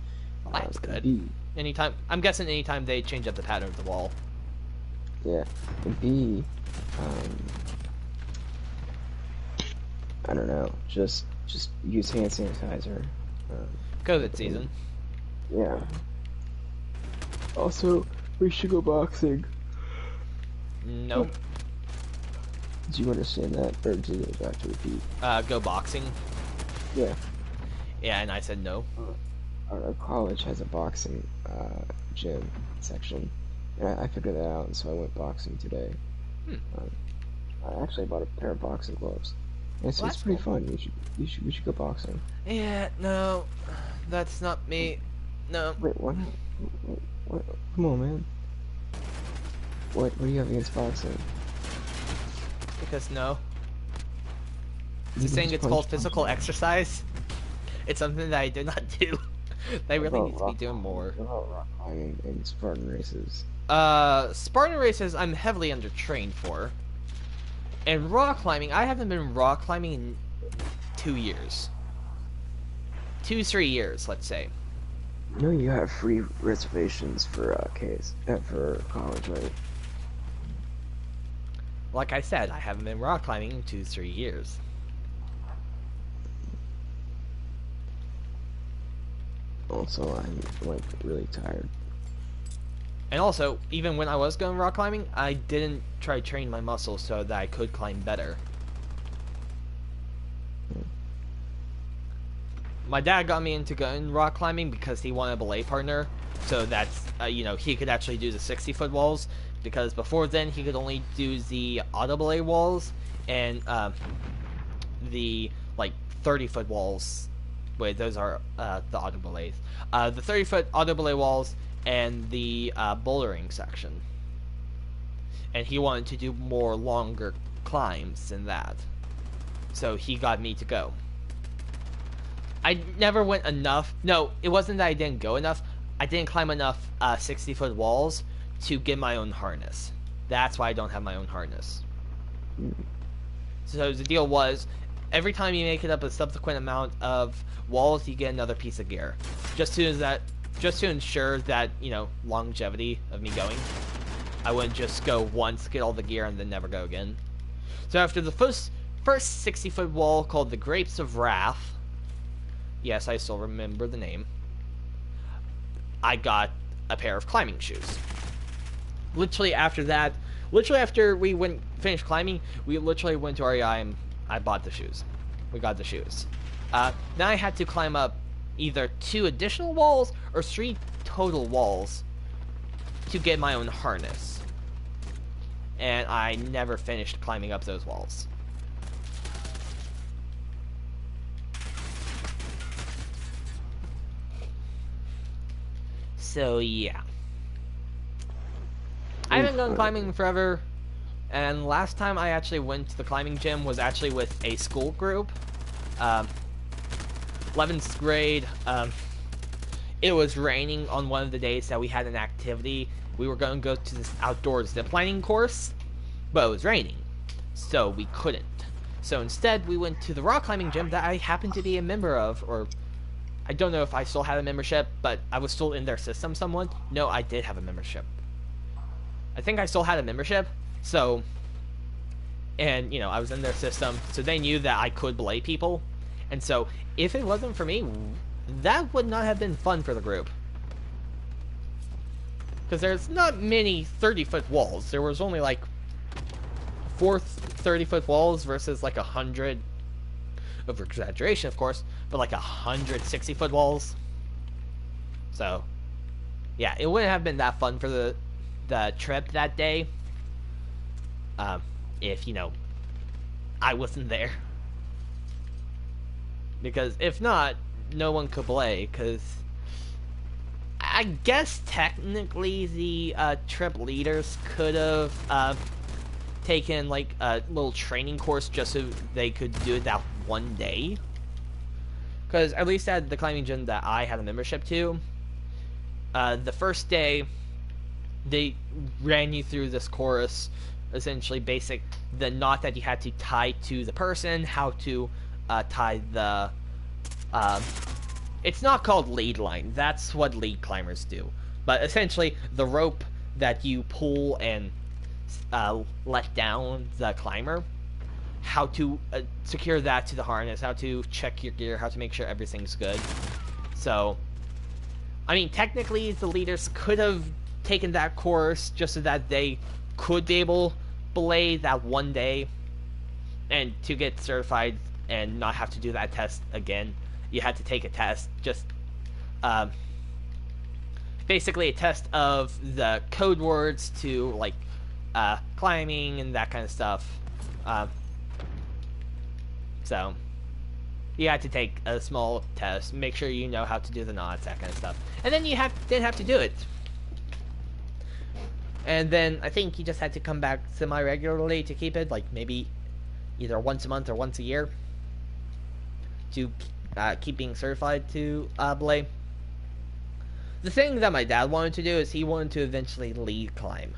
That's good. B, I'm guessing anytime they change up the pattern of the wall. yeah. And B, I don't know. Just use hand sanitizer. COVID season. Yeah. Also, we should go boxing. Nope. Do you understand that, or do you have to repeat? Go boxing. Yeah. Yeah, and I said no. Our college has a boxing gym section, and I figured that out, and so I went boxing today. Um, I actually bought a pair of boxing gloves. And Well, it's that's pretty cool. fun. We should go boxing. Yeah, no, that's not me. No. Wait, what? What? Come on, man. What do you have against boxing? Because no. Is You he can saying just it's called punch physical exercise? It's something that I do not do. That I What really about need to be doing more. What about rock climbing and Spartan races? Spartan races I'm heavily undertrained for. And rock climbing, I haven't been rock climbing in 2 years. 3 years, let's say. No, you have free reservations for for college, right? Like I said, I haven't been rock climbing in 3 years. Also, I'm like really tired. And also, even when I was going rock climbing, I didn't try to train my muscles so that I could climb better. My dad got me into going rock climbing because he wanted a belay partner, so that's he could actually do the 60-foot walls. Because before then he could only do the auto belay walls and the like 30-foot walls. Wait, those are the auto belays. The 30-foot auto belay walls and the bouldering section. And he wanted to do more longer climbs than that, so he got me to go. I never went enough. No, it wasn't that I didn't go enough. I didn't climb enough 60-foot walls to get my own harness. That's why I don't have my own harness. So the deal was, every time you make it up a subsequent amount of walls, you get another piece of gear. Just to ensure that, longevity of me going. I wouldn't just go once, get all the gear, and then never go again. So after the first 60-foot wall called the Grapes of Wrath, yes, I still remember the name, I got a pair of climbing shoes. Literally after we finished climbing, we literally went to REI and I bought the shoes. We got the shoes. Then I had to climb up either 2 additional walls or 3 total walls to get my own harness. And I never finished climbing up those walls. So yeah. I haven't gone climbing forever, and last time I actually went to the climbing gym was actually with a school group. 11th grade, it was raining on one of the days that we had an activity. We were going to go to this outdoor ziplining course, but it was raining, so we couldn't. So instead, we went to the rock climbing gym that I happened to be a member of, or I don't know if I still had a membership, but I was still in their system somewhat. No, I did have a membership. I think I still had a membership, so, and, I was in their system, so they knew that I could belay people, and so, if it wasn't for me, that would not have been fun for the group. Because there's not many 30-foot walls. There was only, 4 30-foot walls versus, 100, over exaggeration, of course, but 100 60-foot walls. So, yeah, it wouldn't have been that fun for the trip that day, if I wasn't there, because if not, no one could belay. Because I guess technically the trip leaders could have taken a little training course just so they could do it that one day. Because at least at the climbing gym that I had a membership to, the first day they ran you through this course, essentially the knot that you had to tie to the person, how to tie the it's not called lead line, that's what lead climbers do, but essentially the rope that you pull and let down the climber, how to secure that to the harness, how to check your gear, how to make sure everything's good. So I mean, technically, the leaders could have taken that course just so that they could be able to belay that one day, and to get certified and not have to do that test again, you had to take a test. Just um, basically a test of the code words to like climbing and that kind of stuff. So you had to take a small test, make sure you know how to do the knots, that kind of stuff, and then you didn't have to do it. And then I think you just had to come back semi-regularly to keep it, like maybe either once a month or once a year, to keep being certified to belay. The thing that my dad wanted to do is he wanted to eventually lead climb,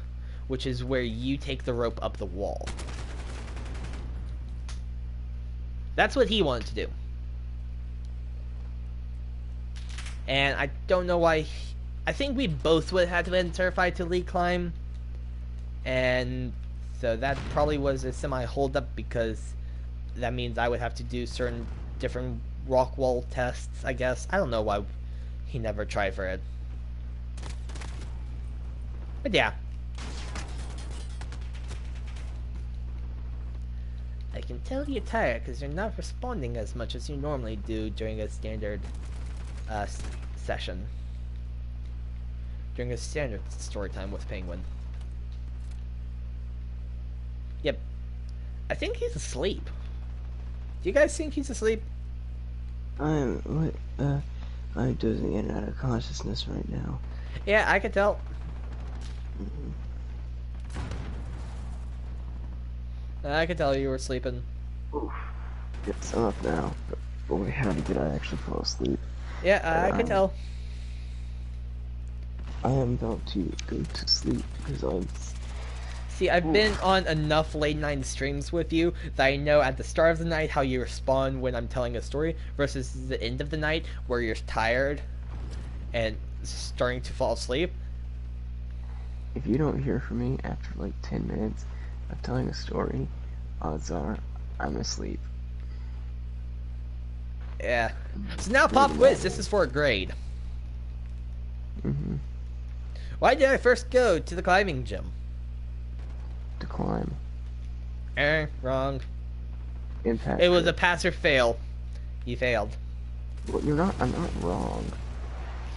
which is where you take the rope up the wall. That's what he wanted to do. And I don't know why. I think we both would have had to been certified to lead climb, and so that probably was a semi holdup, because that means I would have to do certain different rock wall tests, I guess. I don't know why he never tried for it. But yeah. I can tell you're tired because you're not responding as much as you normally do during a standard session. During a standard story time with Penguin. Yep. I think he's asleep. Do you guys think he's asleep? I'm dozing in and out of consciousness right now. Yeah, I could tell. I could tell you were sleeping. Oof. Yes, I'm up now. But boy, how did I actually fall asleep? Yeah, I could tell. I am about to go to sleep because I'm... See, I've been on enough late night streams with you that I know at the start of the night how you respond when I'm telling a story versus the end of the night where you're tired and starting to fall asleep. If you don't hear from me after like 10 minutes of telling a story, odds are I'm asleep. Yeah. So now pop quiz, this is for a grade. Mm-hmm. Why did I first go to the climbing gym? To climb. Wrong. Impact. It was a pass or fail. You failed. Well, you're not. I'm not wrong.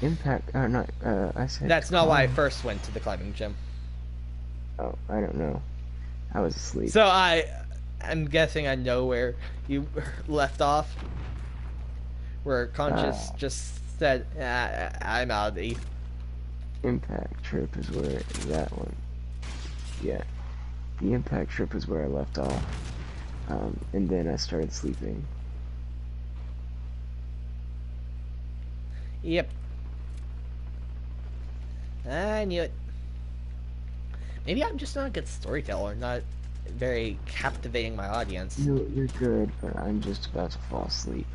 Impact. Not. I said. That's not why I first went to the climbing gym. Oh, I don't know. I was asleep. So I'm guessing I know where you left off. Where Conscious just said, "I'm out of the." Impact trip is where that one. Yeah. The impact trip is where I left off. And then I started sleeping. Yep. I knew it. Maybe I'm just not a good storyteller, not very captivating my audience. No, you're good, but I'm just about to fall asleep.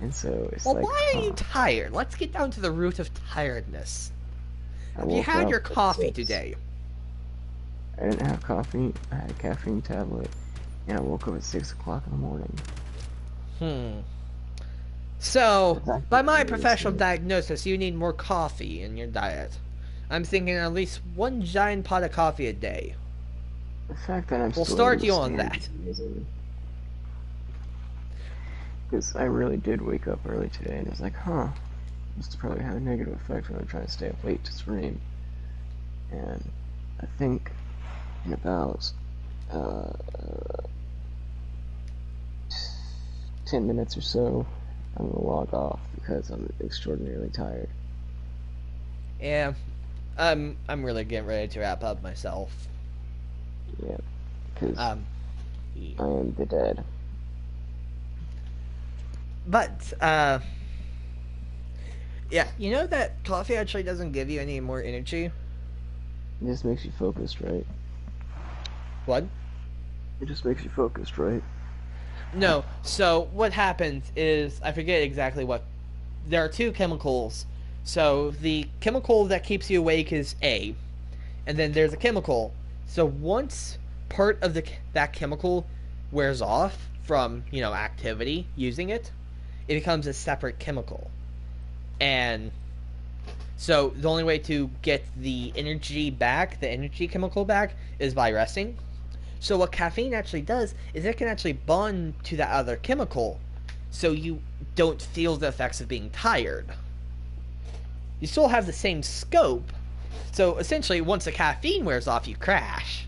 And so it's well, like... why are you tired? Let's get down to the root of tiredness. Have you had your coffee today? I didn't have coffee. I had a caffeine tablet, and I woke up at 6 o'clock in the morning. So, by my professional diagnosis, you need more coffee in your diet. I'm thinking at least one giant pot of coffee a day. The fact that we'll start you on that. Because I really did wake up early today, and I was like, huh, this probably have a negative effect when I'm trying to stay up late to stream. And I think in about 10 minutes or so, I'm gonna log off because I'm extraordinarily tired. Yeah, I'm really getting ready to wrap up myself. Yeah, because I am the dead. But yeah, you know that coffee actually doesn't give you any more energy. It just makes you focused, right? What? It just makes you focused, right? No. So what happens is, I forget exactly what. There are two chemicals. So the chemical that keeps you awake is A, and then there's a chemical. So once part of that chemical wears off from activity using it, it becomes a separate chemical, and So the only way to get the energy back, the energy chemical back, is by resting. So what caffeine actually does is it can actually bond to that other chemical, so you don't feel the effects of being tired. You still have the same scope. So essentially, once the caffeine wears off, you crash.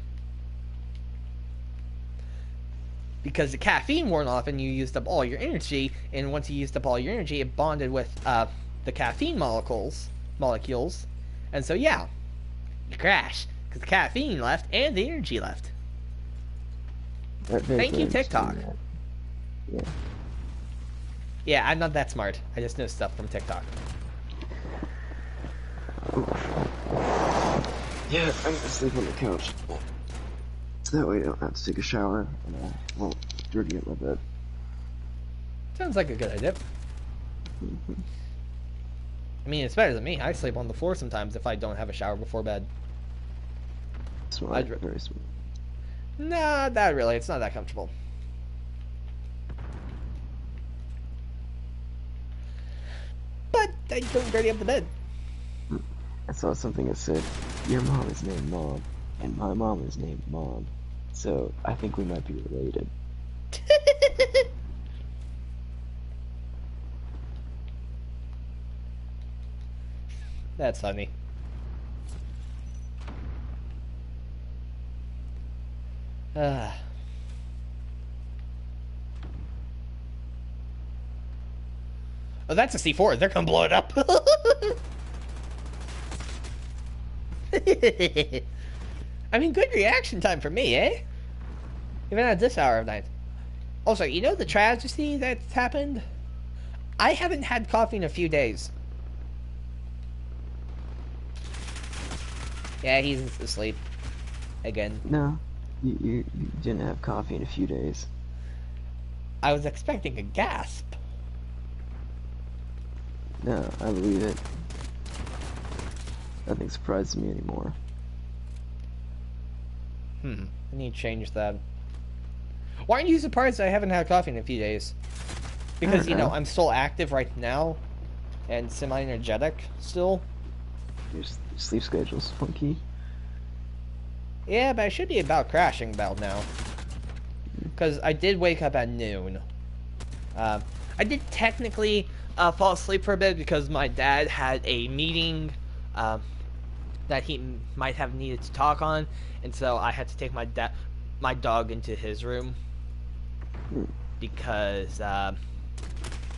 Because the caffeine wore off and you used up all your energy, and once you used up all your energy, it bonded with the caffeine molecules, and so yeah, you crash because the caffeine left and the energy left. Thank you, TikTok. Yeah. Yeah, I'm not that smart. I just know stuff from TikTok. Yeah, I'm gonna sleep on the couch. That way I don't have to take a shower and I won't dirty up my bed. Sounds like a good idea. I mean, it's better than me. I sleep on the floor sometimes if I don't have a shower before bed. Smart, very smart. Nah, not really. It's not that comfortable. But I don't dirty up the bed. I saw something that said, your mom is named Mom, and my mom is named Mom. So I think we might be related. That's funny. Oh, that's a C4. They're gonna blow it up. I mean, good reaction time for me, eh? Even at this hour of night. Also, you know the tragedy that's happened? I haven't had coffee in a few days. Yeah, he's asleep. Again. No, you didn't have coffee in a few days. I was expecting a gasp. No, I believe it. Nothing surprises me anymore. I need to change that. Why aren't you surprised I haven't had coffee in a few days? Because, you know, I'm still active right now. And semi-energetic still. Your sleep schedule's funky. Yeah, but I should be about crashing about now. Because I did wake up at noon. I did technically fall asleep for a bit because my dad had a meeting that he might have needed to talk on, and so I had to take my dog into his room because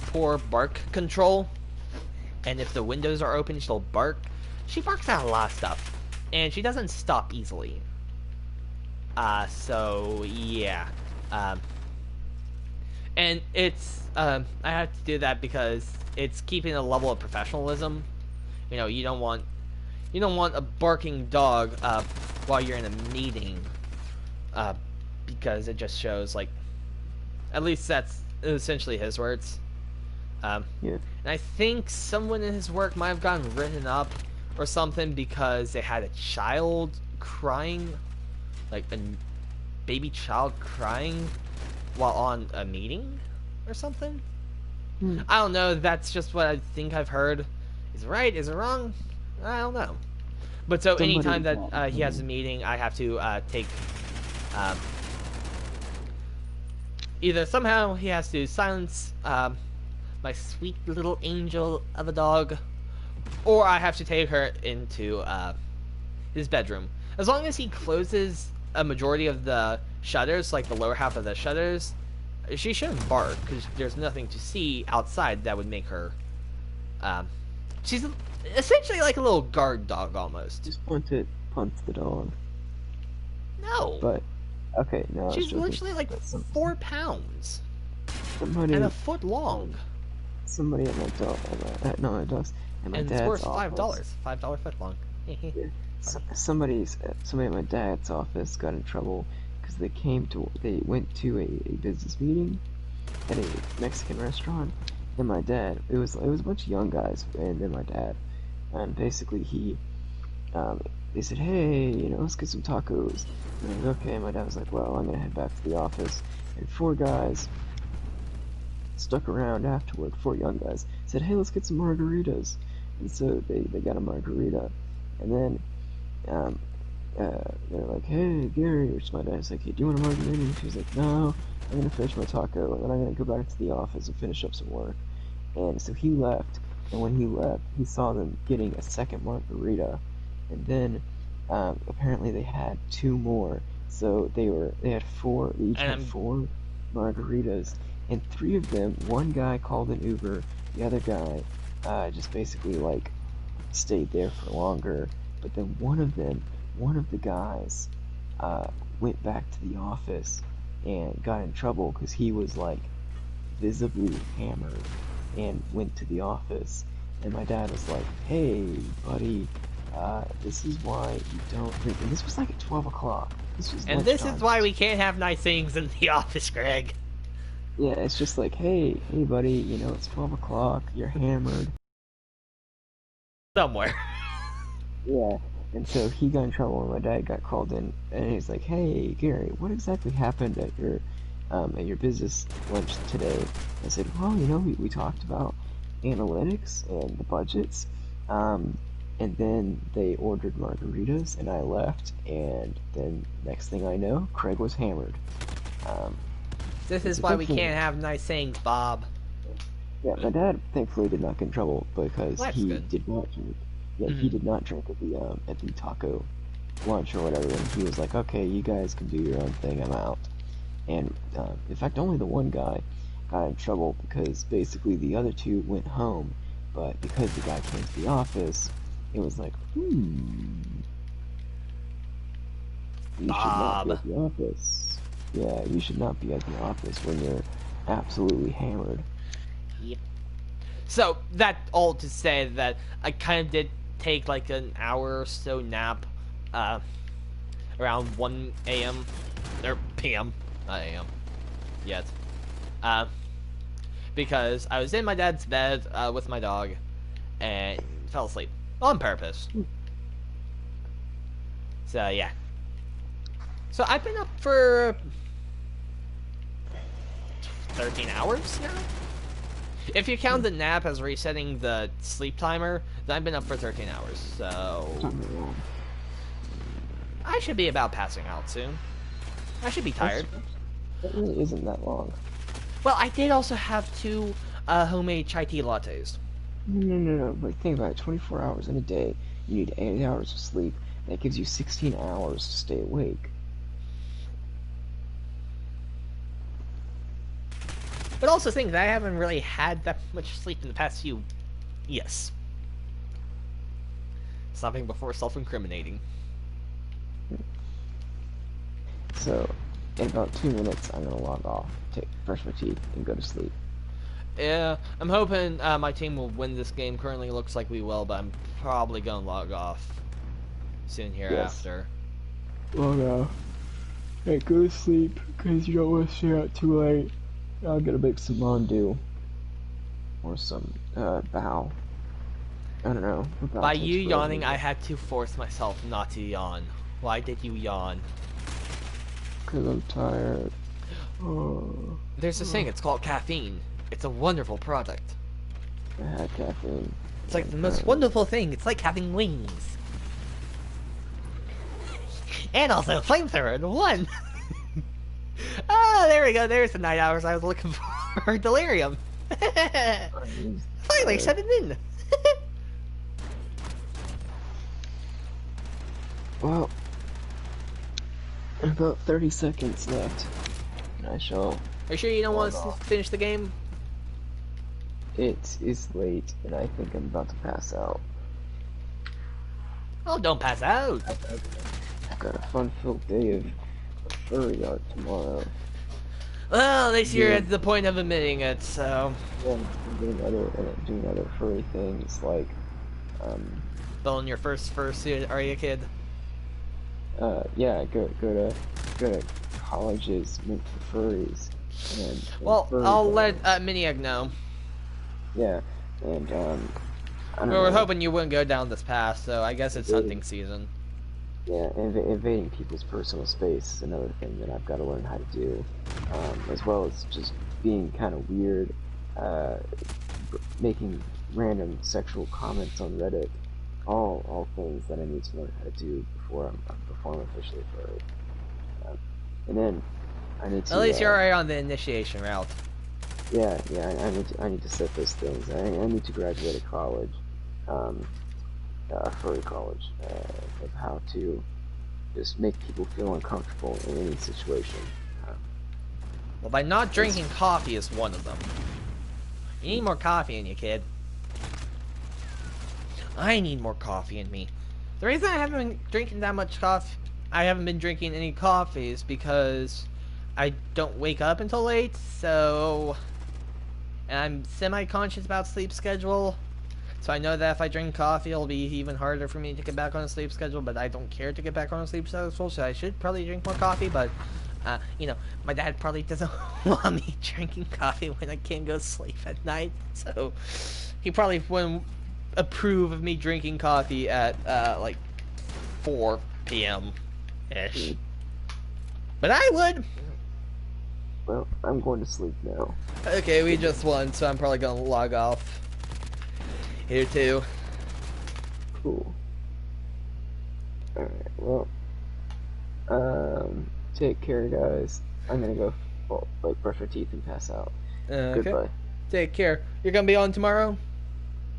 poor bark control. And if the windows are open, she'll bark. She barks at a lot of stuff, and she doesn't stop easily. So yeah. And it's I have to do that because it's keeping a level of professionalism. You know, you don't want a barking dog while you're in a meeting, because it just shows, like, at least that's essentially his words. Yeah. And I think someone in his work might have gotten written up or something because they had a child crying, like a baby child crying while on a meeting or something. I don't know. That's just what I think I've heard. Is it right? Is it wrong? I don't know. But so anytime that he has a meeting, I have to take either somehow he has to silence my sweet little angel of a dog, or I have to take her into his bedroom. As long as he closes a majority of the shutters, like the lower half of the shutters, she shouldn't bark because there's nothing to see outside that would make her. She's essentially like a little guard dog almost. Just punch the dog. No. But okay, no. She's literally like 4 pounds somebody and a foot long. Somebody at my dog, not my dog's, at my And dad's it's worth office. $5 foot long. Yeah. Somebody at my dad's office got in trouble because they went to a business meeting at a Mexican restaurant, and my dad, it was a bunch of young guys, and then my dad, and basically they said, hey, let's get some tacos. And I was like, okay. My dad was like, well, I'm gonna head back to the office, and 4 guys stuck around afterward. 4 young guys said, hey, let's get some margaritas. And so they got a margarita, and then um, they're like, "Hey, Gary," or my dad's like, "Hey, do you want a margarita?" And she's like, "No, I'm gonna finish my taco, and then I'm gonna go back to the office and finish up some work." And so he left, and when he left, he saw them getting a second margarita, and then apparently they had two more. So they had four. They each And had I'm four margaritas, and three of them. One guy called an Uber. The other guy just basically like stayed there for longer. But then one of the guys, uh, went back to the office and got in trouble because he was like visibly hammered and went to the office. And my dad was like, "Hey, buddy, this is why you don't drink." And this was like at 12 o'clock. This was and this is lunchtime. why we can't have nice things in the office, Greg. Yeah, it's just like, hey, buddy, it's 12 o'clock. You're hammered. Somewhere. Yeah. And so he got in trouble, and my dad got called in, and he's like, "Hey, Gary, what exactly happened at your business lunch today?" I said, "Well, we talked about analytics and the budgets, and then they ordered margaritas, and I left, and then next thing I know, Craig was hammered." Um, This and is so why we thankfully, can't have nice things, Bob. yeah, my dad thankfully did not get in trouble because Well, that's he good. did not drink. Yeah, he Mm-hmm. did not drink at the taco lunch or whatever, and he was like, "Okay, you guys can do your own thing. I'm out." And in fact, only the one guy got in trouble because basically the other two went home, but because the guy came to the office, it was like, you should not be Bob. at the office. Yeah, you should not be at the office when you're absolutely hammered. Yep. So, that all to say that I kind of did take like an hour or so nap uh, around 1 a.m. or p.m. Not a.m. yet. Uh, because I was in my dad's bed with my dog and fell asleep on purpose. So, yeah. So, I've been up for 13 hours now? If you count the nap as resetting the sleep timer, then I've been up for 13 hours. So, Something wrong. I should be about passing out soon. I should be tired. That really isn't that long. Well, I did also have two homemade chai tea lattes. No. But think about it. 24 hours in a day. You need 8 hours of sleep. That gives you 16 hours to stay awake. But also think that I haven't really had that much sleep in the past few... Yes. Stopping before self-incriminating. So, in about 2 minutes, I'm gonna log off, brush my teeth, and go to sleep. Yeah, I'm hoping my team will win this game. Currently looks like we will, but I'm probably going to log off soon hereafter. Log off. Hey, go to sleep, because you don't want to stay out too late. I'm gonna make some mandu. Or some, bao. I don't know. By you yawning, I had to force myself not to yawn. Why did you yawn? Because I'm tired. Oh. There's this thing, it's called caffeine. It's a wonderful product. I had caffeine. It's like the most wonderful thing. It's like having wings. And also flamethrower in one. Ah, there we go. There's the 9 hours I was looking for. Delirium. Finally, set it in. Well, about 30 seconds left. And I shall. Are you sure you don't want to finish the game? It is late, and I think I'm about to pass out. Oh, don't pass out. I've got a fun-filled day of furry art tomorrow. Well, at least you're at the point of admitting it, so... Yeah, I'm doing other furry things, like, Building your first fursuit, are you a kid? yeah, go to colleges meant for furries. And Well, furry I'll bars. let Miniac know. Yeah, and, I don't We were know. hoping you wouldn't go down this path, so I guess it's hunting season. Yeah, invading people's personal space is another thing that I've got to learn how to do, as well as just being kind of weird uh, making random sexual comments on Reddit, all things that I need to learn how to do before I'm officially furry. And then I need At to least you're already on the initiation route. yeah, I need to set those things. I need to graduate a college, a furry college, of how to just make people feel uncomfortable in any situation. Well, by not drinking coffee is one of them. You need more coffee in you, kid. I need more coffee in me. The reason I haven't been drinking that much coffee, I haven't been drinking any coffee is because I don't wake up until late, so... And I'm semi-conscious about sleep schedule, so I know that if I drink coffee, it'll be even harder for me to get back on a sleep schedule, but I don't care to get back on a sleep schedule, so I should probably drink more coffee, but, you know, my dad probably doesn't want me drinking coffee when I can't go to sleep at night, so he probably wouldn't approve of me drinking coffee at, like, 4 p.m.-ish. But I would! Well, I'm going to sleep now. Okay, we just won, so I'm probably gonna log off here too. Cool. Alright, well, take care, guys. I'm gonna go, like, brush my teeth and pass out. Okay. Goodbye. Take care. You're gonna be on tomorrow?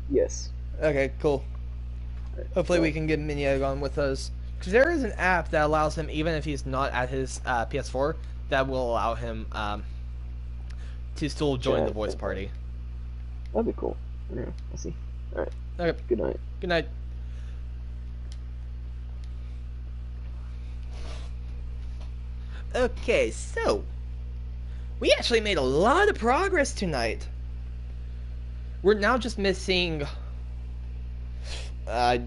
Yes. Okay, cool. Right, Hopefully bye. we can get Miniag on with us. Because there is an app that allows him, even if he's not at his PS4, that will allow him to still join the voice party. That'd be cool. Yeah, I see. Alright. Okay, Good night. good night. Okay, so we actually made a lot of progress tonight. We're now just missing I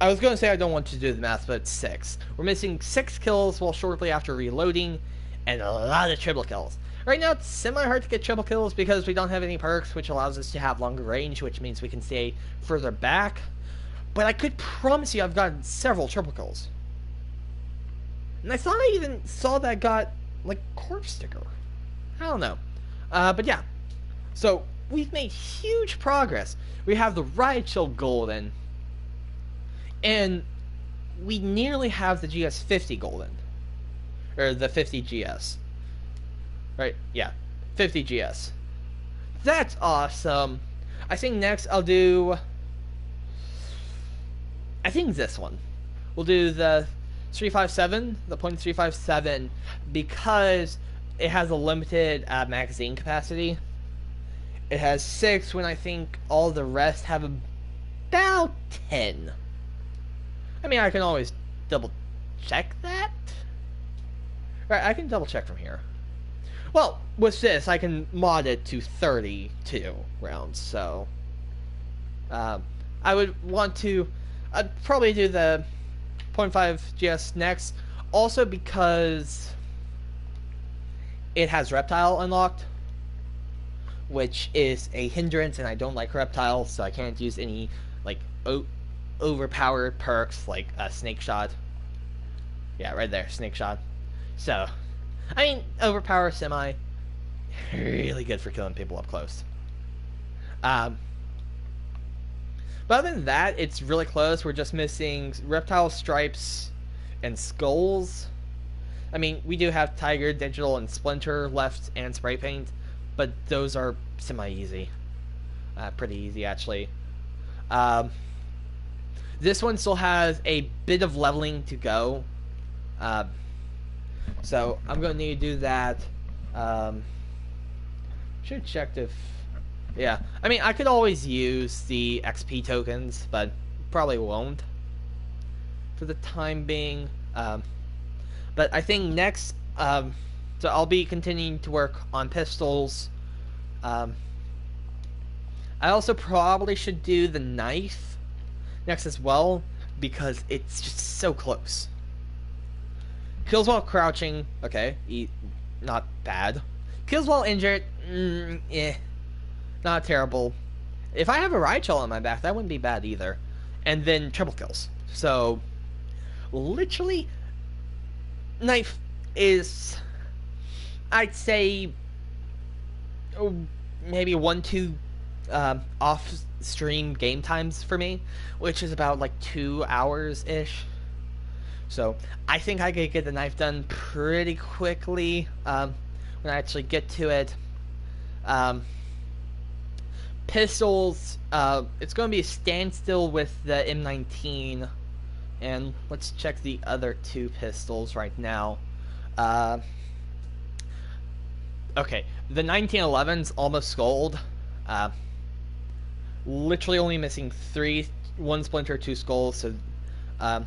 was going to say I don't want to do the math, but it's 6. We're missing 6 kills while shortly after reloading, and a lot of triple kills. Right now, it's semi-hard to get triple kills because we don't have any perks, which allows us to have longer range, which means we can stay further back. But I could promise you I've gotten several triple kills. And I thought I even saw that I got, like, corpse sticker. I don't know. But yeah. So, we've made huge progress. We have the riot shield golden. And we nearly have the GS 50 golden. Or the 50 GS. Right? Yeah. 50 GS. That's awesome. I think next I'll do... I think this one. We'll do the 357, the .357, because it has a limited magazine capacity. It has 6 when I think all the rest have about 10. I mean, I can always double check that. Right, I can double check from here. Well, with this, I can mod it to 32 rounds, so... I would want to... I'd probably do the .5 GS next, also because it has Reptile unlocked, which is a hindrance, and I don't like reptiles, so I can't use any, like, overpowered perks like Snake Shot. Yeah, right there, Snake Shot. So, I mean, overpower semi, really good for killing people up close. But other than that, it's really close. We're just missing reptile stripes and skulls. I mean, we do have Tiger, Digital, and Splinter left, and Spray Paint, but those are semi-easy. Pretty easy, actually. This one still has a bit of leveling to go. So I'm going to need to do that. Should check if... Yeah, I mean, I could always use the XP tokens, but probably won't for the time being. But I think next, so I'll be continuing to work on pistols. I also probably should do the knife next as well, because it's just so close. Kills while crouching, okay, not bad. Kills while injured, not terrible. If I have a riot shell on my back, that wouldn't be bad either. And then triple kills. So, literally, knife is, I'd say, maybe 1-2 off stream game times for me, which is about like 2 hours ish. So I think I could get the knife done pretty quickly when I actually get to it. Pistols, it's going to be a standstill with the M19, and let's check the other two pistols right now. Okay, the 1911's almost gold. Literally only missing 1 splinter, 2 skulls, so the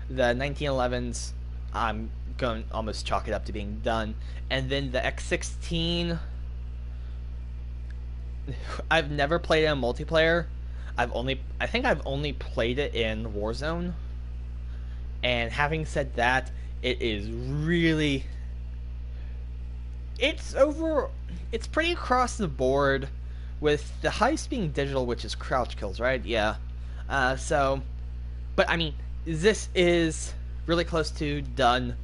1911s, I'm going to almost chalk it up to being done. And then the X16, I've never played it in multiplayer. I think I've only played it in Warzone. And having said that, it is really, it's pretty across the board, with the heist being digital, which is crouch kills, right? Yeah. But I mean, this is really close to done.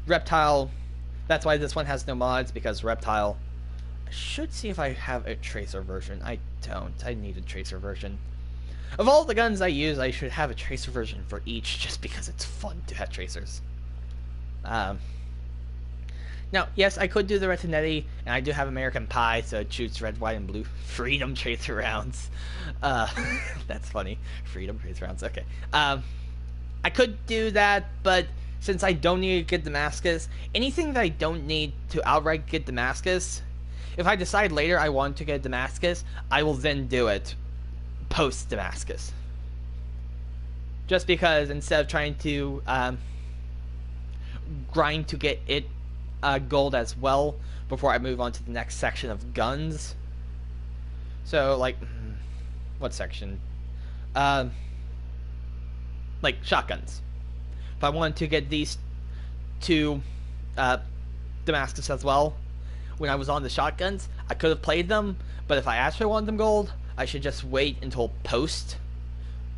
Reptile, that's why this one has no mods, because Reptile, I should see if I have a tracer version. I don't. I need a tracer version. Of all the guns I use, I should have a tracer version for each, just because it's fun to have tracers. Now, yes, I could do the Retinetti, and I do have American Pie, so it shoots red, white, and blue Freedom tracer rounds. That's funny. Freedom tracer rounds, okay. I could do that, but since I don't need to get Damascus, anything that I don't need to outright get Damascus, if I decide later I want to get Damascus, I will then do it post Damascus. Just because instead of trying to grind to get it gold as well before I move on to the next section of guns. So, like, what section? Like, shotguns. If I wanted to get these two Damascus as well, when I was on the shotguns, I could have played them, but if I actually wanted them gold, I should just wait until post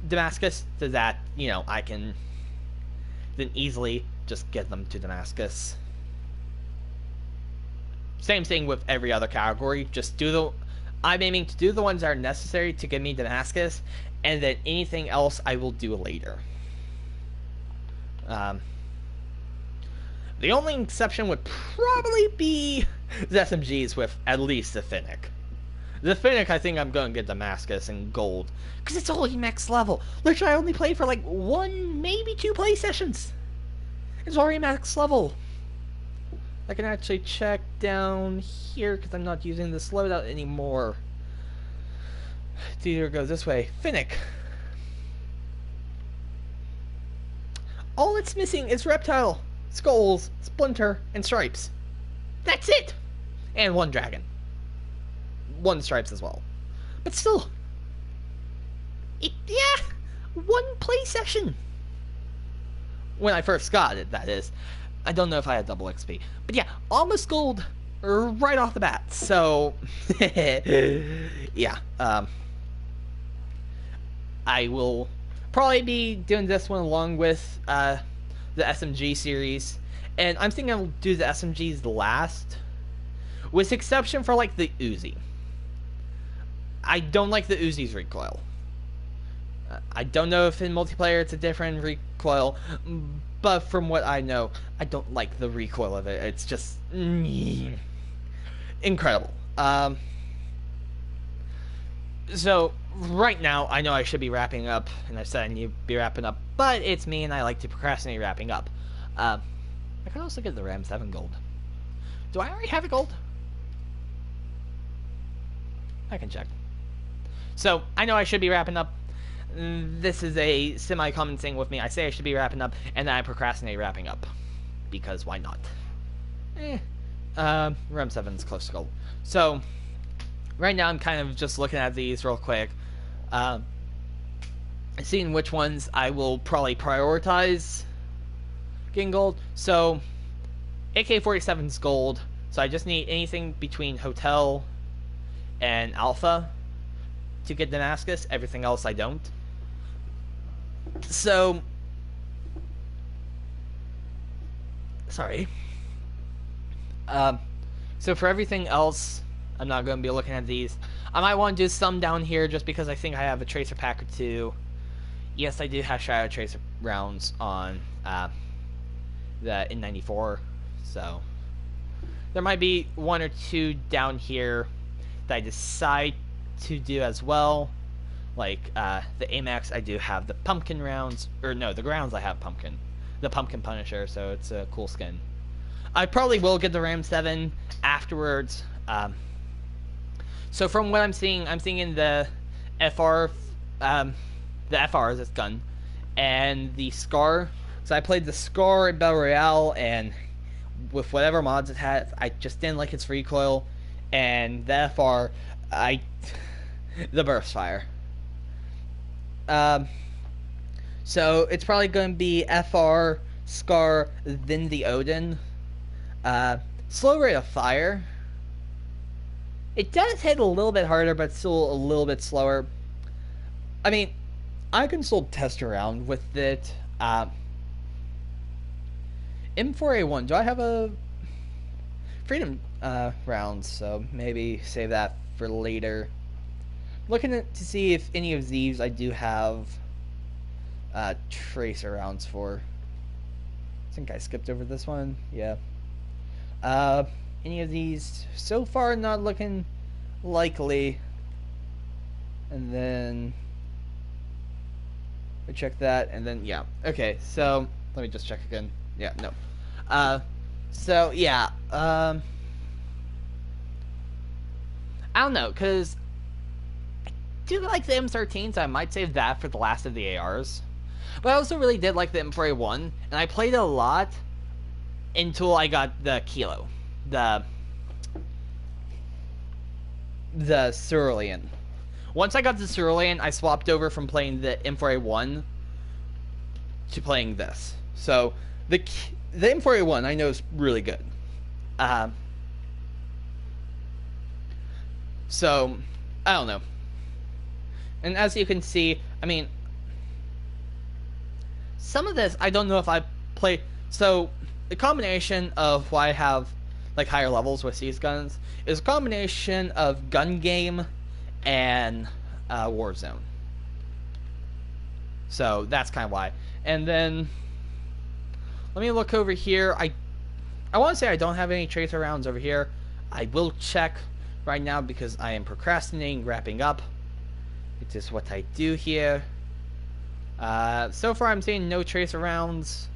Damascus, so that, you know, I can then easily just get them to Damascus. Same thing with every other category. I'm aiming to do the ones that are necessary to get me Damascus, and then anything else I will do later. The only exception would probably be the SMGs with at least the Finnick. The Finnick, I think I'm going to get Damascus and gold, because it's only max level. Literally, I only played for like 1, maybe 2 play sessions. It's already max level. I can actually check down here, because I'm not using this loadout anymore. It either goes this way. Finnick. All it's missing is Reptile, Skulls, Splinter, and Stripes. That's it! And 1 Dragon. 1 Stripes as well. But still, yeah, 1 play session. When I first got it, that is. I don't know if I had double XP. But yeah, almost gold right off the bat. So, yeah. I will probably be doing this one along with the SMG series. And I'm thinking I'll do the SMGs last, with exception for, like, the Uzi. I don't like the Uzi's recoil. I don't know if in multiplayer it's a different recoil, but from what I know, I don't like the recoil of it. It's just incredible. So right now, I know I should be wrapping up, and I said I need to be wrapping up, but it's me, and I like to procrastinate wrapping up. I could also get the Ram 7 gold. Do I already have a gold? I can check. So I know I should be wrapping up. This is a semi-common thing with me. I say I should be wrapping up, and then I procrastinate wrapping up. Because why not? Rem 7's close to gold. So, right now I'm kind of just looking at these real quick. Seeing which ones I will probably prioritize getting gold. So, AK-47's gold. So I just need anything between Hotel and Alpha to get Damascus. Everything else I don't. So, sorry. So for everything else, I'm not going to be looking at these. I might want to do some down here just because I think I have a tracer pack or two. Yes, I do have Shadow Tracer rounds on the N94, so there might be one or two down here that I decide to do as well. Like the AMAX, I do have the pumpkin rounds, or no, the grounds I have pumpkin, the pumpkin Punisher, so it's a cool skin. I probably will get the Ram 7 afterwards. So from what I'm seeing in the FR, the FR is this gun, and the Scar. So I played the Scar in Battle Royale, and with whatever mods it had, I just didn't like its recoil, and the FR, the burst fire. So it's probably going to be FR, Scar, then the Odin. Slow rate of fire. It does hit a little bit harder, but still a little bit slower. I mean, I can still test around with it. M4A1, do I have a Freedom rounds? So maybe save that for later. Looking to see if any of these I do have tracer rounds for. I think I skipped over this one. Yeah. Any of these so far not looking likely. And then we check that, and then yeah. Okay, so let me just check again. Yeah, no. So yeah. I don't know, cause I do like the M13, so I might save that for the last of the ARs. But I also really did like the M4A1, and I played it a lot until I got the Kilo. The Cerulean. Once I got the Cerulean, I swapped over from playing the M4A1 to playing this. So the M4A1 I know is really good. So I don't know. And as you can see, I mean, some of this I don't know if I play. So the combination of why I have like higher levels with these guns is a combination of gun game and Warzone. So that's kind of why. And then let me look over here. I want to say I don't have any tracer rounds over here. I will check right now because I am procrastinating wrapping up. It is what I do here. So far I'm seeing no tracer rounds.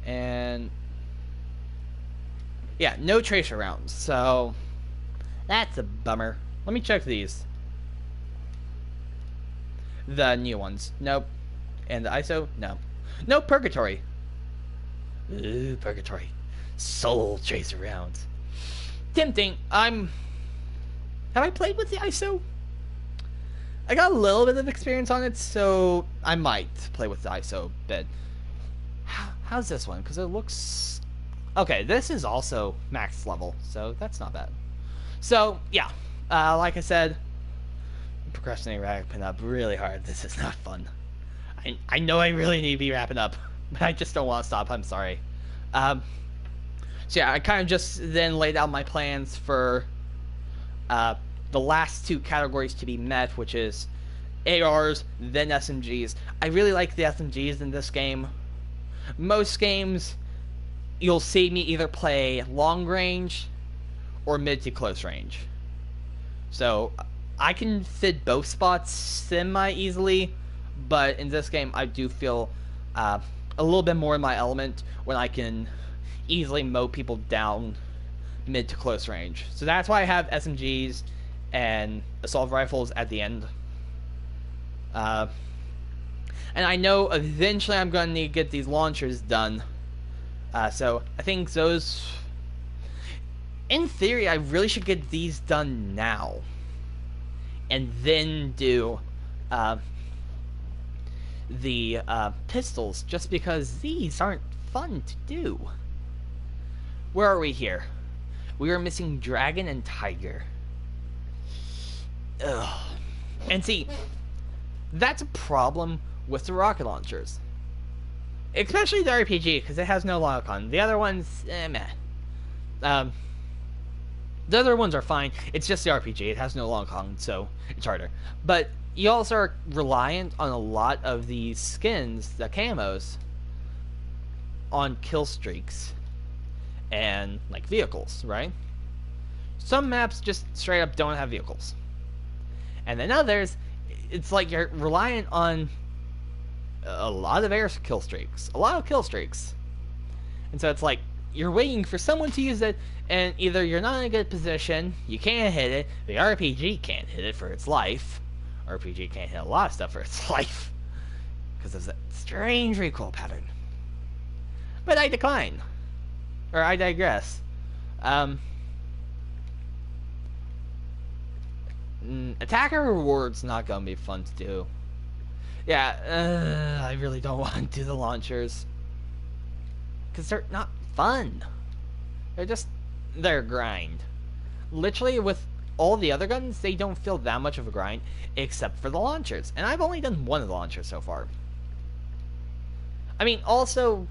And yeah, no tracer rounds. So that's a bummer. Let me check these. The new ones. Nope. And the ISO? No. No Purgatory. Ooh, Purgatory. Soul tracer rounds. Tempting. Have I played with the ISO? I got a little bit of experience on it, so I might play with the ISO a bit. How's this one? Because it looks... Okay, this is also max level, so that's not bad. So, yeah. Like I said, I'm procrastinating wrapping up really hard. This is not fun. I know I really need to be wrapping up, but I just don't want to stop. I'm sorry. So yeah, I kind of just then laid out my plans for the last two categories to be met, which is ARs, then SMGs. I really like the SMGs in this game. Most games, you'll see me either play long range or mid to close range. So I can fit both spots semi-easily, but in this game I do feel a little bit more in my element when I can easily mow people down mid to close range. So that's why I have SMGs and assault rifles at the end. And I know eventually I'm going to need to get these launchers done. So I think those... In theory, I really should get these done now. And then do the pistols, just because these aren't fun to do. Where are we here? We are missing Dragon and Tiger. Ugh. And see, that's a problem with the rocket launchers. Especially the RPG, because it has no lock-on. The other ones, meh. The other ones are fine. It's just the RPG. It has no lock-on, so it's harder. But you also are reliant on a lot of these skins, the camos, on kill streaks and like vehicles, right? Some maps just straight up don't have vehicles, and then others, it's like you're reliant on a lot of air kill streaks, and so it's like you're waiting for someone to use it, and either you're not in a good position, you can't hit it, the RPG can't hit it for its life. RPG can't hit a lot of stuff for its life because of that strange recoil pattern. But I decline. Or I digress. Attacker rewards not gonna be fun to do. Yeah, I really don't want to do the launchers. Because they're not fun. They're grind. Literally, with all the other guns, they don't feel that much of a grind, except for the launchers. And I've only done one of the launchers so far. I mean, also,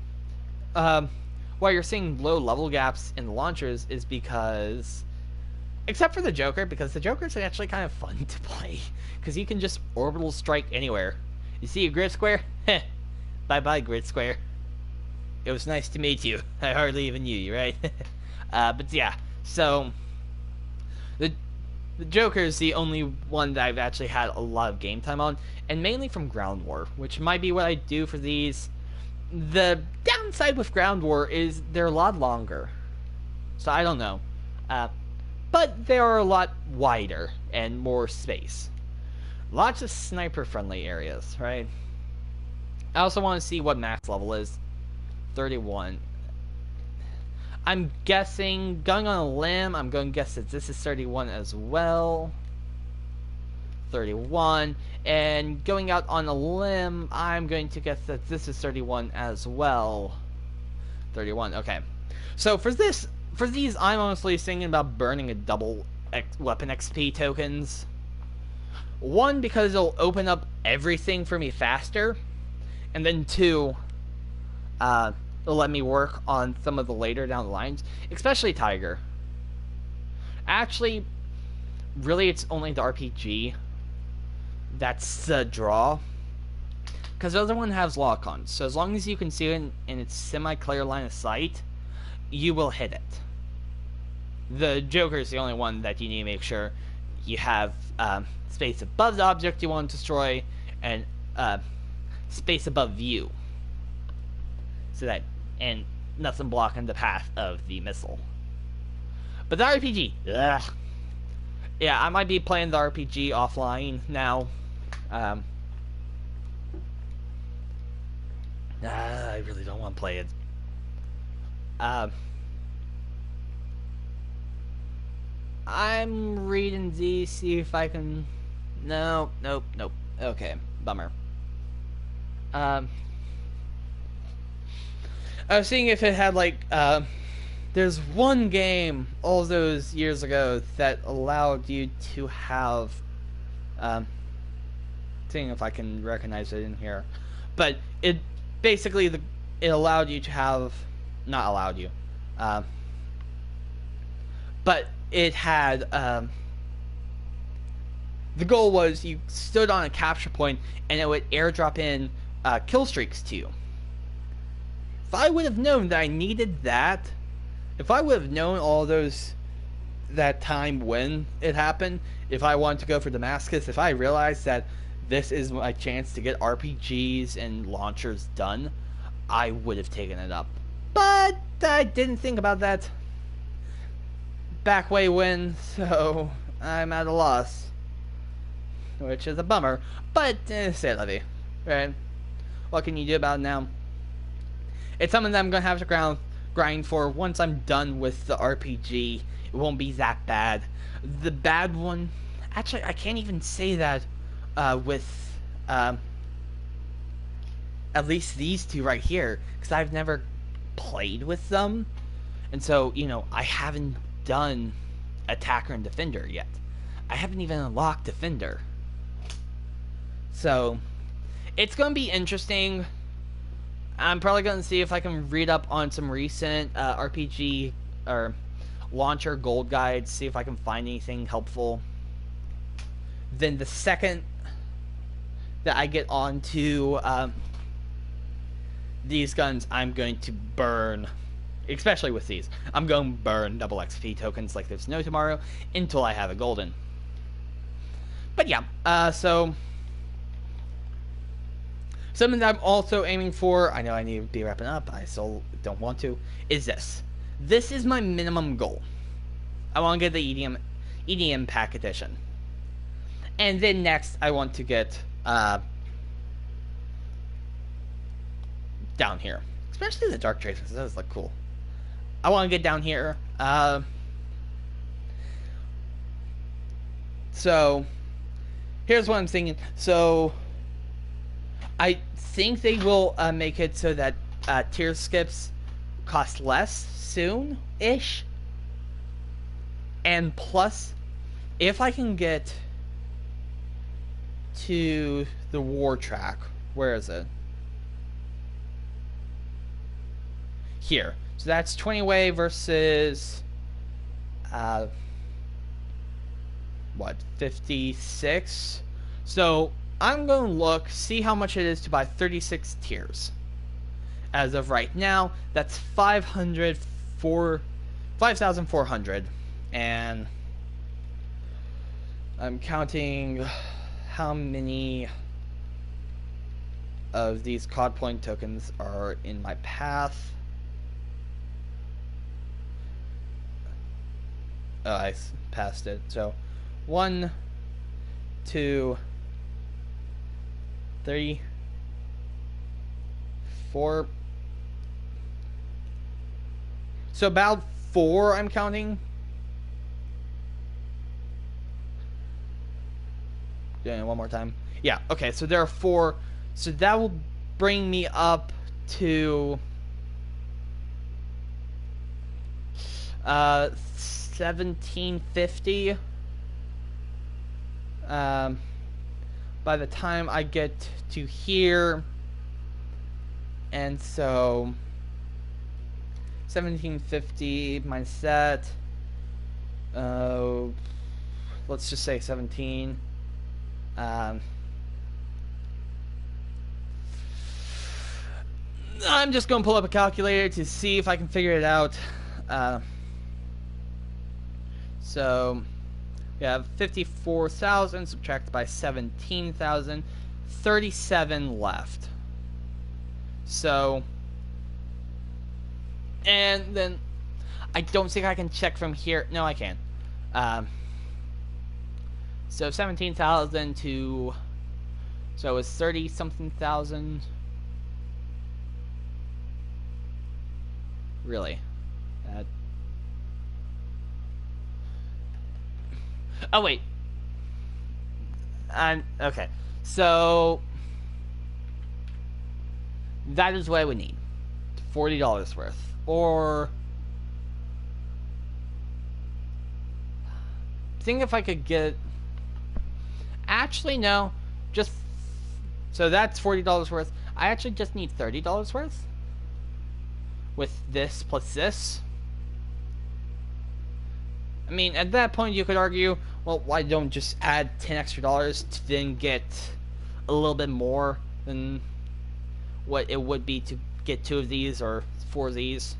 why you're seeing low level gaps in the launchers is because, except for the Joker, because the Joker's actually kind of fun to play. Because you can just orbital strike anywhere. You see a grid square? Heh. Bye-bye, grid square. It was nice to meet you. I hardly even knew you, right? But yeah, so the Joker is the only one that I've actually had a lot of game time on, and mainly from Ground War, which might be what I do for these. The downside with Ground War is they're a lot longer, so I don't know. But they are a lot wider and more space. Lots of sniper-friendly areas, right? I also want to see what max level is. 31. I'm guessing, going on a limb, I'm going to guess that this is 31 as well. 31. And going out on a limb, I'm going to guess that this is 31 as well. 31, okay. So for these, I'm honestly thinking about burning a double weapon XP tokens. One, because it'll open up everything for me faster. And then two, it'll let me work on some of the later down the lines, especially Tiger. Actually, really, it's only the RPG that's the draw, because the other one has lock-ons. So as long as you can see it in its semi-clear line of sight, you will hit it. The Joker is the only one that you need to make sure you have space above the object you want to destroy and space above you, so that and nothing blocking the path of the missile. But the RPG, ugh. Yeah, I might be playing the RPG offline now. I really don't want to play it. I'm reading these, see if I can. Nope. Okay, bummer. I was seeing if it had like there's one game all those years ago that allowed you to have seeing if I can recognize it in here, but it basically it allowed you to have, not allowed you, but it had the goal was you stood on a capture point and it would airdrop in kill streaks to you. If I would have known that I needed that, if I would have known all those, that time when it happened, if I wanted to go for Damascus, if I realized that this is my chance to get RPGs and launchers done, I would have taken it up. But I didn't think about that back way when, so I'm at a loss. Which is a bummer, but c'est la vie, right? What can you do about it now? It's something that I'm going to have to grind for once I'm done with the RPG. It won't be that bad. The bad one, actually, I can't even say that with at least these two right here, because I've never played with them. And so, you know, I haven't done Attacker and Defender yet. I haven't even unlocked Defender. So, It's going to be interesting. I'm probably going to see if I can read up on some recent RPG or launcher gold guides, see if I can find anything helpful. Then the second that I get onto these guns, I'm going to burn, especially with these, I'm going to burn double XP tokens like there's no tomorrow until I have a golden. But yeah, so something that I'm also aiming for, I know I need to be wrapping up, I still don't want to, is this. This is my minimum goal. I want to get the EDM pack edition. And then next, I want to get down here. Especially the Dark Tracers, those look cool. I want to get down here. So, here's what I'm thinking. So, I think they will make it so that tier skips cost less soon-ish. And plus, if I can get to the war track, where is it? Here. So that's 20 way versus what, 56? So I'm going to look, see how much it is to buy 36 tiers. As of right now, that's 5,400. And I'm counting how many of these COD point tokens are in my path. Oh, I passed it. So 1, 2, 3, 4. So about 4 I'm counting. Doing it one more time. Yeah, okay, so there are 4. So that will bring me up to 1750. By the time I get to here, and so 1750 minus that, let's just say 17. I'm just going to pull up a calculator to see if I can figure it out. So we have 54,000 subtracted by 17,000, 37 left. So, and then I don't think I can check from here. No, I can. So 17,000 to, so it's 30 something thousand. Really? Oh wait. Okay. So that is what I would need. $40 worth. Or think if I could get, actually no, just, so that's $40 worth. I actually just need $30 worth with this plus this. I mean, at that point you could argue, well, why don't just add 10 extra dollars to then get a little bit more than what it would be to get 2 of these or 4 of these.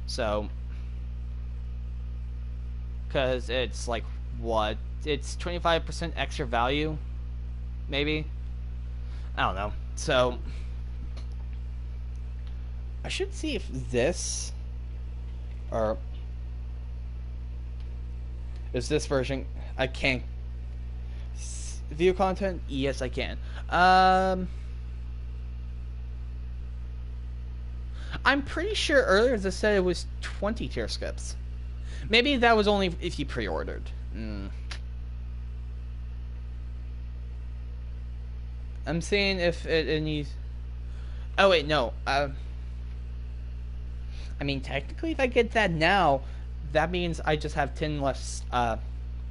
So, because it's like, what? It's 25% extra value, maybe? I don't know. So, I should see if this, or is this version, I can't view content? Yes, I can. I'm pretty sure earlier they said it was 20 tier skips. Maybe that was only if you pre-ordered. I'm seeing if it needs. Oh wait, no. I mean, technically, if I get that now, that means I just have 10 less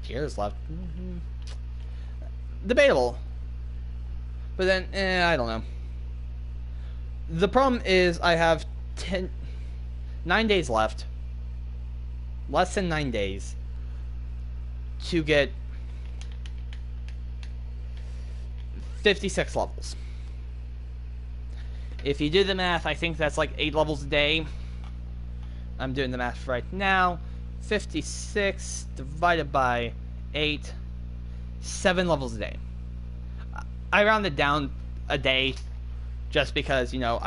tiers left. Debatable. But then, I don't know. The problem is I have 9 days left. Less than 9 days to get 56 levels. If you do the math, I think that's like 8 levels a day. I'm doing the math right now. 56 divided by 8, 7 levels a day. I rounded down a day just because, you know,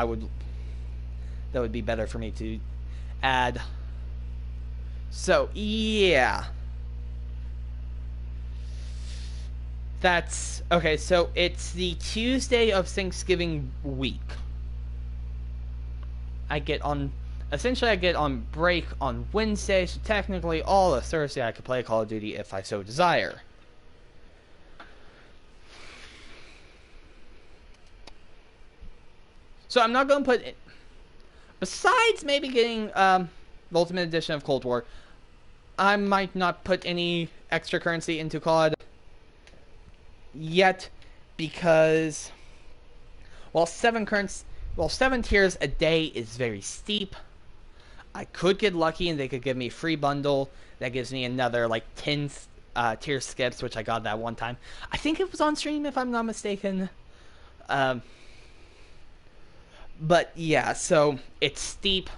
that would be better for me to add. So, yeah. That's okay, so it's the Tuesday of Thanksgiving week. I get on break on Wednesday, so technically all of Thursday I could play Call of Duty if I so desire. So I'm not going to put it, besides maybe getting the Ultimate Edition of Cold War, I might not put any extra currency into COD yet, because while 7 tiers a day is very steep, I could get lucky and they could give me a free bundle that gives me another like 10 tier skips, which I got that one time. I think it was on stream if I'm not mistaken. But yeah, so it's steep,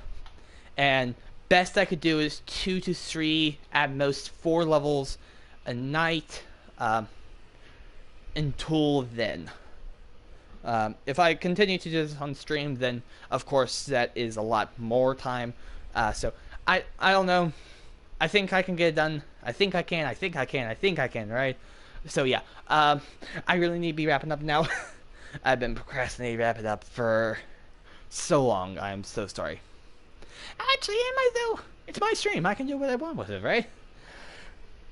and best I could do is 2 to 3, at most 4 levels a night, until then. If I continue to do this on stream, then of course that is a lot more time. So I don't know. I think I can get it done. I think I can, right? So yeah, I really need to be wrapping up now. I've been procrastinating wrapping up for so long. I'm so sorry. Actually, am I though? It's my stream. I can do what I want with it, right?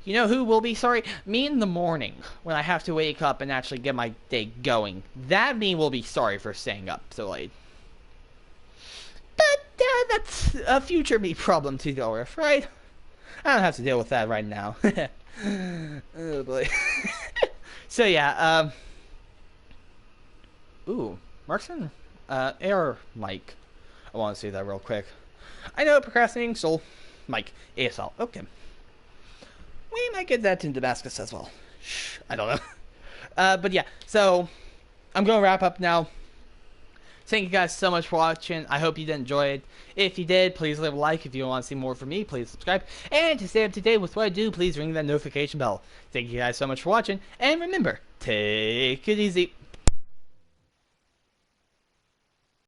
You know who will be sorry? Me in the morning, when I have to wake up and actually get my day going. That me will be sorry for staying up so late. But that's a future me problem to deal with, right? I don't have to deal with that right now. Oh boy. So yeah, ooh, Marksman air mic. I want to say that real quick. I know, procrastinating soul. Mike, ASL. Okay. We might get that in Damascus as well. Shh, I don't know. But yeah, so I'm going to wrap up now. Thank you guys so much for watching. I hope you did enjoy it. If you did, please leave a like. If you want to see more from me, please subscribe. And to stay up to date with what I do, please ring that notification bell. Thank you guys so much for watching. And remember, take it easy.